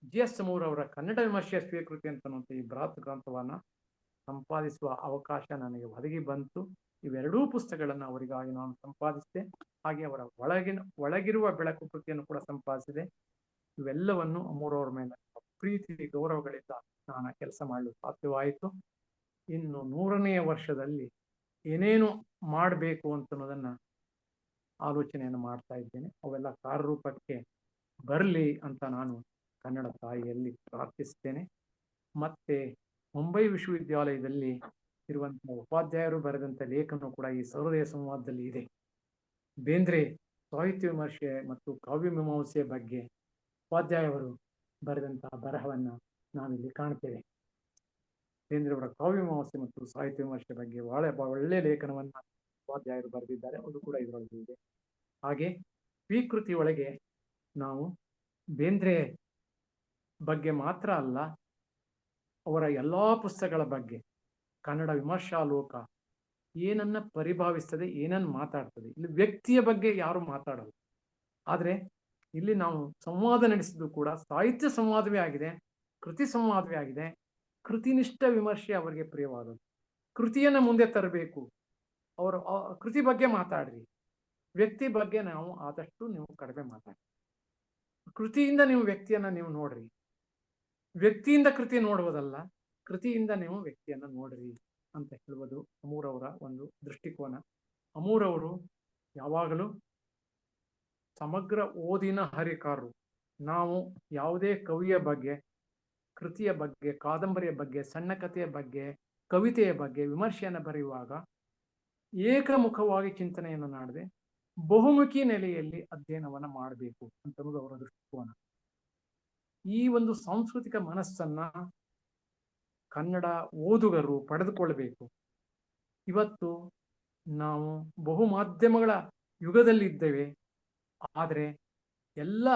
GS ಅಮೂರವರ ಕನ್ನಡ ವಿಮರ್ಶೆಯ ಸ್ವೀಕೃತಿ ಅಂತನ್ನುವಂಥ ಈ ಬೃಹತ್ ಗ್ರಂಥವನ್ನ ಸಂಪಾದಿಸುವ ಅವಕಾಶ ನನಗೆ ಒದಗಿ ಬಂತು. ಇವೆರಡೂ ಪುಸ್ತಕಗಳನ್ನು ಅವರಿಗಾಗಿ ನಾನು ಸಂಪಾದಿಸಿದೆ. ಹಾಗೆ ಅವರ ಒಳಗಿರುವ ಬೆಳಕು ಕೃತಿಯನ್ನು ಕೂಡ ಸಂಪಾದಿಸಿದೆ. ಇವೆಲ್ಲವನ್ನು ಅಮೂರವರ ಮೇಲೆ ಪ್ರೀತಿ ಗೌರವಗಳಿಂದ ನಾನು ಕೆಲಸ ಮಾಡಲು ಸಾಧ್ಯವಾಯಿತು. ಇನ್ನು 100ನೇ ವರ್ಷದಲ್ಲಿ ಏನೇನು ಮಾಡಬೇಕು ಅಂತನ್ನೋದನ್ನ ಆಲೋಚನೆಯನ್ನು ಮಾಡ್ತಾ ಇದ್ದೇನೆ. ಅವೆಲ್ಲ ಕಾರ್ಯರೂಪಕ್ಕೆ ಬರಲಿ ಅಂತ ನಾನು ಕನ್ನಡ ತಾಯಿಯಲ್ಲಿ ಪ್ರಾರ್ಥಿಸ್ತೇನೆ. ಮತ್ತೆ ಮುಂಬೈ ವಿಶ್ವವಿದ್ಯಾಲಯದಲ್ಲಿ ಇರುವಂತಹ ಉಪಾಧ್ಯಾಯರು ಬರೆದಂತ ಲೇಖನ ಕೂಡ ಈ ಸಹೃದಯ ಸಂವಾದದಲ್ಲಿ ಇದೆ. ಬೇಂದ್ರೆ ಸಾಹಿತ್ಯ ವಿಮರ್ಶೆ ಮತ್ತು ಕಾವ್ಯ ಮೀಮಾಂಸೆಯ ಬಗ್ಗೆ ಉಪಾಧ್ಯಾಯವರು ಬರೆದಂತಹ ಬರಹವನ್ನ ನಾವಿಲ್ಲಿ ಕಾಣ್ತೇವೆ. ಬೇಂದ್ರೆಯವರ ಕಾವ್ಯ ಮೀಮಾಂಸೆ ಮತ್ತು ಸಾಹಿತ್ಯ ವಿಮರ್ಶೆ ಬಗ್ಗೆ ಒಳ್ಳೆ ಲೇಖನವನ್ನ ಉಪಾಧ್ಯಾಯರು ಬರೆದಿದ್ದಾರೆ, ಅದು ಕೂಡ ಇದರೊಳಗೆ ಇದೆ. ಹಾಗೆ ಸ್ವೀಕೃತಿ ಒಳಗೆ ನಾವು ಬೇಂದ್ರೆ ಬಗ್ಗೆ ಮಾತ್ರ ಅಲ್ಲ, ಅವರ ಎಲ್ಲಾ ಪುಸ್ತಕಗಳ ಬಗ್ಗೆ ಕನ್ನಡ ವಿಮರ್ಶಾ ಲೋಕ ಏನನ್ನ ಪರಿಭಾವಿಸ್ತದೆ, ಏನನ್ನ ಮಾತಾಡ್ತದೆ. ಇಲ್ಲಿ ವ್ಯಕ್ತಿಯ ಬಗ್ಗೆ ಯಾರು ಮಾತಾಡಲ್ಲ, ಆದ್ರೆ ಇಲ್ಲಿ ನಾವು ಸಂವಾದ ನಡೆಸಿದ್ದು ಕೂಡ ಸಾಹಿತ್ಯ ಸಂವಾದವೇ ಆಗಿದೆ, ಕೃತಿ ಸಂವಾದವೇ ಆಗಿದೆ. ಕೃತಿನಿಷ್ಠ ವಿಮರ್ಶೆ ಅವರಿಗೆ ಪ್ರಿಯವಾದದ್ದು. ಕೃತಿಯನ್ನ ಮುಂದೆ ತರಬೇಕು, ಅವರು ಕೃತಿ ಬಗ್ಗೆ ಮಾತಾಡ್ರಿ, ವ್ಯಕ್ತಿ ಬಗ್ಗೆ ನಾವು ಆದಷ್ಟು ನೀವು ಕಡಿಮೆ ಮಾತಾಡಿ. ಕೃತಿಯಿಂದ ನೀವು ವ್ಯಕ್ತಿಯನ್ನ ನೀವು ನೋಡ್ರಿ, ವ್ಯಕ್ತಿಯಿಂದ ಕೃತಿ ನೋಡುವುದಲ್ಲ, ಕೃತಿಯಿಂದ ನೀವು ವ್ಯಕ್ತಿಯನ್ನ ನೋಡ್ರಿ ಅಂತ ಹೇಳುವುದು ಅಮೂರವರ ಒಂದು ದೃಷ್ಟಿಕೋನ. ಅಮೂರವರು ಯಾವಾಗಲೂ ಸಮಗ್ರ ಓದಿನ ಹರಿಕಾರರು. ನಾವು ಯಾವುದೇ ಕವಿಯ ಬಗ್ಗೆ, ಕೃತಿಯ ಬಗ್ಗೆ, ಕಾದಂಬರಿಯ ಬಗ್ಗೆ, ಸಣ್ಣ ಕಥೆಯ ಬಗ್ಗೆ, ಕವಿತೆಯ ಬಗ್ಗೆ ವಿಮರ್ಶೆಯನ್ನು ಬರೆಯುವಾಗ ಏಕಮುಖವಾಗಿ ಚಿಂತನೆಯನ್ನು ಮಾಡದೆ ಬಹುಮುಖಿ ನೆಲೆಯಲ್ಲಿ ಅಧ್ಯಯನವನ್ನ ಮಾಡಬೇಕು ಅಂತನ್ನೋದು ಅವರ ದೃಷ್ಟಿಕೋನ. ಈ ಒಂದು ಸಾಂಸ್ಕೃತಿಕ ಮನಸ್ಸನ್ನ ಕನ್ನಡ ಓದುಗರು ಪಡೆದುಕೊಳ್ಳಬೇಕು. ಇವತ್ತು ನಾವು ಬಹುಮಾಧ್ಯಮಗಳ ಯುಗದಲ್ಲಿದ್ದೇವೆ, ಆದರೆ ಎಲ್ಲ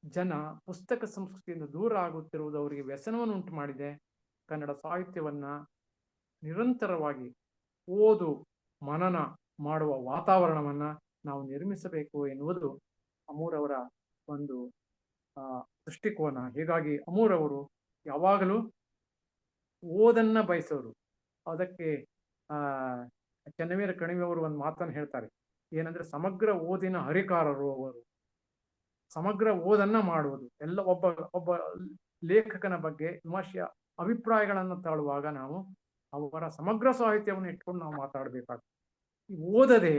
ಜನ ಪುಸ್ತಕ ಸಂಸ್ಕೃತಿಯಿಂದ ದೂರ ಆಗುತ್ತಿರುವುದು ಅವರಿಗೆ ವ್ಯಸನವನ್ನು ಉಂಟು ಮಾಡಿದೆ. ಕನ್ನಡ ಸಾಹಿತ್ಯವನ್ನ ನಿರಂತರವಾಗಿ ಓದು ಮನನ ಮಾಡುವ ವಾತಾವರಣವನ್ನ ನಾವು ನಿರ್ಮಿಸಬೇಕು ಎನ್ನುವುದು ಅಮೂರವರ ಒಂದು ದೃಷ್ಟಿಕೋನ. ಹೀಗಾಗಿ ಅಮೂರವರು ಯಾವಾಗಲೂ ಓದನ್ನ ಬಯಸೋರು. ಅದಕ್ಕೆ ಚೆನ್ನವೀರ ಕಣಿವೆಯವರು ಒಂದು ಮಾತನ್ನು ಹೇಳ್ತಾರೆ, ಏನಂದ್ರೆ ಸಮಗ್ರ ಓದಿನ ಹರಿಕಾರರು ಅವರು. ಸಮಗ್ರ ಓದನ್ನ ಮಾಡುವುದು, ಎಲ್ಲ ಒಬ್ಬ ಲೇಖಕನ ಬಗ್ಗೆ ವಿಮರ್ಶೆಯ ಅಭಿಪ್ರಾಯಗಳನ್ನು ತಾಳುವಾಗ ನಾವು ಅವರ ಸಮಗ್ರ ಸಾಹಿತ್ಯವನ್ನು ಇಟ್ಕೊಂಡು ನಾವು ಮಾತಾಡಬೇಕಾಗ್ತದೆ. ಓದದೆ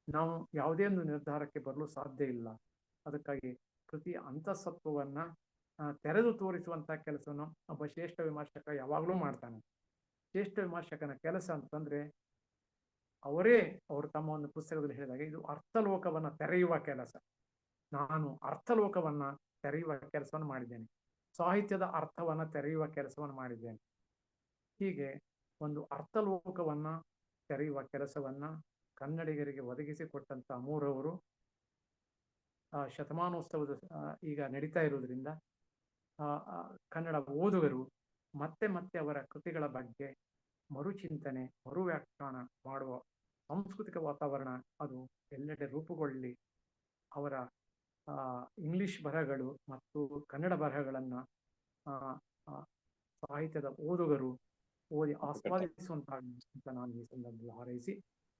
ನಾವು ಯಾವುದೇ ಒಂದು ನಿರ್ಧಾರಕ್ಕೆ ಬರಲು ಸಾಧ್ಯ ಇಲ್ಲ. ಅದಕ್ಕಾಗಿ ಕೃತಿಯ ಅಂತಃಸತ್ವವನ್ನ ತೆರೆದು ತೋರಿಸುವಂತಹ ಕೆಲಸವನ್ನು ಒಬ್ಬ ಶ್ರೇಷ್ಠ ವಿಮರ್ಶಕ ಯಾವಾಗಲೂ ಮಾಡ್ತಾನೆ. ಶ್ರೇಷ್ಠ ವಿಮರ್ಶಕನ ಕೆಲಸ ಅಂತಂದ್ರೆ ಅವರು ತಮ್ಮ ಒಂದು ಪುಸ್ತಕದಲ್ಲಿ ಹೇಳಿದಾಗ, ಇದು ಅರ್ಥಲೋಕವನ್ನ ತೆರೆಯುವ ಕೆಲಸ. ನಾನು ಅರ್ಥಲೋಕವನ್ನ ತೆರೆಯುವ ಕೆಲಸವನ್ನು ಮಾಡಿದ್ದೇನೆ, ಸಾಹಿತ್ಯದ ಅರ್ಥವನ್ನ ತೆರೆಯುವ ಕೆಲಸವನ್ನು ಮಾಡಿದ್ದೇನೆ. ಹೀಗೆ ಒಂದು ಅರ್ಥಲೋಕವನ್ನ ತೆರೆಯುವ ಕೆಲಸವನ್ನ ಕನ್ನಡಿಗರಿಗೆ ಒದಗಿಸಿಕೊಟ್ಟಂತ ಅಮೂರವರು ಶತಮಾನೋತ್ಸವದ ಈಗ ನಡೀತಾ ಇರುವುದರಿಂದ ಕನ್ನಡ ಓದುಗರು ಮತ್ತೆ ಮತ್ತೆ ಅವರ ಕೃತಿಗಳ ಬಗ್ಗೆ ಮರುಚಿಂತನೆ, ಮರುವ್ಯಾಖ್ಯಾನ ಮಾಡುವ ಸಾಂಸ್ಕೃತಿಕ ವಾತಾವರಣ ಅದು ಎಲ್ಲೆಡೆ ರೂಪುಗೊಳ್ಳಿ ಅವರ ಇಂಗ್ಲಿಷ್ ಬರಹಗಳು ಮತ್ತು ಕನ್ನಡ ಬರಹಗಳನ್ನ ಸಾಹಿತ್ಯದ ಓದುಗರು ಓದಿ ಆಸ್ವಾದಿಸುವಂತಾಗಲಿ ಅಂತ ನಾನು ಈ ಸಂದರ್ಭದಲ್ಲಿ ಹಾರೈಸಿ,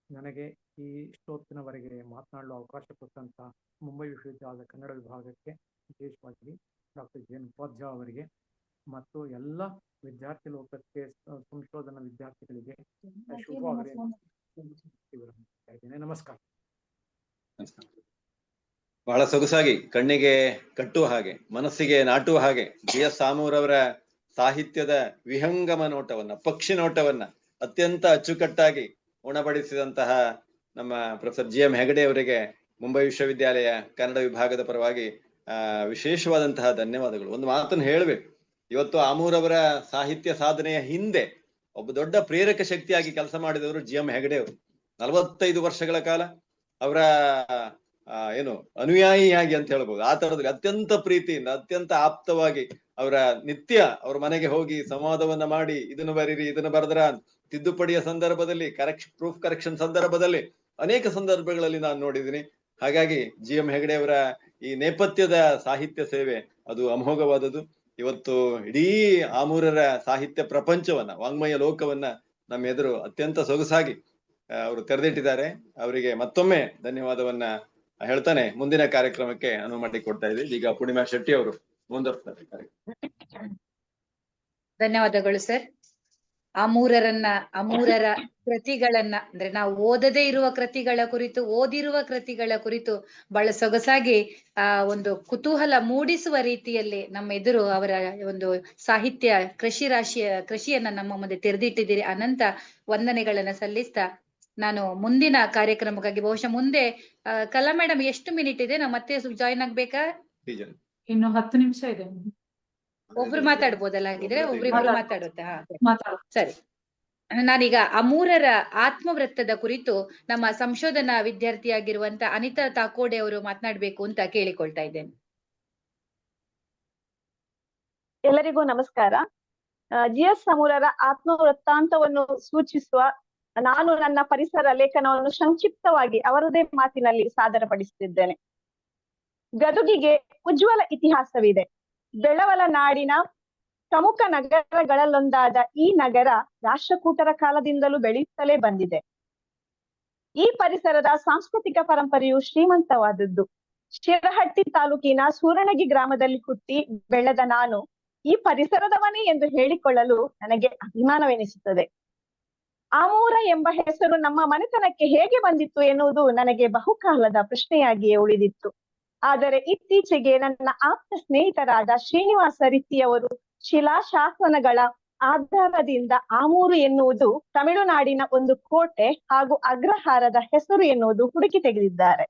ನನಗೆ ಈ ಇಷ್ಟೊತ್ತಿನವರೆಗೆ ಮಾತನಾಡಲು ಅವಕಾಶ ಕೊಟ್ಟಂತ ಮುಂಬೈ ವಿಶ್ವವಿದ್ಯಾಲಯದ ಕನ್ನಡ ವಿಭಾಗಕ್ಕೆ, ವಿಶೇಷವಾಗಿ ಡಾಕ್ಟರ್ ಜೆ ಎನ್ ಉಪಾಧ್ಯಾಯ ಅವರಿಗೆ ಮತ್ತು ಎಲ್ಲ ವಿದ್ಯಾರ್ಥಿ ಲೋಕಕ್ಕೆ, ಸಂಶೋಧನಾ ವಿದ್ಯಾರ್ಥಿಗಳಿಗೆ ಶುಭವಾಗಲಿ. ನಮಸ್ಕಾರ. ಬಹಳ ಸೊಗಸಾಗಿ ಕಣ್ಣಿಗೆ ಕಟ್ಟುವ ಹಾಗೆ, ಮನಸ್ಸಿಗೆ ನಾಟುವ ಹಾಗೆ GS ಆಮೂರವರ ಸಾಹಿತ್ಯದ ವಿಹಂಗಮ ನೋಟವನ್ನ, ಪಕ್ಷಿ ನೋಟವನ್ನ ಅತ್ಯಂತ ಅಚ್ಚುಕಟ್ಟಾಗಿ ಉಣಬಡಿಸಿದಂತಹ ನಮ್ಮ ಪ್ರೊಫೆಸರ್ GM ಹೆಗಡೆ ಅವರಿಗೆ ಮುಂಬೈ ವಿಶ್ವವಿದ್ಯಾಲಯ ಕನ್ನಡ ವಿಭಾಗದ ಪರವಾಗಿ ವಿಶೇಷವಾದಂತಹ ಧನ್ಯವಾದಗಳು. ಒಂದು ಮಾತನ್ನು ಹೇಳ್ಬೇಕು, ಇವತ್ತು ಆಮೂರವರ ಸಾಹಿತ್ಯ ಸಾಧನೆಯ ಹಿಂದೆ ಒಬ್ಬ ದೊಡ್ಡ ಪ್ರೇರಕ ಶಕ್ತಿಯಾಗಿ ಕೆಲಸ ಮಾಡಿದವರು GM ಹೆಗಡೆ ಅವರು. 45 ವರ್ಷಗಳ ಕಾಲ ಅವರ ಅನುಯಾಯಿಯಾಗಿ ಅಂತ ಹೇಳ್ಬೋದು. ಆ ತರದಲ್ಲಿ ಅತ್ಯಂತ ಪ್ರೀತಿಯಿಂದ, ಅತ್ಯಂತ ಆಪ್ತವಾಗಿ ಅವರ ನಿತ್ಯ ಅವ್ರ ಮನೆಗೆ ಹೋಗಿ ಸಂವಾದವನ್ನ ಮಾಡಿ, ಇದನ್ನು ಬರೀರಿ, ಇದನ್ನು ಬರೆದ್ರ, ತಿದ್ದುಪಡಿಯ ಸಂದರ್ಭದಲ್ಲಿ, ಪ್ರೂಫ್ ಕರೆಕ್ಷನ್ ಸಂದರ್ಭದಲ್ಲಿ ಅನೇಕ ಸಂದರ್ಭಗಳಲ್ಲಿ ನಾನು ನೋಡಿದ್ದೀನಿ. ಹಾಗಾಗಿ GM ಹೆಗಡೆ ಅವರ ಈ ನೇಪಥ್ಯದ ಸಾಹಿತ್ಯ ಸೇವೆ ಅದು ಅಮೋಘವಾದದ್ದು. ಇವತ್ತು ಇಡೀ ಆಮೂರರ ಸಾಹಿತ್ಯ ಪ್ರಪಂಚವನ್ನ, ವಾಂಗ್ಮಯ ಲೋಕವನ್ನ ನಮ್ಮ ಎದುರು ಅತ್ಯಂತ ಸೊಗಸಾಗಿ ಅವರು ತೆರೆದಿಟ್ಟಿದ್ದಾರೆ. ಅವರಿಗೆ ಮತ್ತೊಮ್ಮೆ ಧನ್ಯವಾದವನ್ನ ಹೇಳ್ತಾನೆ ಮುಂದಿನ ಕಾರ್ಯಕ್ರಮಕ್ಕೆ ಅನುವು ಮಾಡಿ ಕೊಡ್ತಾ ಇದ್ದೀವಿ. ಈಗ ಪೂರ್ಣಿಮಾ ಶೆಟ್ಟಿ ಅವರು ಮುಂದುವರ್ತಾರೆ. ಧನ್ಯವಾದಗಳು ಸರ್. ಅಮೂರರ ಕೃತಿಗಳನ್ನ, ಅಂದ್ರೆ ನಾವು ಓದದೇ ಇರುವ ಕೃತಿಗಳ ಕುರಿತು, ಓದಿರುವ ಕೃತಿಗಳ ಕುರಿತು ಬಹಳ ಸೊಗಸಾಗಿ ಒಂದು ಕುತೂಹಲ ಮೂಡಿಸುವ ರೀತಿಯಲ್ಲಿ ನಮ್ಮ ಎದುರು ಅವರ ಒಂದು ಸಾಹಿತ್ಯ ಕೃಷಿಯನ್ನ ನಮ್ಮ ಮುಂದೆ ತೆರೆದಿಟ್ಟಿದ್ದೀರಿ. ಅನಂತ ವಂದನೆಗಳನ್ನ ಸಲ್ಲಿಸ್ತಾ ನಾನು ಮುಂದಿನ ಕಾರ್ಯಕ್ರಮಕ್ಕಾಗಿ, ಬಹುಶಃ ಮುಂದೆ ಕಲಾ ಮೇಡಮ್ ಎಷ್ಟು ಮಿನಿಟ್ ಇದೆ, ನಾವು ಮತ್ತೆ ಜಾಯಿನ್ ಆಗ್ಬೇಕಾ? ಇನ್ನು 10 ನಿಮಿಷ ಇದೆ. ಒಬ್ರು ಮಾತಾಡ್ಬೋದಲ್ಲ? ಹಾಗಿದ್ರೆ ಒಬ್ರಿಬ್ರು ಮಾತಾಡುತ್ತಾ? ಸರಿ. ನಾನೀಗ ಅಮೂರರ ಆತ್ಮವೃತ್ತದ ಕುರಿತು ನಮ್ಮ ಸಂಶೋಧನಾ ವಿದ್ಯಾರ್ಥಿಯಾಗಿರುವಂತ ಅನಿತಾ ತಾಕೋಡೆ ಅವರು ಮಾತನಾಡ್ಬೇಕು ಅಂತ ಕೇಳಿಕೊಳ್ತಾ ಇದ್ದೇನೆ. ಎಲ್ಲರಿಗೂ ನಮಸ್ಕಾರ. GS ಆಮೂರರ ಆತ್ಮವೃತ್ತಾಂತವನ್ನು ಸೂಚಿಸುವ ನಾನು ನನ್ನ ಪರಿಸರ ಲೇಖನವನ್ನು ಸಂಕ್ಷಿಪ್ತವಾಗಿ ಅವರದೇ ಮಾತಿನಲ್ಲಿ ಸಾದರಪಡಿಸುತ್ತಿದ್ದೇನೆ. ಗದುಗಿಗೆ ಉಜ್ವಲ ಇತಿಹಾಸವಿದೆ. ಬೆಳವಲ ನಾಡಿನ ಪ್ರಮುಖ ನಗರಗಳಲ್ಲೊಂದಾದ ಈ ನಗರ ರಾಷ್ಟ್ರಕೂಟರ ಕಾಲದಿಂದಲೂ ಬೆಳೆಯುತ್ತಲೇ ಬಂದಿದೆ. ಈ ಪರಿಸರದ ಸಾಂಸ್ಕೃತಿಕ ಪರಂಪರೆಯು ಶ್ರೀಮಂತವಾದದ್ದು. ಶಿರಹಟ್ಟಿ ತಾಲೂಕಿನ ಸೂರಣಗಿ ಗ್ರಾಮದಲ್ಲಿ ಹುಟ್ಟಿ ಬೆಳೆದ ನಾನು ಈ ಪರಿಸರದವನೇ ಎಂದು ಹೇಳಿಕೊಳ್ಳಲು ನನಗೆ ಅಭಿಮಾನವೆನಿಸುತ್ತದೆ. ಆಮೂರ ಎಂಬ ಹೆಸರು ನಮ್ಮ ಮನೆತನಕ್ಕೆ ಹೇಗೆ ಬಂದಿತ್ತು ಎನ್ನುವುದು ನನಗೆ ಬಹುಕಾಲದ ಪ್ರಶ್ನೆಯಾಗಿಯೇ ಉಳಿದಿತ್ತು. ಆದರೆ ಇತ್ತೀಚೆಗೆ ನನ್ನ ಆಪ್ತ ಸ್ನೇಹಿತರಾದ ಶ್ರೀನಿವಾಸ ರಿತ್ತಿಯವರು ಶಿಲಾಶಾಸನಗಳ ಆಧಾರದಿಂದ ಆಮೂರು ಎನ್ನುವುದು ತಮಿಳುನಾಡಿನ ಒಂದು ಕೋಟೆ ಹಾಗೂ ಅಗ್ರಹಾರದ ಹೆಸರು ಎನ್ನುವುದು ಹುಡುಕಿ ತೆಗೆದಿದ್ದಾರೆ.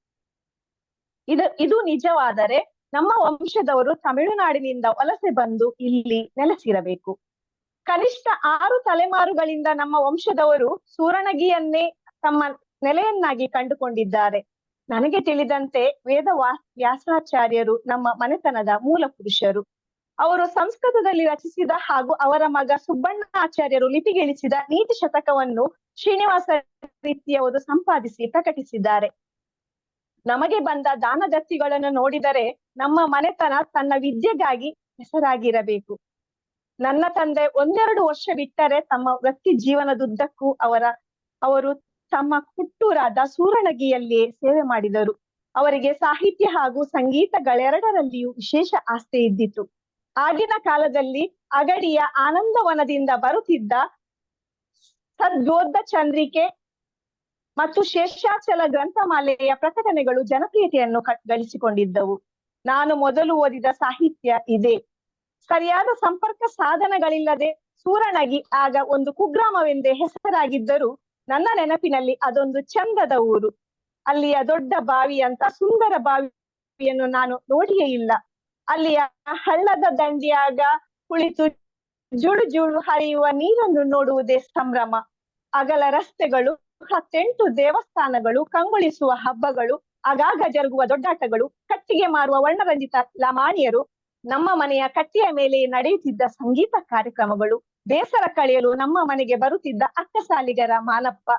ಇದು ನಿಜವಾದರೆ ನಮ್ಮ ವಂಶದವರು ತಮಿಳುನಾಡಿನಿಂದ ವಲಸೆ ಬಂದು ಇಲ್ಲಿ ನೆಲೆಸಿರಬೇಕು. ಕನಿಷ್ಠ 6 ತಲೆಮಾರುಗಳಿಂದ ನಮ್ಮ ವಂಶದವರು ಸೂರಣಗಿಯನ್ನೇ ತಮ್ಮ ನೆಲೆಯನ್ನಾಗಿ ಕಂಡುಕೊಂಡಿದ್ದಾರೆ. ನನಗೆ ತಿಳಿದಂತೆ ವ್ಯಾಸಾಚಾರ್ಯರು ನಮ್ಮ ಮನೆತನದ ಮೂಲ ಪುರುಷರು. ಅವರು ಸಂಸ್ಕೃತದಲ್ಲಿ ರಚಿಸಿದ ಹಾಗೂ ಅವರ ಮಗ ಸುಬ್ಬಣ್ಣಾಚಾರ್ಯರು ಲಿಪಿಗಿಳಿಸಿದ ನೀತಿ ಶತಕವನ್ನು ಶ್ರೀನಿವಾಸ ರೀತಿಯವರು ಸಂಪಾದಿಸಿ ಪ್ರಕಟಿಸಿದ್ದಾರೆ. ನಮಗೆ ಬಂದ ದಾನದತ್ತಿಗಳನ್ನು ನೋಡಿದರೆ ನಮ್ಮ ಮನೆತನ ತನ್ನ ವಿದ್ಯೆಗಾಗಿ ಹೆಸರಾಗಿರಬೇಕು. ನನ್ನ ತಂದೆ 1-2 ವರ್ಷ ಬಿಟ್ಟರೆ ತಮ್ಮ ವೃತ್ತಿ ಜೀವನದುದ್ದಕ್ಕೂ ಅವರು ತಮ್ಮ ಹುಟ್ಟೂರಾದ ಸೂರಣಗಿಯಲ್ಲಿಯೇ ಸೇವೆ ಮಾಡಿದರು. ಅವರಿಗೆ ಸಾಹಿತ್ಯ ಹಾಗೂ ಸಂಗೀತಗಳೆರಡರಲ್ಲಿಯೂ ವಿಶೇಷ ಆಸ್ಥೆ ಇದ್ದಿತು. ಆಗಿನ ಕಾಲದಲ್ಲಿ ಅಗಡಿಯ ಆನಂದವನದಿಂದ ಬರುತ್ತಿದ್ದ ಸದ್ಬೋಧ ಚಂದ್ರಿಕೆ ಮತ್ತು ಶೇಷಾಚಲ ಗ್ರಂಥಮಾಲೆಯ ಪ್ರಕಟಣೆಗಳು ಜನಪ್ರಿಯತೆಯನ್ನು ಗಳಿಸಿಕೊಂಡಿದ್ದವು. ನಾನು ಮೊದಲು ಓದಿದ ಸಾಹಿತ್ಯ ಇದೆ. ಸರಿಯಾದ ಸಂಪರ್ಕ ಸಾಧನಗಳಿಲ್ಲದೆ ಸೂರಣಗಿ ಆಗ ಒಂದು ಕುಗ್ರಾಮವೆಂದೇ ಹೆಸರಾಗಿದ್ದರೂ ನನ್ನ ನೆನಪಿನಲ್ಲಿ ಅದೊಂದು ಚಂದದ ಊರು. ಅಲ್ಲಿಯ ದೊಡ್ಡ ಬಾವಿಯಂತ ಸುಂದರ ಬಾವಿಯನ್ನು ನಾನು ನೋಡಿಯೇ ಇಲ್ಲ. ಅಲ್ಲಿಯ ಹಳ್ಳದ ದಂಡಿಯಾಗ ಕುಳಿತು ಜುಳು ಜುಳು ಹರಿಯುವ ನೀರನ್ನು ನೋಡುವುದೇ ಸಂಭ್ರಮ. ಅಗಲ ರಸ್ತೆಗಳು, 10-8 ದೇವಸ್ಥಾನಗಳು, ಕಂಗೊಳಿಸುವ ಹಬ್ಬಗಳು, ಆಗಾಗ ಜರುಗುವ ದೊಡ್ಡಾಟಗಳು, ಕಟ್ಟಿಗೆ ಮಾರುವ ವರ್ಣರಂಜಿತ ಲಮಾಣಿಯರು, ನಮ್ಮ ಮನೆಯ ಕಟ್ಟಿಯ ಮೇಲೆ ನಡೆಯುತ್ತಿದ್ದ ಸಂಗೀತ ಕಾರ್ಯಕ್ರಮಗಳು, ಬೇಸರ ಕಳೆಯಲು ನಮ್ಮ ಮನೆಗೆ ಬರುತ್ತಿದ್ದ ಅಕ್ಕಸಾಲಿಗರ ಮಾನಪ್ಪ,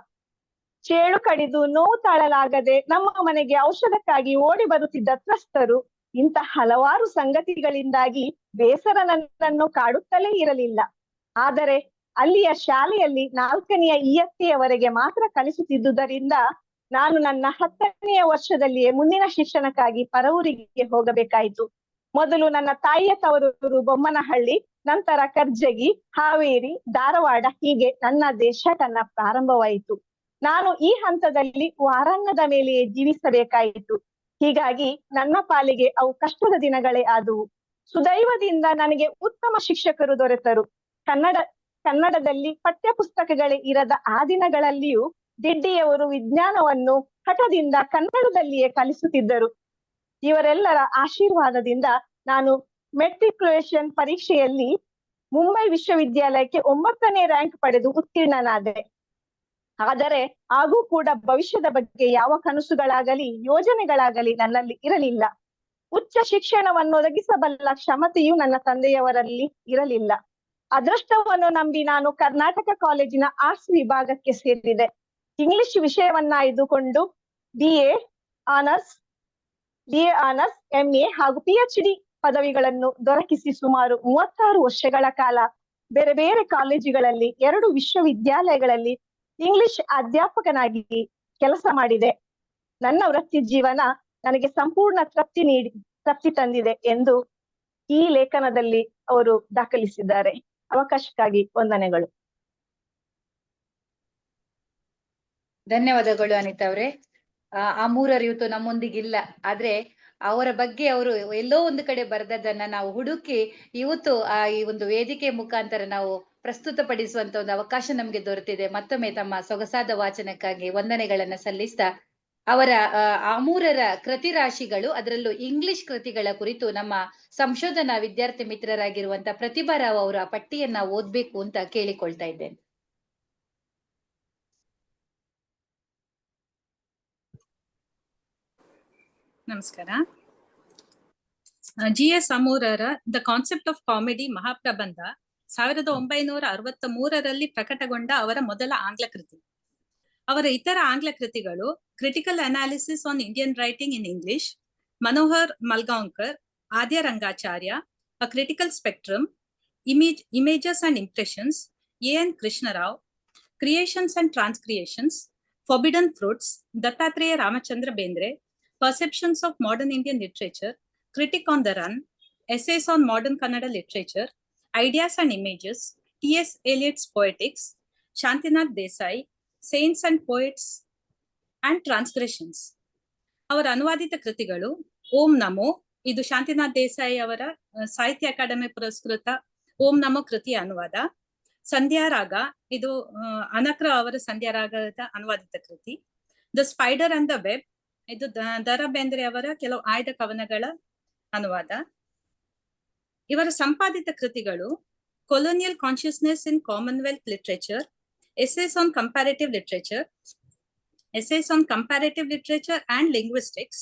ಚೇಳು ಕಡಿದು ನೋವು ತಾಳಲಾಗದೆ ನಮ್ಮ ಮನೆಗೆ ಔಷಧಕ್ಕಾಗಿ ಓಡಿ ಬರುತ್ತಿದ್ದ ತ್ರಸ್ತರು, ಇಂಥ ಹಲವಾರು ಸಂಗತಿಗಳಿಂದಾಗಿ ಬೇಸರ ನನ್ನನ್ನು ಕಾಡುತ್ತಲೇ ಇರಲಿಲ್ಲ. ಆದರೆ ಅಲ್ಲಿಯ ಶಾಲೆಯಲ್ಲಿ 4ನೇ ಇಯತ್ತೆಯವರೆಗೆ ಮಾತ್ರ ಕಲಿಸುತ್ತಿದ್ದುದರಿಂದ ನಾನು ನನ್ನ 10ನೇ ವರ್ಷದಲ್ಲಿಯೇ ಮುಂದಿನ ಶಿಕ್ಷಣಕ್ಕಾಗಿ ಪರವೂರಿಗೆ ಹೋಗಬೇಕಾಯಿತು. ಮೊದಲು ನನ್ನ ತಾಯಿಯ ತವರೂರು ಬೊಮ್ಮನಹಳ್ಳಿ, ನಂತರ ಕರ್ಜಗಿ, ಹಾವೇರಿ, ಧಾರವಾಡ, ಹೀಗೆ ನನ್ನ ದೇಶಾಟನ ಪ್ರಾರಂಭವಾಯಿತು. ನಾನು ಈ ಹಂತದಲ್ಲಿ ವಾರಾನ್ನದ ಮೇಲೆಯೇ ಜೀವಿಸಬೇಕಾಯಿತು. ಹೀಗಾಗಿ ನನ್ನ ಪಾಲಿಗೆ ಅವು ಕಷ್ಟದ ದಿನಗಳೇ ಆದುವು. ಸುದೈವದಿಂದ ನನಗೆ ಉತ್ತಮ ಶಿಕ್ಷಕರು ದೊರೆತರು. ಕನ್ನಡದಲ್ಲಿ ಪಠ್ಯ ಪುಸ್ತಕಗಳೇ ಇರದ ಆ ದಿನಗಳಲ್ಲಿಯೂ ದಿಡ್ಡಿಯವರು ವಿಜ್ಞಾನವನ್ನು ಹಠದಿಂದ ಕನ್ನಡದಲ್ಲಿಯೇ ಕಲಿಸುತ್ತಿದ್ದರು. ಇವರೆಲ್ಲರ ಆಶೀರ್ವಾದದಿಂದ ನಾನು ಮೆಟ್ರಿಕ್ಯುಲೇಷನ್ ಪರೀಕ್ಷೆಯಲ್ಲಿ ಮುಂಬೈ ವಿಶ್ವವಿದ್ಯಾಲಯಕ್ಕೆ 9ನೇ ರ್ಯಾಂಕ್ ಪಡೆದು ಉತ್ತೀರ್ಣನಾದೆ. ಆದರೆ ಹಾಗೂ ಕೂಡ ಭವಿಷ್ಯದ ಬಗ್ಗೆ ಯಾವ ಕನಸುಗಳಾಗಲಿ ಯೋಜನೆಗಳಾಗಲಿ ನನ್ನಲ್ಲಿ ಇರಲಿಲ್ಲ. ಉಚ್ಚ ಶಿಕ್ಷಣವನ್ನು ಒದಗಿಸಬಲ್ಲ ಕ್ಷಮತೆಯೂ ನನ್ನ ತಂದೆಯವರಲ್ಲಿ ಇರಲಿಲ್ಲ. ಅದೃಷ್ಟವನ್ನು ನಂಬಿ ನಾನು ಕರ್ನಾಟಕ ಕಾಲೇಜಿನ ಆರ್ಟ್ಸ್ ವಿಭಾಗಕ್ಕೆ ಸೇರಿದೆ. ಇಂಗ್ಲಿಷ್ ವಿಷಯವನ್ನಾಯ್ದುಕೊಂಡು BA ಆನರ್ಸ್, MA ಹಾಗೂ PhD ಪದವಿಗಳನ್ನು ದೊರಕಿಸಿ ಸುಮಾರು 36 ವರ್ಷಗಳ ಕಾಲ ಬೇರೆ ಬೇರೆ ಕಾಲೇಜುಗಳಲ್ಲಿ 2 ವಿಶ್ವವಿದ್ಯಾಲಯಗಳಲ್ಲಿ ಇಂಗ್ಲಿಷ್ ಅಧ್ಯಾಪಕನಾಗಿ ಕೆಲಸ ಮಾಡಿದೆ. ನನ್ನ ವೃತ್ತಿ ಜೀವನ ನನಗೆ ಸಂಪೂರ್ಣ ತೃಪ್ತಿ ತಂದಿದೆ ಎಂದು ಈ ಲೇಖನದಲ್ಲಿ ಅವರು ದಾಖಲಿಸಿದ್ದಾರೆ. ಅವಕಾಶಕ್ಕಾಗಿ ವಂದನೆಗಳು. ಧನ್ಯವಾದಗಳು ಅನಿತಾ ಅವರೇ. ಆ ಮೂರರು ಇವತ್ತು ನಮ್ಮೊಂದಿಗಿಲ್ಲ, ಆದ್ರೆ ಅವರ ಬಗ್ಗೆ ಅವರು ಎಲ್ಲೋ ಒಂದು ಕಡೆ ಬರೆದದ್ದನ್ನ ನಾವು ಹುಡುಕಿ ಇವತ್ತು ಈ ಒಂದು ವೇದಿಕೆ ಮುಖಾಂತರ ನಾವು ಪ್ರಸ್ತುತಪಡಿಸುವಂತ ಒಂದು ಅವಕಾಶ ನಮ್ಗೆ ದೊರೆತಿದೆ. ಮತ್ತೊಮ್ಮೆ ತಮ್ಮ ಸೊಗಸಾದ ವಾಚನಕ್ಕಾಗಿ ವಂದನೆಗಳನ್ನ ಸಲ್ಲಿಸ್ತಾ ಅವರ ಆ ಮೂರರ ಕೃತಿ ರಾಶಿಗಳು, ಅದರಲ್ಲೂ ಇಂಗ್ಲಿಷ್ ಕೃತಿಗಳ ಕುರಿತು ನಮ್ಮ ಸಂಶೋಧನಾ ವಿದ್ಯಾರ್ಥಿ ಮಿತ್ರರಾಗಿರುವಂತ ಪ್ರತಿಭಾ ರಾವ್ ಅವರ ಪಟ್ಟಿಯನ್ನ ಓದ್ಬೇಕು ಅಂತ ಕೇಳಿಕೊಳ್ತಾ ಇದ್ದೇನೆ. ನಮಸ್ಕಾರ. GS ಅಮೂರರ ದ ಕಾನ್ಸೆಪ್ಟ್ ಆಫ್ ಕಾಮಿಡಿ ಮಹಾಪ್ರಬಂಧ 1963ರಲ್ಲಿ ಪ್ರಕಟಗೊಂಡ ಅವರ ಮೊದಲ ಆಂಗ್ಲ ಕೃತಿ. ಅವರ ಇತರ ಆಂಗ್ಲ ಕೃತಿಗಳು critical analysis on Indian writing in English, Manohar Malgaonkar, Adya Rangacharya, a critical spectrum, images and impressions, AN Krishnarao, creations and transcreations, forbidden fruits, Dattatreya Ramachandra Bendre, Perceptions of Modern Indian Literature, Critic on the Run, Essays on Modern Kannada Literature, Ideas and Images, T.S. Eliot's Poetics, Shantinath Desai, Saints and Poets and Transgressions. ಅವರ ಅನುವಾದಿತ ಕೃತಿಗಳು ಓಂ ನಮೋ, ಇದು ಶಾಂತಿನಾಥ್ ದೇಸಾಯಿ ಅವರ ಸಾಹಿತ್ಯ ಅಕಾಡೆಮಿ ಪುರಸ್ಕೃತ ಓಂ ನಮೋ ಕೃತಿಯ ಅನುವಾದ. ಸಂಧ್ಯಾರಾಗ, ಇದು ಅನಕ್ರ ಅವರ ಸಂಧ್ಯಾರಾಗದ ಅನುವಾದಿತ ಕೃತಿ. The spider and the web, ಇದು ದ.ರಾ. ಬೇಂದ್ರೆ ಅವರ ಕೆಲವು ಆಯ್ದ ಕವನಗಳ ಅನುವಾದ. ಇವರ ಸಂಪಾದಿತ ಕೃತಿಗಳು colonial consciousness in Commonwealth literature, essays on comparative literature, essays on comparative literature and linguistics,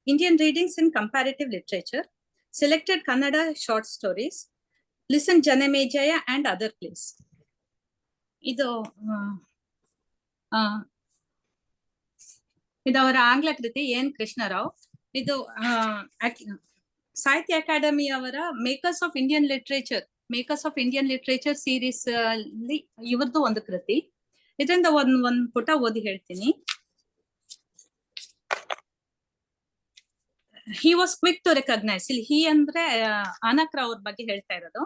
Indian readings in comparative literature, selected Kannada short stories, listen Janamejaya and other place. ಇದು ಇದು ಅವರ ಆಂಗ್ಲ ಕೃತಿ ಎನ್ ಕೃಷ್ಣರಾವ್. ಇದು ಸಾಹಿತ್ಯ ಅಕಾಡೆಮಿ ಅವರ makers of Indian literature series ಅಲ್ಲಿ ಇವ್ರದ್ದು ಒಂದು ಕೃತಿ. ಇದರಿಂದ ಒಂದ್ ಪುಟ ಓದಿ ಹೇಳ್ತೀನಿ. He was quick to recognize, ಇಲ್ಲಿ he ಅಂದ್ರೆ ಅನಕ್ರ ಅವ್ರ ಬಗ್ಗೆ ಹೇಳ್ತಾ ಇರೋದು.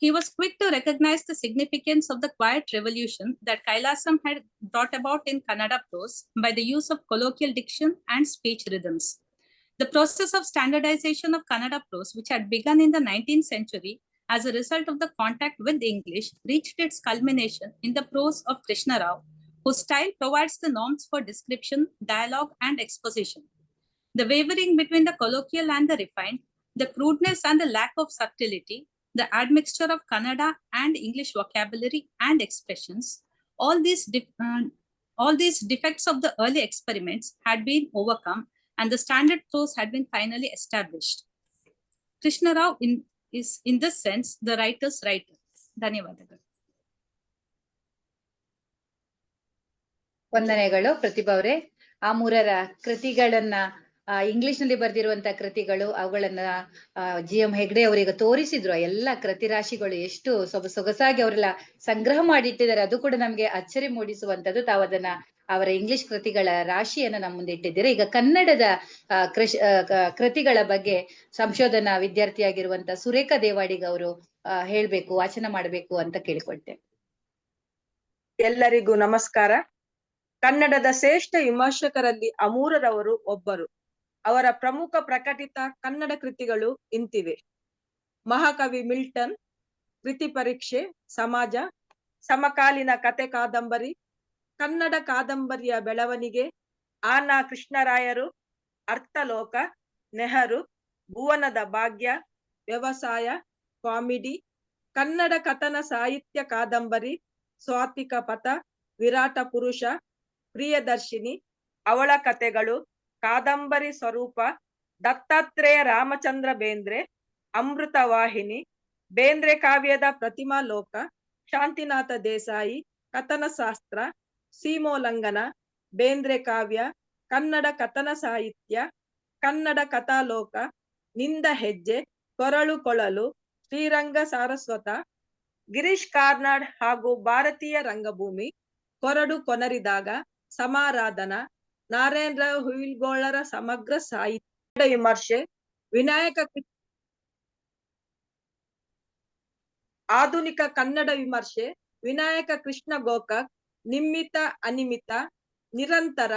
He was quick to recognize the significance of the quiet revolution that Kailasam had brought about in Kannada prose by the use of colloquial diction and speech rhythms. The process of standardization of Kannada prose, which had begun in the 19th century as a result of the contact with English, reached its culmination in the prose of Krishna Rao, whose style provides the norms for description, dialogue, and exposition. The wavering between the colloquial and the refined, the crudeness and the lack of subtlety, the admixture of Kannada and English vocabulary and expressions, all these defects of the early experiments had been overcome and the standard prose had been finally established. Krishna Rao is in this sense the writer's writer. ಧನ್ಯವಾದಗಳು. ವಂದನೆಗಳು ಪ್ರತಿಭಾ ಅವರೇ. ಆ ಮೂರರ ಕೃತಿಗಳನ್ನ ಇಂಗ್ಲಿಷ್ ನಲ್ಲಿ ಬರೆದಿರುವಂತಹ ಕೃತಿಗಳು, ಅವುಗಳನ್ನ GM ಹೆಗ್ಡೆ ಅವರೀಗ ತೋರಿಸಿದ್ರು. ಎಲ್ಲ ಕೃತಿ ರಾಶಿಗಳು ಎಷ್ಟು ಸೊಗಸಾಗಿ ಅವರೆಲ್ಲ ಸಂಗ್ರಹ ಮಾಡಿಟ್ಟಿದ್ದಾರೆ. ಅದು ಕೂಡ ನಮ್ಗೆ ಅಚ್ಚರಿ ಮೂಡಿಸುವಂತದ್ದು. ತಾವು ಅದನ್ನ ಅವರ ಇಂಗ್ಲಿಷ್ ಕೃತಿಗಳ ರಾಶಿಯನ್ನ ನಮ್ಮ ಮುಂದೆ ಇಟ್ಟಿದ್ದೀರಾ. ಈಗ ಕನ್ನಡದ ಕೃತಿಗಳ ಬಗ್ಗೆ ಸಂಶೋಧನಾ ವಿದ್ಯಾರ್ಥಿಯಾಗಿರುವಂತ ಸುರೇಖಾ ದೇವಾಡಿಗ ಅವರು ಹೇಳ್ಬೇಕು, ವಾಚನ ಮಾಡ್ಬೇಕು ಅಂತ ಕೇಳಿಕೊಳ್ತೇನೆ. ಎಲ್ಲರಿಗೂ ನಮಸ್ಕಾರ. ಕನ್ನಡದ ಶ್ರೇಷ್ಠ ವಿಮರ್ಶಕರಲ್ಲಿ ಅಮೂರರವರು ಒಬ್ಬರು. ಅವರ ಪ್ರಮುಖ ಪ್ರಕಟಿತ ಕನ್ನಡ ಕೃತಿಗಳು ಇಂತಿವೆ: ಮಹಾಕವಿ ಮಿಲ್ಟನ್, ಕೃತಿ ಪರೀಕ್ಷೆ, ಸಮಾಜ, ಸಮಕಾಲೀನ ಕತೆ ಕಾದಂಬರಿ, ಕನ್ನಡ ಕಾದಂಬರಿಯ ಬೆಳವಣಿಗೆ, ಆನ ಕೃಷ್ಣರಾಯರು, ಅರ್ಥಲೋಕ, ನೆಹರು, ಭುವನದ ಭಾಗ್ಯ, ವ್ಯವಸಾಯ, ಕಾಮಿಡಿ, ಕನ್ನಡ ಕಥನ ಸಾಹಿತ್ಯ ಕಾದಂಬರಿ, ಸ್ವಾತಿಕ ಪಥ, ವಿರಾಟ ಪುರುಷ, ಪ್ರಿಯದರ್ಶಿನಿ, ಅವಳ ಕಥೆಗಳು, ಕಾದಂಬರಿ ಸ್ವರೂಪ, ದತ್ತಾತ್ರೇಯ ರಾಮಚಂದ್ರ ಬೇಂದ್ರೆ, ಅಮೃತ ವಾಹಿನಿ, ಬೇಂದ್ರೆ ಕಾವ್ಯದ ಪ್ರತಿಮಾ ಲೋಕ, ಶಾಂತಿನಾಥ ದೇಸಾಯಿ, ಕಥನಶಾಸ್ತ್ರ, ಸೀಮೋಲ್ಲಂಘನ, ಬೇಂದ್ರೆ ಕಾವ್ಯ, ಕನ್ನಡ ಕಥನ ಸಾಹಿತ್ಯ, ಕನ್ನಡ ಕಥಾಲೋಕ, ನಿಂದ ಹೆಜ್ಜೆ, ಕೊರಳು ಕೊಳಲು, ಶ್ರೀರಂಗ ಸಾರಸ್ವತ, ಗಿರೀಶ್ ಕಾರ್ನಾಡ್ ಹಾಗೂ ಭಾರತೀಯ ರಂಗಭೂಮಿ, ಕೊರಡು ಕೊನರಿದಾಗ, ಸಮಾರಾಧನಾ, ನಾರಾಯಣರ ಹುಯಿಲ್ಗೋಳರ ಸಮಗ್ರ ಸಾಹಿತ್ಯ ವಿಮರ್ಶೆ, ವಿನಾಯಕ ಆಧುನಿಕ ಕನ್ನಡ ವಿಮರ್ಶೆ, ವಿನಾಯಕ ಕೃಷ್ಣ ಗೋಕಾಕ್, ನಿಮ್ಮಿತ ಅನಿಮಿತ, ನಿರಂತರ,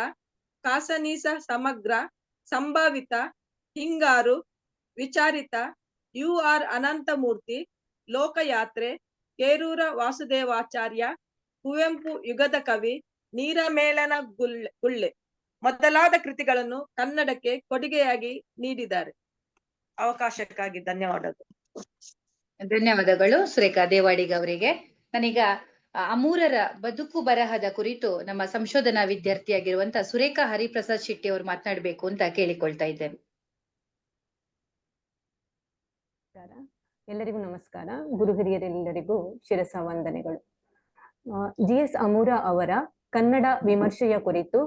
ಕಾಸನೀಸ ಸಮಗ್ರ, ಸಂಭಾವಿತ, ಹಿಂಗಾರು, ವಿಚಾರಿತ, UR ಅನಂತಮೂರ್ತಿ, ಲೋಕಯಾತ್ರೆ, ಕೇರೂರ ವಾಸುದೇವಾಚಾರ್ಯ, ಕುವೆಂಪು ಯುಗದ ಕವಿ, ನೀರಮೇಲನ ಗುಳ್ಳೆ ಮೊದಲಾದ ಕೃತಿಗಳನ್ನು ಕನ್ನಡಕ್ಕೆ ಕೊಡುಗೆಯಾಗಿ ನೀಡಿದ್ದಾರೆ. ಅವಕಾಶಕ್ಕಾಗಿ ಧನ್ಯವಾದಗಳು. ಧನ್ಯವಾದಗಳು ಸುರೇಖಾ ದೇವಾಡಿಗ ಅವರಿಗೆ. ನಾನೀಗ ಅಮೂರರ ಬದುಕು ಬರಹದ ಕುರಿತು ನಮ್ಮ ಸಂಶೋಧನಾ ವಿದ್ಯಾರ್ಥಿಯಾಗಿರುವಂತ ಸುರೇಖಾ ಹರಿಪ್ರಸಾದ್ ಶೆಟ್ಟಿ ಅವರು ಮಾತನಾಡಬೇಕು ಅಂತ ಕೇಳಿಕೊಳ್ತಾ ಇದ್ದೇನೆ. ಎಲ್ಲರಿಗೂ ನಮಸ್ಕಾರ. ಗುರು ಹಿರಿಯರೆಲ್ಲರಿಗೂ ಶಿರಸ ವಂದನೆಗಳು. GS ಅಮೂರ ಅವರ ಕನ್ನಡ ವಿಮರ್ಶೆಯ ಕುರಿತು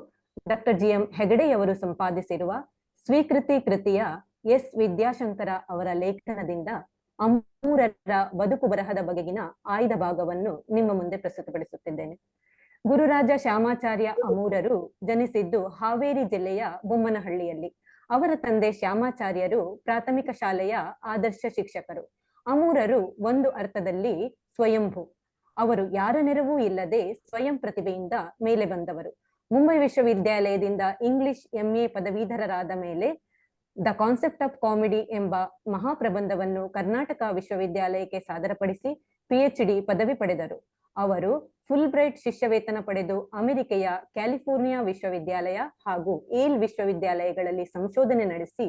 ಡಾಕ್ಟರ್ GM ಹೆಗಡೆಯವರು ಸಂಪಾದಿಸಿರುವ ಸ್ವೀಕೃತಿ ಕೃತಿಯ S ವಿದ್ಯಾಶಂಕರ ಅವರ ಲೇಖನದಿಂದ ಅಮೂರರ ಬದುಕು ಬರಹದ ಬಗೆಗಿನ ಆಯ್ದ ಭಾಗವನ್ನು ನಿಮ್ಮ ಮುಂದೆ ಪ್ರಸ್ತುತಪಡಿಸುತ್ತಿದ್ದೇನೆ. ಗುರುರಾಜ ಶ್ಯಾಮಾಚಾರ್ಯ ಅಮೂರರು ಜನಿಸಿದ್ದು ಹಾವೇರಿ ಜಿಲ್ಲೆಯ ಬೊಮ್ಮನಹಳ್ಳಿಯಲ್ಲಿ. ಅವರ ತಂದೆ ಶ್ಯಾಮಾಚಾರ್ಯರು ಪ್ರಾಥಮಿಕ ಶಾಲೆಯ ಆದರ್ಶ ಶಿಕ್ಷಕರು. ಅಮೂರರು ಒಂದು ಅರ್ಥದಲ್ಲಿ ಸ್ವಯಂಭೂ. ಅವರು ಯಾರ ನೆರವೂ ಇಲ್ಲದೆ ಸ್ವಯಂ ಪ್ರತಿಭೆಯಿಂದ ಮೇಲೆ ಬಂದವರು. ಮುಂಬೈ ವಿಶ್ವವಿದ್ಯಾಲಯದಿಂದ ಇಂಗ್ಲಿಷ್ MA ಪದವೀಧರರಾದ ಮೇಲೆ ದ ಕಾನ್ಸೆಪ್ಟ್ ಆಫ್ ಕಾಮಿಡಿ ಎಂಬ ಮಹಾಪ್ರಬಂಧವನ್ನು ಕರ್ನಾಟಕ ವಿಶ್ವವಿದ್ಯಾಲಯಕ್ಕೆ ಸಾದರಪಡಿಸಿ PhD ಪದವಿ ಪಡೆದರು. ಅವರು ಫುಲ್ ಬ್ರೈಟ್ ಶಿಷ್ಯವೇತನ ಪಡೆದು ಅಮೆರಿಕೆಯ ಕ್ಯಾಲಿಫೋರ್ನಿಯಾ ವಿಶ್ವವಿದ್ಯಾಲಯ ಹಾಗೂ ಏಲ್ ವಿಶ್ವವಿದ್ಯಾಲಯಗಳಲ್ಲಿ ಸಂಶೋಧನೆ ನಡೆಸಿ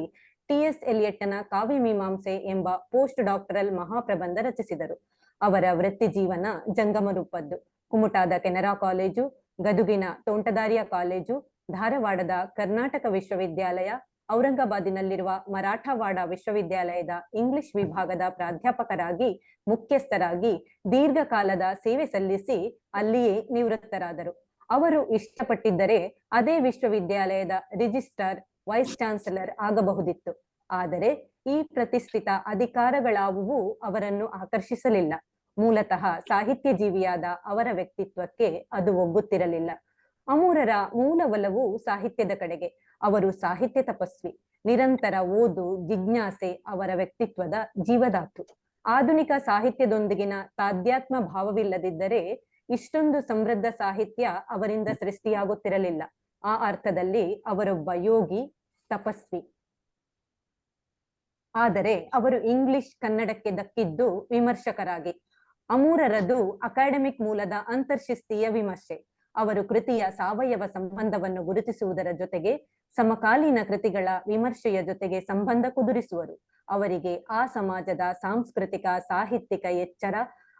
TS ಎಲಿಯಟ್ಟನ ಕಾವ್ಯ ಮೀಮಾಂಸೆ ಎಂಬ ಪೋಸ್ಟ್ ಡಾಕ್ಟರಲ್ ಮಹಾಪ್ರಬಂಧ ರಚಿಸಿದರು. ಅವರ ವೃತ್ತಿ ಜೀವನ ಜಂಗಮ ರೂಪದ್ದು. ಕುಮಟಾದ ಕೆನರಾ ಕಾಲೇಜು, ಗದುಗಿನ ತೋಂಟದಾರ್ಯ ಕಾಲೇಜು, ಧಾರವಾಡದ ಕರ್ನಾಟಕ ವಿಶ್ವವಿದ್ಯಾಲಯ, ಔರಂಗಾಬಾದಿನಲ್ಲಿರುವ ಮರಾಠವಾಡ ವಿಶ್ವವಿದ್ಯಾಲಯದ ಇಂಗ್ಲಿಷ್ ವಿಭಾಗದ ಪ್ರಾಧ್ಯಾಪಕರಾಗಿ ಮುಖ್ಯಸ್ಥರಾಗಿ ದೀರ್ಘಕಾಲದ ಸೇವೆ ಸಲ್ಲಿಸಿ ಅಲ್ಲಿಯೇ ನಿವೃತ್ತರಾದರು. ಅವರು ಇಷ್ಟಪಟ್ಟಿದ್ದರೆ ಅದೇ ವಿಶ್ವವಿದ್ಯಾಲಯದ ರಿಜಿಸ್ಟ್ರಾರ್, ವೈಸ್ ಚಾನ್ಸಲರ್ ಆಗಬಹುದಿತ್ತು. ಆದರೆ ಈ ಪ್ರತಿಷ್ಠಿತ ಅಧಿಕಾರಗಳಾವುವು ಅವರನ್ನು ಆಕರ್ಷಿಸಲಿಲ್ಲ. ಮೂಲತಃ ಸಾಹಿತ್ಯ ಜೀವಿಯಾದ ಅವರ ವ್ಯಕ್ತಿತ್ವಕ್ಕೆ ಅದು ಒಗ್ಗುತ್ತಿರಲಿಲ್ಲ. ಅಮೂರರ ಮೂಲ ಒಲವು ಸಾಹಿತ್ಯದ ಕಡೆಗೆ. ಅವರು ಸಾಹಿತ್ಯ ತಪಸ್ವಿ. ನಿರಂತರ ಓದು, ಜಿಜ್ಞಾಸೆ ಅವರ ವ್ಯಕ್ತಿತ್ವದ ಜೀವಧಾತು. ಆಧುನಿಕ ಸಾಹಿತ್ಯದೊಂದಿಗಿನ ತಾಧ್ಯಾತ್ಮ ಭಾವವಿಲ್ಲದಿದ್ದರೆ ಇಷ್ಟೊಂದು ಸಮೃದ್ಧ ಸಾಹಿತ್ಯ ಅವರಿಂದ ಸೃಷ್ಟಿಯಾಗುತ್ತಿರಲಿಲ್ಲ. ಆ ಅರ್ಥದಲ್ಲಿ ಅವರೊಬ್ಬ ಯೋಗಿ, ತಪಸ್ವಿ. ಆದರೆ ಅವರು ಇಂಗ್ಲಿಷ್ ಕನ್ನಡಕ್ಕೆ ದಕ್ಕಿದ್ದು ವಿಮರ್ಶಕರಾಗಿ. ಅಮೂರರದು ಅಕಾಡೆಮಿಕ್ ಮೂಲದ ಅಂತರ್ಶಿಸ್ತೀಯ ವಿಮರ್ಶೆ. ಅವರು ಕೃತಿಯ ಸಾವಯವ ಸಂಬಂಧವನ್ನು ಗುರುತಿಸುವುದರ ಜೊತೆಗೆ ಸಮಕಾಲೀನ ಕೃತಿಗಳ ವಿಮರ್ಶೆಯ ಜೊತೆಗೆ ಸಂಬಂಧ ಕುದುರಿಸುವರು. ಅವರಿಗೆ ಆ ಸಮಾಜದ ಸಾಂಸ್ಕೃತಿಕ, ಸಾಹಿತ್ಯಿಕ ಎಚ್ಚರ,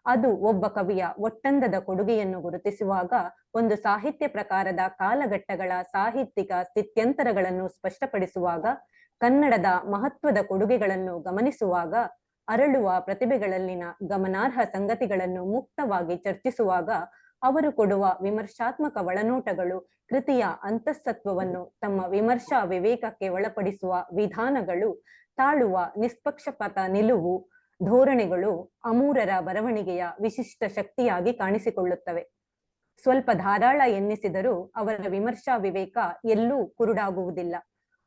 ಅದು ಒಬ್ಬ ಕವಿಯ ಒಟ್ಟಂದದ ಕೊಡುಗೆಯನ್ನು ಗುರುತಿಸುವಾಗ, ಒಂದು ಸಾಹಿತ್ಯ ಪ್ರಕಾರದ ಕಾಲಘಟ್ಟಗಳ ಸಾಹಿತ್ಯಿಕ ಸ್ಥಿತ್ಯಂತರಗಳನ್ನು ಸ್ಪಷ್ಟಪಡಿಸುವಾಗ, ಕನ್ನಡದ ಮಹತ್ವದ ಕೊಡುಗೆಗಳನ್ನು ಗಮನಿಸುವಾಗ, ಅರಳುವ ಪ್ರತಿಭೆಗಳಲ್ಲಿನ ಗಮನಾರ್ಹ ಸಂಗತಿಗಳನ್ನು ಮುಕ್ತವಾಗಿ ಚರ್ಚಿಸುವಾಗ ಅವರು ಕೊಡುವ ವಿಮರ್ಶಾತ್ಮಕ ಒಳನೋಟಗಳು, ಕೃತಿಯ ಅಂತಃಸತ್ವವನ್ನು ತಮ್ಮ ವಿಮರ್ಶಾ ವಿವೇಕಕ್ಕೆ ಒಳಪಡಿಸುವ ವಿಧಾನಗಳು, ತಾಳುವ ನಿಷ್ಪಕ್ಷಪಾತ ನಿಲುವು, ಧೋರಣೆಗಳು ಅಮೂರರ ಬರವಣಿಗೆಯ ವಿಶಿಷ್ಟ ಶಕ್ತಿಯಾಗಿ ಕಾಣಿಸಿಕೊಳ್ಳುತ್ತವೆ. ಸ್ವಲ್ಪ ಧಾರಾಳ ಎನ್ನಿಸಿದರೂ ಅವರ ವಿಮರ್ಶಾ ವಿವೇಕ ಎಲ್ಲೂ ಕುರುಡಾಗುವುದಿಲ್ಲ.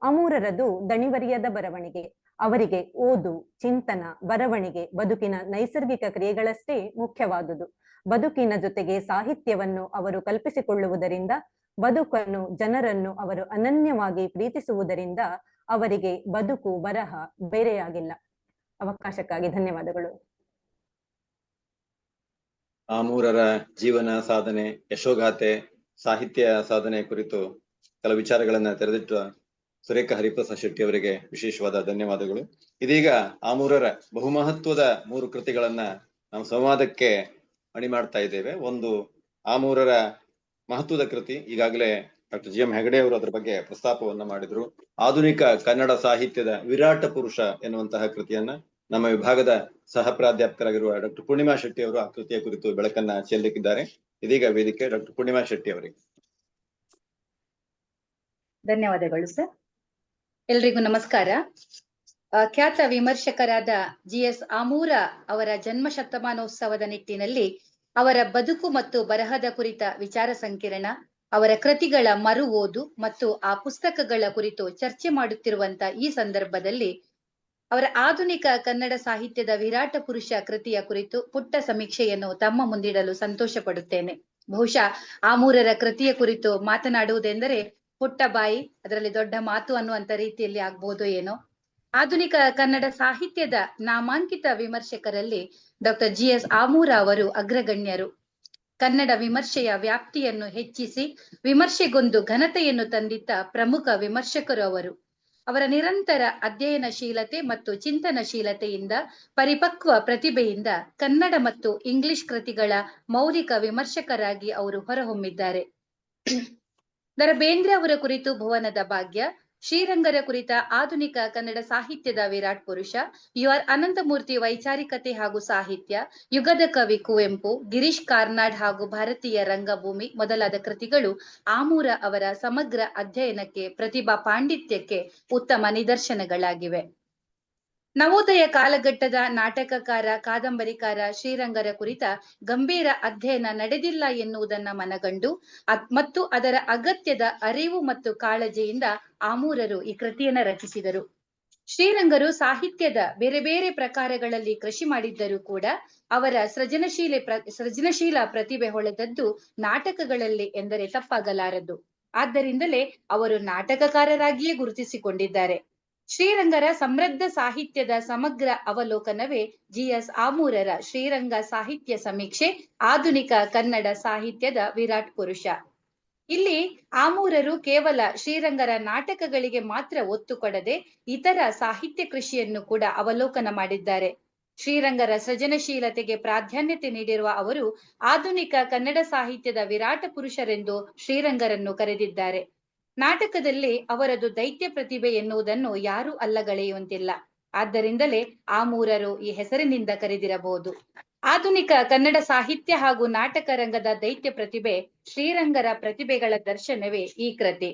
ಅಮೂರರದು ದಣಿವರಿಯದ ಬರವಣಿಗೆ. ಅವರಿಗೆ ಓದು, ಚಿಂತನ, ಬರವಣಿಗೆ ಬದುಕಿನ ನೈಸರ್ಗಿಕ ಕ್ರಿಯೆಗಳಷ್ಟೇ ಮುಖ್ಯವಾದುದು. ಬದುಕಿನ ಜೊತೆಗೆ ಸಾಹಿತ್ಯವನ್ನು ಅವರು ಕಲ್ಪಿಸಿಕೊಳ್ಳುವುದರಿಂದ, ಬದುಕನ್ನು, ಜನರನ್ನು ಅವರು ಅನನ್ಯವಾಗಿ ಪ್ರೀತಿಸುವುದರಿಂದ ಅವರಿಗೆ ಬದುಕು, ಬರಹ ಬೇರೆಯಾಗಿಲ್ಲ. ಅವಕಾಶಕ್ಕಾಗಿ ಧನ್ಯವಾದಗಳು. ಆಮೂರರ ಜೀವನ ಸಾಧನೆ, ಯಶೋಗಾಥೆ, ಸಾಹಿತ್ಯ ಸಾಧನೆ ಕುರಿತು ಕೆಲವು ವಿಚಾರಗಳನ್ನ ತೆರೆದಿಟ್ಟ ಸುರೇಖ ಹರಿಪ್ರಸಾದ್ ಶೆಟ್ಟಿ ಅವರಿಗೆ ವಿಶೇಷವಾದ ಧನ್ಯವಾದಗಳು. ಇದೀಗ ಆಮೂರರ ಬಹುಮಹತ್ವದ 3 ಕೃತಿಗಳನ್ನ ನಾವು ಸಂವಾದಕ್ಕೆ ಅಣಿ ಮಾಡ್ತಾ ಇದ್ದೇವೆ. ಒಂದು ಆಮೂರರ ಮಹತ್ವದ ಕೃತಿ, ಈಗಾಗಲೇ ಡಾಕ್ಟರ್ ಜಿ ಎಂ ಹೆಗಡೆ ಅವರು ಅದರ ಬಗ್ಗೆ ಪ್ರಸ್ತಾಪವನ್ನ ಮಾಡಿದ್ರು. ಆಧುನಿಕ ಕನ್ನಡ ಸಾಹಿತ್ಯದ ವಿರಾಟ ಪುರುಷ ಎನ್ನುವಂತಹ ಕೃತಿಯನ್ನ ನಮ್ಮ ವಿಭಾಗದ ಸಹ ಪ್ರಾಧ್ಯಾಪಕರಾಗಿರುವ ಡಾಕ್ಟರ್ ಪೂರ್ಣಿಮಾ ಶೆಟ್ಟಿ ಅವರು ಆ ಕೃತಿಯ ಕುರಿತು ಬೆಳಕನ್ನ ಚೆಲ್ಲಲಿಕ್ಕಿದ್ದಾರೆ. ಇದೀಗ ವೇದಿಕೆ ಡಾಕ್ಟರ್ ಪೂರ್ಣಿಮಾ ಶೆಟ್ಟಿ ಅವರಿಗೆ. ಧನ್ಯವಾದಗಳು ಸರ್. ಎಲ್ರಿಗೂ ನಮಸ್ಕಾರ. ಖ್ಯಾತ ವಿಮರ್ಶಕರಾದ GS ಆಮೂರ ಅವರ ಜನ್ಮ ಶತಮಾನೋತ್ಸವದ ನಿಟ್ಟಿನಲ್ಲಿ ಅವರ ಬದುಕು ಮತ್ತು ಬರಹದ ಕುರಿತ ವಿಚಾರ ಸಂಕಿರಣ, ಅವರ ಕೃತಿಗಳ ಮರು ಓದು ಮತ್ತು ಆ ಪುಸ್ತಕಗಳ ಕುರಿತು ಚರ್ಚೆ ಮಾಡುತ್ತಿರುವಂತ ಈ ಸಂದರ್ಭದಲ್ಲಿ ಅವರ ಆಧುನಿಕ ಕನ್ನಡ ಸಾಹಿತ್ಯದ ವಿರಾಟ ಪುರುಷ ಕೃತಿಯ ಕುರಿತು ಪುಟ್ಟ ಸಮೀಕ್ಷೆಯನ್ನು ತಮ್ಮ ಮುಂದಿಡಲು ಸಂತೋಷ ಪಡುತ್ತೇನೆ. ಬಹುಶಃ ಆಮೂರರ ಕೃತಿಯ ಕುರಿತು ಮಾತನಾಡುವುದೆಂದರೆ ಪುಟ್ಟ ಬಾಯಿ, ಅದರಲ್ಲಿ ದೊಡ್ಡ ಮಾತು ಅನ್ನುವಂತ ರೀತಿಯಲ್ಲಿ ಆಗ್ಬಹುದು ಏನೋ. ಆಧುನಿಕ ಕನ್ನಡ ಸಾಹಿತ್ಯದ ನಾಮಾಂಕಿತ ವಿಮರ್ಶಕರಲ್ಲಿ ಡಾಕ್ಟರ್ GS ಆಮೂರ ಅವರು ಅಗ್ರಗಣ್ಯರು. ಕನ್ನಡ ವಿಮರ್ಶೆಯ ವ್ಯಾಪ್ತಿಯನ್ನು ಹೆಚ್ಚಿಸಿ ವಿಮರ್ಶೆಗೊಂದು ಘನತೆಯನ್ನು ತಂದಿದ್ದ ಪ್ರಮುಖ ವಿಮರ್ಶಕರು ಅವರು. ಅವರ ನಿರಂತರ ಅಧ್ಯಯನಶೀಲತೆ ಮತ್ತು ಚಿಂತನಶೀಲತೆಯಿಂದ, ಪರಿಪಕ್ವ ಪ್ರತಿಭೆಯಿಂದ ಕನ್ನಡ ಮತ್ತು ಇಂಗ್ಲಿಷ್ ಕೃತಿಗಳ ಮೌಲಿಕ ವಿಮರ್ಶಕರಾಗಿ ಅವರು ಹೊರಹೊಮ್ಮಿದ್ದಾರೆ. ದ.ರಾ. ಬೇಂದ್ರೆ ಅವರ ಕುರಿತು ಭುವನದ ಭಾಗ್ಯ, ಶ್ರೀರಂಗರ ಕುರಿತ ಆಧುನಿಕ ಕನ್ನಡ ಸಾಹಿತ್ಯದ ವಿರಾಟ್ ಪುರುಷ, UR ಅನಂತಮೂರ್ತಿ ವೈಚಾರಿಕತೆ ಹಾಗೂ ಸಾಹಿತ್ಯ, ಯುಗದ ಕವಿ ಕುವೆಂಪು, ಗಿರೀಶ್ ಕಾರ್ನಾಡ್ ಹಾಗೂ ಭಾರತೀಯ ರಂಗಭೂಮಿ ಮೊದಲಾದ ಕೃತಿಗಳು ಆಮೂರ ಅವರ ಸಮಗ್ರ ಅಧ್ಯಯನಕ್ಕೆ, ಪ್ರತಿಭಾ ಪಾಂಡಿತ್ಯಕ್ಕೆ ಉತ್ತಮ ನಿದರ್ಶನಗಳಾಗಿವೆ. ನವೋದಯ ಕಾಲಘಟ್ಟದ ನಾಟಕಕಾರ, ಕಾದಂಬರಿಕಾರ ಶ್ರೀರಂಗರ ಕುರಿತ ಗಂಭೀರ ಅಧ್ಯಯನ ನಡೆದಿಲ್ಲ ಎನ್ನುವುದನ್ನ ಮನಗಂಡು ಮತ್ತು ಅದರ ಅಗತ್ಯದ ಅರಿವು ಮತ್ತು ಕಾಳಜಿಯಿಂದ ಆಮೂರರು ಈ ಕೃತಿಯನ್ನ ರಚಿಸಿದರು. ಶ್ರೀರಂಗರು ಸಾಹಿತ್ಯದ ಬೇರೆ ಬೇರೆ ಪ್ರಕಾರಗಳಲ್ಲಿ ಕೃಷಿ ಮಾಡಿದ್ದರೂ ಕೂಡ ಅವರ ಸೃಜನಶೀಲ ಪ್ರತಿಭೆ ಹೊಳೆದದ್ದು ನಾಟಕಗಳಲ್ಲಿ ಎಂದರೆ ತಪ್ಪಾಗಲಾರದು. ಆದ್ದರಿಂದಲೇ ಅವರು ನಾಟಕಕಾರರಾಗಿಯೇ ಗುರುತಿಸಿಕೊಂಡಿದ್ದಾರೆ. ಶ್ರೀರಂಗರ ಸಮೃದ್ಧ ಸಾಹಿತ್ಯದ ಸಮಗ್ರ ಅವಲೋಕನವೇ GS ಆಮೂರರ ಶ್ರೀರಂಗ ಸಾಹಿತ್ಯ ಸಮೀಕ್ಷೆ, ಆಧುನಿಕ ಕನ್ನಡ ಸಾಹಿತ್ಯದ ವಿರಾಟ್ ಪುರುಷ. ಇಲ್ಲಿ ಆಮೂರರು ಕೇವಲ ಶ್ರೀರಂಗರ ನಾಟಕಗಳಿಗೆ ಮಾತ್ರ ಒತ್ತು ಕೊಡದೆ ಇತರ ಸಾಹಿತ್ಯ ಕೃಷಿಯನ್ನು ಕೂಡ ಅವಲೋಕನ ಮಾಡಿದ್ದಾರೆ. ಶ್ರೀರಂಗರ ಸೃಜನಶೀಲತೆಗೆ ಪ್ರಾಧಾನ್ಯತೆ ನೀಡಿರುವ ಅವರು ಆಧುನಿಕ ಕನ್ನಡ ಸಾಹಿತ್ಯದ ವಿರಾಟ ಪುರುಷರೆಂದು ಶ್ರೀರಂಗರನ್ನು ಕರೆದಿದ್ದಾರೆ. ನಾಟಕದಲ್ಲಿ ಅವರದು ದೈತ್ಯ ಪ್ರತಿಭೆ ಎನ್ನುವುದನ್ನು ಯಾರೂ ಅಲ್ಲಗಳೆಯುವಂತಿಲ್ಲ. ಆದ್ದರಿಂದಲೇ ಆಮೂರರು ಈ ಹೆಸರಿನಿಂದ ಕರೆದಿರಬಹುದು. ಆಧುನಿಕ ಕನ್ನಡ ಸಾಹಿತ್ಯ ಹಾಗೂ ನಾಟಕ ರಂಗದ ದೈತ್ಯ ಪ್ರತಿಭೆ ಶ್ರೀರಂಗರ ಪ್ರತಿಭೆಗಳ ದರ್ಶನವೇ ಈ ಕೃತಿ.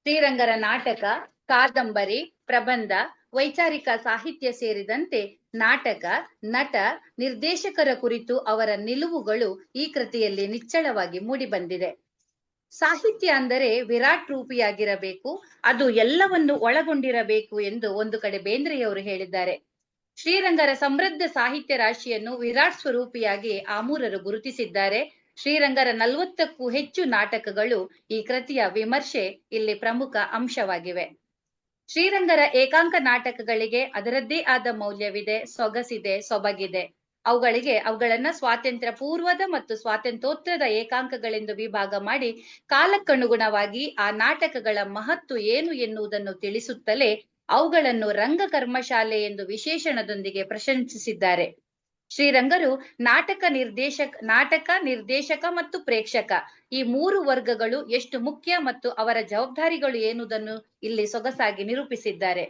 ಶ್ರೀರಂಗರ ನಾಟಕ, ಕಾದಂಬರಿ, ಪ್ರಬಂಧ, ವೈಚಾರಿಕ ಸಾಹಿತ್ಯ ಸೇರಿದಂತೆ ನಾಟಕ, ನಟ, ನಿರ್ದೇಶಕರ ಕುರಿತು ಅವರ ನಿಲುವುಗಳು ಈ ಕೃತಿಯಲ್ಲಿ ನಿಚ್ಚಳವಾಗಿ ಮೂಡಿಬಂದಿದೆ. ಸಾಹಿತ್ಯ ಅಂದರೆ ವಿರಾಟ್ ರೂಪಿಯಾಗಿರಬೇಕು, ಅದು ಎಲ್ಲವನ್ನು ಒಳಗೊಂಡಿರಬೇಕು ಎಂದು ಒಂದು ಕಡೆ ಬೇಂದ್ರೆಯವರು ಹೇಳಿದ್ದಾರೆ. ಶ್ರೀರಂಗರ ಸಮೃದ್ಧ ಸಾಹಿತ್ಯ ರಾಶಿಯನ್ನು ವಿರಾಟ್ ಸ್ವರೂಪಿಯಾಗಿ ಆಮೂರರು ಗುರುತಿಸಿದ್ದಾರೆ. ಶ್ರೀರಂಗರ 40ಕ್ಕೂ ಹೆಚ್ಚು ನಾಟಕಗಳು ಈ ಕೃತಿಯ ವಿಮರ್ಶೆ ಇಲ್ಲಿ ಪ್ರಮುಖ ಅಂಶವಾಗಿವೆ. ಶ್ರೀರಂಗರ ಏಕಾಂಕ ನಾಟಕಗಳಿಗೆ ಅದರದ್ದೇ ಆದ ಮೌಲ್ಯವಿದೆ, ಸೊಗಸಿದೆ, ಸೊಬಗಿದೆ. ಅವುಗಳನ್ನ ಸ್ವಾತಂತ್ರ್ಯ ಪೂರ್ವದ ಮತ್ತು ಸ್ವಾತಂತ್ರ್ಯೋತ್ತರದ ಏಕಾಂಕಗಳೆಂದು ವಿಭಾಗ ಮಾಡಿ ಕಾಲಕ್ಕನುಗುಣವಾಗಿ ಆ ನಾಟಕಗಳ ಮಹತ್ವ ಏನು ಎನ್ನುವುದನ್ನು ತಿಳಿಸುತ್ತಲೇ ಅವುಗಳನ್ನು ರಂಗ ಕರ್ಮಶಾಲೆ ಎಂದು ವಿಶೇಷಣದೊಂದಿಗೆ ಪ್ರಶಂಸಿಸಿದ್ದಾರೆ. ಶ್ರೀರಂಗರು ನಾಟಕ, ನಿರ್ದೇಶಕ ಮತ್ತು ಪ್ರೇಕ್ಷಕ ಈ 3 ವರ್ಗಗಳು ಎಷ್ಟು ಮುಖ್ಯ ಮತ್ತು ಅವರ ಜವಾಬ್ದಾರಿಗಳು ಎನ್ನುವುದನ್ನು ಇಲ್ಲಿ ಸೊಗಸಾಗಿ ನಿರೂಪಿಸಿದ್ದಾರೆ.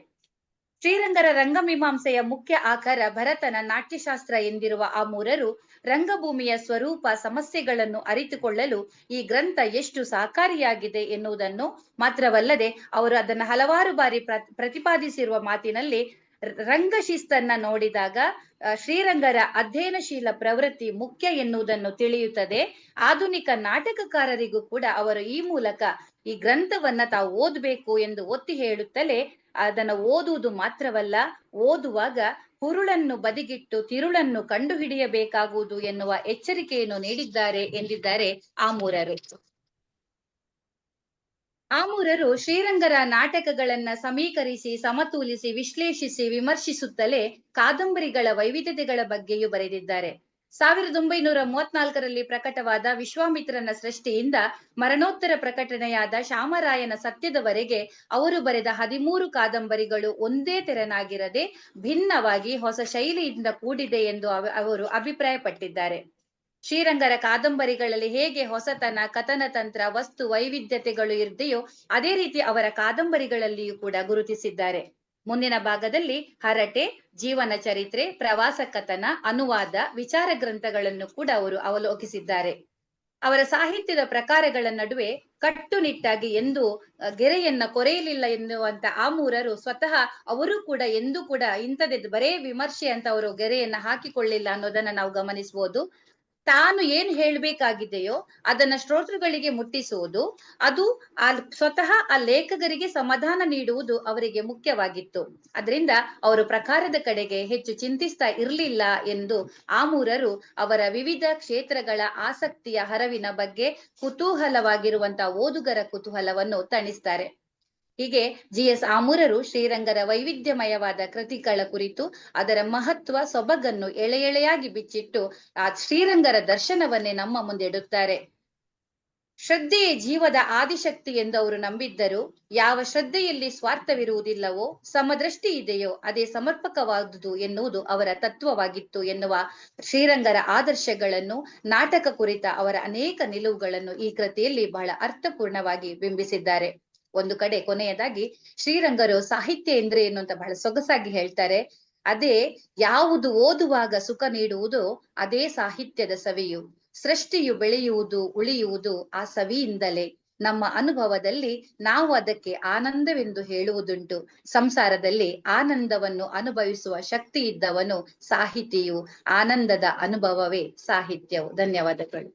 ಶ್ರೀರಂಗರ ರಂಗಮೀಮಾಂಸೆಯ ಮುಖ್ಯ ಆಕಾರ ಭರತನ ನಾಟ್ಯಶಾಸ್ತ್ರ ಎಂದಿರುವ ಆಮೂರರು ರಂಗಭೂಮಿಯ ಸ್ವರೂಪ, ಸಮಸ್ಯೆಗಳನ್ನು ಅರಿತುಕೊಳ್ಳಲು ಈ ಗ್ರಂಥ ಎಷ್ಟು ಸಹಕಾರಿಯಾಗಿದೆ ಎನ್ನುವುದನ್ನು ಮಾತ್ರವಲ್ಲದೆ ಅವರು ಅದನ್ನು ಹಲವಾರು ಬಾರಿ ಪ್ರತಿಪಾದಿಸಿರುವ ಮಾತಿನಲ್ಲಿ ರಂಗಶಿಸ್ತನ್ನ ನೋಡಿದಾಗ ಶ್ರೀರಂಗರ ಅಧ್ಯಯನಶೀಲ ಪ್ರವೃತ್ತಿ ಮುಖ್ಯ ಎನ್ನುವುದನ್ನು ತಿಳಿಯುತ್ತದೆ. ಆಧುನಿಕ ನಾಟಕಕಾರರಿಗೂ ಕೂಡ ಅವರು ಈ ಮೂಲಕ ಈ ಗ್ರಂಥವನ್ನ ತಾವು ಓದಬೇಕು ಎಂದು ಒತ್ತಿ ಹೇಳುತ್ತಲೇ ಅದನ್ನು ಓದುವುದು ಮಾತ್ರವಲ್ಲ, ಓದುವಾಗ ಹುರುಳನ್ನು ಬದಿಗಿಟ್ಟು ತಿರುಳನ್ನು ಕಂಡುಹಿಡಿಯಬೇಕಾಗುವುದು ಎನ್ನುವ ಎಚ್ಚರಿಕೆಯನ್ನು ನೀಡಿದ್ದಾರೆ ಎಂದಿದ್ದಾರೆ ಆಮೂರರು. ಆಮೂರರು ಶ್ರೀರಂಗರ ನಾಟಕಗಳನ್ನ ಸಮೀಕರಿಸಿ, ಸಮತೋಲಿಸಿ, ವಿಶ್ಲೇಷಿಸಿ, ವಿಮರ್ಶಿಸುತ್ತಲೇ ಕಾದಂಬರಿಗಳ ವೈವಿಧ್ಯತೆಗಳ ಬಗ್ಗೆಯೂ ಬರೆದಿದ್ದಾರೆ. 1934ರಲ್ಲಿ ಪ್ರಕಟವಾದ ವಿಶ್ವಾಮಿತ್ರನ ಸೃಷ್ಟಿಯಿಂದ ಮರಣೋತ್ತರ ಪ್ರಕಟಣೆಯಾದ ಶಾಮರಾಯನ ಸತ್ಯದವರೆಗೆ ಅವರು ಬರೆದ 13 ಕಾದಂಬರಿಗಳು ಒಂದೇ ತೆರನಾಗಿರದೆ ಭಿನ್ನವಾಗಿ ಹೊಸ ಶೈಲಿಯಿಂದ ಕೂಡಿದೆ ಎಂದು ಅವರು ಅಭಿಪ್ರಾಯಪಟ್ಟಿದ್ದಾರೆ. ಶ್ರೀರಂಗರ ಕಾದಂಬರಿಗಳಲ್ಲಿ ಹೇಗೆ ಹೊಸತನ, ಕಥನ ತಂತ್ರ, ವಸ್ತು ವೈವಿಧ್ಯತೆಗಳು ಇರ್ದೆಯೋ ಅದೇ ರೀತಿ ಅವರ ಕಾದಂಬರಿಗಳಲ್ಲಿಯೂ ಕೂಡ ಗುರುತಿಸಿದ್ದಾರೆ. ಮುಂದಿನ ಭಾಗದಲ್ಲಿ ಹರಟೆ, ಜೀವನ ಚರಿತ್ರೆ, ಪ್ರವಾಸ ಕಥನ, ಅನುವಾದ, ವಿಚಾರ ಗ್ರಂಥಗಳನ್ನು ಕೂಡ ಅವರು ಅವಲೋಕಿಸಿದ್ದಾರೆ. ಅವರ ಸಾಹಿತ್ಯದ ಪ್ರಕಾರಗಳ ನಡುವೆ ಕಟ್ಟುನಿಟ್ಟಾಗಿ ಎಂದು ಗೆರೆಯನ್ನ ಕೊರೆಯಲಿಲ್ಲ ಎನ್ನುವಂತ ಆಮೂರರು ಸ್ವತಃ ಅವರು ಕೂಡ ಎಂದೂ ಕೂಡ ಇಂಥದ್ದೇ ಬರೇ ವಿಮರ್ಶೆ ಅಂತ ಅವರು ಗೆರೆಯನ್ನ ಹಾಕಿಕೊಳ್ಳಿಲ್ಲ ಅನ್ನೋದನ್ನ ನಾವು ಗಮನಿಸಬಹುದು. ತಾನು ಏನ್ ಹೇಳ್ಬೇಕಾಗಿದೆಯೋ ಅದನ್ನ ಶ್ರೋತೃಗಳಿಗೆ ಮುಟ್ಟಿಸುವುದು, ಅದು ಸ್ವತಃ ಆ ಲೇಖಕರಿಗೆ ಸಮಾಧಾನ ನೀಡುವುದು ಅವರಿಗೆ ಮುಖ್ಯವಾಗಿತ್ತು. ಅದರಿಂದ ಅವರು ಪ್ರಕಾರದ ಕಡೆಗೆ ಹೆಚ್ಚು ಚಿಂತಿಸ್ತಾ ಇರಲಿಲ್ಲ ಎಂದು ಆಮೂರರು ಅವರ ವಿವಿಧ ಕ್ಷೇತ್ರಗಳ ಆಸಕ್ತಿಯ ಹರವಿನ ಬಗ್ಗೆ ಕುತೂಹಲವಾಗಿರುವಂತಹ ಓದುಗರ ಕುತೂಹಲವನ್ನು ತಣಿಸ್ತಾರೆ. ಹೀಗೆ GS ಆಮೂರರು ಶ್ರೀರಂಗರ ವೈವಿಧ್ಯಮಯವಾದ ಕೃತಿಗಳ ಕುರಿತು ಅದರ ಮಹತ್ವ, ಸೊಬಗನ್ನು ಎಳೆ ಎಳೆಯಾಗಿ ಬಿಚ್ಚಿಟ್ಟು ಆ ಶ್ರೀರಂಗರ ದರ್ಶನವನ್ನೇ ನಮ್ಮ ಮುಂದೆ ಇಡುತ್ತಾರೆ. ಶ್ರದ್ಧೆಯೇ ಜೀವದ ಆದಿಶಕ್ತಿ ಎಂದು ಅವರು ನಂಬಿದ್ದರು. ಯಾವ ಶ್ರದ್ಧೆಯಲ್ಲಿ ಸ್ವಾರ್ಥವಿರುವುದಿಲ್ಲವೋ, ಸಮದೃಷ್ಟಿ ಇದೆಯೋ ಅದೇ ಸಮರ್ಪಕವಾದುದು ಎನ್ನುವುದು ಅವರ ತತ್ವವಾಗಿತ್ತು ಎನ್ನುವ ಶ್ರೀರಂಗರ ಆದರ್ಶಗಳನ್ನು, ನಾಟಕ ಕುರಿತ ಅವರ ಅನೇಕ ನಿಲುವುಗಳನ್ನು ಈ ಕೃತಿಯಲ್ಲಿ ಬಹಳ ಅರ್ಥಪೂರ್ಣವಾಗಿ ಬಿಂಬಿಸಿದ್ದಾರೆ. ಒಂದು ಕಡೆ ಕೊನೆಯದಾಗಿ ಶ್ರೀರಂಗರು ಸಾಹಿತ್ಯ ಎಂದ್ರೆ ಏನು ಅಂತ ಬಹಳ ಸೊಗಸಾಗಿ ಹೇಳ್ತಾರೆ. ಅದೇ ಯಾವುದು ಓದುವಾಗ ಸುಖ ನೀಡುವುದೋ ಅದೇ ಸಾಹಿತ್ಯದ ಸವಿಯು. ಸೃಷ್ಟಿಯು ಬೆಳೆಯುವುದು, ಉಳಿಯುವುದು ಆ ಸವಿಯಿಂದಲೇ. ನಮ್ಮ ಅನುಭವದಲ್ಲಿ ನಾವು ಅದಕ್ಕೆ ಆನಂದವೆಂದು ಹೇಳುವುದುಂಟು. ಸಂಸಾರದಲ್ಲಿ ಆನಂದವನ್ನು ಅನುಭವಿಸುವ ಶಕ್ತಿ ಇದ್ದವನು ಸಾಹಿತಿಯು. ಆನಂದದ ಅನುಭವವೇ ಸಾಹಿತ್ಯವು. ಧನ್ಯವಾದಗಳು.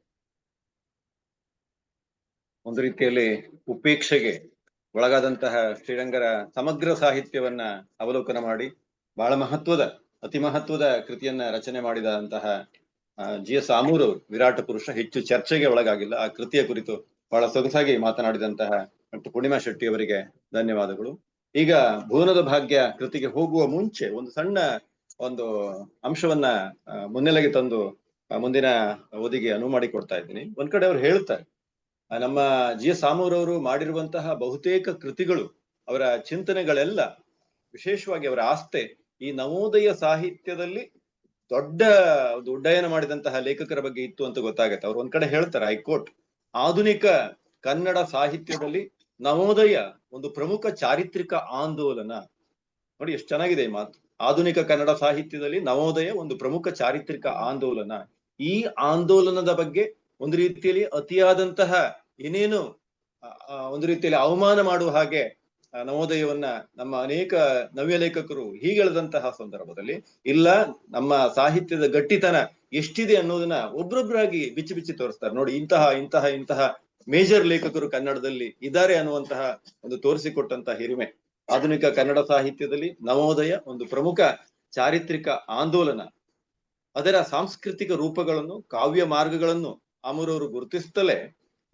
ಒಂದು ರೀತಿಯಲ್ಲಿ ಉಪೇಕ್ಷೆಗೆ ಒಳಗಾದಂತಹ ಶ್ರೀರಂಗರ ಸಮಗ್ರ ಸಾಹಿತ್ಯವನ್ನ ಅವಲೋಕನ ಮಾಡಿ ಬಹಳ ಮಹತ್ವದ, ಅತಿ ಮಹತ್ವದ ಕೃತಿಯನ್ನ ರಚನೆ ಮಾಡಿದಂತಹ GS ಆಮೂರವರು ವಿರಾಟ ಪುರುಷ ಹೆಚ್ಚು ಚರ್ಚೆಗೆ ಒಳಗಾಗಿಲ್ಲ. ಆ ಕೃತಿಯ ಕುರಿತು ಬಹಳ ಸೊಗಸಾಗಿ ಮಾತನಾಡಿದಂತಹ ಡಾಕ್ಟರ್ ಪೂರ್ಣಿಮಾ ಶೆಟ್ಟಿ ಅವರಿಗೆ ಧನ್ಯವಾದಗಳು. ಈಗ ಭುವನದ ಭಾಗ್ಯ ಕೃತಿಗೆ ಹೋಗುವ ಮುಂಚೆ ಒಂದು ಸಣ್ಣ ಅಂಶವನ್ನ ಮುನ್ನೆಲೆಗೆ ತಂದು ಮುಂದಿನ ಓದಿಗೆ ಅನುವು ಮಾಡಿಕೊಡ್ತಾ ಇದ್ದೀನಿ. ಒಂದ್ ಕಡೆ ಅವ್ರು ಹೇಳ್ತಾರೆ, ನಮ್ಮ GS ಆಮೂರವರು ಮಾಡಿರುವಂತಹ ಬಹುತೇಕ ಕೃತಿಗಳು, ಅವರ ಚಿಂತನೆಗಳೆಲ್ಲ, ವಿಶೇಷವಾಗಿ ಅವರ ಆಸ್ತೆ ಈ ನವೋದಯ ಸಾಹಿತ್ಯದಲ್ಲಿ ದೊಡ್ಡ ಒಂದು ಉಡ್ಡಯನ ಮಾಡಿದಂತಹ ಲೇಖಕರ ಬಗ್ಗೆ ಇತ್ತು ಅಂತ ಗೊತ್ತಾಗತ್ತೆ. ಅವ್ರು ಒಂದ್ ಕಡೆ ಹೇಳ್ತಾರೆ, ಹೈಕೋರ್ಟ್, ಆಧುನಿಕ ಕನ್ನಡ ಸಾಹಿತ್ಯದಲ್ಲಿ ನವೋದಯ ಒಂದು ಪ್ರಮುಖ ಚಾರಿತ್ರಿಕ ಆಂದೋಲನ. ನೋಡಿ ಎಷ್ಟು ಚೆನ್ನಾಗಿದೆ ಈ ಮಾತು. ಆಧುನಿಕ ಕನ್ನಡ ಸಾಹಿತ್ಯದಲ್ಲಿ ನವೋದಯ ಒಂದು ಪ್ರಮುಖ ಚಾರಿತ್ರಿಕ ಆಂದೋಲನ. ಈ ಆಂದೋಲನದ ಬಗ್ಗೆ ಒಂದು ರೀತಿಯಲ್ಲಿ ಅತಿಯಾದಂತಹ ಏನೇನು ಒಂದು ರೀತಿಯಲ್ಲಿ ಅವಮಾನ ಮಾಡುವ ಹಾಗೆ ನವೋದಯವನ್ನ ನಮ್ಮ ಅನೇಕ ನವ್ಯ ಲೇಖಕರು ಹೀಗೆಳೆದಂತಹ ಸಂದರ್ಭದಲ್ಲಿ, ಇಲ್ಲ, ನಮ್ಮ ಸಾಹಿತ್ಯದ ಗಟ್ಟಿತನ ಎಷ್ಟಿದೆ ಅನ್ನೋದನ್ನ ಒಬ್ರೊಬ್ರಾಗಿ ಬಿಚ್ಚಿ ಬಿಚ್ಚಿ ತೋರಿಸ್ತಾರೆ. ನೋಡಿ, ಇಂತಹ ಮೇಜರ್ ಲೇಖಕರು ಕನ್ನಡದಲ್ಲಿ ಇದ್ದಾರೆ ಅನ್ನುವಂತಹ ಒಂದು ತೋರಿಸಿಕೊಟ್ಟಂತಹ ಹಿರಿಮೆ. ಆಧುನಿಕ ಕನ್ನಡ ಸಾಹಿತ್ಯದಲ್ಲಿ ನವೋದಯ ಒಂದು ಪ್ರಮುಖ ಚಾರಿತ್ರಿಕ ಆಂದೋಲನ. ಅದರ ಸಾಂಸ್ಕೃತಿಕ ರೂಪಗಳನ್ನು, ಕಾವ್ಯ ಮಾರ್ಗಗಳನ್ನು ಆಮೂರವರು ಗುರುತಿಸುತ್ತಲೇ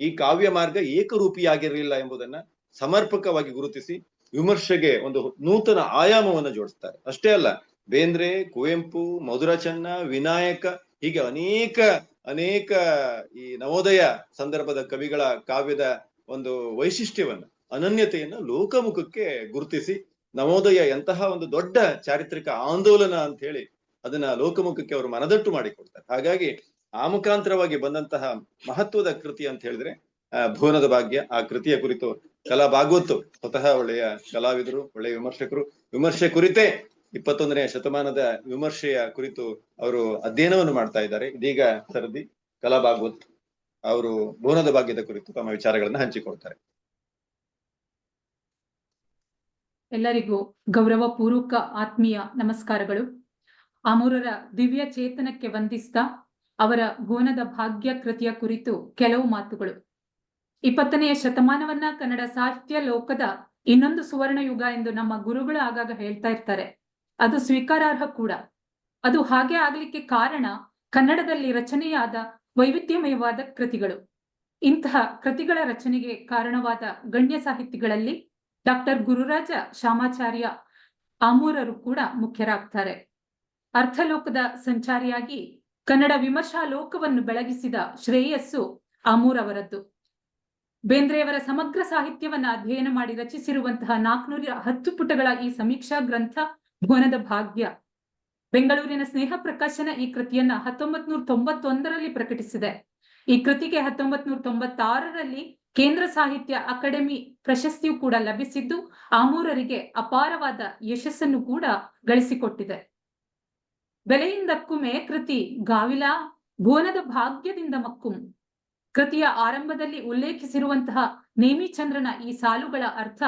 ಈ ಕಾವ್ಯ ಮಾರ್ಗ ಏಕರೂಪಿಯಾಗಿರಲಿಲ್ಲ ಎಂಬುದನ್ನ ಸಮರ್ಪಕವಾಗಿ ಗುರುತಿಸಿ ವಿಮರ್ಶೆಗೆ ಒಂದು ನೂತನ ಆಯಾಮವನ್ನು ಜೋಡಿಸ್ತಾರೆ. ಅಷ್ಟೇ ಅಲ್ಲ, ಬೇಂದ್ರೆ, ಕುವೆಂಪು, ಮಧುರ ಚೆನ್ನ, ವಿನಾಯಕ ಹೀಗೆ ಅನೇಕ ಈ ನವೋದಯ ಸಂದರ್ಭದ ಕವಿಗಳ ಕಾವ್ಯದ ಒಂದು ವೈಶಿಷ್ಟ್ಯವನ್ನ, ಅನನ್ಯತೆಯನ್ನ ಲೋಕಮುಖಕ್ಕೆ ಗುರುತಿಸಿ ನವೋದಯ ಎಂತಹ ಒಂದು ದೊಡ್ಡ ಚಾರಿತ್ರಿಕ ಆಂದೋಲನ ಅಂತ ಹೇಳಿ ಅದನ್ನ ಲೋಕಮುಖಕ್ಕೆ ಅವರು ಮನದಟ್ಟು ಮಾಡಿಕೊಡ್ತಾರೆ. ಹಾಗಾಗಿ ಆ ಮುಖಾಂತರವಾಗಿ ಬಂದಂತಹ ಮಹತ್ವದ ಕೃತಿ ಅಂತ ಹೇಳಿದ್ರೆ ಭುವನದ ಭಾಗ್ಯ. ಆ ಕೃತಿಯ ಕುರಿತು ಕಲಾ ಭಾಗವತ್ ಸ್ವತಃ ಒಳ್ಳೆಯ ಕಲಾವಿದರು, ಒಳ್ಳೆಯ ವಿಮರ್ಶಕರು. ವಿಮರ್ಶೆ ಕುರಿತೇ 21ನೇ ಶತಮಾನದ ವಿಮರ್ಶೆಯ ಕುರಿತು ಅವರು ಅಧ್ಯಯನವನ್ನು ಮಾಡ್ತಾ ಇದ್ದಾರೆ. ಇದೀಗ ಸರದಿ ಕಲಾ ಭಾಗವತ್ ಅವರು ಭುವನದ ಭಾಗ್ಯದ ಕುರಿತು ತಮ್ಮ ವಿಚಾರಗಳನ್ನ ಹಂಚಿಕೊಳ್ತಾರೆ. ಎಲ್ಲರಿಗೂ ಗೌರವಪೂರ್ವಕ ಆತ್ಮೀಯ ನಮಸ್ಕಾರಗಳು. ಆಮೂರರ ದಿವ್ಯ ಚೇತನಕ್ಕೆ ವಂದಿಸ್ತಾ ಅವರ ಭುವನದ ಭಾಗ್ಯ ಕೃತಿಯ ಕುರಿತು ಕೆಲವು ಮಾತುಗಳು. 20ನೆಯ ಶತಮಾನವನ್ನ ಕನ್ನಡ ಸಾಹಿತ್ಯ ಲೋಕದ ಇನ್ನೊಂದು ಸುವರ್ಣ ಯುಗ ಎಂದು ನಮ್ಮ ಗುರುಗಳು ಆಗಾಗ ಹೇಳ್ತಾ ಇರ್ತಾರೆ. ಅದು ಸ್ವೀಕಾರಾರ್ಹ ಕೂಡ. ಅದು ಹಾಗೆ ಆಗ್ಲಿಕ್ಕೆ ಕಾರಣ ಕನ್ನಡದಲ್ಲಿ ರಚನೆಯಾದ ವೈವಿಧ್ಯಮಯವಾದ ಕೃತಿಗಳು. ಇಂತಹ ಕೃತಿಗಳ ರಚನೆಗೆ ಕಾರಣವಾದ ಗಣ್ಯ ಸಾಹಿತಿಗಳಲ್ಲಿ ಡಾಕ್ಟರ್ ಗುರುರಾಜ ಶಾಮಾಚಾರ್ಯ ಆಮೂರರು ಕೂಡ ಮುಖ್ಯರಾಗ್ತಾರೆ. ಅರ್ಥಲೋಕದ ಸಂಚಾರಿಯಾಗಿ ಕನ್ನಡ ವಿಮರ್ಶಾ ಲೋಕವನ್ನು ಬೆಳಗಿಸಿದ ಶ್ರೇಯಸ್ಸು ಆಮೂರವರದ್ದು. ಬೇಂದ್ರೆಯವರ ಸಮಗ್ರ ಸಾಹಿತ್ಯವನ್ನ ಅಧ್ಯಯನ ಮಾಡಿ ರಚಿಸಿರುವಂತಹ 410 ಪುಟಗಳ ಈ ಸಮೀಕ್ಷಾ ಗ್ರಂಥ ಭುವನದ ಭಾಗ್ಯ. ಬೆಂಗಳೂರಿನ ಸ್ನೇಹ ಪ್ರಕಾಶನ ಈ ಕೃತಿಯನ್ನ 1991ರಲ್ಲಿ ಪ್ರಕಟಿಸಿದೆ. ಈ ಕೃತಿಗೆ 1996ರಲ್ಲಿ ಕೇಂದ್ರ ಸಾಹಿತ್ಯ ಅಕಾಡೆಮಿ ಪ್ರಶಸ್ತಿಯೂ ಕೂಡ ಲಭಿಸಿದ್ದು ಆಮೂರರಿಗೆ ಅಪಾರವಾದ ಯಶಸ್ಸನ್ನು ಕೂಡ ಗಳಿಸಿಕೊಟ್ಟಿದೆ. ಬೆಲೆಯಿಂದಕ್ಕುಮೆ ಕೃತಿ ಗಾವಿಲ ಭುವನದ ಭಾಗ್ಯದಿಂದ ಮಕ್ಕುಂ. ಕೃತಿಯ ಆರಂಭದಲ್ಲಿ ಉಲ್ಲೇಖಿಸಿರುವಂತಹ ನೇಮಿಚಂದ್ರನ ಈ ಸಾಲುಗಳ ಅರ್ಥ,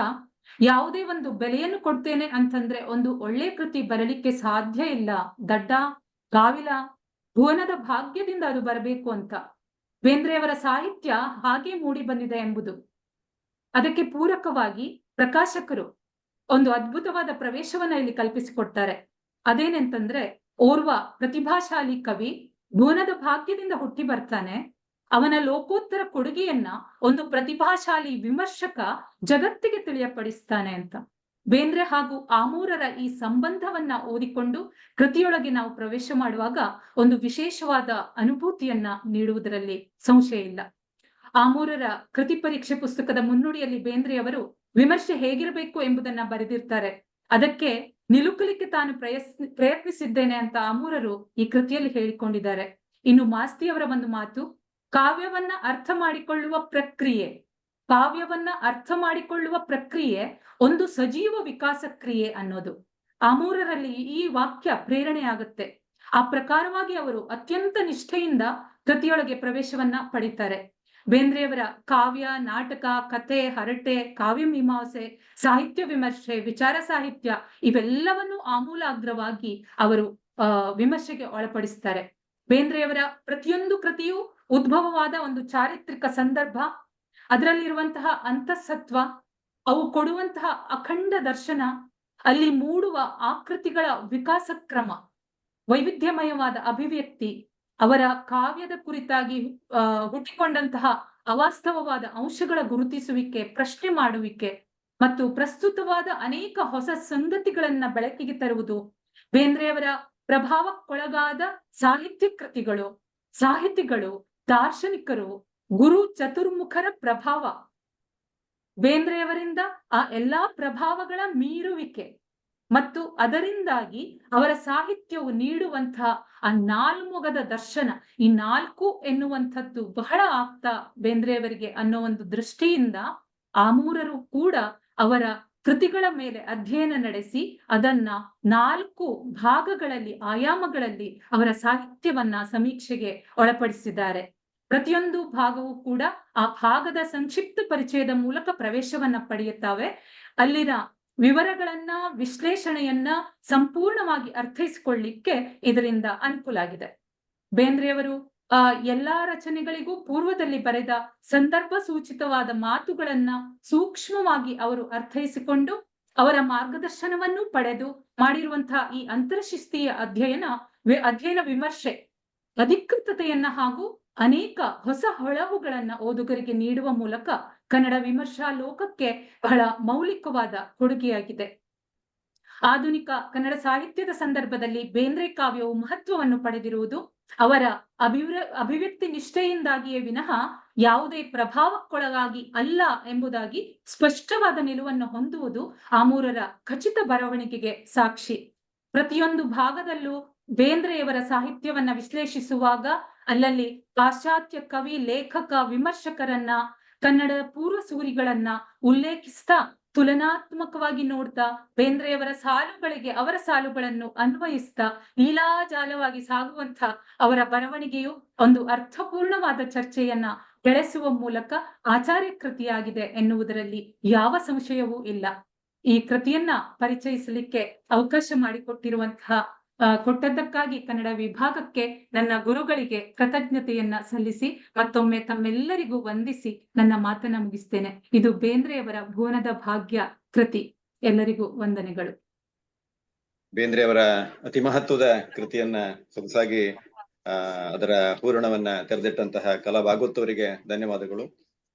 ಯಾವುದೇ ಒಂದು ಬೆಲೆಯನ್ನು ಕೊಡ್ತೇನೆ ಅಂತಂದ್ರೆ ಒಂದು ಒಳ್ಳೆ ಕೃತಿ ಬರಲಿಕ್ಕೆ ಸಾಧ್ಯ ಇಲ್ಲ, ದಡ್ಡ, ಗಾವಿಲ, ಭುವನದ ಭಾಗ್ಯದಿಂದ ಅದು ಬರಬೇಕು ಅಂತ. ಬೇಂದ್ರೆಯವರ ಸಾಹಿತ್ಯ ಹಾಗೆ ಮೂಡಿ ಬಂದಿದೆ ಎಂಬುದು. ಅದಕ್ಕೆ ಪೂರಕವಾಗಿ ಪ್ರಕಾಶಕರು ಒಂದು ಅದ್ಭುತವಾದ ಪ್ರವೇಶವನ್ನ ಇಲ್ಲಿ ಕಲ್ಪಿಸಿಕೊಡ್ತಾರೆ. ಅದೇನೆಂತಂದ್ರೆ, ಓರ್ವ ಪ್ರತಿಭಾಶಾಲಿ ಕವಿ ಭುವನದ ಭಾಗ್ಯದಿಂದ ಹುಟ್ಟಿ ಬರ್ತಾನೆ. ಅವನ ಲೋಕೋತ್ತರ ಕೊಡುಗೆಯನ್ನ ಒಂದು ಪ್ರತಿಭಾಶಾಲಿ ವಿಮರ್ಶಕ ಜಗತ್ತಿಗೆ ತಿಳಿಯಪಡಿಸ್ತಾನೆ ಅಂತ. ಬೇಂದ್ರೆ ಹಾಗೂ ಆಮೂರರ ಈ ಸಂಬಂಧವನ್ನ ಓದಿಕೊಂಡು ಕೃತಿಯೊಳಗೆ ನಾವು ಪ್ರವೇಶ ಮಾಡುವಾಗ ಒಂದು ವಿಶೇಷವಾದ ಅನುಭೂತಿಯನ್ನ ನೀಡುವುದರಲ್ಲಿ ಸಂಶಯ ಇಲ್ಲ. ಆಮೂರರ ಕೃತಿ ಪರೀಕ್ಷೆ ಪುಸ್ತಕದ ಮುನ್ನುಡಿಯಲ್ಲಿ ಬೇಂದ್ರೆಯವರು ವಿಮರ್ಶೆ ಹೇಗಿರಬೇಕು ಎಂಬುದನ್ನ ಬರೆದಿರ್ತಾರೆ. ಅದಕ್ಕೆ ನಿಲುಕಲಿಕ್ಕೆ ತಾನು ಪ್ರಯತ್ನಿಸಿದ್ದೇನೆ ಅಂತ ಆಮೂರರು ಈ ಕೃತಿಯಲ್ಲಿ ಹೇಳಿಕೊಂಡಿದ್ದಾರೆ. ಇನ್ನು ಮಾಸ್ತಿಯವರ ಒಂದು ಮಾತು, ಕಾವ್ಯವನ್ನ ಅರ್ಥ ಮಾಡಿಕೊಳ್ಳುವ ಪ್ರಕ್ರಿಯೆ ಒಂದು ಸಜೀವ ವಿಕಾಸ ಕ್ರಿಯೆ ಅನ್ನೋದು. ಆಮೂರರಲ್ಲಿ ಈ ವಾಕ್ಯ ಪ್ರೇರಣೆ ಆಗುತ್ತೆ. ಆ ಪ್ರಕಾರವಾಗಿ ಅವರು ಅತ್ಯಂತ ನಿಷ್ಠೆಯಿಂದ ಕೃತಿಯೊಳಗೆ ಪ್ರವೇಶವನ್ನ ಪಡಿತಾರೆ. ಬೇಂದ್ರೆಯವರ ಕಾವ್ಯ, ನಾಟಕ, ಕಥೆ, ಹರಟೆ, ಕಾವ್ಯ ಮೀಮಾಂಸೆ, ಸಾಹಿತ್ಯ ವಿಮರ್ಶೆ, ವಿಚಾರ ಸಾಹಿತ್ಯ ಇವೆಲ್ಲವನ್ನು ಆಮೂಲಾಗ್ರವಾಗಿ ಅವರು ವಿಮರ್ಶೆಗೆ ಒಳಪಡಿಸ್ತಾರೆ. ಬೇಂದ್ರೆಯವರ ಪ್ರತಿಯೊಂದು ಕೃತಿಯೂ ಉದ್ಭವವಾದ ಒಂದು ಚಾರಿತ್ರಿಕ ಸಂದರ್ಭ, ಅದರಲ್ಲಿರುವಂತಹ ಅಂತಃಸತ್ವ, ಅವು ಕೊಡುವಂತಹ ಅಖಂಡ ದರ್ಶನ, ಅಲ್ಲಿ ಮೂಡುವ ಆಕೃತಿಗಳ ವಿಕಾಸ ಕ್ರಮ, ವೈವಿಧ್ಯಮಯವಾದ ಅಭಿವ್ಯಕ್ತಿ, ಅವರ ಕಾವ್ಯದ ಕುರಿತಾಗಿ ಹುಟ್ಟಿಕೊಂಡಂತಹ ಅವಾಸ್ತವವಾದ ಅಂಶಗಳ ಗುರುತಿಸುವಿಕೆ, ಪ್ರಶ್ನೆ ಮಾಡುವಿಕೆ ಮತ್ತು ಪ್ರಸ್ತುತವಾದ ಅನೇಕ ಹೊಸ ಸಂಗತಿಗಳನ್ನ ಬೆಳಕಿಗೆ ತರುವುದು, ಬೇಂದ್ರೆಯವರ ಪ್ರಭಾವಕ್ಕೊಳಗಾದ ಸಾಹಿತ್ಯ ಕೃತಿಗಳು, ಸಾಹಿತಿಗಳು, ದಾರ್ಶನಿಕರು, ಗುರು ಚತುರ್ಮುಖರ ಪ್ರಭಾವ, ಬೇಂದ್ರೆಯವರಿಂದ ಆ ಎಲ್ಲಾ ಪ್ರಭಾವಗಳ ಮೀರುವಿಕೆ ಮತ್ತು ಅದರಿಂದಾಗಿ ಅವರ ಸಾಹಿತ್ಯವು ನೀಡುವಂತಹ ಆ ನಾಲ್ಮೊಗದ ದರ್ಶನ, ಈ 4 ಎನ್ನುವಂಥದ್ದು ಬಹಳ ಆಗ್ತಾ ಬೇಂದ್ರೆಯವರಿಗೆ ಅನ್ನೋ ಒಂದು ದೃಷ್ಟಿಯಿಂದ ಆಮೂರರು ಕೂಡ ಅವರ ಕೃತಿಗಳ ಮೇಲೆ ಅಧ್ಯಯನ ನಡೆಸಿ ಅದನ್ನ 4 ಭಾಗಗಳಲ್ಲಿ, ಆಯಾಮಗಳಲ್ಲಿ ಅವರ ಸಾಹಿತ್ಯವನ್ನ ಸಮೀಕ್ಷೆಗೆ ಒಳಪಡಿಸಿದ್ದಾರೆ. ಪ್ರತಿಯೊಂದು ಭಾಗವೂ ಕೂಡ ಆ ಭಾಗದ ಸಂಕ್ಷಿಪ್ತ ಪರಿಚಯದ ಮೂಲಕ ಪ್ರವೇಶವನ್ನ ಪಡೆಯುತ್ತವೆ. ಅಲ್ಲಿನ ವಿವರಗಳನ್ನ, ವಿಶ್ಲೇಷಣೆಯನ್ನ ಸಂಪೂರ್ಣವಾಗಿ ಅರ್ಥೈಸಿಕೊಳ್ಳಿಕ್ಕೆ ಇದರಿಂದ ಅನುಕೂಲ ಆಗಿದೆ. ಬೇಂದ್ರೆಯವರು ಎಲ್ಲಾ ರಚನೆಗಳಿಗೂ ಪೂರ್ವದಲ್ಲಿ ಬರೆದ ಸಂದರ್ಭ ಸೂಚಿತವಾದ ಮಾತುಗಳನ್ನ ಸೂಕ್ಷ್ಮವಾಗಿ ಅವರು ಅರ್ಥೈಸಿಕೊಂಡು ಅವರ ಮಾರ್ಗದರ್ಶನವನ್ನು ಪಡೆದು ಮಾಡಿರುವಂತಹ ಈ ಅಂತರಶಿಸ್ತೀಯ ಅಧ್ಯಯನ ವಿಮರ್ಶೆ ಅಧಿಕೃತತೆಯನ್ನ ಹಾಗೂ ಅನೇಕ ಹೊಸ ಹೊಳಹುಗಳನ್ನ ಓದುಗರಿಗೆ ನೀಡುವ ಮೂಲಕ ಕನ್ನಡ ವಿಮರ್ಶಾ ಲೋಕಕ್ಕೆ ಬಹಳ ಮೌಲಿಕವಾದ ಕೊಡುಗೆಯಾಗಿದೆ. ಆಧುನಿಕ ಕನ್ನಡ ಸಾಹಿತ್ಯದ ಸಂದರ್ಭದಲ್ಲಿ ಬೇಂದ್ರೆ ಕಾವ್ಯವು ಮಹತ್ವವನ್ನು ಪಡೆದಿರುವುದು ಅವರ ಅಭಿವ್ಯಕ್ತಿ ನಿಷ್ಠೆಯಿಂದಾಗಿಯೇ ವಿನಃ ಯಾವುದೇ ಪ್ರಭಾವಕ್ಕೊಳಗಾಗಿ ಅಲ್ಲ ಎಂಬುದಾಗಿ ಸ್ಪಷ್ಟವಾದ ನಿಲುವನ್ನು ಹೊಂದುವುದು ಆಮೂರರ ಖಚಿತ ಬರವಣಿಗೆಗೆ ಸಾಕ್ಷಿ. ಪ್ರತಿಯೊಂದು ಭಾಗದಲ್ಲೂ ಬೇಂದ್ರೆಯವರ ಸಾಹಿತ್ಯವನ್ನ ವಿಶ್ಲೇಷಿಸುವಾಗ ಅಲ್ಲಲ್ಲಿ ಪಾಶ್ಚಾತ್ಯ ಕವಿ, ಲೇಖಕ, ವಿಮರ್ಶಕರನ್ನ, ಕನ್ನಡದ ಪೂರ್ವ ಸೂರಿಗಳನ್ನ ಉಲ್ಲೇಖಿಸ್ತಾ ತುಲನಾತ್ಮಕವಾಗಿ ನೋಡ್ತಾ ಬೇಂದ್ರೆಯವರ ಸಾಲುಗಳಿಗೆ ಅವರ ಸಾಲುಗಳನ್ನು ಅನ್ವಯಿಸ್ತಾ ಲೀಲಾಜಾಲವಾಗಿ ಸಾಗುವಂತ ಅವರ ಬರವಣಿಗೆಯು ಒಂದು ಅರ್ಥಪೂರ್ಣವಾದ ಚರ್ಚೆಯನ್ನ ಬೆಳೆಸುವ ಮೂಲಕ ಆಚಾರ್ಯ ಕೃತಿಯಾಗಿದೆ ಎನ್ನುವುದರಲ್ಲಿ ಯಾವ ಸಂಶಯವೂ ಇಲ್ಲ. ಈ ಕೃತಿಯನ್ನ ಪರಿಚಯಿಸಲಿಕ್ಕೆ ಅವಕಾಶ ಕೊಟ್ಟದ್ದಕ್ಕಾಗಿ ಕನ್ನಡ ವಿಭಾಗಕ್ಕೆ, ನನ್ನ ಗುರುಗಳಿಗೆ ಕೃತಜ್ಞತೆಯನ್ನ ಸಲ್ಲಿಸಿ ಮತ್ತೊಮ್ಮೆ ತಮ್ಮೆಲ್ಲರಿಗೂ ವಂದಿಸಿ ನನ್ನ ಮಾತನ್ನ ಮುಗಿಸ್ತೇನೆ. ಇದು ಬೇಂದ್ರೆಯವರ ಭುವನದ ಭಾಗ್ಯ ಕೃತಿ. ಎಲ್ಲರಿಗೂ ವಂದನೆಗಳು. ಬೇಂದ್ರೆಯವರ ಅತಿ ಮಹತ್ವದ ಕೃತಿಯನ್ನ ಸೊಗಸಾಗಿ ಅದರ ಪೂರ್ಣವನ್ನ ತೆರೆದಿಟ್ಟಂತಹ ಕಲಾ ಭಾಗವತವರಿಗೆ ಧನ್ಯವಾದಗಳು.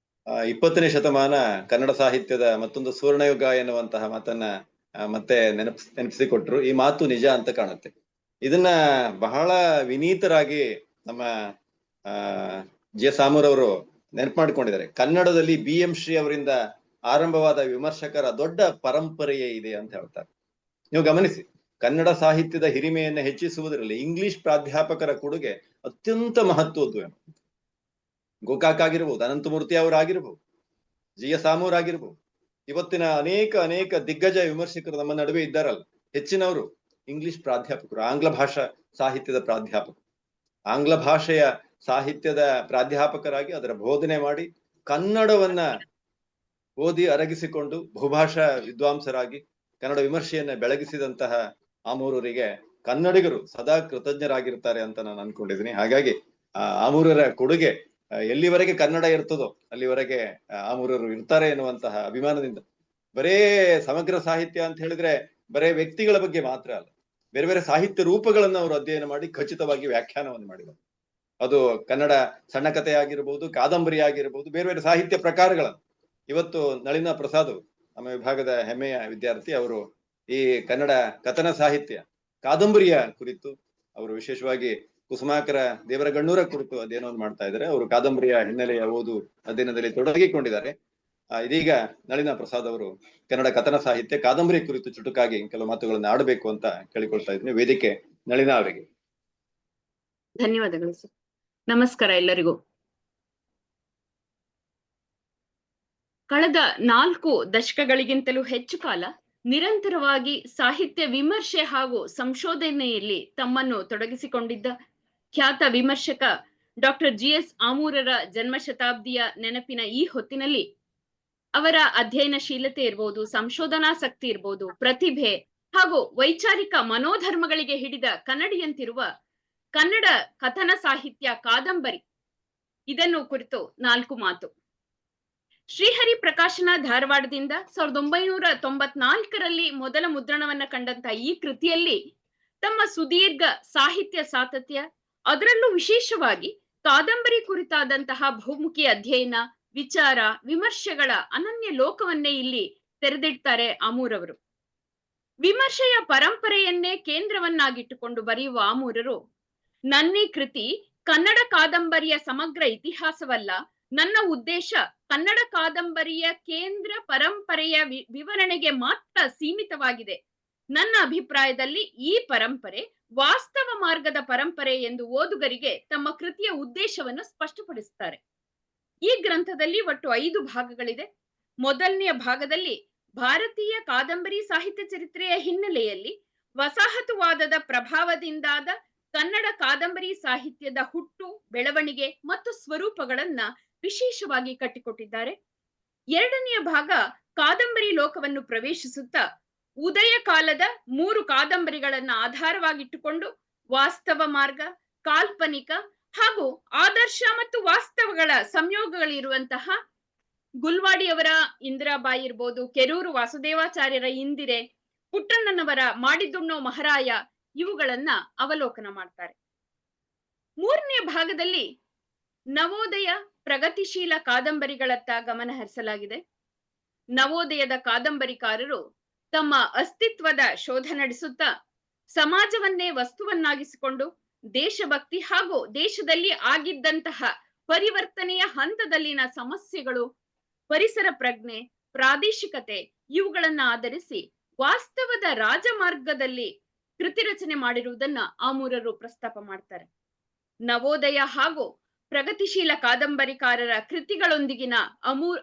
20ನೇ ಶತಮಾನ ಕನ್ನಡ ಸಾಹಿತ್ಯದ ಮತ್ತೊಂದು ಸುವರ್ಣಯುಗ ಎನ್ನುವಂತಹ ಮಾತನ್ನ ಮತ್ತೆ ನೆನಪಿಸಿಕೊಟ್ರು. ಈ ಮಾತು ನಿಜ ಅಂತ ಕಾಣುತ್ತೆ. ಇದನ್ನ ಬಹಳ ವಿನೀತರಾಗಿ ನಮ್ಮ ಜಿ.ಎಸ್. ಆಮೂರ್ ಅವರು ನೆನಪು ಮಾಡಿಕೊಂಡಿದ್ದಾರೆ. ಕನ್ನಡದಲ್ಲಿ BM ಶ್ರೀ ಅವರಿಂದ ಆರಂಭವಾದ ವಿಮರ್ಶಕರ ದೊಡ್ಡ ಪರಂಪರೆಯೇ ಇದೆ ಅಂತ ಹೇಳ್ತಾರೆ. ನೀವು ಗಮನಿಸಿ, ಕನ್ನಡ ಸಾಹಿತ್ಯದ ಹಿರಿಮೆಯನ್ನು ಹೆಚ್ಚಿಸುವುದರಲ್ಲಿ ಇಂಗ್ಲಿಷ್ ಪ್ರಾಧ್ಯಾಪಕರ ಕೊಡುಗೆ ಅತ್ಯಂತ ಮಹತ್ವದ್ದು. ಗೋಕಾಕ್ ಆಗಿರ್ಬೋದು, ಅನಂತಮೂರ್ತಿ ಅವರಾಗಿರ್ಬೋದು, ಜಿ.ಎಸ್. ಆಮೂರ್ ಆಗಿರ್ಬೋದು, ಇವತ್ತಿನ ಅನೇಕ ದಿಗ್ಗಜ ವಿಮರ್ಶಕರು ನಮ್ಮ ನಡುವೆ ಇದ್ದಾರಲ್ಲ, ಹೆಚ್ಚಿನವರು ಇಂಗ್ಲಿಷ್ ಪ್ರಾಧ್ಯಾಪಕರು, ಆಂಗ್ಲ ಭಾಷಾ ಸಾಹಿತ್ಯದ ಪ್ರಾಧ್ಯಾಪಕರು. ಆಂಗ್ಲ ಭಾಷೆಯ ಸಾಹಿತ್ಯದ ಪ್ರಾಧ್ಯಾಪಕರಾಗಿ ಅದರ ಬೋಧನೆ ಮಾಡಿ ಕನ್ನಡವನ್ನ ಓದಿ ಅರಗಿಸಿಕೊಂಡು ಬಹುಭಾಷಾ ವಿದ್ವಾಂಸರಾಗಿ ಕನ್ನಡ ವಿಮರ್ಶೆಯನ್ನ ಬೆಳಗಿಸಿದಂತಹ ಆಮೂರರಿಗೆ ಕನ್ನಡಿಗರು ಸದಾ ಕೃತಜ್ಞರಾಗಿರ್ತಾರೆ ಅಂತ ನಾನು ಅನ್ಕೊಂಡಿದ್ದೀನಿ. ಹಾಗಾಗಿ ಆಮೂರರ ಕೊಡುಗೆ ಎಲ್ಲಿವರೆಗೆ ಕನ್ನಡ ಇರ್ತದೋ ಅಲ್ಲಿವರೆಗೆ ಆಮೂರರು ಇರ್ತಾರೆ ಎನ್ನುವಂತಹ ಅಭಿಮಾನದಿಂದ, ಬರೇ ಸಮಗ್ರ ಸಾಹಿತ್ಯ ಅಂತ ಹೇಳಿದ್ರೆ ಬರೇ ವ್ಯಕ್ತಿಗಳ ಬಗ್ಗೆ ಮಾತ್ರ ಅಲ್ಲ, ಬೇರೆ ಬೇರೆ ಸಾಹಿತ್ಯ ರೂಪಗಳನ್ನ ಅವರು ಅಧ್ಯಯನ ಮಾಡಿ ಖಚಿತವಾಗಿ ವ್ಯಾಖ್ಯಾನವನ್ನು ಮಾಡಿದರು. ಅದು ಕನ್ನಡ ಸಣ್ಣ ಕಥೆ ಆಗಿರ್ಬೋದು, ಕಾದಂಬರಿ ಆಗಿರ್ಬೋದು, ಬೇರೆ ಬೇರೆ ಸಾಹಿತ್ಯ ಪ್ರಕಾರಗಳನ್ನು. ಇವತ್ತು ನಳಿನ ಪ್ರಸಾದ್ ನಮ್ಮ ವಿಭಾಗದ ಹೆಮ್ಮೆಯ ವಿದ್ಯಾರ್ಥಿ, ಅವರು ಈ ಕನ್ನಡ ಕಥನ ಸಾಹಿತ್ಯ ಕಾದಂಬರಿಯ ಕುರಿತು ಅವರು ವಿಶೇಷವಾಗಿ ಕುಸುಮಾಕರ ದೇವರಗಣ್ಣೂರ ಕುರಿತು ಅಧ್ಯಯನವನ್ನು ಮಾಡ್ತಾ ಇದ್ದಾರೆ. ಅವರು ಕಾದಂಬರಿಯ ಹಿನ್ನೆಲೆಯ ಓದು ಅಧ್ಯಯನದಲ್ಲಿ ತೊಡಗಿಕೊಂಡಿದ್ದಾರೆ. ಇದೀಗ ನಳಿನ ಪ್ರಸಾದ್ ಅವರು ಕನ್ನಡ ಕಥನ ಸಾಹಿತ್ಯ ಕಾದಂಬರಿ ಕುರಿತು ಚುಟುಕಾಗಿ ಕೆಲವು ಮಾತುಗಳನ್ನು ಆಡಬೇಕು ಅಂತ ಕೇಳಿಕೊಳ್ತಾ ಇದ್ದೀನಿ. ವೇದಿಕೆ ನಳಿನ ಅವರಿಗೆ. ಧನ್ಯವಾದಗಳು ಸರ್. ನಮಸ್ಕಾರ ಎಲ್ಲರಿಗೂ. ಕಳೆದ 4 ದಶಕಗಳಿಗಿಂತಲೂ ಹೆಚ್ಚು ಕಾಲ ನಿರಂತರವಾಗಿ ಸಾಹಿತ್ಯ ವಿಮರ್ಶೆ ಹಾಗೂ ಸಂಶೋಧನೆಯಲ್ಲಿ ತಮ್ಮನ್ನು ತೊಡಗಿಸಿಕೊಂಡಿದ್ದ ಖ್ಯಾತ ವಿಮರ್ಶಕ ಡಾಕ್ಟರ್ ಜಿ.ಎಸ್. ಆಮೂರರ ಜನ್ಮ ಶತಾಬ್ದಿಯ ನೆನಪಿನ ಈ ಹೊತ್ತಿನಲ್ಲಿ ಅವರ ಅಧ್ಯಯನಶೀಲತೆ ಇರ್ಬೋದು, ಸಂಶೋಧನಾಸಕ್ತಿ ಇರ್ಬೋದು, ಪ್ರತಿಭೆ ಹಾಗೂ ವೈಚಾರಿಕ ಮನೋಧರ್ಮಗಳಿಗೆ ಹಿಡಿದ ಕನ್ನಡಿಯಂತಿರುವ ಕನ್ನಡ ಕಥನ ಸಾಹಿತ್ಯ ಕಾದಂಬರಿ, ಇದನ್ನು ಕುರಿತು 4 ಮಾತು. ಶ್ರೀಹರಿ ಪ್ರಕಾಶನ ಧಾರವಾಡದಿಂದ 1994ರಲ್ಲಿ ಮೊದಲ ಮುದ್ರಣವನ್ನ ಕಂಡಂತ ಈ ಕೃತಿಯಲ್ಲಿ ತಮ್ಮ ಸುದೀರ್ಘ ಸಾಹಿತ್ಯ ಸಾತತ್ಯ, ಅದರಲ್ಲೂ ವಿಶೇಷವಾಗಿ ಕಾದಂಬರಿ ಕುರಿತಾದಂತಹ ಬಹುಮುಖಿ ಅಧ್ಯಯನ, ವಿಚಾರ, ವಿಮರ್ಶೆಗಳ ಅನನ್ಯ ಲೋಕವನ್ನೇ ಇಲ್ಲಿ ತೆರೆದಿಡ್ತಾರೆ ಆಮೂರ್ ಅವರು. ವಿಮರ್ಶೆಯ ಪರಂಪರೆಯನ್ನೇ ಕೇಂದ್ರವನ್ನಾಗಿಟ್ಟುಕೊಂಡು ಬರೆಯುವ ಆಮೂರರು, ನನ್ನೀ ಕೃತಿ ಕನ್ನಡ ಕಾದಂಬರಿಯ ಸಮಗ್ರ ಇತಿಹಾಸವಲ್ಲ, ನನ್ನ ಉದ್ದೇಶ ಕನ್ನಡ ಕಾದಂಬರಿಯ ಕೇಂದ್ರ ಪರಂಪರೆಯ ವಿವರಣೆಗೆ ಮಾತ್ರ ಸೀಮಿತವಾಗಿದೆ. ನನ್ನ ಅಭಿಪ್ರಾಯದಲ್ಲಿ ಈ ಪರಂಪರೆ ವಾಸ್ತವ ಮಾರ್ಗದ ಪರಂಪರೆ ಎಂದು ಓದುಗರಿಗೆ ತಮ್ಮ ಕೃತಿಯ ಉದ್ದೇಶವನ್ನು ಸ್ಪಷ್ಟಪಡಿಸುತ್ತಾರೆ. ಈ ಗ್ರಂಥದಲ್ಲಿ ಒಟ್ಟು 5 ಭಾಗಗಳಿದೆ. ಮೊದಲನೆಯ ಭಾಗದಲ್ಲಿ ಭಾರತೀಯ ಕಾದಂಬರಿ ಸಾಹಿತ್ಯ ಚರಿತ್ರೆಯ ಹಿನ್ನೆಲೆಯಲ್ಲಿ ವಸಾಹತುವಾದದ ಪ್ರಭಾವದಿಂದಾದ ಕನ್ನಡ ಕಾದಂಬರಿ ಸಾಹಿತ್ಯದ ಹುಟ್ಟು, ಬೆಳವಣಿಗೆ ಮತ್ತು ಸ್ವರೂಪಗಳನ್ನ ವಿಶೇಷವಾಗಿ ಕಟ್ಟಿಕೊಟ್ಟಿದ್ದಾರೆ. ಎರಡನೆಯ ಭಾಗ ಕಾದಂಬರಿ ಲೋಕವನ್ನು ಪ್ರವೇಶಿಸುತ್ತಾ ಉದಯ ಕಾಲದ 3 ಕಾದಂಬರಿಗಳನ್ನ ಆಧಾರವಾಗಿಟ್ಟುಕೊಂಡು ವಾಸ್ತವ ಮಾರ್ಗ, ಕಾಲ್ಪನಿಕ ಹಾಗೂ ಆದರ್ಶ ಮತ್ತು ವಾಸ್ತವಗಳ ಸಂಯೋಗಗಳಿರುವಂತಹ ಗುಲ್ವಾಡಿಯವರ ಇಂದಿರಾಬಾಯಿ ಇರ್ಬೋದು, ಕೆರೂರು ವಾಸುದೇವಾಚಾರ್ಯರ ಇಂದಿರೆ, ಪುಟ್ಟಣ್ಣನವರ ಮಾಡಿದುಣ್ಣೋ ಮಹಾರಾಯ ಇವುಗಳನ್ನ ಅವಲೋಕನ ಮಾಡ್ತಾರೆ. ಮೂರನೇ ಭಾಗದಲ್ಲಿ ನವೋದಯ, ಪ್ರಗತಿಶೀಲ ಕಾದಂಬರಿಗಳತ್ತ ಗಮನ ಹರಿಸಲಾಗಿದೆ. ನವೋದಯದ ಕಾದಂಬರಿಕಾರರು ತಮ್ಮ ಅಸ್ತಿತ್ವದ ಶೋಧ ನಡೆಸುತ್ತಾ ಸಮಾಜವನ್ನೇ ವಸ್ತುವನ್ನಾಗಿಸಿಕೊಂಡು ದೇಶಭಕ್ತಿ ಹಾಗೂ ದೇಶದಲ್ಲಿ ಆಗಿದ್ದಂತಹ ಪರಿವರ್ತನೆಯ ಹಂತದಲ್ಲಿನ ಸಮಸ್ಯೆಗಳು, ಪರಿಸರ ಪ್ರಜ್ಞೆ, ಪ್ರಾದೇಶಿಕತೆ ಇವುಗಳನ್ನ ಆಧರಿಸಿ ವಾಸ್ತವದ ರಾಜಮಾರ್ಗದಲ್ಲಿ ಕೃತಿ ರಚನೆ ಮಾಡಿರುವುದನ್ನ ಆಮೂರರು ಪ್ರಸ್ತಾಪ ಮಾಡ್ತಾರೆ. ನವೋದಯ ಹಾಗೂ ಪ್ರಗತಿಶೀಲ ಕಾದಂಬರಿಕಾರರ ಕೃತಿಗಳೊಂದಿಗಿನ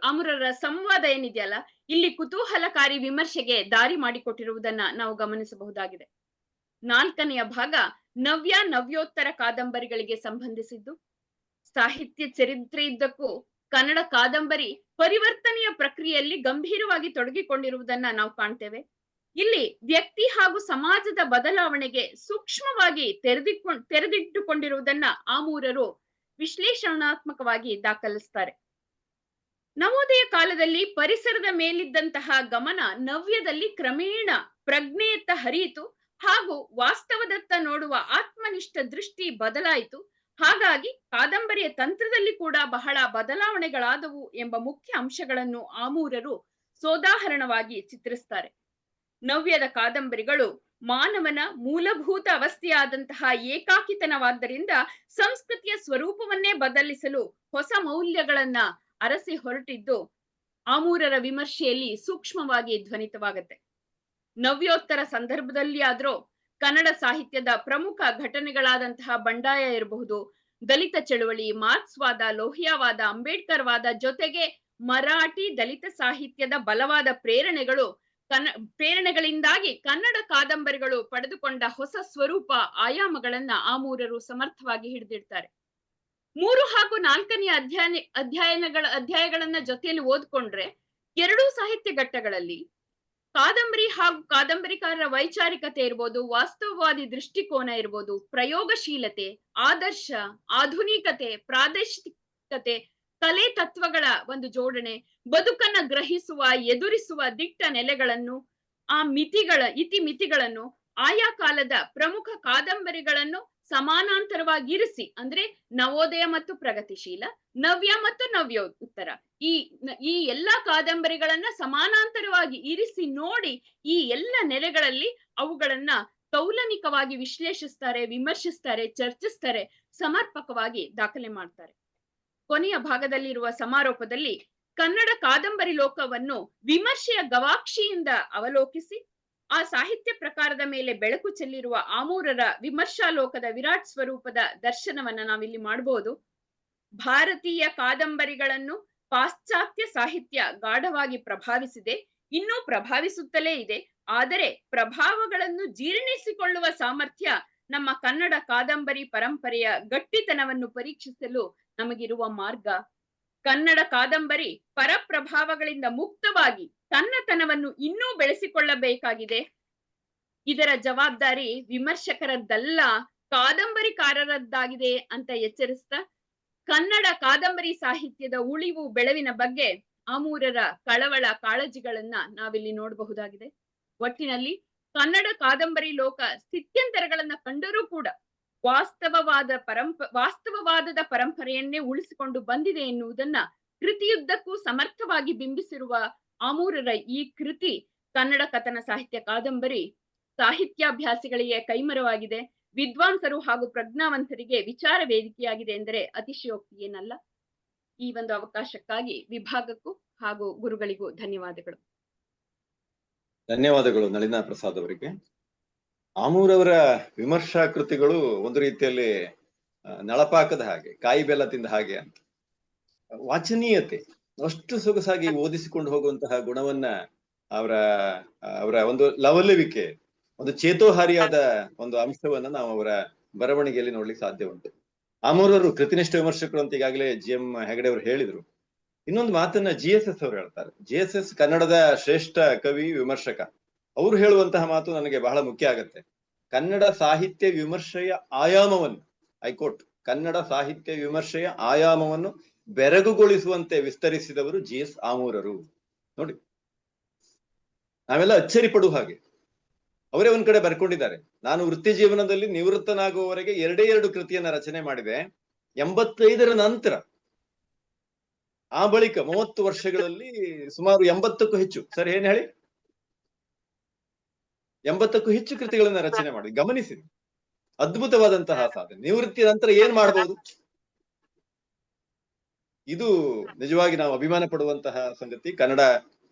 ಅಮೂರರ ಸಂವಾದ ಏನಿದೆಯಲ್ಲ, ಇಲ್ಲಿ ಕುತೂಹಲಕಾರಿ ವಿಮರ್ಶೆಗೆ ದಾರಿ ಮಾಡಿಕೊಟ್ಟಿರುವುದನ್ನ ನಾವು ಗಮನಿಸಬಹುದಾಗಿದೆ. ನಾಲ್ಕನೆಯ ಭಾಗ ನವ್ಯ ನವ್ಯೋತ್ತರ ಕಾದಂಬರಿಗಳಿಗೆ ಸಂಬಂಧಿಸಿದ್ದು. ಸಾಹಿತ್ಯ ಚರಿತ್ರೆಯುದ್ದಕ್ಕೂ ಕನ್ನಡ ಕಾದಂಬರಿ ಪರಿವರ್ತನೆಯ ಪ್ರಕ್ರಿಯೆಯಲ್ಲಿ ಗಂಭೀರವಾಗಿ ತೊಡಗಿಕೊಂಡಿರುವುದನ್ನ ನಾವು ಕಾಣ್ತೇವೆ. ಇಲ್ಲಿ ವ್ಯಕ್ತಿ ಹಾಗೂ ಸಮಾಜದ ಬದಲಾವಣೆಗೆ ಸೂಕ್ಷ್ಮವಾಗಿ ತೆರೆದಿಟ್ಟುಕೊಂಡಿರುವುದನ್ನ ಆಮೂರರು ವಿಶ್ಲೇಷಣಾತ್ಮಕವಾಗಿ ದಾಖಲಿಸ್ತಾರೆ. ನವೋದಯ ಕಾಲದಲ್ಲಿ ಪರಿಸರದ ಮೇಲಿದ್ದಂತಹ ಗಮನ ನವ್ಯದಲ್ಲಿ ಕ್ರಮೇಣ ಪ್ರಜ್ಞೆಯತ್ತ ಹರಿಯಿತು ಹಾಗೂ ವಾಸ್ತವದತ್ತ ನೋಡುವ ಆತ್ಮನಿಷ್ಠ ದೃಷ್ಟಿ ಬದಲಾಯಿತು. ಹಾಗಾಗಿ ಕಾದಂಬರಿಯ ತಂತ್ರದಲ್ಲಿ ಕೂಡ ಬಹಳ ಬದಲಾವಣೆಗಳಾದವು ಎಂಬ ಮುಖ್ಯ ಅಂಶಗಳನ್ನು ಆಮೂರರು ಸೋದಾಹರಣವಾಗಿ ಚಿತ್ರಿಸ್ತಾರೆ. ನವ್ಯದ ಕಾದಂಬರಿಗಳು ಮಾನವನ ಮೂಲಭೂತ ಅವಸ್ಥೆಯಾದಂತಹ ಏಕಾಕಿತನವಾದ್ದರಿಂದ ಸಂಸ್ಕೃತಿಯ ಸ್ವರೂಪವನ್ನೇ ಬದಲಿಸಲು ಹೊಸ ಮೌಲ್ಯಗಳನ್ನ ಅರಸಿ ಹೊರಟಿದ್ದು ಆಮೂರರ ವಿಮರ್ಶೆಯಲ್ಲಿ ಸೂಕ್ಷ್ಮವಾಗಿ ಧ್ವನಿತವಾಗತ್ತೆ. ನವ್ಯೋತ್ತರ ಸಂದರ್ಭದಲ್ಲಿ ಆದ್ರೂ ಕನ್ನಡ ಸಾಹಿತ್ಯದ ಪ್ರಮುಖ ಘಟನೆಗಳಾದಂತಹ ಬಂಡಾಯ ಇರಬಹುದು, ದಲಿತ ಚಳುವಳಿ, ಮಾರ್ಕ್ಸ್ವಾದ, ಲೋಹಿಯಾವಾದ, ಅಂಬೇಡ್ಕರ್ ವಾದ ಜೊತೆಗೆ ಮರಾಠಿ ದಲಿತ ಸಾಹಿತ್ಯದ ಬಲವಾದ ಪ್ರೇರಣೆಗಳಿಂದಾಗಿ ಕನ್ನಡ ಕಾದಂಬರಿಗಳು ಪಡೆದುಕೊಂಡ ಹೊಸ ಸ್ವರೂಪ, ಆಯಾಮಗಳನ್ನ ಆಮೂರರು ಸಮರ್ಥವಾಗಿ ಹಿಡಿದಿಡ್ತಾರೆ. 3 ಹಾಗೂ 4ನೇ ಅಧ್ಯಾಯಗಳನ್ನ ಜೊತೆಯಲ್ಲಿ ಓದ್ಕೊಂಡ್ರೆ ಎರಡೂ ಸಾಹಿತ್ಯ ಘಟ್ಟಗಳಲ್ಲಿ ಕಾದಂಬರಿ ಹಾಗೂ ಕಾದಂಬರಿಕಾರರ ವೈಚಾರಿಕತೆ ಇರ್ಬೋದು, ವಾಸ್ತವವಾದಿ ದೃಷ್ಟಿಕೋನ ಇರ್ಬೋದು, ಪ್ರಯೋಗಶೀಲತೆ, ಆದರ್ಶ, ಆಧುನಿಕತೆ, ಪ್ರಾದೇಶಿಕತೆ, ಕಲೆ ತತ್ವಗಳ ಒಂದು ಜೋಡಣೆ, ಬದುಕನ್ನ ಗ್ರಹಿಸುವ, ಎದುರಿಸುವ ದಿಟ್ಟ ನೆಲೆಗಳನ್ನು, ಆ ಇತಿಮಿತಿಗಳನ್ನು, ಆಯಾ ಕಾಲದ ಪ್ರಮುಖ ಕಾದಂಬರಿಗಳನ್ನು ಸಮಾನಾಂತರವಾಗಿ ಇರಿಸಿ, ಅಂದ್ರೆ ನವೋದಯ ಮತ್ತು ಪ್ರಗತಿಶೀಲ, ನವ್ಯ ಮತ್ತು ನವ್ಯೋತ್ತರ ಈ ಎಲ್ಲಾ ಕಾದಂಬರಿಗಳನ್ನ ಸಮಾನಾಂತರವಾಗಿ ಇರಿಸಿ ನೋಡಿ ಈ ಎಲ್ಲ ನೆಲೆಗಳಲ್ಲಿ ಅವುಗಳನ್ನ ತೌಲನಿಕವಾಗಿ ವಿಶ್ಲೇಷಿಸ್ತಾರೆ, ವಿಮರ್ಶಿಸ್ತಾರೆ, ಚರ್ಚಿಸ್ತಾರೆ, ಸಮರ್ಪಕವಾಗಿ ದಾಖಲೆ ಮಾಡ್ತಾರೆ. ಕೊನೆಯ ಭಾಗದಲ್ಲಿರುವ ಸಮಾರೋಪದಲ್ಲಿ ಕನ್ನಡ ಕಾದಂಬರಿ ಲೋಕವನ್ನು ವಿಮರ್ಶೆಯ ಗವಾಕ್ಷಿಯಿಂದ ಅವಲೋಕಿಸಿ ಆ ಸಾಹಿತ್ಯ ಪ್ರಕಾರದ ಮೇಲೆ ಬೆಳಕು ಚೆಲ್ಲಿರುವ ಆಮೂರರ ವಿಮರ್ಶಾ ಲೋಕದ ವಿರಾಟ್ ಸ್ವರೂಪದ ದರ್ಶನವನ್ನ ನಾವಿಲ್ಲಿ ಮಾಡಬಹುದು. ಭಾರತೀಯ ಕಾದಂಬರಿಗಳನ್ನು ಪಾಶ್ಚಾತ್ಯ ಸಾಹಿತ್ಯ ಗಾಢವಾಗಿ ಪ್ರಭಾವಿಸಿದೆ, ಇನ್ನೂ ಪ್ರಭಾವಿಸುತ್ತಲೇ ಇದೆ. ಆದರೆ ಪ್ರಭಾವಗಳನ್ನು ಜೀರ್ಣಿಸಿಕೊಳ್ಳುವ ಸಾಮರ್ಥ್ಯ ನಮ್ಮ ಕನ್ನಡ ಕಾದಂಬರಿ ಪರಂಪರೆಯ ಗಟ್ಟಿತನವನ್ನು ಪರೀಕ್ಷಿಸಲು ನಮಗಿರುವ ಮಾರ್ಗ. ಕನ್ನಡ ಕಾದಂಬರಿ ಪರಪ್ರಭಾವಗಳಿಂದ ಮುಕ್ತವಾಗಿ ತನ್ನತನವನ್ನು ಇನ್ನೂ ಬೆಳೆಸಿಕೊಳ್ಳಬೇಕಾಗಿದೆ. ಇದರ ಜವಾಬ್ದಾರಿ ವಿಮರ್ಶಕರದ್ದಲ್ಲ, ಕಾದಂಬರಿಕಾರರದ್ದಾಗಿದೆ ಅಂತ ಎಚ್ಚರಿಸ್ತಾ ಕನ್ನಡ ಕಾದಂಬರಿ ಸಾಹಿತ್ಯದ ಉಳಿವು ಬೆಳವಿನ ಬಗ್ಗೆ ಆಮೂರರ ಕಳವಳ ಕಾಳಜಿಗಳನ್ನ ನಾವಿಲ್ಲಿ ನೋಡಬಹುದಾಗಿದೆ. ಒಟ್ಟಿನಲ್ಲಿ ಕನ್ನಡ ಕಾದಂಬರಿ ಲೋಕ ಸ್ಥಿತ್ಯಂತರಗಳನ್ನ ಕಂಡರೂ ಕೂಡ ವಾಸ್ತವವಾದದ ಪರಂಪರೆಯನ್ನೇ ಉಳಿಸಿಕೊಂಡು ಬಂದಿದೆ ಎನ್ನುವುದನ್ನ ಕೃತಿಯುದ್ದಕ್ಕೂ ಸಮರ್ಥವಾಗಿ ಬಿಂಬಿಸಿರುವ ಆಮೂರರ ಈ ಕೃತಿ ಕನ್ನಡ ಕಥನ ಸಾಹಿತ್ಯ ಕಾದಂಬರಿ ಸಾಹಿತ್ಯಾಭ್ಯಾಸಿಗಳಿಗೆ ಕೈಮರವಾಗಿದೆ, ವಿದ್ವಾಂಸರು ಹಾಗೂ ಪ್ರಜ್ಞಾವಂತರಿಗೆ ವಿಚಾರ ವೇದಿಕೆಯಾಗಿದೆ ಎಂದರೆ ಅತಿಶಯೋಕ್ತಿ ಏನಲ್ಲ. ಈ ಒಂದು ಅವಕಾಶಕ್ಕಾಗಿ ವಿಭಾಗಕ್ಕೂ ಹಾಗೂ ಗುರುಗಳಿಗೂ ಧನ್ಯವಾದಗಳು. ಧನ್ಯವಾದಗಳು ನಳಿನಾ ಪ್ರಸಾದ್ ಅವರಿಗೆ. ಆಮೂರವರ ವಿಮರ್ಶಾ ಕೃತಿಗಳು ಒಂದು ರೀತಿಯಲ್ಲಿ ನಳಪಾಕದ ಹಾಗೆ, ಕಾಯಿ ಬೆಲ್ಲ ತಿಂದ ಹಾಗೆ ಅಂತ. ವಾಚನೀಯತೆ, ಅಷ್ಟು ಸೊಗಸಾಗಿ ಓದಿಸಿಕೊಂಡು ಹೋಗುವಂತಹ ಗುಣವನ್ನ ಅವರ ಅವರ ಒಂದು ಲವಲವಿಕೆ, ಒಂದು ಚೇತೋಹಾರಿಯಾದ ಒಂದು ಅಂಶವನ್ನ ನಾವು ಅವರ ಬರವಣಿಗೆಯಲ್ಲಿ ನೋಡ್ಲಿಕ್ಕೆ ಸಾಧ್ಯ ಉಂಟು. ಆಮೂರರು ಕೃತಿನಿಷ್ಠ ವಿಮರ್ಶಕರು ಅಂತ ಈಗಾಗಲೇ GM ಹೆಗಡೆ ಅವರು ಹೇಳಿದ್ರು. ಇನ್ನೊಂದು ಮಾತನ್ನ GSS ಅವರು ಹೇಳ್ತಾರೆ. GSS ಕನ್ನಡದ ಶ್ರೇಷ್ಠ ಕವಿ ವಿಮರ್ಶಕ. ಅವರು ಹೇಳುವಂತಹ ಮಾತು ನನಗೆ ಬಹಳ ಮುಖ್ಯ ಆಗತ್ತೆ. ಕನ್ನಡ ಸಾಹಿತ್ಯ ವಿಮರ್ಶೆಯ ಆಯಾಮವನ್ನು, ಐಕೋಟ್, ಕನ್ನಡ ಸಾಹಿತ್ಯ ವಿಮರ್ಶೆಯ ಆಯಾಮವನ್ನು ಬೆರಗುಗೊಳಿಸುವಂತೆ ವಿಸ್ತರಿಸಿದವರು GS ಆಮೂರರು. ನೋಡಿ, ನಾವೆಲ್ಲ ಅಚ್ಚರಿ ಪಡುವ ಹಾಗೆ. ಅವರೇ ಒಂದ್ ಕಡೆ ಬರ್ಕೊಂಡಿದ್ದಾರೆ, ನಾನು ವೃತ್ತಿ ಜೀವನದಲ್ಲಿ ನಿವೃತ್ತನಾಗುವವರೆಗೆ 2 ಕೃತಿಯನ್ನ ರಚನೆ ಮಾಡಿದೆ. 85ರ ನಂತರ, ಆ ಬಳಿಕ 30 ವರ್ಷಗಳಲ್ಲಿ ಸುಮಾರು 80ಕ್ಕೂ ಹೆಚ್ಚು, ಸರ್ ಏನ್ ಹೇಳಿ, 80ಕ್ಕೂ ಹೆಚ್ಚು ಕೃತಿಗಳನ್ನ ರಚನೆ ಮಾಡಿ. ಗಮನಿಸಿ, ಅದ್ಭುತವಾದಂತಹ ಸಾಧನೆ. ನಿವೃತ್ತಿ ನಂತರ ಏನ್ ಮಾಡಬಹುದು? ಇದು ನಿಜವಾಗಿ ನಾವು ಅಭಿಮಾನ ಪಡುವಂತಹ ಸಂಗತಿ. ಕನ್ನಡ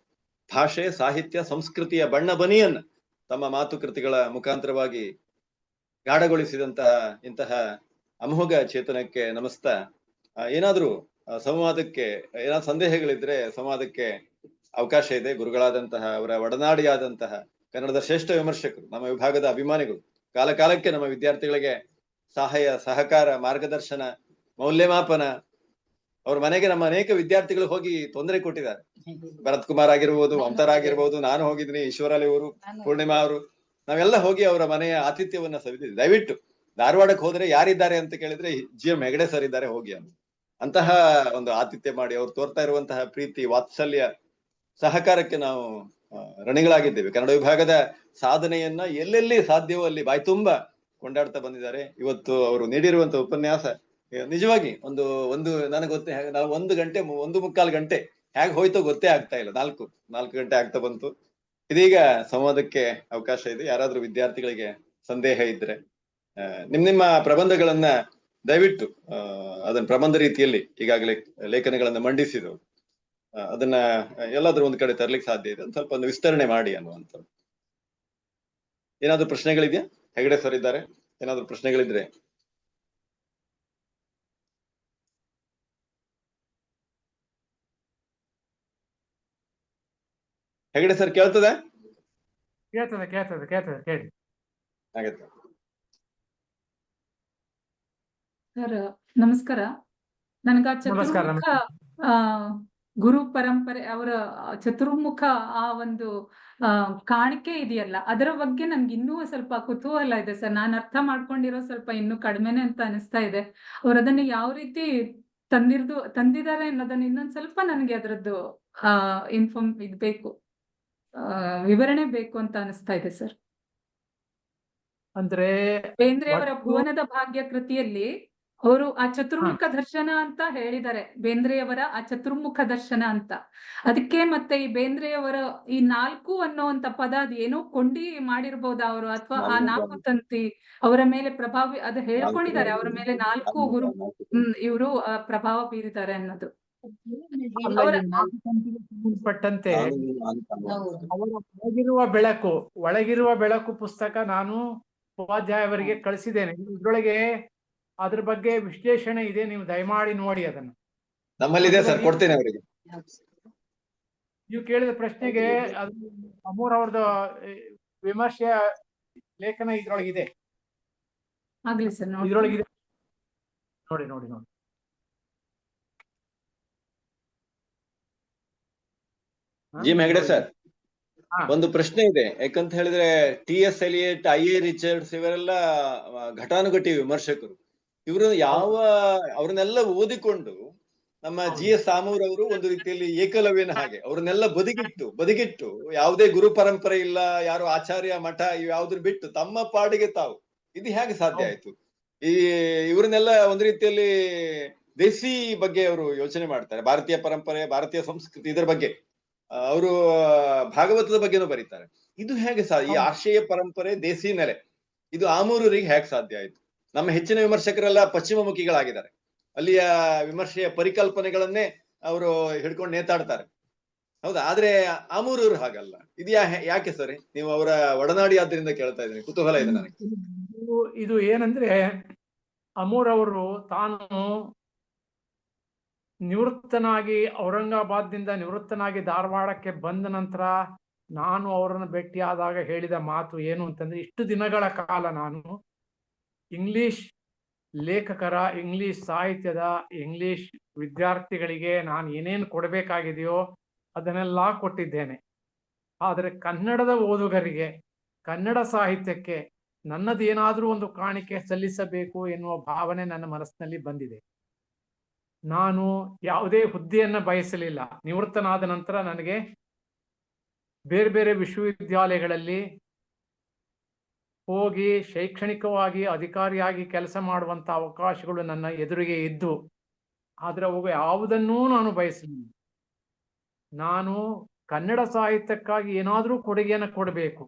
ಭಾಷೆ, ಸಾಹಿತ್ಯ, ಸಂಸ್ಕೃತಿಯ ಬಣ್ಣ ಬನಿಯನ್ನ ತಮ್ಮ ಮಾತುಕೃತಿಗಳ ಮುಖಾಂತರವಾಗಿ ಗಾಢಗೊಳಿಸಿದಂತಹ ಇಂತಹ ಅಮೋಘ ಚೇತನಕ್ಕೆ ನಮಸ್ತಾ. ಏನಾದ್ರೂ ಸಂವಾದಕ್ಕೆ ಏನಾದ್ರು ಸಂದೇಹಗಳಿದ್ರೆ ಸಂವಾದಕ್ಕೆ ಅವಕಾಶ ಇದೆ. ಗುರುಗಳಾದಂತಹ, ಅವರ ಒಡನಾಡಿಯಾದಂತಹ ಕನ್ನಡದ ಶ್ರೇಷ್ಠ ವಿಮರ್ಶಕರು, ನಮ್ಮ ವಿಭಾಗದ ಅಭಿಮಾನಿಗಳು, ಕಾಲ ಕಾಲಕ್ಕೆ ನಮ್ಮ ವಿದ್ಯಾರ್ಥಿಗಳಿಗೆ ಸಹಾಯ, ಸಹಕಾರ, ಮಾರ್ಗದರ್ಶನ, ಮೌಲ್ಯಮಾಪನ. ಅವ್ರ ಮನೆಗೆ ನಮ್ಮ ಅನೇಕ ವಿದ್ಯಾರ್ಥಿಗಳು ಹೋಗಿ ತೊಂದರೆ ಕೊಟ್ಟಿದ್ದಾರೆ. ಭರತ್ ಕುಮಾರ್ ಆಗಿರ್ಬೋದು, ಮಮತಾರ್ ಆಗಿರ್ಬೋದು, ನಾನು ಹೋಗಿದ್ದೀನಿ, ಈಶ್ವರಲ್ಲಿ ಅವರು, ಪೂರ್ಣಿಮಾ ಅವರು, ನಾವೆಲ್ಲ ಹೋಗಿ ಅವರ ಮನೆಯ ಆತಿಥ್ಯವನ್ನ ಸವಿದಿದ್ವಿ. ದಯವಿಟ್ಟು ಧಾರವಾಡಕ್ಕೆ ಹೋದ್ರೆ ಯಾರಿದ್ದಾರೆ ಅಂತ ಕೇಳಿದ್ರೆ GM ಹೆಗಡೆ ಸರ್ ಇದ್ದಾರೆ, ಹೋಗಿ ಅಂತ. ಅಂತಹ ಒಂದು ಆತಿಥ್ಯ ಮಾಡಿ ಅವ್ರು ತೋರ್ತಾ ಇರುವಂತಹ ಪ್ರೀತಿ, ವಾತ್ಸಲ್ಯ, ಸಹಕಾರಕ್ಕೆ ನಾವು ಋಣಿಗಳಾಗಿದ್ದೇವೆ. ಕನ್ನಡ ವಿಭಾಗದ ಸಾಧನೆಯನ್ನ ಎಲ್ಲೆಲ್ಲಿ ಸಾಧ್ಯವೋ ಅಲ್ಲಿ ಬಾಯಿ ತುಂಬಾ ಕೊಂಡಾಡ್ತಾ ಬಂದಿದ್ದಾರೆ. ಇವತ್ತು ಅವರು ನೀಡಿರುವಂತಹ ಉಪನ್ಯಾಸ ನಿಜವಾಗಿ ಒಂದು ನನಗೆ ಗೊತ್ತೇ, ನಾವು 1 ಗಂಟೆ 1.25 ಗಂಟೆ ಹೇಗೆ ಹೋಯ್ತೋ ಗೊತ್ತೇ ಆಗ್ತಾ ಇಲ್ಲ. 4 ಗಂಟೆ ಆಗ್ತಾ ಬಂತು. ಇದೀಗ ಸಂವಾದಕ್ಕೆ ಅವಕಾಶ ಇದೆ. ಯಾರಾದ್ರೂ ವಿದ್ಯಾರ್ಥಿಗಳಿಗೆ ಸಂದೇಹ ಇದ್ರೆ ನಿಮ್ಮ ಪ್ರಬಂಧಗಳನ್ನ ದಯವಿಟ್ಟು ಅದನ್ನ ಪ್ರಬಂಧ ರೀತಿಯಲ್ಲಿ ಈಗಾಗಲೇ ಲೇಖನಗಳನ್ನ ಮಂಡಿಸಿದ್ರು, ಅದನ್ನ ಎಲ್ಲಾದ್ರೂ ಒಂದ್ ಕಡೆ ತರ್ಲಿಕ್ಕೆ ಸಾಧ್ಯ ಇದೆ, ಸ್ವಲ್ಪ ಒಂದು ವಿಸ್ತರಣೆ ಮಾಡಿ ಅನ್ನುವಂಥ. ಏನಾದ್ರು ಪ್ರಶ್ನೆಗಳಿದೆಯಾ? ಹೆಗಡೆ ಸರ್ ಇದ್ದಾರೆ, ಏನಾದ್ರು ಪ್ರಶ್ನೆಗಳಿದ್ರೆ. ಹೆಗಡೆ ಸರ್ ಕೇಳ್ತದೆ? ಕೇಳಿ. ಆಗತ್ತೆ ಸರ್, ನಮಸ್ಕಾರ. ನನಗ ಚತುರ್ಮುಖ ಗುರು ಪರಂಪರೆ, ಅವರ ಚತುರ್ಮುಖ ಆ ಒಂದು ಕಾಣಿಕೆ ಇದೆಯಲ್ಲ, ಅದರ ಬಗ್ಗೆ ನನ್ಗೆ ಇನ್ನೂ ಸ್ವಲ್ಪ ಕುತೂಹಲ ಇದೆ ಸರ್. ನಾನು ಅರ್ಥ ಮಾಡ್ಕೊಂಡಿರೋ ಸ್ವಲ್ಪ ಇನ್ನೂ ಕಡಿಮೆನೆ ಅಂತ ಅನಿಸ್ತಾ ಇದೆ. ಅವ್ರು ಅದನ್ನ ಯಾವ ರೀತಿ ತಂದಿದ್ದಾರೆ ಅನ್ನೋದನ್ನ ಇನ್ನೊಂದ್ ಸ್ವಲ್ಪ ನನಗೆ ಅದರದ್ದು ಇದ್ ಬೇಕು, ವಿವರಣೆ ಬೇಕು ಅಂತ ಅನಿಸ್ತಾ ಇದೆ ಸರ್. ಅಂದ್ರೆ ಬೇಂದ್ರೆಯವರ ಭುವನದ ಭಾಗ್ಯ ಕೃತಿಯಲ್ಲಿ ಅವರು ಆ ಚತುರ್ಮುಖ ದರ್ಶನ ಅಂತ ಹೇಳಿದ್ದಾರೆ. ಬೇಂದ್ರೆಯವರ ಆ ಚತುರ್ಮುಖ ದರ್ಶನ ಅಂತ. ಅದಕ್ಕೆ ಮತ್ತೆ ಈ ಬೇಂದ್ರೆಯವರ ಈ 4 ಅನ್ನೋಂತ ಪದ ಅದು ಏನೋ ಕೊಂಡಿ ಮಾಡಿರ್ಬೋದಾ ಅವರು, ಅಥವಾ ಆ 4 ತಂತಿ ಅವರ ಮೇಲೆ ಪ್ರಭಾವ, ಅದು ಹೇಳ್ಕೊಂಡಿದ್ದಾರೆ ಅವರ ಮೇಲೆ 4 ಗುರು ಇವರು ಪ್ರಭಾವ ಬೀರಿದ್ದಾರೆ ಅನ್ನೋದು. ಸಂಬಂಧಪಟ್ಟಂತೆ ಅವರ ಒಳಗಿರುವ ಬೆಳಕು ಪುಸ್ತಕ ನಾನು ಉಪಾಧ್ಯಾಯ ಅವರಿಗೆ ಕಳಿಸಿದ್ದೇನೆ. ಇದ್ರೊಳಗೆ ಅದ್ರ ಬಗ್ಗೆ ವಿಶ್ಲೇಷಣೆ ಇದೆ, ನೀವು ದಯಮಾಡಿ ನೋಡಿ ಅದನ್ನು. ನಮ್ಮಲ್ಲಿದೆ ಸರ್, ಕೊಡ್ತೇನೆ ಅವರಿಗೆ. ನೀವು ಕೇಳಿದ ಪ್ರಶ್ನೆಗೆ ಅದು ಅಮೂರ್ ಅವ್ರದ್ದು ವಿಮರ್ಶೆಯ ಲೇಖನ ಇದ್ರೊಳಗಿದೆ. ಆಗ್ಲಿ ಸರ್, ಇದ್ರೊಳಗಿದೆ, ನೋಡಿ. GM ಹೆಗಡೆ ಸರ್, ಒಂದು ಪ್ರಶ್ನೆ ಇದೆ. ಯಾಕಂತ ಹೇಳಿದ್ರೆ TS ಎಲಿಯಟ್, IA ರಿಚರ್ಡ್ಸ್ ಇವರೆಲ್ಲ ಘಟಾನುಘಟಿ ವಿಮರ್ಶಕರು. ಇವರು ಅವ್ರನ್ನೆಲ್ಲ ಓದಿಕೊಂಡು ನಮ್ಮ GS ಆಮೂರ್ ಅವರು ಒಂದು ರೀತಿಯಲ್ಲಿ ಏಕಲವ್ಯನ ಹಾಗೆ ಅವ್ರನ್ನೆಲ್ಲ ಬದಿಗಿಟ್ಟು ಯಾವುದೇ ಗುರು ಪರಂಪರೆ ಇಲ್ಲ, ಯಾರು ಆಚಾರ್ಯ ಮಠ ಯಾವ್ದ್ರ ಬಿಟ್ಟು ತಮ್ಮ ಪಾಡಿಗೆ ತಾವು. ಇದು ಹೇಗೆ ಸಾಧ್ಯ ಆಯ್ತು? ಇವ್ರನ್ನೆಲ್ಲ ಒಂದು ರೀತಿಯಲ್ಲಿ ದೇಸಿ ಬಗ್ಗೆ ಅವರು ಯೋಚನೆ ಮಾಡ್ತಾರೆ, ಭಾರತೀಯ ಪರಂಪರೆ, ಭಾರತೀಯ ಸಂಸ್ಕೃತಿ, ಇದರ ಬಗ್ಗೆ ಅವರು ಭಾಗವತದ ಬಗ್ಗೆನೂ ಬರೀತಾರೆ. ಇದು ಹೇಗೆ ಈ ಆರ್ಷೇಯ ಪರಂಪರೆ, ದೇಸಿ ನೆಲೆ, ಇದು ಆಮೂರರಿಗೆ ಹೇಗೆ ಸಾಧ್ಯ ಆಯ್ತು? ನಮ್ಮ ಹೆಚ್ಚಿನ ವಿಮರ್ಶಕರೆಲ್ಲ ಪಶ್ಚಿಮಮುಖಿಗಳಾಗಿದ್ದಾರೆ. ಅಲ್ಲಿಯ ವಿಮರ್ಶೆಯ ಪರಿಕಲ್ಪನೆಗಳನ್ನೇ ಅವರು ಹಿಡ್ಕೊಂಡು ನೇತಾಡ್ತಾರೆ, ಹೌದಾ? ಆದ್ರೆ ಆಮೂರರು ಹಾಗಲ್ಲ. ಇದು ಯಾಕೆ ಸರಿ? ನೀವು ಅವರ ಒಡನಾಡಿ ಆದ್ರಿಂದ ಕೇಳ್ತಾ ಇದ್ದೀನಿ, ಕುತೂಹಲ ಇದೆ ನನಗೆ. ಇದು ಏನಂದ್ರೆ, ಅಮೂರ್ ಅವರು ತಾನು ನಿವೃತ್ತನಾಗಿ ಔರಂಗಾಬಾದ್ನಿಂದ ನಿವೃತ್ತನಾಗಿ ಧಾರವಾಡಕ್ಕೆ ಬಂದ ನಂತರ ನಾನು ಅವರನ್ನು ಭೇಟಿಯಾದಾಗ ಹೇಳಿದ ಮಾತು ಏನು ಅಂತಂದ್ರೆ, ಇಷ್ಟು ದಿನಗಳ ಕಾಲ ನಾನು ಇಂಗ್ಲಿಷ್ ಲೇಖಕರ, ಇಂಗ್ಲಿಷ್ ಸಾಹಿತ್ಯದ, ಇಂಗ್ಲಿಷ್ ವಿದ್ಯಾರ್ಥಿಗಳಿಗೆ ನಾನು ಏನೇನು ಕೊಡಬೇಕಾಗಿದೆಯೋ ಅದನ್ನೆಲ್ಲ ಕೊಟ್ಟಿದ್ದೇನೆ. ಆದರೆ ಕನ್ನಡದ ಓದುಗರಿಗೆ, ಕನ್ನಡ ಸಾಹಿತ್ಯಕ್ಕೆ ನನ್ನದೇನಾದ್ರೂ ಒಂದು ಕಾಣಿಕೆ ಸಲ್ಲಿಸಬೇಕು ಎನ್ನುವ ಭಾವನೆ ನನ್ನ ಮನಸ್ಸಿನಲ್ಲಿ ಬಂದಿದೆ. ನಾನು ಯಾವುದೇ ಹುದ್ದೆಯನ್ನ ಬಯಸಲಿಲ್ಲ. ನಿವೃತ್ತನಾದ ನಂತರ ನನಗೆ ಬೇರೆ ಬೇರೆ ವಿಶ್ವವಿದ್ಯಾಲಯಗಳಲ್ಲಿ ಹೋಗಿ ಶೈಕ್ಷಣಿಕವಾಗಿ ಅಧಿಕಾರಿಯಾಗಿ ಕೆಲಸ ಮಾಡುವಂತ ಅವಕಾಶಗಳು ನನ್ನ ಎದುರಿಗೆ ಇದ್ದು, ಆದ್ರೆ ಅವು ಯಾವುದನ್ನೂ ನಾನು ಬಯಸಲಿಲ್ಲ. ನಾನು ಕನ್ನಡ ಸಾಹಿತ್ಯಕ್ಕಾಗಿ ಏನಾದರೂ ಕೊಡುಗೆಯನ್ನು ಕೊಡಬೇಕು.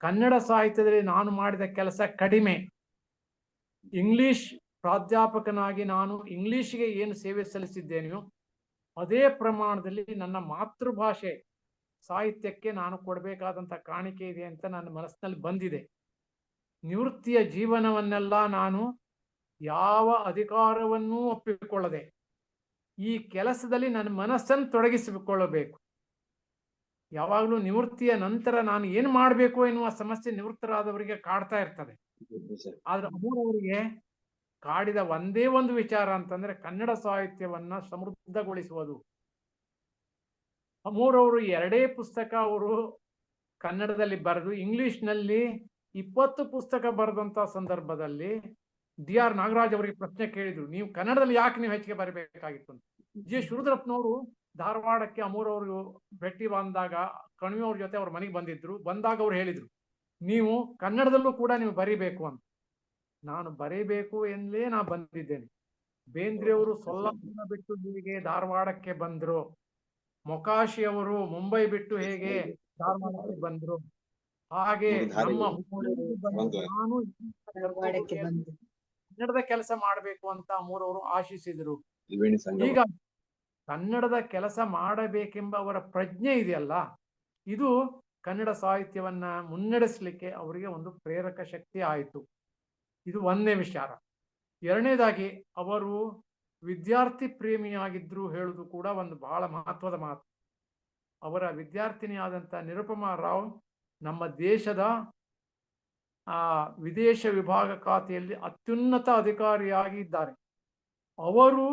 ಕನ್ನಡ ಸಾಹಿತ್ಯದಲ್ಲಿ ನಾನು ಮಾಡಿದ ಕೆಲಸ ಕಡಿಮೆ. ಇಂಗ್ಲಿಷ್ ಪ್ರಾಧ್ಯಾಪಕನಾಗಿ ನಾನು ಇಂಗ್ಲಿಷ್ಗೆ ಏನು ಸೇವೆ ಸಲ್ಲಿಸಿದ್ದೇನೆಯೋ ಅದೇ ಪ್ರಮಾಣದಲ್ಲಿ ನನ್ನ ಮಾತೃಭಾಷೆ ಸಾಹಿತ್ಯಕ್ಕೆ ನಾನು ಕೊಡಬೇಕಾದಂಥ ಕಾಣಿಕೆ ಇದೆ ಅಂತ ನನ್ನ ಮನಸ್ಸಿನಲ್ಲಿ ಬಂದಿದೆ. ನಿವೃತ್ತಿಯ ಜೀವನವನ್ನೆಲ್ಲ ನಾನು ಯಾವ ಅಧಿಕಾರವನ್ನೂ ಒಪ್ಪಿಕೊಳ್ಳದೆ ಈ ಕೆಲಸದಲ್ಲಿ ನನ್ನ ಮನಸ್ಸನ್ನು ತೊಡಗಿಸಿಕೊಳ್ಳಬೇಕು. ಯಾವಾಗಲೂ ನಿವೃತ್ತಿಯ ನಂತರ ನಾನು ಏನು ಮಾಡಬೇಕು ಎನ್ನುವ ಸಮಸ್ಯೆ ನಿವೃತ್ತರಾದವರಿಗೆ ಕಾಡ್ತಾ ಇರ್ತದೆ. ಆದ್ರೆ ಅವರವರಿಗೆ ಕಾಡಿದ ಒಂದೇ ಒಂದು ವಿಚಾರ ಅಂತಂದ್ರೆ ಕನ್ನಡ ಸಾಹಿತ್ಯವನ್ನ ಸಮೃದ್ಧಗೊಳಿಸುವುದು. ಅಮೂರವರು 2 ಪುಸ್ತಕ ಅವರು ಕನ್ನಡದಲ್ಲಿ ಬರೆದು ಇಂಗ್ಲಿಷ್ನಲ್ಲಿ 20 ಪುಸ್ತಕ ಬರೆದಂತ ಸಂದರ್ಭದಲ್ಲಿ D.R. ನಾಗರಾಜ್ ಅವರಿಗೆ ಪ್ರಶ್ನೆ ಕೇಳಿದ್ರು, ನೀವು ಕನ್ನಡದಲ್ಲಿ ಯಾಕೆ ನೀವು ಹೆಚ್ಚಿಗೆ ಬರಬೇಕಾಗಿತ್ತು ಅಂತ. G. ಶಿವರುದ್ರಪ್ಪನವರು ಧಾರವಾಡಕ್ಕೆ ಅಮೂರವರು ಭೇಟಿ ಬಂದಾಗ ಕಣಿವೆ ಅವ್ರ ಜೊತೆ ಅವ್ರ ಮನೆಗೆ ಬಂದಾಗ ಅವ್ರು ಹೇಳಿದ್ರು, ನೀವು ಕನ್ನಡದಲ್ಲೂ ಕೂಡ ನೀವು ಬರಿಬೇಕು ಅಂತ. ನಾನು ಬರೀಬೇಕು ಎಂದೇ ನಾ ಬಂದಿದ್ದೇನೆ. ಬೇಂದ್ರೆಯವರು ಸೊಲ್ಲಾಪುರ ಬಿಟ್ಟು ಹೀಗೆ ಧಾರವಾಡಕ್ಕೆ ಬಂದ್ರು, ಮೊಕಾಶಿ ಅವರು ಮುಂಬೈ ಬಿಟ್ಟು ಹೇಗೆ ಧಾರವಾಡಕ್ಕೆ ಬಂದ್ರು, ಹಾಗೆ ನಮ್ಮ ನಾನು ಕನ್ನಡದ ಕೆಲಸ ಮಾಡಬೇಕು ಅಂತ ಅಮೂರವರು ಆಶಿಸಿದ್ರು. ಈಗ ಕನ್ನಡದ ಕೆಲಸ ಮಾಡಬೇಕೆಂಬ ಅವರ ಪ್ರಜ್ಞೆ ಇದೆಯಲ್ಲ, ಇದು ಕನ್ನಡ ಸಾಹಿತ್ಯವನ್ನ ಮುನ್ನಡೆಸಲಿಕ್ಕೆ ಅವರಿಗೆ ಒಂದು ಪ್ರೇರಕ ಶಕ್ತಿ ಆಯಿತು. ಇದು ಒಂದನೇ ವಿಚಾರ. ಎರಡನೇದಾಗಿ ಅವರು ವಿದ್ಯಾರ್ಥಿ ಪ್ರೇಮಿಯಾಗಿದ್ರು ಹೇಳುವುದು ಕೂಡ ಒಂದು ಬಹಳ ಮಹತ್ವದ ಮಾತು. ಅವರ ವಿದ್ಯಾರ್ಥಿನಿಯಾದಂಥ ನಿರುಪಮಾ ರಾವ್ ನಮ್ಮ ದೇಶದ ವಿದೇಶ ವಿಭಾಗ ಖಾತೆಯಲ್ಲಿ ಅತ್ಯುನ್ನತ ಅಧಿಕಾರಿಯಾಗಿ ಇದ್ದಾರೆ. ಅವರು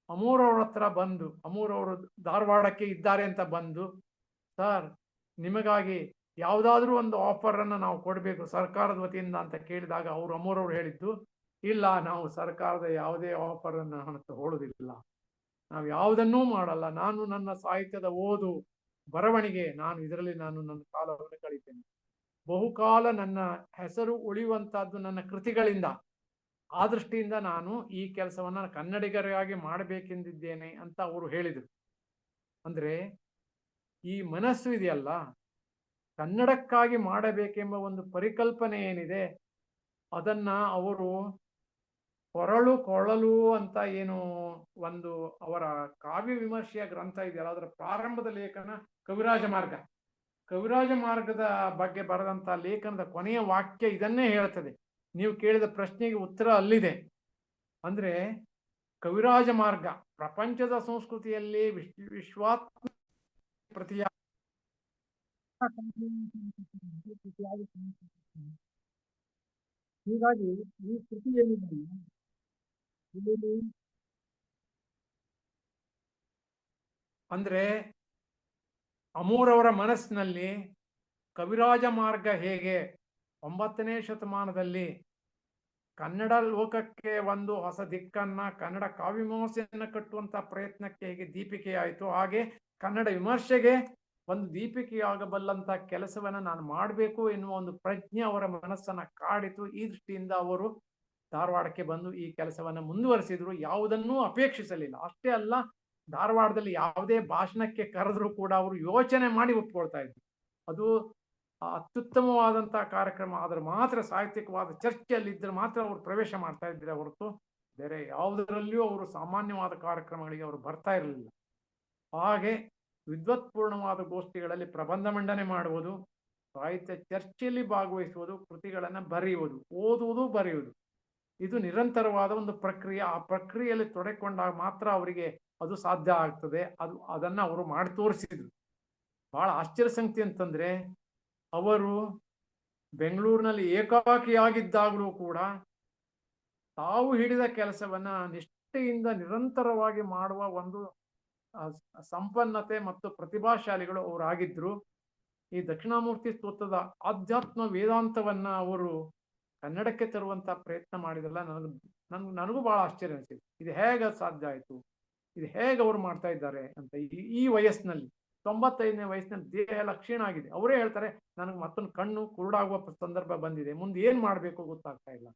ಅಮೂರವ್ರ ಹತ್ರ ಬಂದು, ಅಮೂರವರು ಧಾರವಾಡಕ್ಕೆ ಇದ್ದಾರೆ ಅಂತ ಬಂದು, ಸರ್ ನಿಮಗಾಗಿ ಯಾವುದಾದ್ರೂ ಒಂದು ಆಫರ್ ಅನ್ನು ನಾವು ಕೊಡಬೇಕು ಸರ್ಕಾರದ ವತಿಯಿಂದ ಅಂತ ಕೇಳಿದಾಗ ಅವರು ಅಮೂರವ್ರು ಹೇಳಿದ್ದು, ಇಲ್ಲ ನಾವು ಸರ್ಕಾರದ ಯಾವುದೇ ಆಫರ್ ಅನ್ನು ತಗೊಳ್ಳೋದಿಲ್ಲ, ನಾವು ಯಾವುದನ್ನೂ ಮಾಡಲ್ಲ, ನಾನು ನನ್ನ ಸಾಹಿತ್ಯದ ಓದು ಬರವಣಿಗೆ ಇದರಲ್ಲಿ ನಾನು ನನ್ನ ಕಾಲವನ್ನು ಕಳೀತೇನೆ, ಬಹುಕಾಲ ನನ್ನ ಹೆಸರು ಉಳಿಯುವಂತಹದ್ದು ನನ್ನ ಕೃತಿಗಳಿಂದ, ಆ ದೃಷ್ಟಿಯಿಂದ ನಾನು ಈ ಕೆಲಸವನ್ನ ಕನ್ನಡಿಗರಿಗಾಗಿ ಮಾಡಬೇಕೆಂದಿದ್ದೇನೆ ಅಂತ ಅವರು ಹೇಳಿದರು. ಅಂದ್ರೆ ಈ ಮನಸ್ಸು ಇದೆಯಲ್ಲ, ಕನ್ನಡಕ್ಕಾಗಿ ಮಾಡಬೇಕೆಂಬ ಒಂದು ಪರಿಕಲ್ಪನೆ ಏನಿದೆ ಅದನ್ನ ಅವರು ಕೊರಳು ಅಂತ ಏನು ಒಂದು ಅವರ ಕಾವ್ಯ ವಿಮರ್ಶೆಯ ಗ್ರಂಥ ಇದೆಯಲ್ಲ, ಅದರ ಪ್ರಾರಂಭದ ಲೇಖನ ಕವಿರಾಜ ಮಾರ್ಗದ ಬಗ್ಗೆ ಬರೆದಂತ ಲೇಖನದ ಕೊನೆಯ ವಾಕ್ಯ ಇದನ್ನೇ ಹೇಳ್ತದೆ. ನೀವು ಕೇಳಿದ ಪ್ರಶ್ನೆಗೆ ಉತ್ತರ ಅಲ್ಲಿದೆ. ಅಂದ್ರೆ ಕವಿರಾಜ ಮಾರ್ಗ ಪ್ರಪಂಚದ ಸಂಸ್ಕೃತಿಯಲ್ಲಿ ವಿಶ್ವಾತ್ಮ ಪ್ರತಿಯ ಹೀಗಾಗಿ ಈ ಕೃತಿ ಏನಿದೆ ಅಂದ್ರೆ ಅಮೂರವರ ಮನಸ್ಸಿನಲ್ಲಿ ಕವಿರಾಜ ಮಾರ್ಗ ಹೇಗೆ 9ನೇ ಶತಮಾನದಲ್ಲಿ ಕನ್ನಡ ಲೋಕಕ್ಕೆ ಒಂದು ಹೊಸ ದಿಕ್ಕನ್ನ, ಕನ್ನಡ ಕಾವ್ಯಮೀಮಾಂಸೆಯನ್ನ ಕಟ್ಟುವಂತ ಪ್ರಯತ್ನಕ್ಕೆ ಹೇಗೆ ದೀಪಿಕೆಯಾಯಿತು, ಹಾಗೆ ಕನ್ನಡ ವಿಮರ್ಶೆಗೆ ಒಂದು ದೀಪಿಕೆಯಾಗಬಲ್ಲಂತ ಕೆಲಸವನ್ನ ನಾನು ಮಾಡಬೇಕು ಎನ್ನುವ ಒಂದು ಪ್ರಜ್ಞೆ ಅವರ ಮನಸ್ಸನ್ನ ಕಾಡಿತು. ಈ ದೃಷ್ಟಿಯಿಂದ ಅವರು ಧಾರವಾಡಕ್ಕೆ ಬಂದು ಈ ಕೆಲಸವನ್ನ ಮುಂದುವರಿಸಿದ್ರು. ಯಾವುದನ್ನೂ ಅಪೇಕ್ಷಿಸಲಿಲ್ಲ. ಅಷ್ಟೇ ಅಲ್ಲ, ಧಾರವಾಡದಲ್ಲಿ ಯಾವುದೇ ಭಾಷಣಕ್ಕೆ ಕರೆದ್ರೂ ಕೂಡ ಅವರು ಯೋಚನೆ ಮಾಡಿ ಒಪ್ಕೊಳ್ತಾ ಇದ್ರು. ಅದು ಅತ್ಯುತ್ತಮವಾದಂತಹ ಕಾರ್ಯಕ್ರಮ ಆದ್ರೆ ಮಾತ್ರ, ಸಾಹಿತ್ಯಿಕವಾದ ಚರ್ಚೆಯಲ್ಲಿ ಇದ್ರೆ ಮಾತ್ರ ಅವರು ಪ್ರವೇಶ ಮಾಡ್ತಾ ಇದ್ರೆ ಹೊರತು ಬೇರೆ ಯಾವುದರಲ್ಲಿಯೂ ಅವರು ಸಾಮಾನ್ಯವಾದ ಕಾರ್ಯಕ್ರಮಗಳಿಗೆ ಅವರು ಬರ್ತಾ ಇರಲಿಲ್ಲ. ಹಾಗೆ ವಿದ್ವತ್ಪೂರ್ಣವಾದ ಗೋಷ್ಠಿಗಳಲ್ಲಿ ಪ್ರಬಂಧ ಮಂಡನೆ ಮಾಡುವುದು, ಸಾಹಿತ್ಯ ಚರ್ಚೆಯಲ್ಲಿ ಭಾಗವಹಿಸುವುದು, ಕೃತಿಗಳನ್ನು ಬರೆಯುವುದು, ಓದುವುದು, ಬರೆಯುವುದು, ಇದು ನಿರಂತರವಾದ ಒಂದು ಪ್ರಕ್ರಿಯೆ. ಆ ಪ್ರಕ್ರಿಯೆಯಲ್ಲಿ ತೊಡಕೊಂಡಾಗ ಮಾತ್ರ ಅವರಿಗೆ ಅದು ಸಾಧ್ಯ ಆಗ್ತದೆ. ಅದನ್ನ ಅವರು ಮಾಡಿ ತೋರಿಸಿದ್ರು. ಬಹಳ ಆಶ್ಚರ್ಯ ಸಂಗತಿ ಅಂತಂದ್ರೆ, ಅವರು ಬೆಂಗಳೂರಿನಲ್ಲಿ ಏಕಾಕಿಯಾಗಿದ್ದಾಗಲೂ ಕೂಡ ತಾವು ಹಿಡಿದ ಕೆಲಸವನ್ನ ನಿಷ್ಠೆಯಿಂದ ನಿರಂತರವಾಗಿ ಮಾಡುವ ಒಂದು ಸಂಪನ್ನತೆ ಮತ್ತು ಪ್ರತಿಭಾಶಾಲಿಗಳು ಅವರಾಗಿದ್ರು. ಈ ದಕ್ಷಿಣಾಮೂರ್ತಿ ಸ್ತೋತ್ರದ ಆಧ್ಯಾತ್ಮ ವೇದಾಂತವನ್ನ ಅವರು ಕನ್ನಡಕ್ಕೆ ತರುವಂತ ಪ್ರಯತ್ನ ಮಾಡಿದಲ್ಲ, ನನಗೂ ಬಹಳ ಆಶ್ಚರ್ಯ ಅನಿಸಿದೆ. ಇದು ಹೇಗೆ ಸಾಧ್ಯ ಆಯ್ತು, ಇದು ಹೇಗೆ ಅವ್ರು ಮಾಡ್ತಾ ಇದ್ದಾರೆ ಅಂತ. ಈ ವಯಸ್ಸಿನಲ್ಲಿ 95ನೇ ವಯಸ್ಸಿನಲ್ಲಿ ದೇಹ ಎಲ್ಲ ಕ್ಷೀಣ ಆಗಿದೆ. ಅವರೇ ಹೇಳ್ತಾರೆ, ನನಗೆ ಮತ್ತೊಂದು ಕಣ್ಣು ಕುರುಡಾಗುವ ಸಂದರ್ಭ ಬಂದಿದೆ, ಮುಂದೆ ಏನ್ ಮಾಡ್ಬೇಕು ಗೊತ್ತಾಗ್ತಾ ಇಲ್ಲ.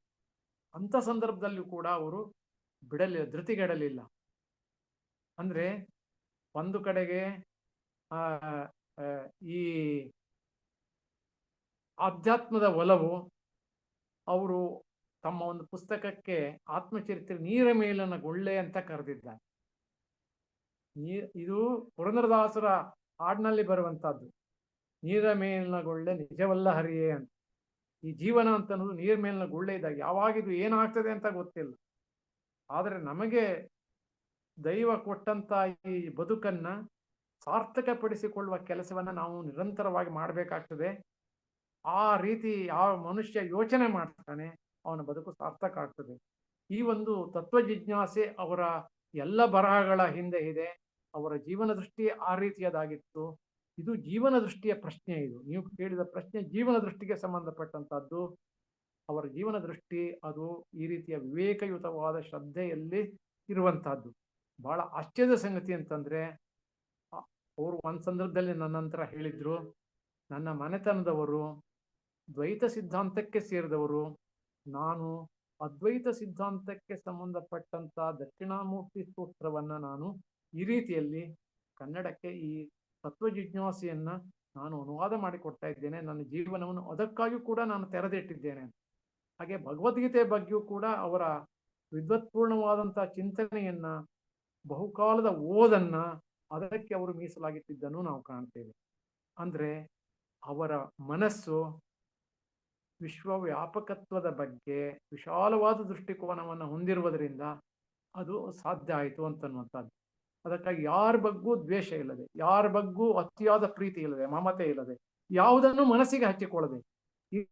ಅಂತ ಸಂದರ್ಭದಲ್ಲೂ ಕೂಡ ಅವರು ಧೃತಿಗೆಡಲಿಲ್ಲ. ಅಂದ್ರೆ ಒಂದು ಕಡೆಗೆ ಈ ಆಧ್ಯಾತ್ಮದ ಒಲವು, ಅವರು ತಮ್ಮ ಒಂದು ಪುಸ್ತಕಕ್ಕೆ ಆತ್ಮಚರಿತ್ರೆ ನೀರ ಮೇಲನ ಗೊಳ್ಳೆ ಅಂತ ಕರೆದಿದ್ದಾರೆ. ಇದು ಪುರಂದರದಾಸರ ಹಾಡಿನಲ್ಲಿ ಬರುವಂತಹದ್ದು. ನೀರ ಮೇಲಿನ ಗೊಳ್ಳೆ ನಿಜವಲ್ಲ ಹರಿಯೇ ಅಂತ. ಈ ಜೀವನ ಅಂತ ಅನ್ನೋದು ನೀರ್ ಮೇಲಿನ ಗುಳ್ಳೆ ಇದ್ದಾಗ ಯಾವಾಗಿದು ಏನಾಗ್ತದೆ ಅಂತ ಗೊತ್ತಿಲ್ಲ. ಆದರೆ ನಮಗೆ ದೈವ ಕೊಟ್ಟಂತ ಈ ಬದುಕನ್ನ ಸಾರ್ಥಕಪಡಿಸಿಕೊಳ್ಳುವ ಕೆಲಸವನ್ನ ನಾವು ನಿರಂತರವಾಗಿ ಮಾಡಬೇಕಾಗ್ತದೆ. ಆ ರೀತಿ ಯಾವ ಮನುಷ್ಯ ಯೋಚನೆ ಮಾಡ್ತಾನೆ ಅವನ ಬದುಕು ಸಾರ್ಥಕ ಆಗ್ತದೆ. ಈ ಒಂದು ತತ್ವ ಜಿಜ್ಞಾಸೆ ಅವರ ಎಲ್ಲ ಬರಹಗಳ ಹಿಂದೆ ಇದೆ. ಅವರ ಜೀವನ ದೃಷ್ಟಿ ಆ ರೀತಿಯದಾಗಿತ್ತು. ಇದು ಜೀವನ ದೃಷ್ಟಿಯ ಪ್ರಶ್ನೆ. ಇದು ನೀವು ಕೇಳಿದ ಪ್ರಶ್ನೆ ಜೀವನ ದೃಷ್ಟಿಗೆ ಸಂಬಂಧಪಟ್ಟಂತಹದ್ದು. ಅವರ ಜೀವನ ದೃಷ್ಟಿ ಅದು ಈ ರೀತಿಯ ವಿವೇಕಯುತವಾದ ಶ್ರದ್ಧೆಯಲ್ಲಿ ಇರುವಂತಹದ್ದು. ಬಹಳ ಆಶ್ಚರ್ಯದ ಸಂಗತಿ ಅಂತಂದ್ರೆ, ಅವರು ಒಂದ್ ಸಂದರ್ಭದಲ್ಲಿ ನನ್ನ ನಂತರ ಹೇಳಿದ್ರು, ನನ್ನ ಮನೆತನದವರು ದ್ವೈತ ಸಿದ್ಧಾಂತಕ್ಕೆ ಸೇರಿದವರು, ನಾನು ಅದ್ವೈತ ಸಿದ್ಧಾಂತಕ್ಕೆ ಸಂಬಂಧಪಟ್ಟಂತ ದಕ್ಷಿಣಾಮೂರ್ತಿ ಸ್ತೋತ್ರವನ್ನ ನಾನು ಈ ರೀತಿಯಲ್ಲಿ ಕನ್ನಡಕ್ಕೆ ಈ ತತ್ವ ಜಿಜ್ಞಾಸೆಯನ್ನ ನಾನು ಅನುವಾದ ಮಾಡಿಕೊಡ್ತಾ ಇದ್ದೇನೆ. ನನ್ನ ಜೀವನವನ್ನು ಅದಕ್ಕಾಗಿ ಕೂಡ ನಾನು ತೆರೆದಿಟ್ಟಿದ್ದೇನೆ. ಹಾಗೆ ಭಗವದ್ಗೀತೆ ಬಗ್ಗೆಯೂ ಕೂಡ ಅವರ ವಿದ್ವತ್ಪೂರ್ಣವಾದಂತಹ ಚಿಂತನೆಯನ್ನ, ಬಹುಕಾಲದ ಓದನ್ನ ಅದಕ್ಕೆ ಅವರು ಮೀಸಲಾಗಿಟ್ಟಿದ್ದನ್ನು ನಾವು ಕಾಣ್ತೇವೆ. ಅಂದ್ರೆ ಅವರ ಮನಸ್ಸು ವಿಶ್ವವ್ಯಾಪಕತ್ವದ ಬಗ್ಗೆ ವಿಶಾಲವಾದ ದೃಷ್ಟಿಕೋನವನ್ನು ಹೊಂದಿರುವುದರಿಂದ ಅದು ಸಾಧ್ಯ ಆಯಿತು ಅಂತನ್ನುವಂಥದ್ದು. ಅದಕ್ಕಾಗಿ ಯಾರ ಬಗ್ಗೂ ದ್ವೇಷ ಇಲ್ಲದೆ, ಯಾರ ಬಗ್ಗೂ ಅತಿಯಾದ ಪ್ರೀತಿ ಇಲ್ಲದೆ, ಮಮತೆ ಇಲ್ಲದೆ, ಯಾವುದನ್ನು ಮನಸ್ಸಿಗೆ ಹಚ್ಚಿಕೊಳ್ಳದೆ